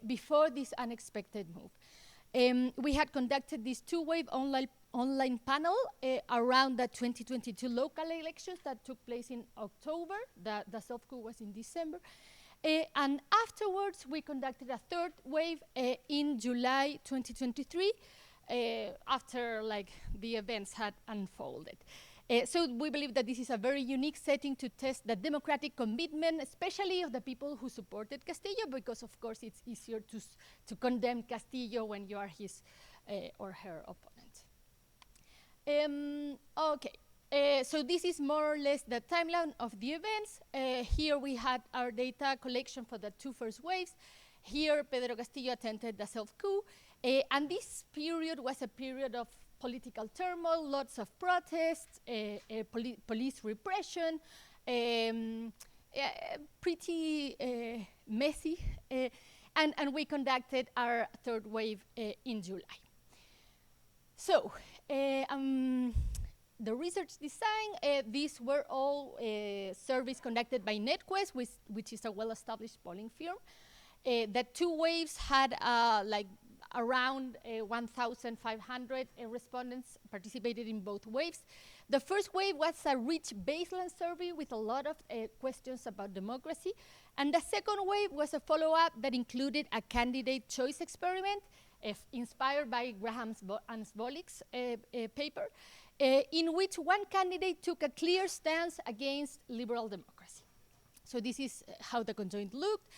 before this unexpected move. We had conducted this two-wave online panel around the 2022 local elections that took place in October. The self-coup was in December. And afterwards, we conducted a third wave in July 2023, after the events had unfolded. So we believe that this is a very unique setting to test the democratic commitment, especially of the people who supported Castillo, because of course it's easier to condemn Castillo when you are his or her opponent. So this is more or less the timeline of the events. Here we had our data collection for the two first waves. Here Pedro Castillo attempted the self-coup, and this period was a period of political turmoil, lots of protests, police repression, pretty messy, and we conducted our third wave in July. So the research design, these were all surveys conducted by NetQuest, which is a well-established polling firm. The two waves had around 1,500 respondents participated in both waves. The first wave was a rich baseline survey with a lot of questions about democracy. And the second wave was a follow-up that included a candidate choice experiment inspired by Graham and Zwolik's paper, in which one candidate took a clear stance against liberal democracy. So this is how the conjoint looked.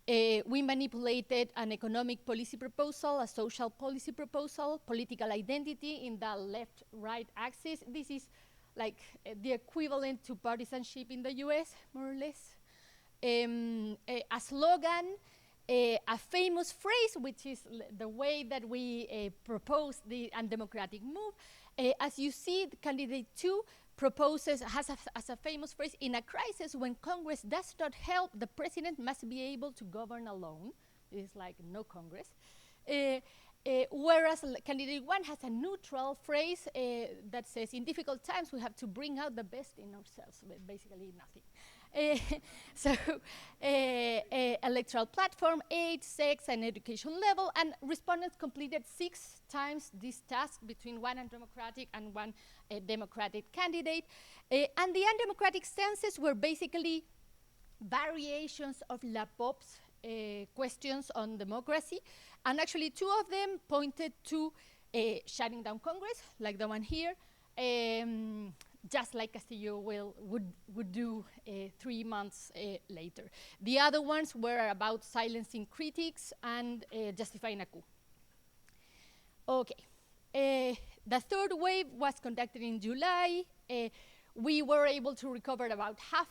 We manipulated an economic policy proposal, a social policy proposal, political identity in the left-right axis. This is like the equivalent to partisanship in the US, more or less. a slogan, a famous phrase, which is the way that we propose the undemocratic move. As you see, candidate 2 proposes, as a famous phrase, in a crisis when Congress does not help, the president must be able to govern alone. It's like no Congress. Whereas candidate 1 has a neutral phrase that says, in difficult times, we have to bring out the best in ourselves, but basically nothing. Electoral platform, age, sex, and education level, and respondents completed 6 times this task between one undemocratic and one democratic candidate. And the undemocratic stances were basically variations of Lapop's questions on democracy, and actually 2 of them pointed to shutting down Congress, like the one here, just like Castillo would do 3 months later. The other ones were about silencing critics and justifying a coup. Okay, the third wave was conducted in July. We were able to recover about half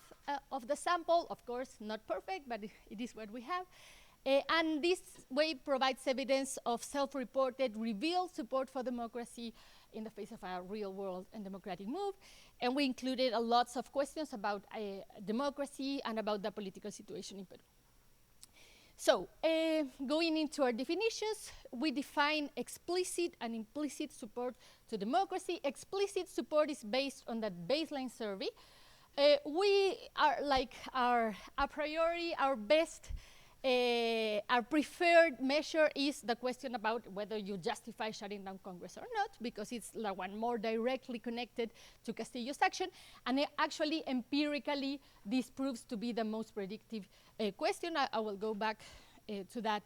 of the sample, of course, not perfect, but it is what we have. And this wave provides evidence of self-reported, revealed support for democracy in the face of a real-world and democratic move. And we included lots of questions about democracy and about the political situation in Peru. So, going into our definitions, we define explicit and implicit support to democracy. Explicit support is based on that baseline survey. We are like a priori, our preferred measure is the question about whether you justify shutting down Congress or not, because it's the one more directly connected to Castillo's action. And actually, empirically, this proves to be the most predictive question. I will go back to that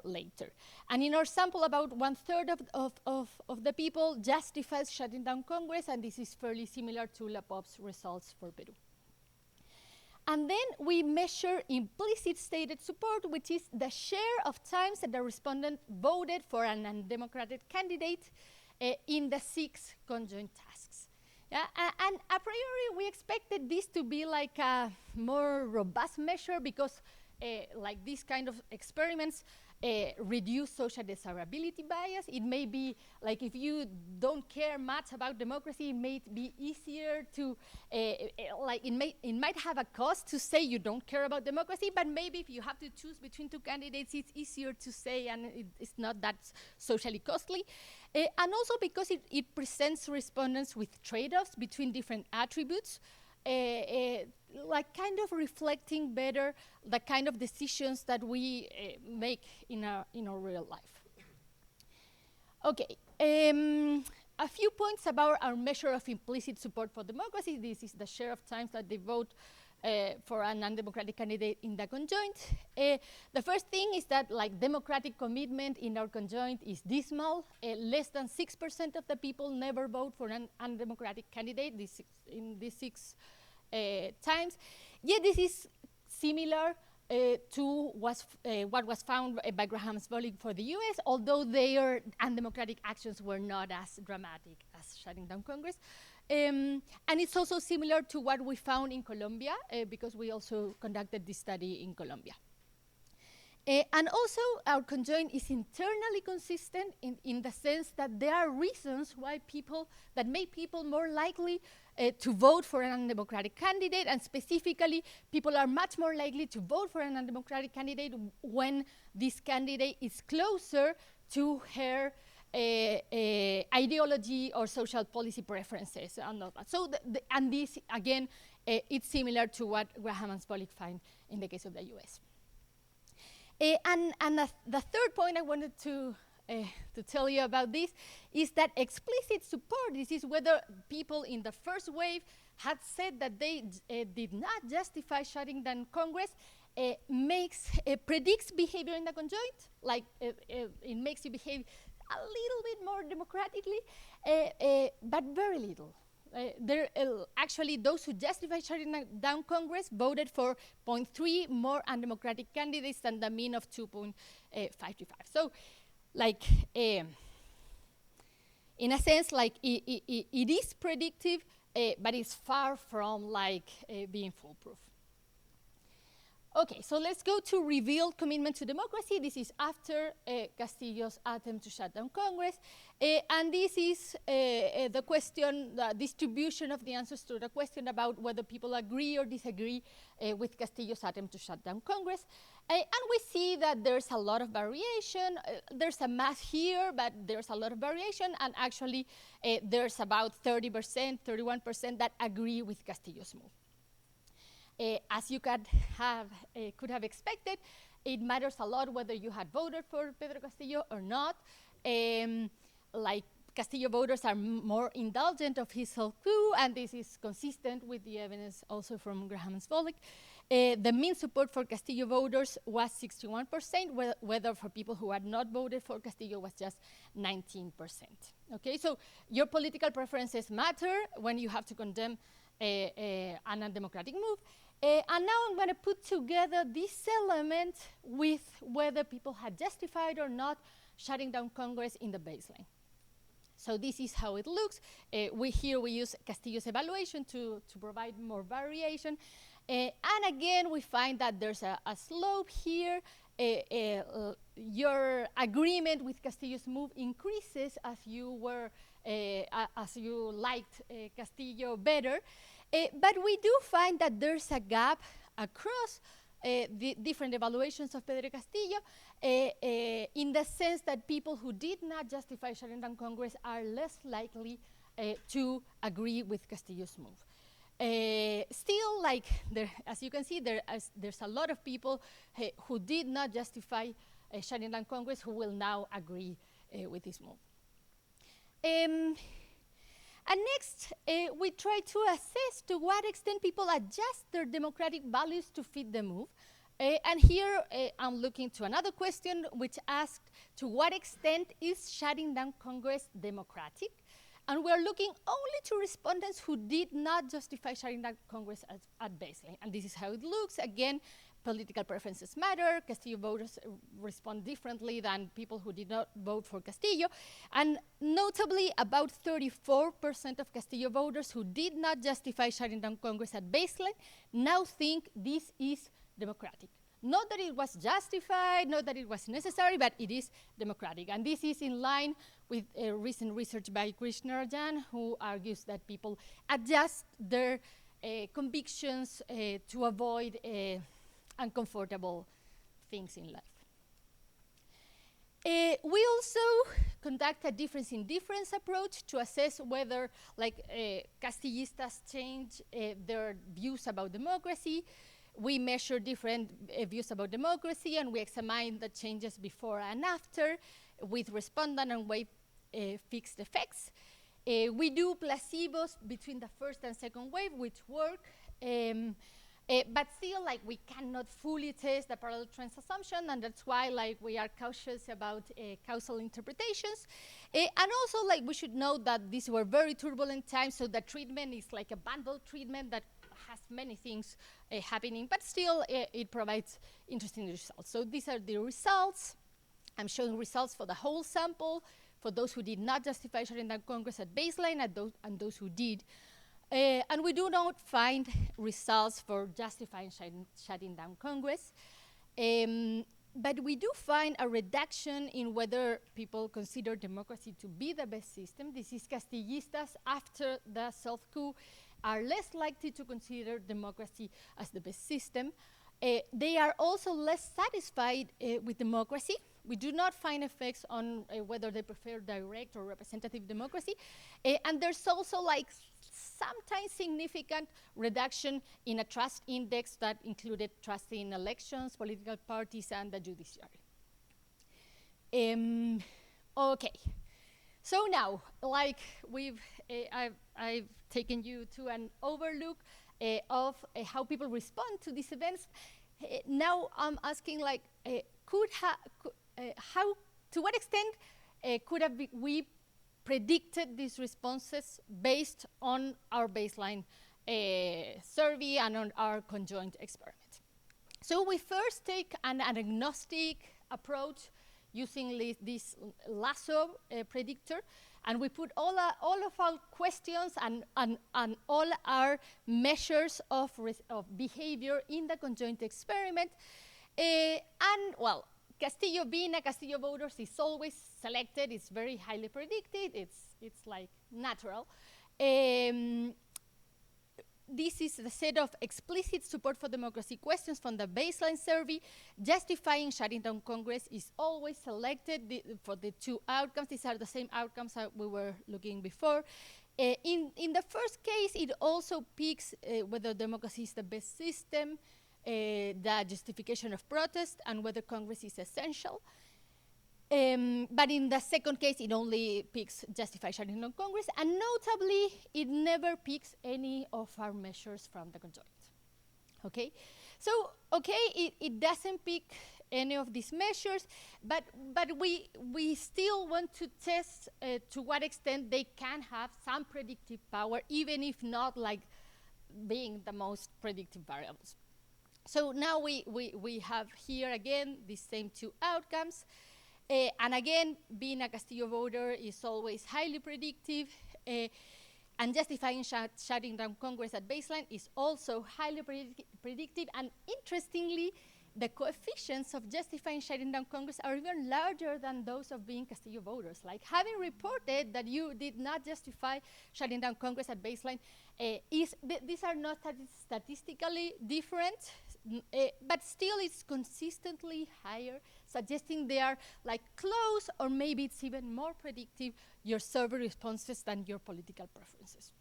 later. And in our sample, about 1/3 of the people justifies shutting down Congress, and this is fairly similar to Lapop's results for Peru. And then we measure implicit stated support, which is the share of times that the respondent voted for an undemocratic candidate in the 6 conjoint tasks. Yeah? And a priori, we expected this to be like a more robust measure because like these kind of experiments reduce social desirability bias. It may be like if you don't care much about democracy, it may be easier to, like it might have a cost to say you don't care about democracy, but maybe if you have to choose between 2 candidates, it's easier to say and it's not that socially costly. And also because it presents respondents with trade-offs between different attributes, like kind of reflecting better the kind of decisions that we make in our real life. Okay, a few points about our measure of implicit support for democracy. This is the share of times that they vote for an undemocratic candidate in the conjoint. The first thing is that like democratic commitment in our conjoint is dismal. Less than 6% of the people never vote for an undemocratic candidate in these 6 times. Yet this is similar to what was found by Graham-Zvolik for the US, although their undemocratic actions were not as dramatic as shutting down Congress. And it's also similar to what we found in Colombia, because we also conducted this study in Colombia. And also, our conjoint is internally consistent in the sense that there are reasons why that make people more likely to vote for an undemocratic candidate, and specifically, people are much more likely to vote for an undemocratic candidate when this candidate is closer to her ideology or social policy preferences. And so, and this, again, it's similar to what Graham and Zvolik find in the case of the US. And the third point I wanted to tell you about this is that explicit support, this is whether people in the first wave had said that they did not justify shutting down Congress, predicts behavior in the conjoint, like it makes you behave a little bit more democratically, but very little. Actually, those who justified shutting down Congress voted for 0.3 more undemocratic candidates than the mean of 2.55. So, like, in a sense, like, it is predictive, but it's far from, like, being foolproof. Okay, so let's go to revealed commitment to democracy. This is after Castillo's attempt to shut down Congress. And this is the question, the distribution of the answers to the question about whether people agree or disagree with Castillo's attempt to shut down Congress. And we see that there's a lot of variation. There's a math here, but there's a lot of variation. And actually, there's about 30%, 31% that agree with Castillo's move. As you could have expected, it matters a lot whether you had voted for Pedro Castillo or not. Like Castillo voters are more indulgent of his self-coup, and this is consistent with the evidence also from Graham's Volek. The mean support for Castillo voters was 61%, whether for people who had not voted for Castillo was just 19%. Okay, so your political preferences matter when you have to condemn an undemocratic move. And now I'm going to put together this element with whether people had justified or not shutting down Congress in the baseline. So this is how it looks. We use Castillo's evaluation to provide more variation. And again, we find that there's a slope here. Your agreement with Castillo's move increases as you liked Castillo better. But we do find that there's a gap across the different evaluations of Pedro Castillo in the sense that people who did not justify shutting down Congress are less likely to agree with Castillo's move. Still, like as you can see, there's a lot of people who did not justify shutting down Congress who will now agree with this move. And next, we try to assess to what extent people adjust their democratic values to fit the move. And here, I'm looking to another question, which asked, to what extent is shutting down Congress democratic? And we're looking only to respondents who did not justify shutting down Congress at baseline. And this is how it looks. Again, political preferences matter. Castillo voters respond differently than people who did not vote for Castillo. And notably, about 34% of Castillo voters who did not justify shutting down Congress at baseline now think this is democratic. Not that it was justified, not that it was necessary, but it is democratic. And this is in line with recent research by Krishnarajan, who argues that people adjust their convictions to avoid uncomfortable things in life. We also conduct a difference in difference approach to assess whether, Castillistas change their views about democracy. We measure different views about democracy, and we examine the changes before and after with respondent and wave fixed effects. We do placebos between the first and second wave, which work. But still, we cannot fully test the parallel trends assumption, and that's why, we are cautious about causal interpretations. And also, we should note that these were very turbulent times, so the treatment is like a bundled treatment that has many things happening, but still, it provides interesting results. So these are the results. I'm showing results for the whole sample, for those who did not justify shutting down Congress at baseline, and those who did. And we do not find results for justifying shutting down Congress. But we do find a reduction in whether people consider democracy to be the best system. This is Castillistas after the self-coup are less likely to consider democracy as the best system. They are also less satisfied with democracy. We do not find effects on whether they prefer direct or representative democracy. And there's also sometimes significant reduction in a trust index that included trust in elections, political parties, and the judiciary. Okay, so now, I've taken you to an overlook of how people respond to these events. Now I'm asking, to what extent could we predicted these responses based on our baseline survey and on our conjoint experiment? So we first take an agnostic approach using this lasso predictor, and we put all of our questions and all our measures of behavior in the conjoint experiment. And well, Castillo, being a Castillo voters, is always selected. It's very highly predicted. It's like natural. This is the set of explicit support for democracy questions from the baseline survey. Justifying shutting down Congress is always selected for the two outcomes. These are the same outcomes that we were looking before. In the first case, it also picks whether democracy is the best system, the justification of protest, and whether Congress is essential. But in the second case, it only picks justify shutting down Congress, and notably, it never picks any of our measures from the conjoint. Okay, so it doesn't pick any of these measures, but we still want to test to what extent they can have some predictive power, even if not like being the most predictive variables. So now we have here again these same two outcomes. And again, being a Castillo voter is always highly predictive, and justifying shutting down Congress at baseline is also highly predictive. And interestingly, the coefficients of justifying shutting down Congress are even larger than those of being Castillo voters. Like having reported that you did not justify shutting down Congress at baseline, these are not statistically different, but still it's consistently higher, suggesting they are like close, or maybe it's even more predictive, your survey responses than your political preferences.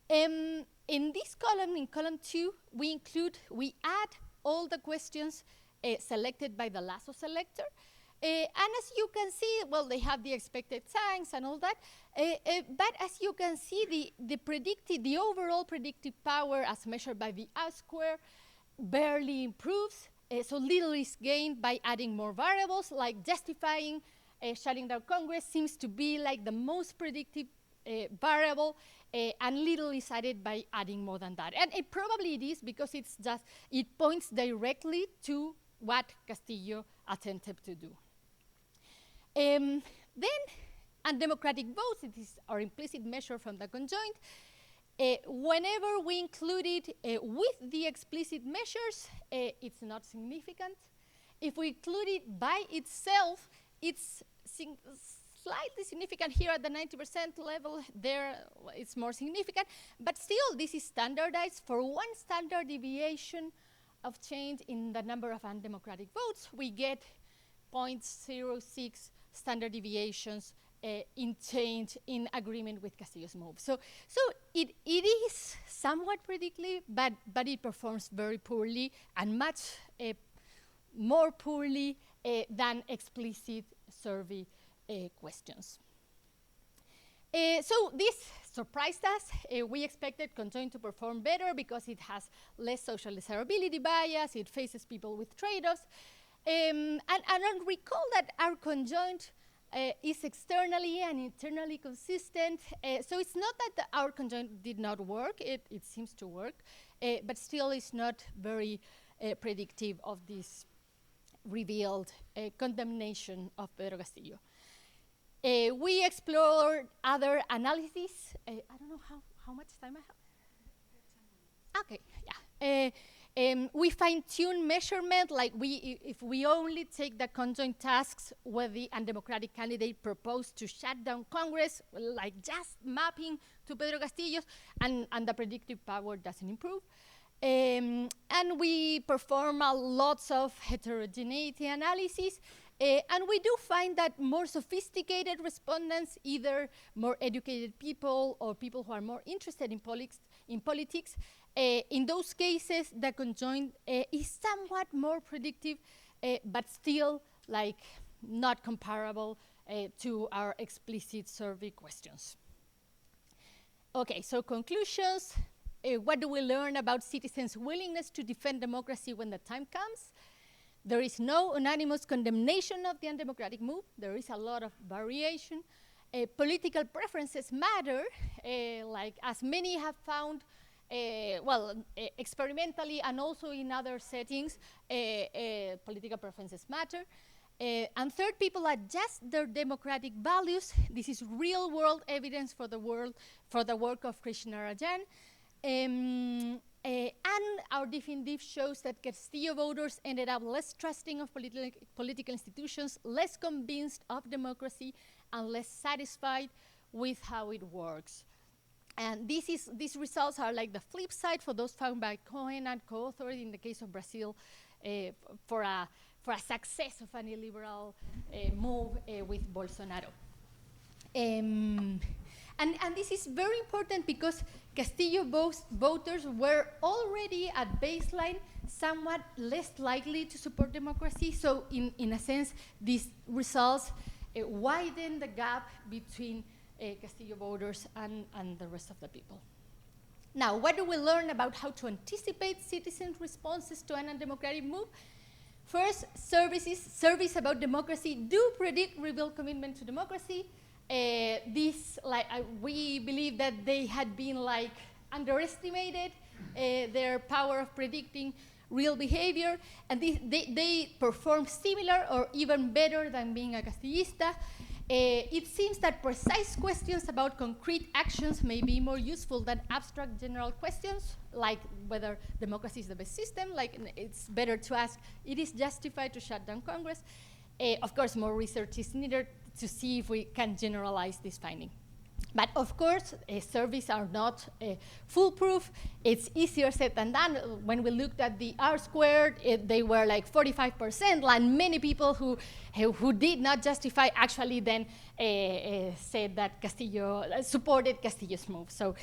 In this column, in column 2, we add all the questions selected by the lasso selector. And as you can see, well, they have the expected signs and all that. But as you can see, the overall predictive power as measured by the R-square barely improves. So little is gained by adding more variables, like justifying shutting down Congress seems to be like the most predictive variable, and little is added by adding more than that. And it probably is because it points directly to what Castillo attempted to do. Then undemocratic votes, it is our implicit measure from the conjoint. Whenever we include it with the explicit measures, it's not significant. If we include it by itself, it's slightly significant. Here at the 90% level, there it's more significant. But still, this is standardized. For one standard deviation of change in the number of undemocratic votes, we get 0.06 standard deviations in change in agreement with Castillo's move. So it is somewhat predictive, but it performs very poorly, and much more poorly than explicit survey questions. So this surprised us. We expected conjoint to perform better because it has less social desirability bias, it faces people with trade-offs. And recall that our conjoint is externally and internally consistent. So it's not that our conjoint did not work, it seems to work, but still it's not very predictive of this revealed condemnation of Pedro Castillo. We explored other analyses. I don't know how much time I have. Okay, yeah. We fine-tune measurement, like if we only take the conjoint tasks where the undemocratic candidate proposed to shut down Congress, like just mapping to Pedro Castillo, and the predictive power doesn't improve. And we perform lots of heterogeneity analysis, and we do find that more sophisticated respondents, either more educated people or people who are more interested in politics, in those cases, the conjoint is somewhat more predictive, but still like not comparable to our explicit survey questions. Okay, so conclusions. What do we learn about citizens' willingness to defend democracy when the time comes? There is no unanimous condemnation of the undemocratic move. There is a lot of variation. Political preferences matter, like as many have found, experimentally and also in other settings, political preferences matter. And third, people adjust their democratic values. This is real-world evidence for the work of Krishnarajan. And our definitive shows that Castillo voters ended up less trusting of political institutions, less convinced of democracy, and less satisfied with how it works. And these results are like the flip side for those found by Cohen and co-authored in the case of Brazil for a success of a neoliberal move with Bolsonaro. And this is very important because Castillo voters were already at baseline somewhat less likely to support democracy. So in a sense, these results widen the gap between Castillo voters and the rest of the people. Now, what do we learn about how to anticipate citizens' responses to an undemocratic move? First, surveys about democracy do predict revealed commitment to democracy. We believe that they had been underestimated their power of predicting real behavior, and they perform similar or even better than being a Castillista. It seems that precise questions about concrete actions may be more useful than abstract general questions, like whether democracy is the best system. Like, it's better to ask, it is justified to shut down Congress? Of course, more research is needed to see if we can generalize this finding. But of course, surveys are not foolproof. It's easier said than done. When we looked at the R-squared, they were like 45%, and many people who did not justify actually then said that Castillo supported Castillo's move. So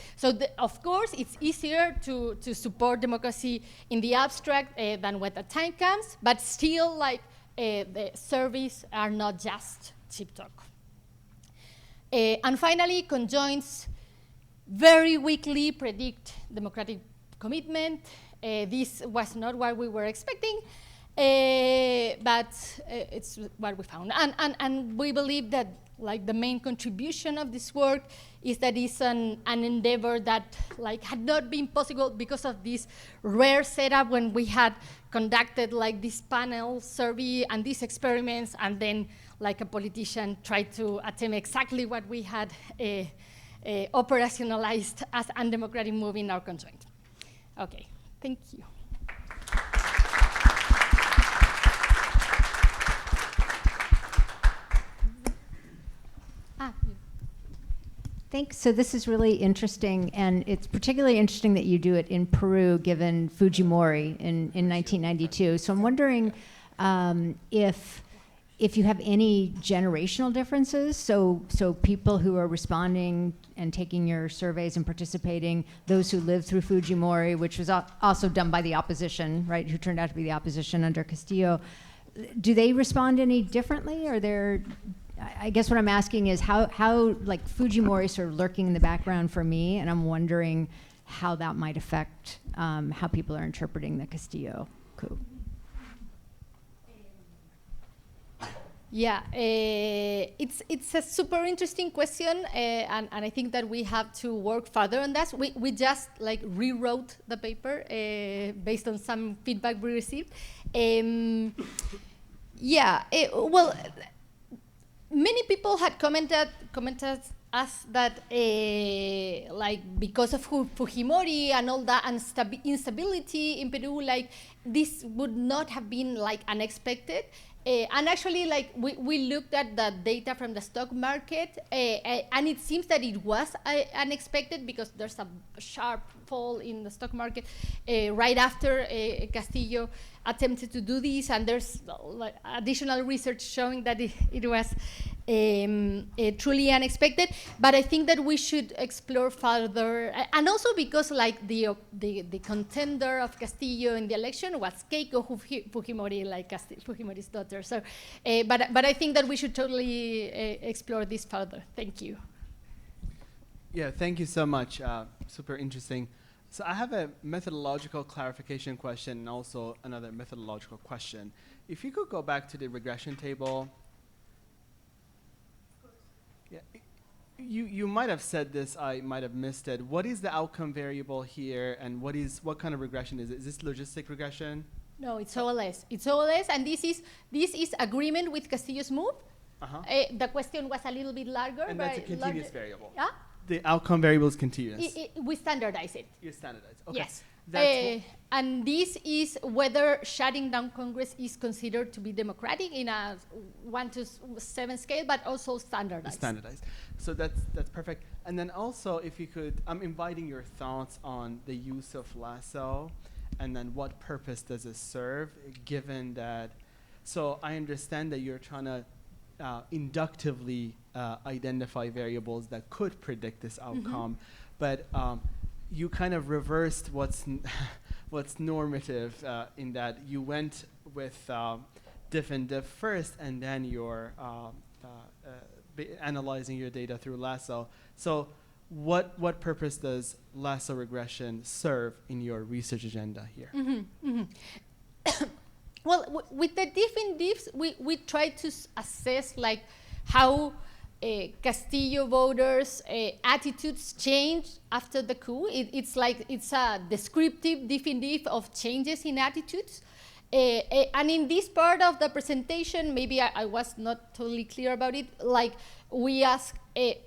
of course, it's easier to support democracy in the abstract than when the time comes, but still, the surveys are not just cheap talk. And finally, conjoints very weakly predict democratic commitment. This was not what we were expecting, but it's what we found. And we believe that the main contribution of this work is that it's an endeavor that had not been possible because of this rare setup when we had conducted this panel survey and these experiments, and then a politician tried to attempt exactly what we had operationalized as undemocratic move in our conjoint. Okay, thank you. Thanks. So this is really interesting, and it's particularly interesting that you do it in Peru, given Fujimori in 1992. So I'm wondering if you have any generational differences, so people who are responding and taking your surveys and participating, those who lived through Fujimori, which was also done by the opposition, right, who turned out to be the opposition under Castillo, do they respond any differently? I guess what I'm asking is how Fujimori is sort of lurking in the background for me, and I'm wondering how that might affect how people are interpreting the Castillo coup. Yeah, it's a super interesting question, and I think that we have to work further on that. We just rewrote the paper based on some feedback we received. Well, many people had commented us that because of Fujimori and all that instability in Peru, this would not have been unexpected. And actually, we looked at the data from the stock market, and it seems that it was unexpected because there's a sharp fall in the stock market right after Castillo attempted to do this, and there's additional research showing that it was truly unexpected. But I think that we should explore further, and also because the contender of Castillo in the election was Keiko Fujimori, Fujimori's daughter. So, but I think that we should totally explore this further. Thank you. Yeah, thank you so much. Super interesting. So I have a methodological clarification question and also another methodological question. If you could go back to the regression table. Yeah, you might have said this, I might have missed it. What is the outcome variable here, and what kind of regression is it? Is this logistic regression? No, it's OLS. It's OLS, and this is agreement with Castillo's move. The question was a little bit larger. And that's a continuous variable. Yeah? The outcome variable is continuous. We standardize it. You standardize. Okay. Yes. And this is whether shutting down Congress is considered to be democratic in a 1 to 7 scale, but also standardized. Standardized. So that's perfect. And then also, if you could, I'm inviting your thoughts on the use of lasso, and then what purpose does it serve, given that. So I understand that you're trying to inductively identify variables that could predict this outcome, but you kind of reversed what's normative in that you went with diff and diff first, and then you're analyzing your data through lasso. So what purpose does lasso regression serve in your research agenda here? Well, with the diff and diffs, we try to assess like how Castillo voters' attitudes changed after the coup. It's a descriptive diff and diff of changes in attitudes. And in this part of the presentation, maybe I was not totally clear about it. Like we ask,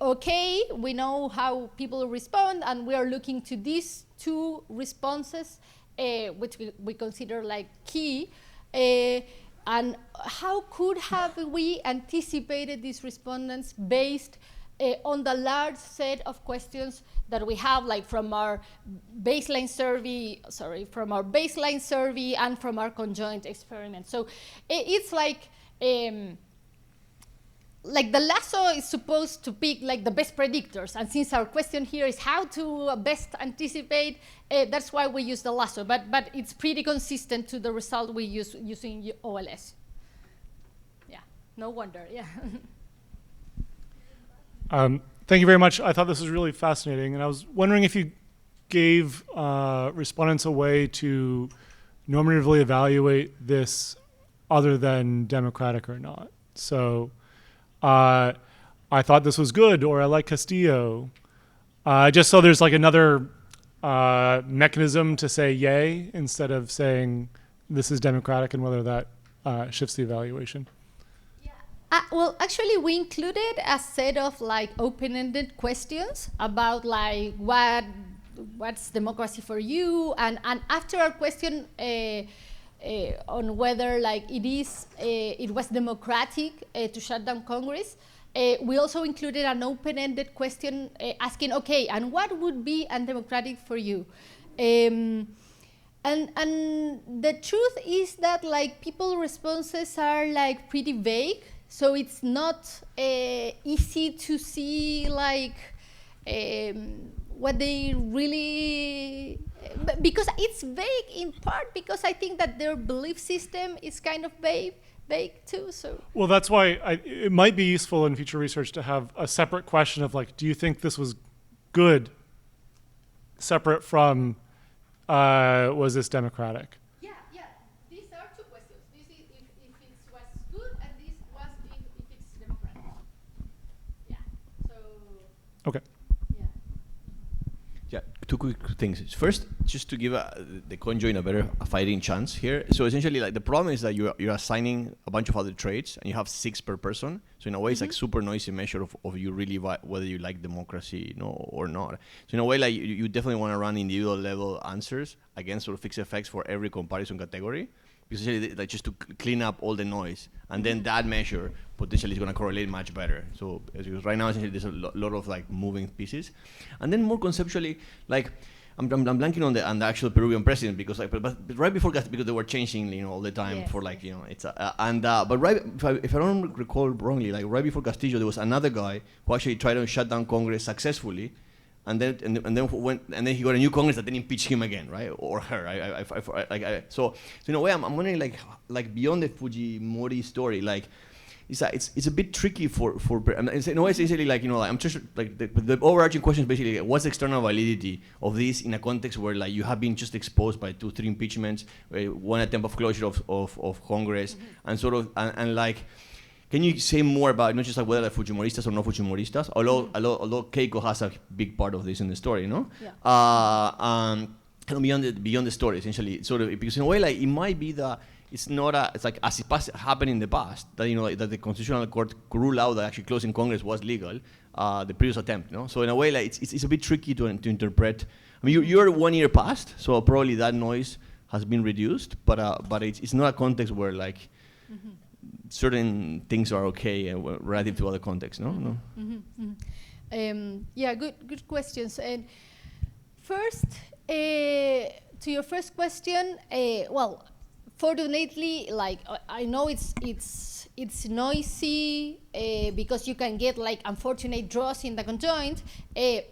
okay, we know how people respond, and we are looking to these two responses, which we consider like key. And how could have we anticipated these respondents based on the large set of questions that we have, like from our baseline survey, and from our conjoint experiment. So it's like the lasso is supposed to pick like the best predictors, and since our question here is how to best anticipate, that's why we use the lasso. But it's pretty consistent to the result we use using OLS. Yeah, no wonder. Yeah. Thank you very much. I thought this was really fascinating, and I was wondering if you gave respondents a way to normatively evaluate this other than democratic or not. So I thought this was good, or I like Castillo. Just so there's like another mechanism to say yay instead of saying this is democratic, and whether that shifts the evaluation. Well, actually, we included a set of like open-ended questions about like what's democracy for you, and after our question on whether like it was democratic to shut down Congress, we also included an open-ended question asking, okay, and what would be undemocratic for you? And the truth is that like people responses are like pretty vague. So it's not easy to see like what they really, because it's vague in part because I think that their belief system is kind of vague too. So well, that's why it might be useful in future research to have a separate question of like, do you think this was good, separate from was this democratic? Okay. Yeah, two quick things. First, just to give the conjoint a fighting chance here. So essentially, like the problem is that you're assigning a bunch of other traits, and you have 6 per person. So in a way, it's like super noisy measure of you really whether you like democracy or not. So in a way, like you definitely want to run individual level answers against sort of fixed effects for every comparison category. Because essentially, like just to clean up all the noise, and then that measure potentially is going to correlate much better. So because right now, essentially, there's a lot of like moving pieces, and then more conceptually, like I'm blanking on the actual Peruvian president because like, but right before because they were changing all the time for like it's but right if I don't recall wrongly, like right before Castillo, there was another guy who actually tried to shut down Congress successfully. And then he got a new Congress that then impeached him again, right, or her. So in a way, I'm wondering like beyond the Fujimori story, like it's a bit tricky for in a way, it's essentially like I'm just like the overarching question is basically what's the external validity of this in a context where like you have been just exposed by 2-3 impeachments, one attempt of closure of Congress, and sort of and like. Can you say more about not just like whether they're Fujimoristas or no Fujimoristas? Although Keiko has a big part of this in the story, no? Yeah. kind of beyond the story, essentially. Sort of, because in a way, like, it might be that it's not it's like as it happened in the past, that, you know, like, that the Constitutional Court could rule out that actually closing Congress was legal, the previous attempt, no? So in a way, like, it's a bit tricky to interpret. I mean, you're 1 year past, so probably that noise has been reduced, but it's not a context where, like, certain things are okay relative to other contexts, no? Yeah, good questions. And first, to your first question, well, fortunately, like, I know it's noisy because you can get, like, unfortunate draws in the conjoint,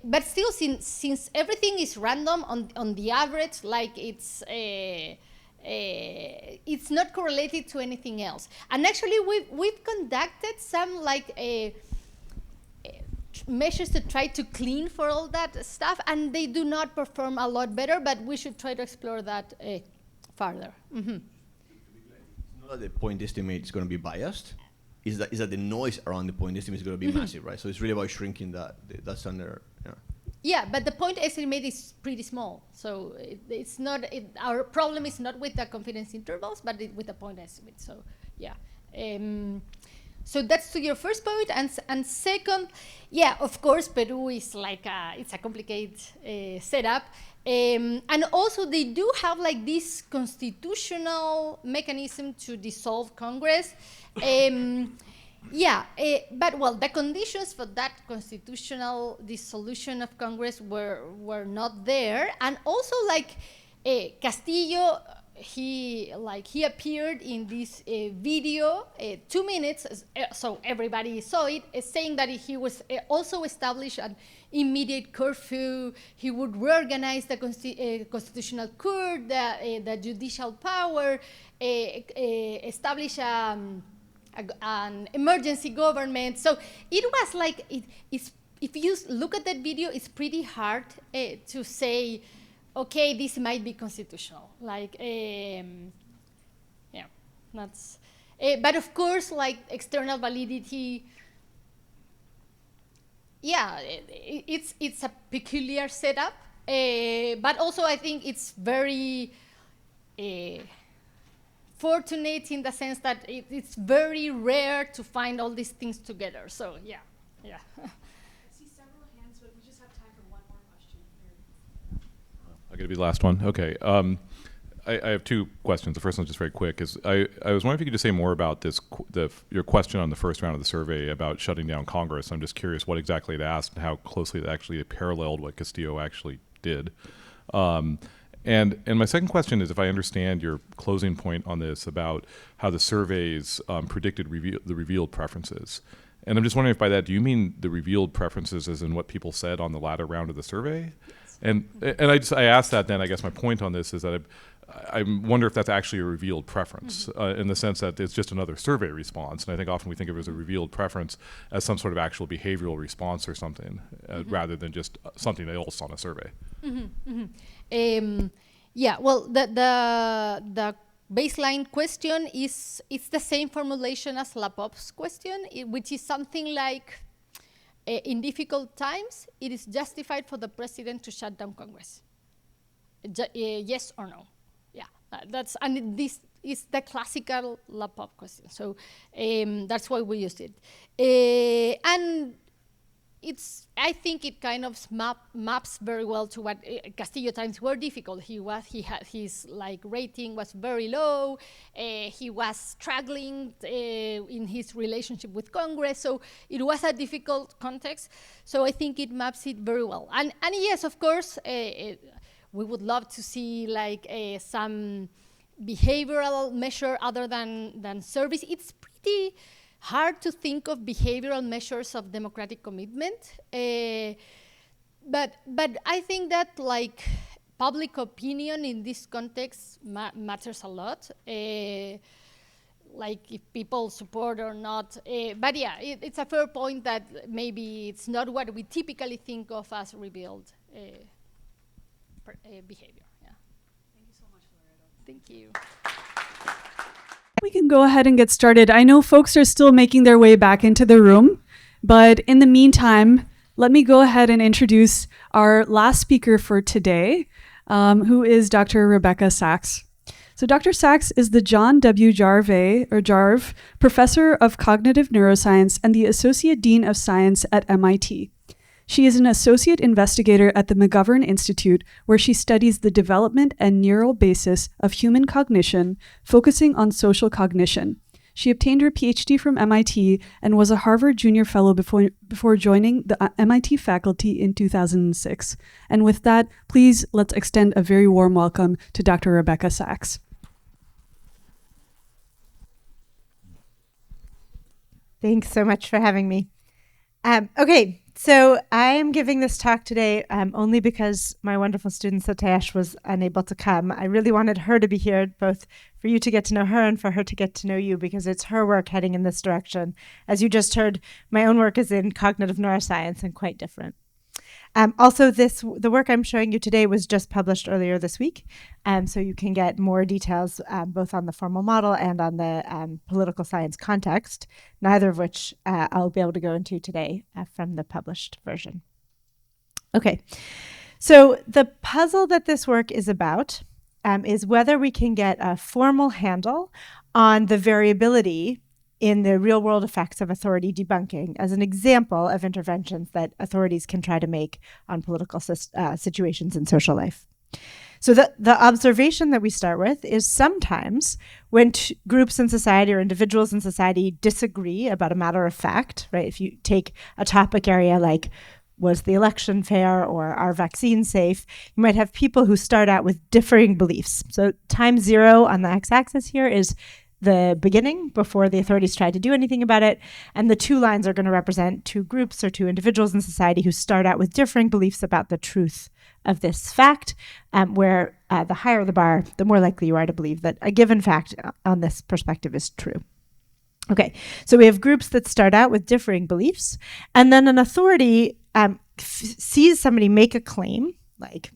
but still, since everything is random on the average, like, it's not correlated to anything else. And actually, we've conducted some, like, measures to try to clean for all that stuff, and they do not perform a lot better, but we should try to explore that further. It's not that the point estimate is going to be biased, is that the noise around the point estimate is going to be massive, right? So it's really about shrinking that standard. Yeah, but the point estimate is pretty small, so it's not. Our problem is not with the confidence intervals, but with the point estimate. So yeah. So that's to your first point, and second, yeah, of course, Peru is like it's a complicated setup, and also they do have, like, this constitutional mechanism to dissolve Congress. Yeah, but well, the conditions for that constitutional dissolution of Congress were not there, and also, like, Castillo. He appeared in this video, 2 minutes, so everybody saw it, saying that he was also established an immediate curfew. He would reorganize the constitutional court, the judicial power, establish an emergency government. So it was like, if you look at that video, it's pretty hard to say, okay, this might be constitutional. Like, yeah, that's. But of course, like, external validity. Yeah, it's a peculiar setup, but also I think it's very fortunate in the sense that it's very rare to find all these things together. So yeah. I'm going to be the last one. Okay. I have two questions. The first one's just very quick. I was wondering if you could just say more about this, your question on the first round of the survey about shutting down Congress. I'm just curious what exactly it asked and how closely it actually paralleled what Castillo actually did. And my second question is, if I understand your closing point on this about how the surveys predicted the revealed preferences. And I'm just wondering if by that, do you mean the revealed preferences as in what people said on the latter round of the survey? And I asked that then, I guess my point on this is that I wonder if that's actually a revealed preference in the sense that it's just another survey response. And I think often we think of it as a revealed preference as some sort of actual behavioral response or something rather than just something else on a survey. Yeah, well, the baseline question it's the same formulation as Lapop's question, which is something like, in difficult times, it is justified for the president to shut down Congress. Yes or no? Yeah, and this is the classical Lapop question. So that's why we used it. And I think it kind of maps very well to what Castillo times were difficult. His like rating was very low. He was struggling in his relationship with Congress. So it was a difficult context. So I think it maps it very well. And yes, of course, we would love to see like some behavioral measure other than service. It's pretty hard to think of behavioral measures of democratic commitment, but I think that like public opinion in this context matters a lot, like if people support or not. But yeah, it's a fair point that maybe it's not what we typically think of as revealed behavior. Yeah. Thank you so much, Loreto. Thank you. We can go ahead and get started. I know folks are still making their way back into the room, but in the meantime, let me go ahead and introduce our last speaker for today. who is Dr. Rebecca Saxe. So Dr. Saxe is the John W. Jarve Professor of Cognitive Neuroscience and the Associate Dean of Science at MIT. She is an associate investigator at the McGovern Institute, where she studies the development and neural basis of human cognition, focusing on social cognition. She obtained her PhD from MIT and was a Harvard Junior Fellow before joining the MIT faculty in 2006. And with that, please let's extend a very warm welcome to Dr. Rebecca Saxe. Thanks so much for having me. Okay, so I am giving this talk today only because my wonderful student Satesh was unable to come. I really wanted her to be here, both for you to get to know her and for her to get to know you, because it's her work heading in this direction. As you just heard, my own work is in cognitive neuroscience and quite different. Also, the work I'm showing you today was just published earlier this week, so you can get more details both on the formal model and on the political science context, neither of which I'll be able to go into today from the published version. Okay, so the puzzle that this work is about is whether we can get a formal handle on the variability in the real-world effects of authority debunking as an example of interventions that authorities can try to make on political situations in social life. So the observation that we start with is sometimes when groups in society or individuals in society disagree about a matter of fact, right? If you take a topic area like, was the election fair or are vaccines safe, you might have people who start out with differing beliefs. So time zero on the x-axis here is the beginning, before the authorities tried to do anything about it. And the two lines are going to represent two groups or two individuals in society who start out with differing beliefs about the truth of this fact, where the higher the bar, the more likely you are to believe that a given fact on this perspective is true. Okay, so we have groups that start out with differing beliefs, and then an authority sees somebody make a claim, like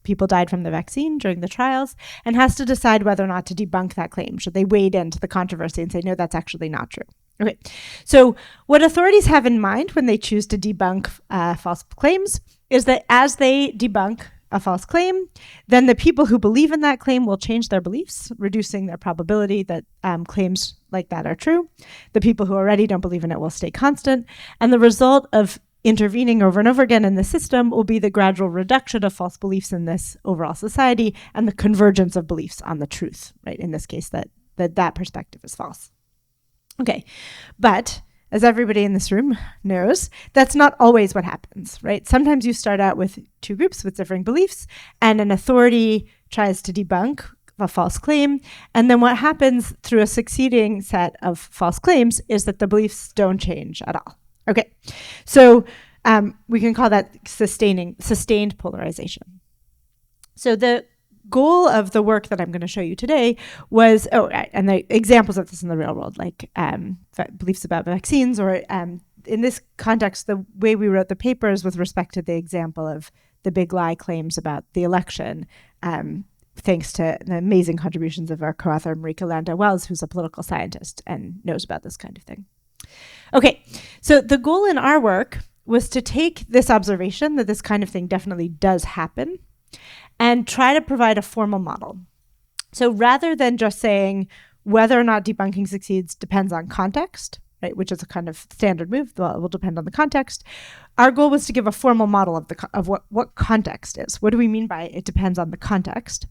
people died from the vaccine during the trials, and has to decide whether or not to debunk that claim. Should they wade into the controversy and say, no, that's actually not true? Okay, so what authorities have in mind when they choose to debunk false claims is that as they debunk a false claim, then the people who believe in that claim will change their beliefs, reducing their probability that claims like that are true. The people who already don't believe in it will stay constant, and the result of intervening over and over again in the system will be the gradual reduction of false beliefs in this overall society and the convergence of beliefs on the truth, right? In this case, that perspective is false. Okay, but as everybody in this room knows, that's not always what happens, right? Sometimes you start out with two groups with differing beliefs, and an authority tries to debunk a false claim, and then what happens through a succeeding set of false claims is that the beliefs don't change at all. Okay, so we can call that sustained polarization. So the goal of the work that I'm going to show you today was, and the examples of this in the real world, like beliefs about vaccines, or in this context, the way we wrote the papers with respect to the example of the big lie claims about the election, thanks to the amazing contributions of our co-author Marika Landau-Wells, who's a political scientist and knows about this kind of thing. Okay, so the goal in our work was to take this observation that this kind of thing definitely does happen and try to provide a formal model. So rather than just saying whether or not debunking succeeds depends on context, right, which is a kind of standard move, well, it will depend on the context, our goal was to give a formal model of what context is. What do we mean by it depends on the context?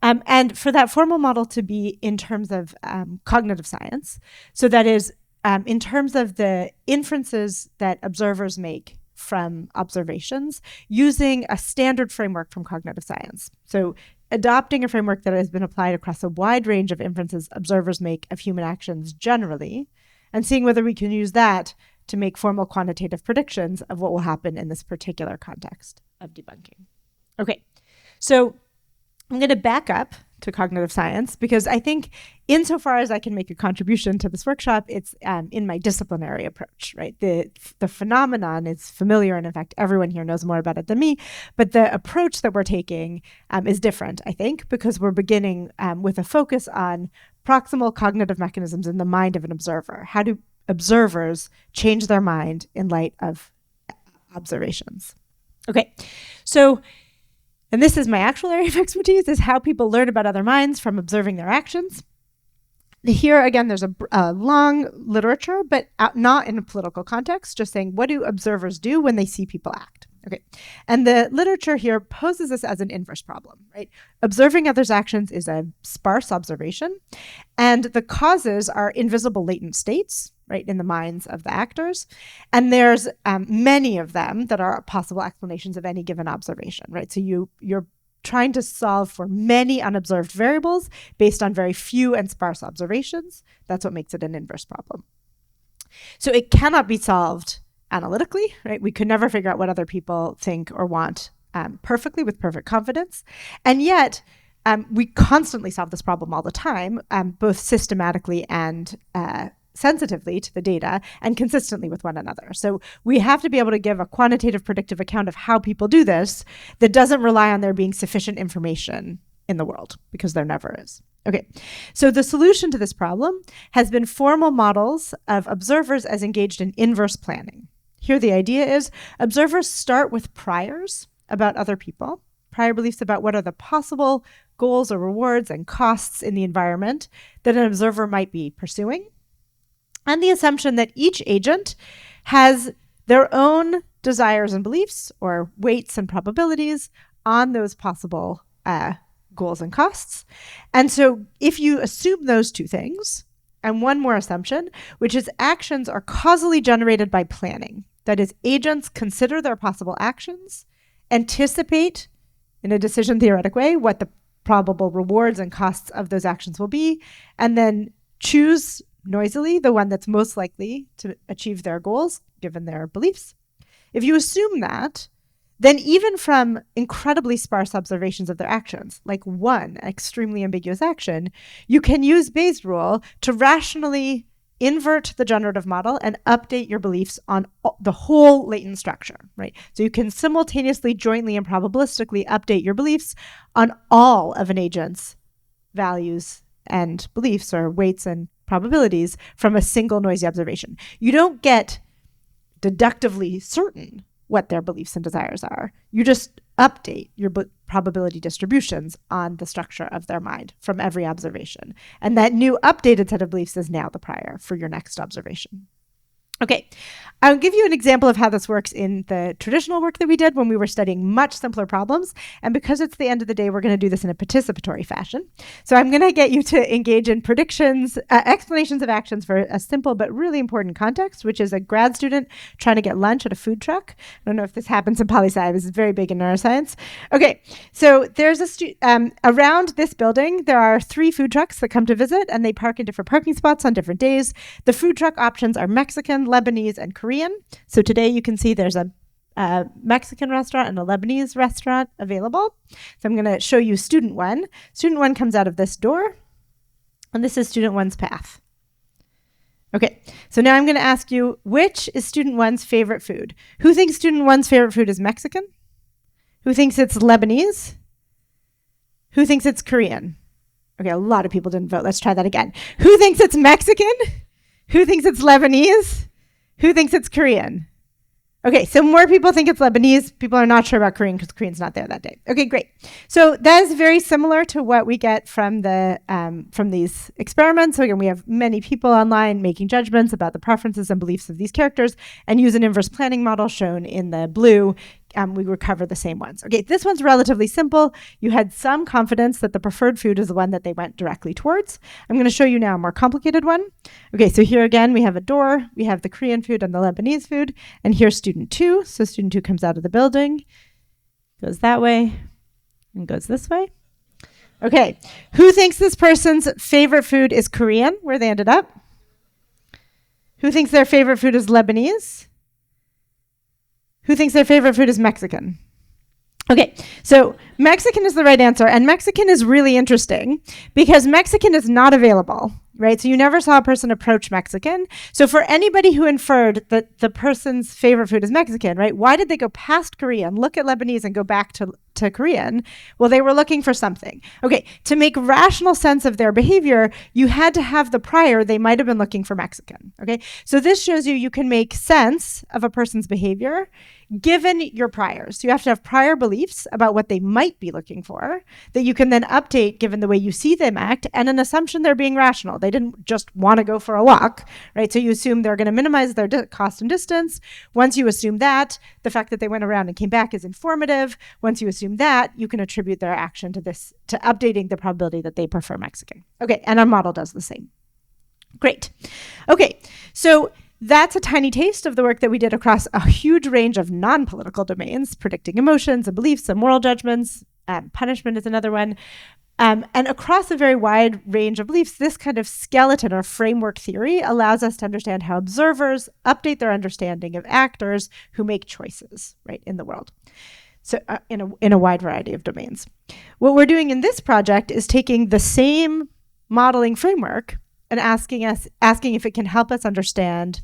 And for that formal model to be in terms of cognitive science, so that is in terms of the inferences that observers make from observations using a standard framework from cognitive science. So adopting a framework that has been applied across a wide range of inferences observers make of human actions generally, and seeing whether we can use that to make formal quantitative predictions of what will happen in this particular context of debunking. Okay, so I'm going to back up to cognitive science because I think insofar as I can make a contribution to this workshop, it's in my disciplinary approach, right? The phenomenon is familiar, and in fact, everyone here knows more about it than me, but the approach that we're taking is different, I think, because we're beginning with a focus on proximal cognitive mechanisms in the mind of an observer. How do observers change their mind in light of observations? Okay, so and this is my actual area of expertise, is how people learn about other minds from observing their actions. Here, again, there's a long literature, but not in a political context, just saying, what do observers do when they see people act? Okay, and the literature here poses this as an inverse problem, right? Observing others' actions is a sparse observation, and the causes are invisible latent states, right, in the minds of the actors. And there's many of them that are possible explanations of any given observation, right? So you're trying to solve for many unobserved variables based on very few and sparse observations. That's what makes it an inverse problem. So it cannot be solved analytically, right? We could never figure out what other people think or want perfectly with perfect confidence. And yet, we constantly solve this problem all the time, both systematically and sensitively to the data and consistently with one another. So we have to be able to give a quantitative predictive account of how people do this that doesn't rely on there being sufficient information in the world, because there never is. Okay, so the solution to this problem has been formal models of observers as engaged in inverse planning. Here the idea is observers start with priors about other people, prior beliefs about what are the possible goals or rewards and costs in the environment that an observer might be pursuing, and the assumption that each agent has their own desires and beliefs, or weights and probabilities, on those possible goals and costs. And so if you assume those two things, and one more assumption, which is actions are causally generated by planning, that is, agents consider their possible actions, anticipate in a decision theoretic way what the probable rewards and costs of those actions will be, and then choose noisily the one that's most likely to achieve their goals given their beliefs. If you assume that, then even from incredibly sparse observations of their actions, like one extremely ambiguous action, you can use Bayes' rule to rationally invert the generative model and update your beliefs on the whole latent structure, right? So you can simultaneously, jointly, and probabilistically update your beliefs on all of an agent's values and beliefs, or weights and probabilities, from a single noisy observation. You don't get deductively certain what their beliefs and desires are. You just update your probability distributions on the structure of their mind from every observation. And that new updated set of beliefs is now the prior for your next observation. Okay, I'll give you an example of how this works in the traditional work that we did when we were studying much simpler problems. And because it's the end of the day, we're going to do this in a participatory fashion. So I'm going to get you to engage in predictions, explanations of actions for a simple but really important context, which is a grad student trying to get lunch at a food truck. I don't know if this happens in poli-sci. This is very big in neuroscience. Okay, so there's around this building, there are 3 food trucks that come to visit, and they park in different parking spots on different days. The food truck options are Mexican, Lebanese, and Korean. So today you can see there's a Mexican restaurant and a Lebanese restaurant available. So I'm going to show you student 1. Student 1 comes out of this door, and this is student 1's path. Okay, so now I'm going to ask you, which is student 1's favorite food? Who thinks student 1's favorite food is Mexican? Who thinks it's Lebanese? Who thinks it's Korean? Okay, a lot of people didn't vote. Let's try that again. Who thinks it's Mexican? Who thinks it's Lebanese? Who thinks it's Korean? Okay, so more people think it's Lebanese. People are not sure about Korean because Korean's not there that day. Okay, great. So that is very similar to what we get from these experiments. So again, we have many people online making judgments about the preferences and beliefs of these characters, and use an inverse planning model shown in the blue. We recover the same ones. Okay, this one's relatively simple. You had some confidence that the preferred food is the one that they went directly towards. I'm going to show you now a more complicated one. Okay, so here again, we have a door. We have the Korean food and the Lebanese food. And here's student 2. So student 2 comes out of the building, goes that way, and goes this way. Okay, who thinks this person's favorite food is Korean, where they ended up? Who thinks their favorite food is Lebanese? Who thinks their favorite food is Mexican? Okay, so Mexican is the right answer, and Mexican is really interesting because Mexican is not available right? So you never saw a person approach Mexican. So for anybody who inferred that the person's favorite food is Mexican, right? Why did they go past Korean, look at Lebanese, and go back to Korean? Well, they were looking for something. Okay, to make rational sense of their behavior, you had to have the prior, they might have been looking for Mexican, okay? So this shows you can make sense of a person's behavior given your priors. You have to have prior beliefs about what they might be looking for that you can then update given the way you see them act and an assumption they're being rational. They didn't just want to go for a walk, right? So you assume they're going to minimize their cost and distance. Once you assume that, the fact that they went around and came back is informative. Once you assume that, you can attribute their action to this, to updating the probability that they prefer Mexican. Okay, and our model does the same. Great. Okay, so that's a tiny taste of the work that we did across a huge range of non-political domains, predicting emotions and beliefs and moral judgments. Punishment is another one. And across a very wide range of beliefs, this kind of skeleton or framework theory allows us to understand how observers update their understanding of actors who make choices, right, in the world. So in a wide variety of domains. What we're doing in this project is taking the same modeling framework and asking if it can help us understand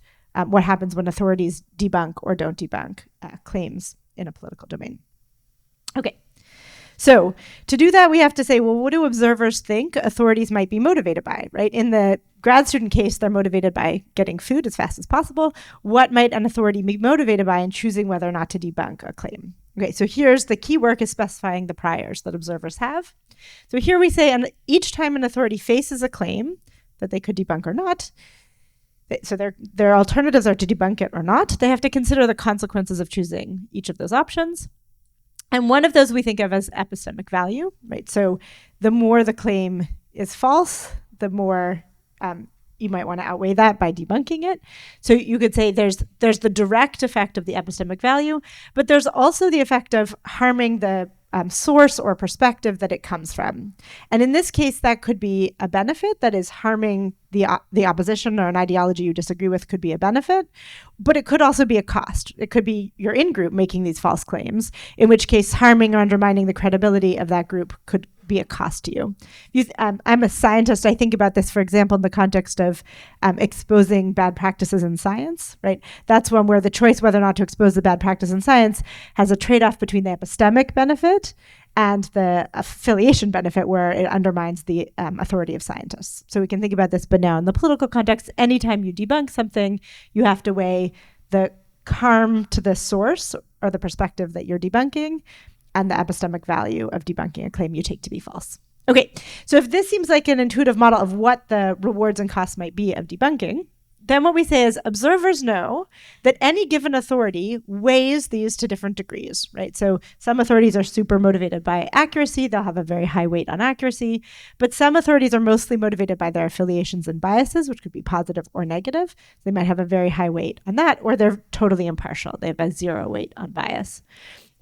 what happens when authorities debunk or don't debunk claims in a political domain. Okay, so to do that, we have to say, well, what do observers think authorities might be motivated by, right? In the grad student case, they're motivated by getting food as fast as possible. What might an authority be motivated by in choosing whether or not to debunk a claim? Okay, so here's the key work is specifying the priors that observers have. So here we say, and each time an authority faces a claim that they could debunk or not, so their alternatives are to debunk it or not. They have to consider the consequences of choosing each of those options. And one of those we think of as epistemic value, right? So the more the claim is false, the more you might want to outweigh that by debunking it. So you could say there's the direct effect of the epistemic value, but there's also the effect of harming the source or perspective that it comes from. And in this case, that could be a benefit, that is harming the opposition or an ideology you disagree with could be a benefit, but it could also be a cost. It could be your in-group making these false claims, in which case harming or undermining the credibility of that group could be a cost to you. I'm a scientist. I think about this, for example, in the context of exposing bad practices in science, right? That's one where the choice whether or not to expose the bad practice in science has a trade-off between the epistemic benefit and the affiliation benefit, where it undermines the authority of scientists. So we can think about this, but now in the political context, anytime you debunk something, you have to weigh the harm to the source or the perspective that you're debunking and the epistemic value of debunking a claim you take to be false. Okay, so if this seems like an intuitive model of what the rewards and costs might be of debunking, then what we say is observers know that any given authority weighs these to different degrees, right? So some authorities are super motivated by accuracy. They'll have a very high weight on accuracy. But some authorities are mostly motivated by their affiliations and biases, which could be positive or negative. They might have a very high weight on that, or they're totally impartial. They have a 0 weight on bias.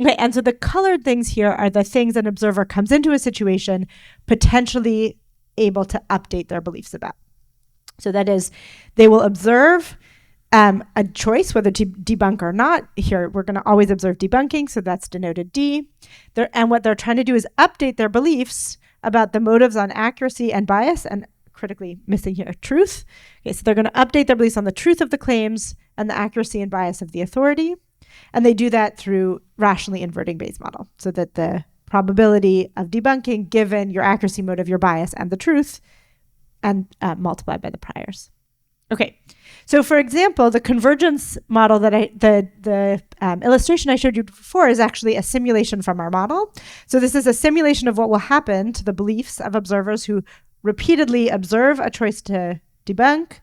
Okay, and so the colored things here are the things an observer comes into a situation potentially able to update their beliefs about. So that is, they will observe a choice whether to debunk or not. Here, we're going to always observe debunking, so that's denoted D. And what they're trying to do is update their beliefs about the motives on accuracy and bias, and critically missing here, truth. Okay, so they're going to update their beliefs on the truth of the claims and the accuracy and bias of the authority. And they do that through rationally inverting Bayes' model, so that the probability of debunking given your accuracy motive, your bias, and the truth, and multiplied by the priors. Okay, so for example, the convergence model that the illustration I showed you before is actually a simulation from our model. So this is a simulation of what will happen to the beliefs of observers who repeatedly observe a choice to debunk,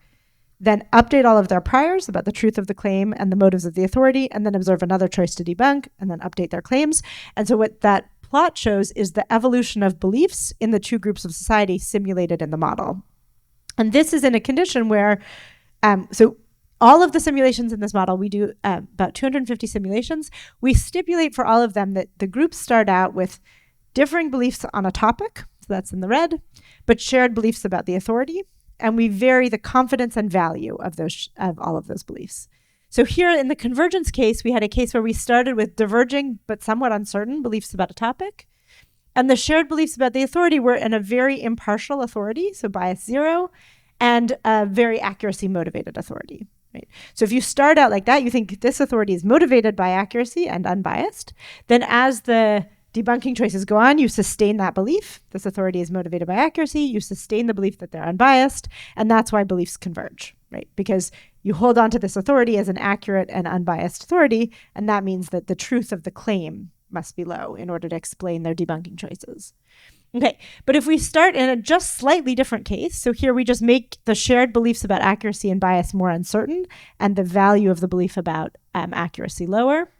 then update all of their priors about the truth of the claim and the motives of the authority, and then observe another choice to debunk, and then update their claims. And so what that plot shows is the evolution of beliefs in the two groups of society simulated in the model. And this is in a condition where, so all of the simulations in this model, we do about 250 simulations. We stipulate for all of them that the groups start out with differing beliefs on a topic, so that's in the red, but shared beliefs about the authority. And we vary the confidence and value of all of those beliefs. So here in the convergence case, we had a case where we started with diverging but somewhat uncertain beliefs about a topic. And the shared beliefs about the authority were in a very impartial authority, so bias 0, and a very accuracy-motivated authority. Right? So if you start out like that, you think this authority is motivated by accuracy and unbiased. Then as the debunking choices go on, you sustain that belief. This authority is motivated by accuracy. You sustain the belief that they're unbiased. And that's why beliefs converge, right? Because you hold on to this authority as an accurate and unbiased authority. And that means that the truth of the claim must be low in order to explain their debunking choices. Okay, but if we start in a just slightly different case, so here we just make the shared beliefs about accuracy and bias more uncertain and the value of the belief about accuracy lower,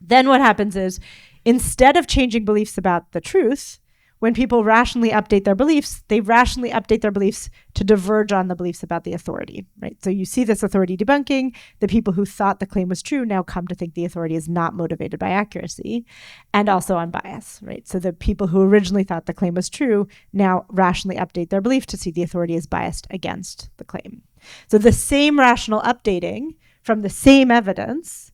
then what happens is instead of changing beliefs about the truth, when people rationally update their beliefs, they rationally update their beliefs to diverge on the beliefs about the authority, right? So you see this authority debunking. The people who thought the claim was true now come to think the authority is not motivated by accuracy and also on bias, right? So the people who originally thought the claim was true now rationally update their belief to see the authority is biased against the claim. So the same rational updating from the same evidence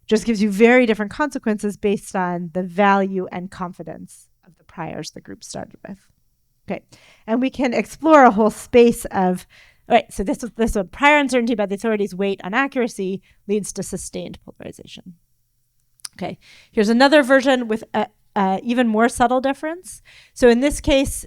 just gives you very different consequences based on the value and confidence of the priors the group started with. Okay, and we can explore a whole space of, all right, so this one, prior uncertainty about the authority's weight on accuracy leads to sustained polarization. Okay, here's another version with a even more subtle difference. So in this case,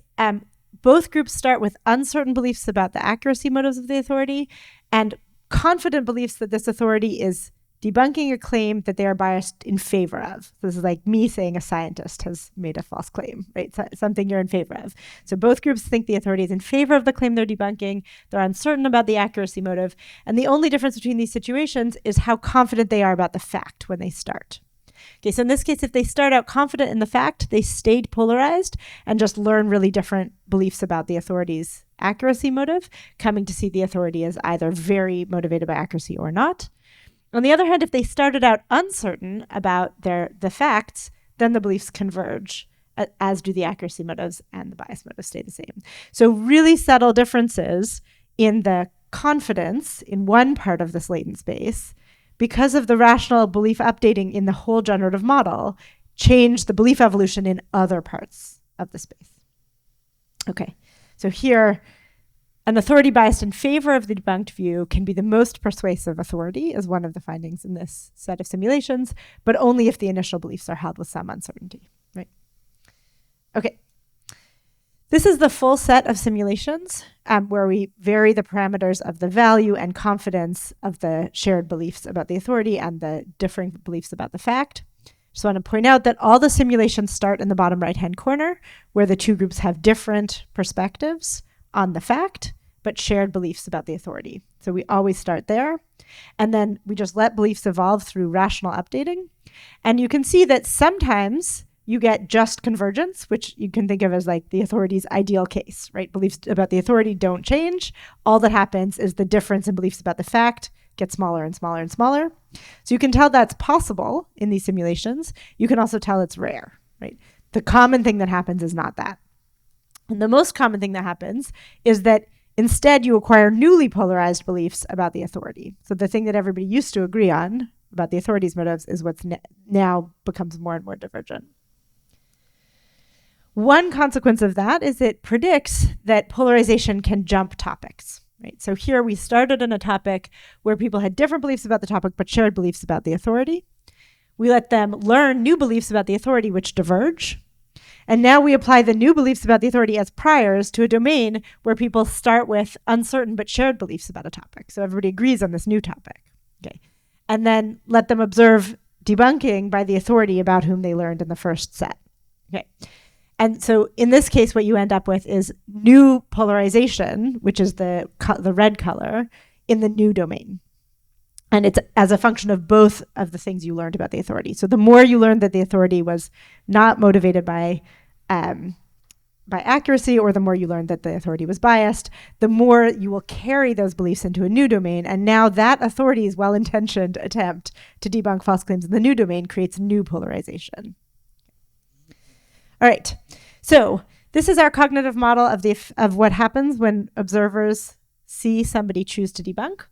both groups start with uncertain beliefs about the accuracy motives of the authority and confident beliefs that this authority is debunking a claim that they are biased in favor of. This is like me saying a scientist has made a false claim, right? So, something you're in favor of. So both groups think the authority is in favor of the claim they're debunking. They're uncertain about the accuracy motive. And the only difference between these situations is how confident they are about the fact when they start. Okay, so in this case, if they start out confident in the fact, they stayed polarized and just learn really different beliefs about the authority's accuracy motive, coming to see the authority as either very motivated by accuracy or not. On the other hand, if they started out uncertain about the facts, then the beliefs converge, as do the accuracy motives, and the bias motives stay the same. So really subtle differences in the confidence in one part of this latent space, because of the rational belief updating in the whole generative model, change the belief evolution in other parts of the space. Okay, so here, an authority biased in favor of the debunked view can be the most persuasive authority, is one of the findings in this set of simulations, but only if the initial beliefs are held with some uncertainty, right? Okay. This is the full set of simulations where we vary the parameters of the value and confidence of the shared beliefs about the authority and the differing beliefs about the fact. Just want to point out that all the simulations start in the bottom right-hand corner, where the two groups have different perspectives on the fact, but shared beliefs about the authority. So we always start there. And then we just let beliefs evolve through rational updating. And you can see that sometimes you get just convergence, which you can think of as like the authority's ideal case, right? Beliefs about the authority don't change. All that happens is the difference in beliefs about the fact gets smaller and smaller and smaller. So you can tell that's possible in these simulations. You can also tell it's rare, right? The common thing that happens is not that. And the most common thing that happens is that instead you acquire newly polarized beliefs about the authority. So the thing that everybody used to agree on about the authority's motives is what's now becomes more and more divergent. One consequence of that is it predicts that polarization can jump topics, right? So here we started in a topic where people had different beliefs about the topic but shared beliefs about the authority. We let them learn new beliefs about the authority which diverge. And now we apply the new beliefs about the authority as priors to a domain where people start with uncertain but shared beliefs about a topic. So everybody agrees on this new topic. Okay. And then let them observe debunking by the authority about whom they learned in the first set. Okay. And so in this case, what you end up with is new polarization, which is the red color, in the new domain. And it's as a function of both of the things you learned about the authority. So the more you learned that the authority was not motivated by accuracy, or the more you learned that the authority was biased, the more you will carry those beliefs into a new domain. And now that authority's well-intentioned attempt to debunk false claims in the new domain creates new polarization. All right, so this is our cognitive model of what happens when observers see somebody choose to debunk.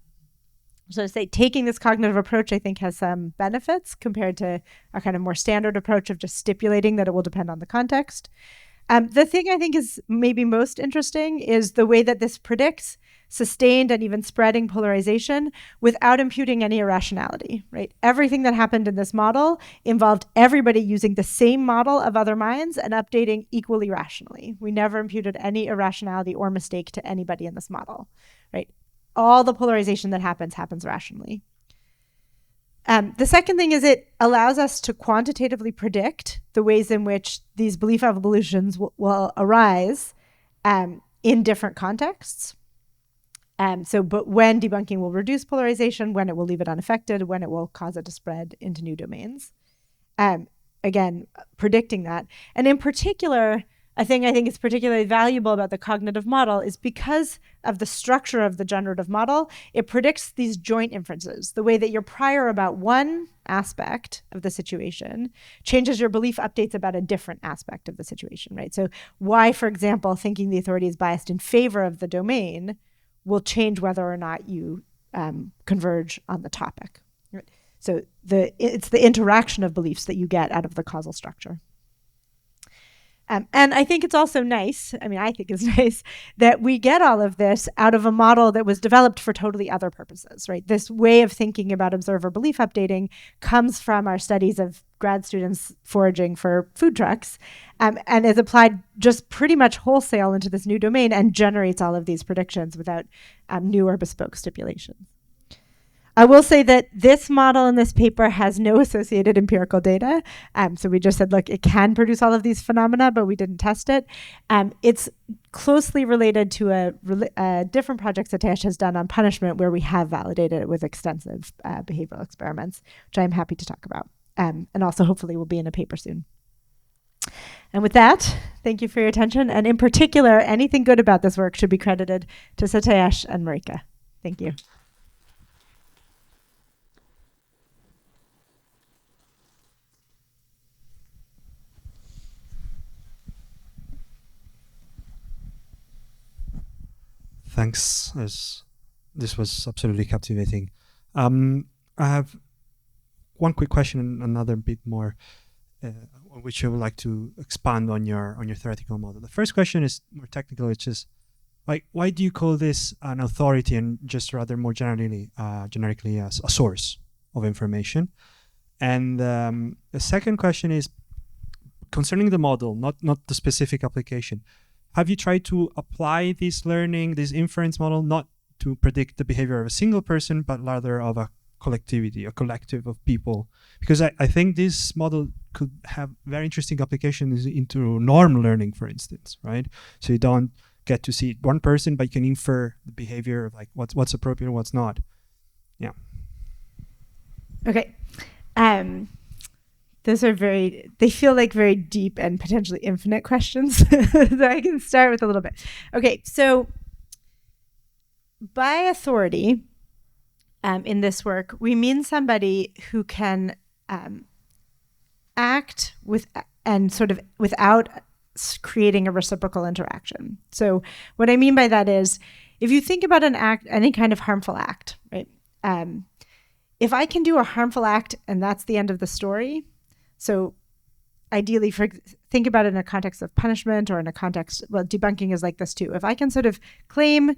So to say, taking this cognitive approach, I think, has some benefits compared to a kind of more standard approach of just stipulating that it will depend on the context. The thing I think is maybe most interesting is the way that this predicts sustained and even spreading polarization without imputing any irrationality, right? Everything that happened in this model involved everybody using the same model of other minds and updating equally rationally. We never imputed any irrationality or mistake to anybody in this model, right? All the polarization that happens rationally. The second thing is it allows us to quantitatively predict the ways in which these belief evolutions will arise in different contexts. But when debunking will reduce polarization, when it will leave it unaffected, when it will cause it to spread into new domains. Again, predicting that. And in particular, a thing I think is particularly valuable about the cognitive model is because of the structure of the generative model, it predicts these joint inferences. The way that you're prior about one aspect of the situation changes your belief updates about a different aspect of the situation, right? So why, for example, thinking the authority is biased in favor of the domain will change whether or not you converge on the topic. Right? So it's the interaction of beliefs that you get out of the causal structure. And I think it's also nice, I think it's nice that we get all of this out of a model that was developed for totally other purposes, right? This way of thinking about observer belief updating comes from our studies of grad students foraging for food trucks and is applied just pretty much wholesale into this new domain and generates all of these predictions without new or bespoke stipulations. I will say that this model in this paper has no associated empirical data. So we just said, look, it can produce all of these phenomena, but we didn't test it. It's closely related to a different project that Tesh has done on punishment, where we have validated it with extensive behavioral experiments, which I'm happy to talk about. And also hopefully will be in a paper soon. And with that, thank you for your attention. And in particular, anything good about this work should be credited to Satesh and Marika. Thank you. Thanks. This was absolutely captivating. I have one quick question and another bit more, on which I would like to expand on your theoretical model. The first question is more technical, which is, why do you call this an authority and just rather more generically as a source of information? And the second question is concerning the model, not the specific application. Have you tried to apply this learning, this inference model, not to predict the behavior of a single person, but rather of a collectivity, a collective of people? Because I think this model could have very interesting applications into norm learning, for instance, right? So you don't get to see one person, but you can infer the behavior of what's appropriate and what's not. Yeah. Okay. Those are they feel like very deep and potentially infinite questions. So I can start with a little bit. Okay, so by authority, in this work, we mean somebody who can act without creating a reciprocal interaction. So what I mean by that is, if you think about any kind of harmful act, right? If I can do a harmful act and that's the end of the story, so ideally, think about it in a context of punishment or in a context, debunking is like this too. If I can sort of claim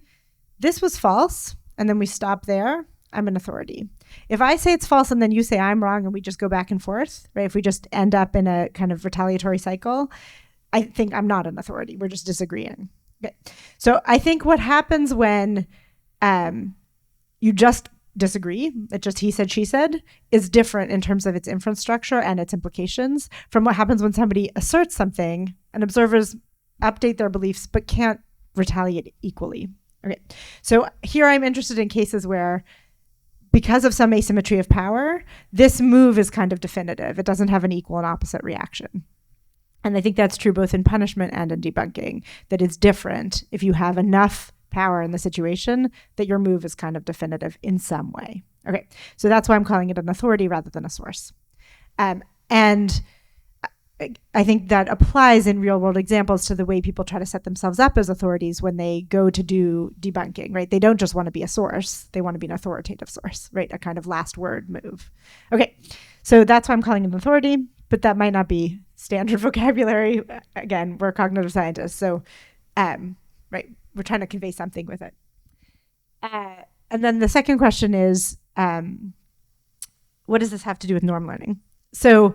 this was false and then we stop there, I'm an authority. If I say it's false and then you say I'm wrong and we just go back and forth, right? If we just end up in a kind of retaliatory cycle, I think I'm not an authority. We're just disagreeing. Okay. So I think what happens when you just disagree, it just he said, she said, is different in terms of its inference structure and its implications from what happens when somebody asserts something and observers update their beliefs but can't retaliate equally. Okay, so here I'm interested in cases where, because of some asymmetry of power, this move is kind of definitive. It doesn't have an equal and opposite reaction. And I think that's true both in punishment and in debunking, that it's different if you have enough power in the situation that your move is kind of definitive in some way. Okay, so that's why I'm calling it an authority rather than a source. And I think that applies in real world examples to the way people try to set themselves up as authorities when they go to do debunking, right? They don't just want to be a source, they want to be an authoritative source, right? A kind of last word move. Okay, so that's why I'm calling it an authority, but that might not be standard vocabulary. Again, we're cognitive scientists, so right, we're trying to convey something with it. And then the second question is, what does this have to do with norm learning? So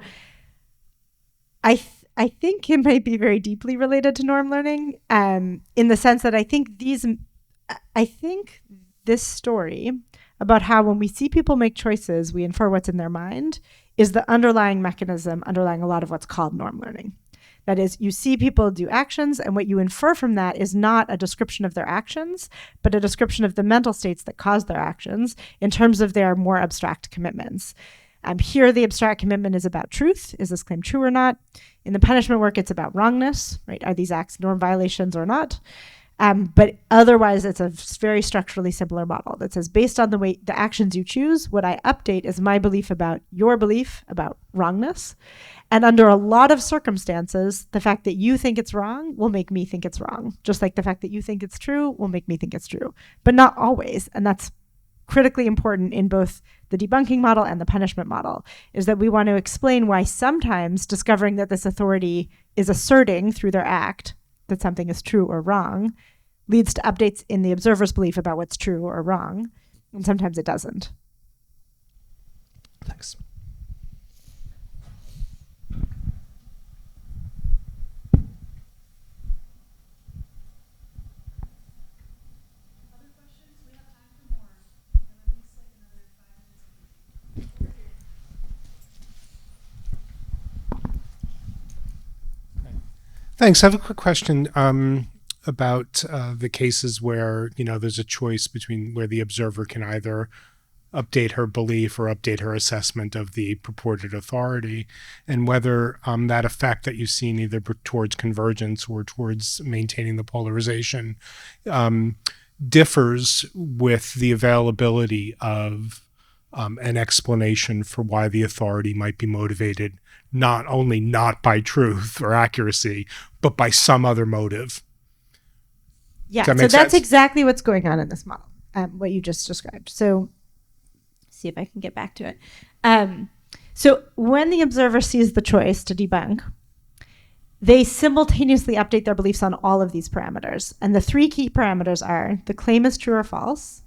I think it might be very deeply related to norm learning, in the sense that I think this story about how when we see people make choices, we infer what's in their mind, is the underlying mechanism underlying a lot of what's called norm learning. That is, you see people do actions, and what you infer from that is not a description of their actions, but a description of the mental states that cause their actions in terms of their more abstract commitments. Here, the abstract commitment is about truth. Is this claim true or not? In the punishment work, it's about wrongness, right? Are these acts norm violations or not? But otherwise, it's a very structurally similar model that says, based on the actions you choose, what I update is my belief about your belief about wrongness. And under a lot of circumstances, the fact that you think it's wrong will make me think it's wrong, just like the fact that you think it's true will make me think it's true, but not always. And that's critically important in both the debunking model and the punishment model, is that we want to explain why sometimes discovering that this authority is asserting through their act that something is true or wrong leads to updates in the observer's belief about what's true or wrong, and sometimes it doesn't. Thanks. Thanks. I have a quick question about the cases where, there's a choice between where the observer can either update her belief or update her assessment of the purported authority, and whether that effect that you've seen either towards convergence or towards maintaining the polarization differs with the availability of an explanation for why the authority might be motivated not only not by truth or accuracy, but by some other motive. Yeah, so that's exactly what's going on in this model, what you just described. So see if I can get back to it. So when the observer sees the choice to debunk, they simultaneously update their beliefs on all of these parameters. And the three key parameters are: the claim is true or false,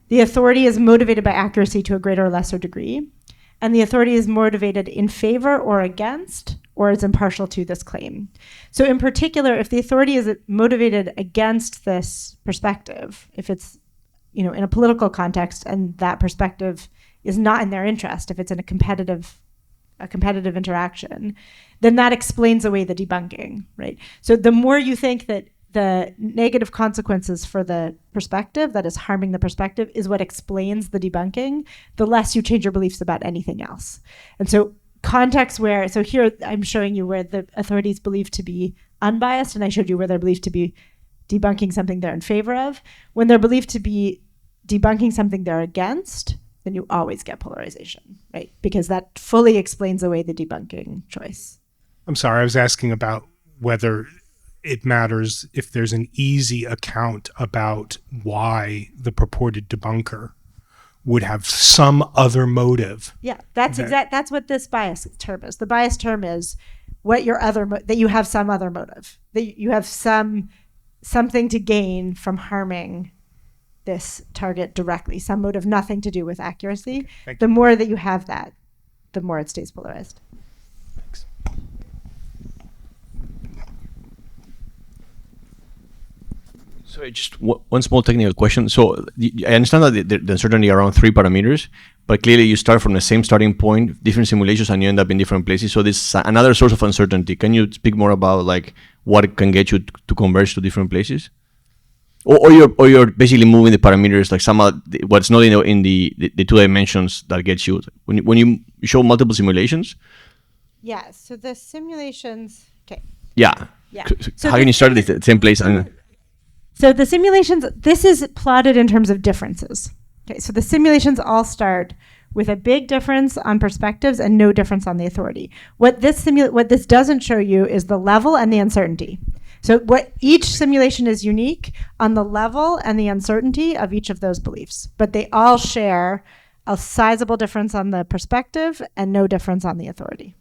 the authority is motivated by accuracy to a greater or lesser degree, and the authority is motivated in favor or against, or is impartial to this claim. So in particular, if the authority is motivated against this perspective, if it's in a political context and that perspective is not in their interest, if it's in a competitive interaction, then that explains away the debunking, right? So the more you think that the negative consequences for the perspective that is harming the perspective is what explains the debunking, the less you change your beliefs about anything else. And so so here I'm showing you where the authority is believed to be unbiased, and I showed you where they're believed to be debunking something they're in favor of. When they're believed to be debunking something they're against, then you always get polarization, right? Because that fully explains away the debunking choice. I'm sorry, I was asking about whether it matters if there's an easy account about why the purported debunker would have some other motive. Yeah, that's what this bias term is. The bias term is what your that you have some other motive, that you have something to gain from harming this target directly, some motive nothing to do with accuracy. The more that you have that, the more it stays polarized. Thanks. So just one small technical question. So I understand that the uncertainty around 3 parameters, but clearly you start from the same starting point, different simulations, and you end up in different places. So this is another source of uncertainty. Can you speak more about what can get you to converge to different places? Or you're basically moving the parameters what's not in the 2 dimensions that gets you when you show multiple simulations? Yeah. So the simulations. Okay. Yeah. Yeah. So how can you start at the same place? So the simulations, this is plotted in terms of differences. Okay, so the simulations all start with a big difference on perspectives and no difference on the authority. What this doesn't show you is the level and the uncertainty. So each simulation is unique on the level and the uncertainty of each of those beliefs, but they all share a sizable difference on the perspective and no difference on the authority.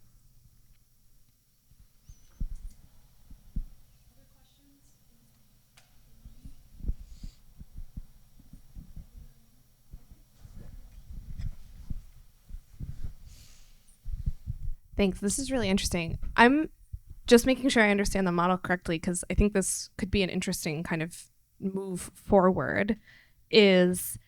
Thanks. This is really interesting. I'm just making sure I understand the model correctly, because I think this could be an interesting kind of move forward. Is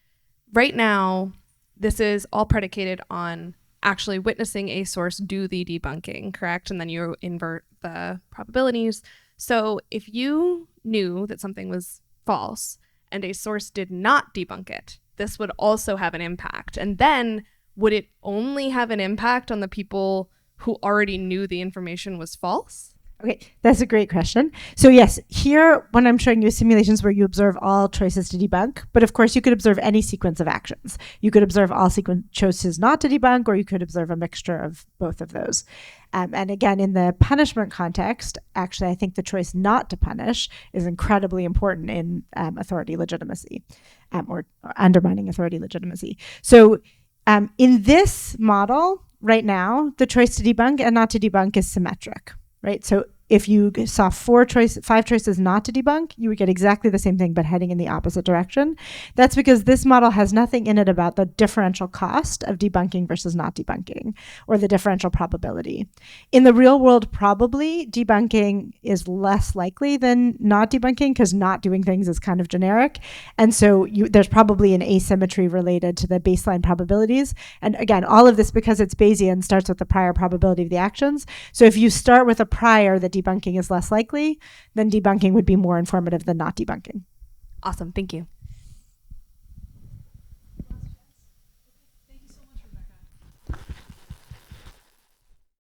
right now, this is all predicated on actually witnessing a source do the debunking, correct? And then you invert the probabilities. So if you knew that something was false and a source did not debunk it, this would also have an impact. And then would it only have an impact on the people who already knew the information was false? Okay, that's a great question. So yes, here when I'm showing you simulations where you observe all choices to debunk, but of course you could observe any sequence of actions. You could observe all choices not to debunk, or you could observe a mixture of both of those. And again, in the punishment context, actually, I think the choice not to punish is incredibly important in authority legitimacy, or undermining authority legitimacy. So in this model right now, the choice to debunk and not to debunk is symmetric. Right? So if you saw 5 choices not to debunk, you would get exactly the same thing, but heading in the opposite direction. That's because this model has nothing in it about the differential cost of debunking versus not debunking, or the differential probability. In the real world, probably debunking is less likely than not debunking, because not doing things is kind of generic. And so there's probably an asymmetry related to the baseline probabilities. And again, all of this, because it's Bayesian, starts with the prior probability of the actions. So if you start with a prior that debunking is less likely, then debunking would be more informative than not debunking. Awesome. Thank you.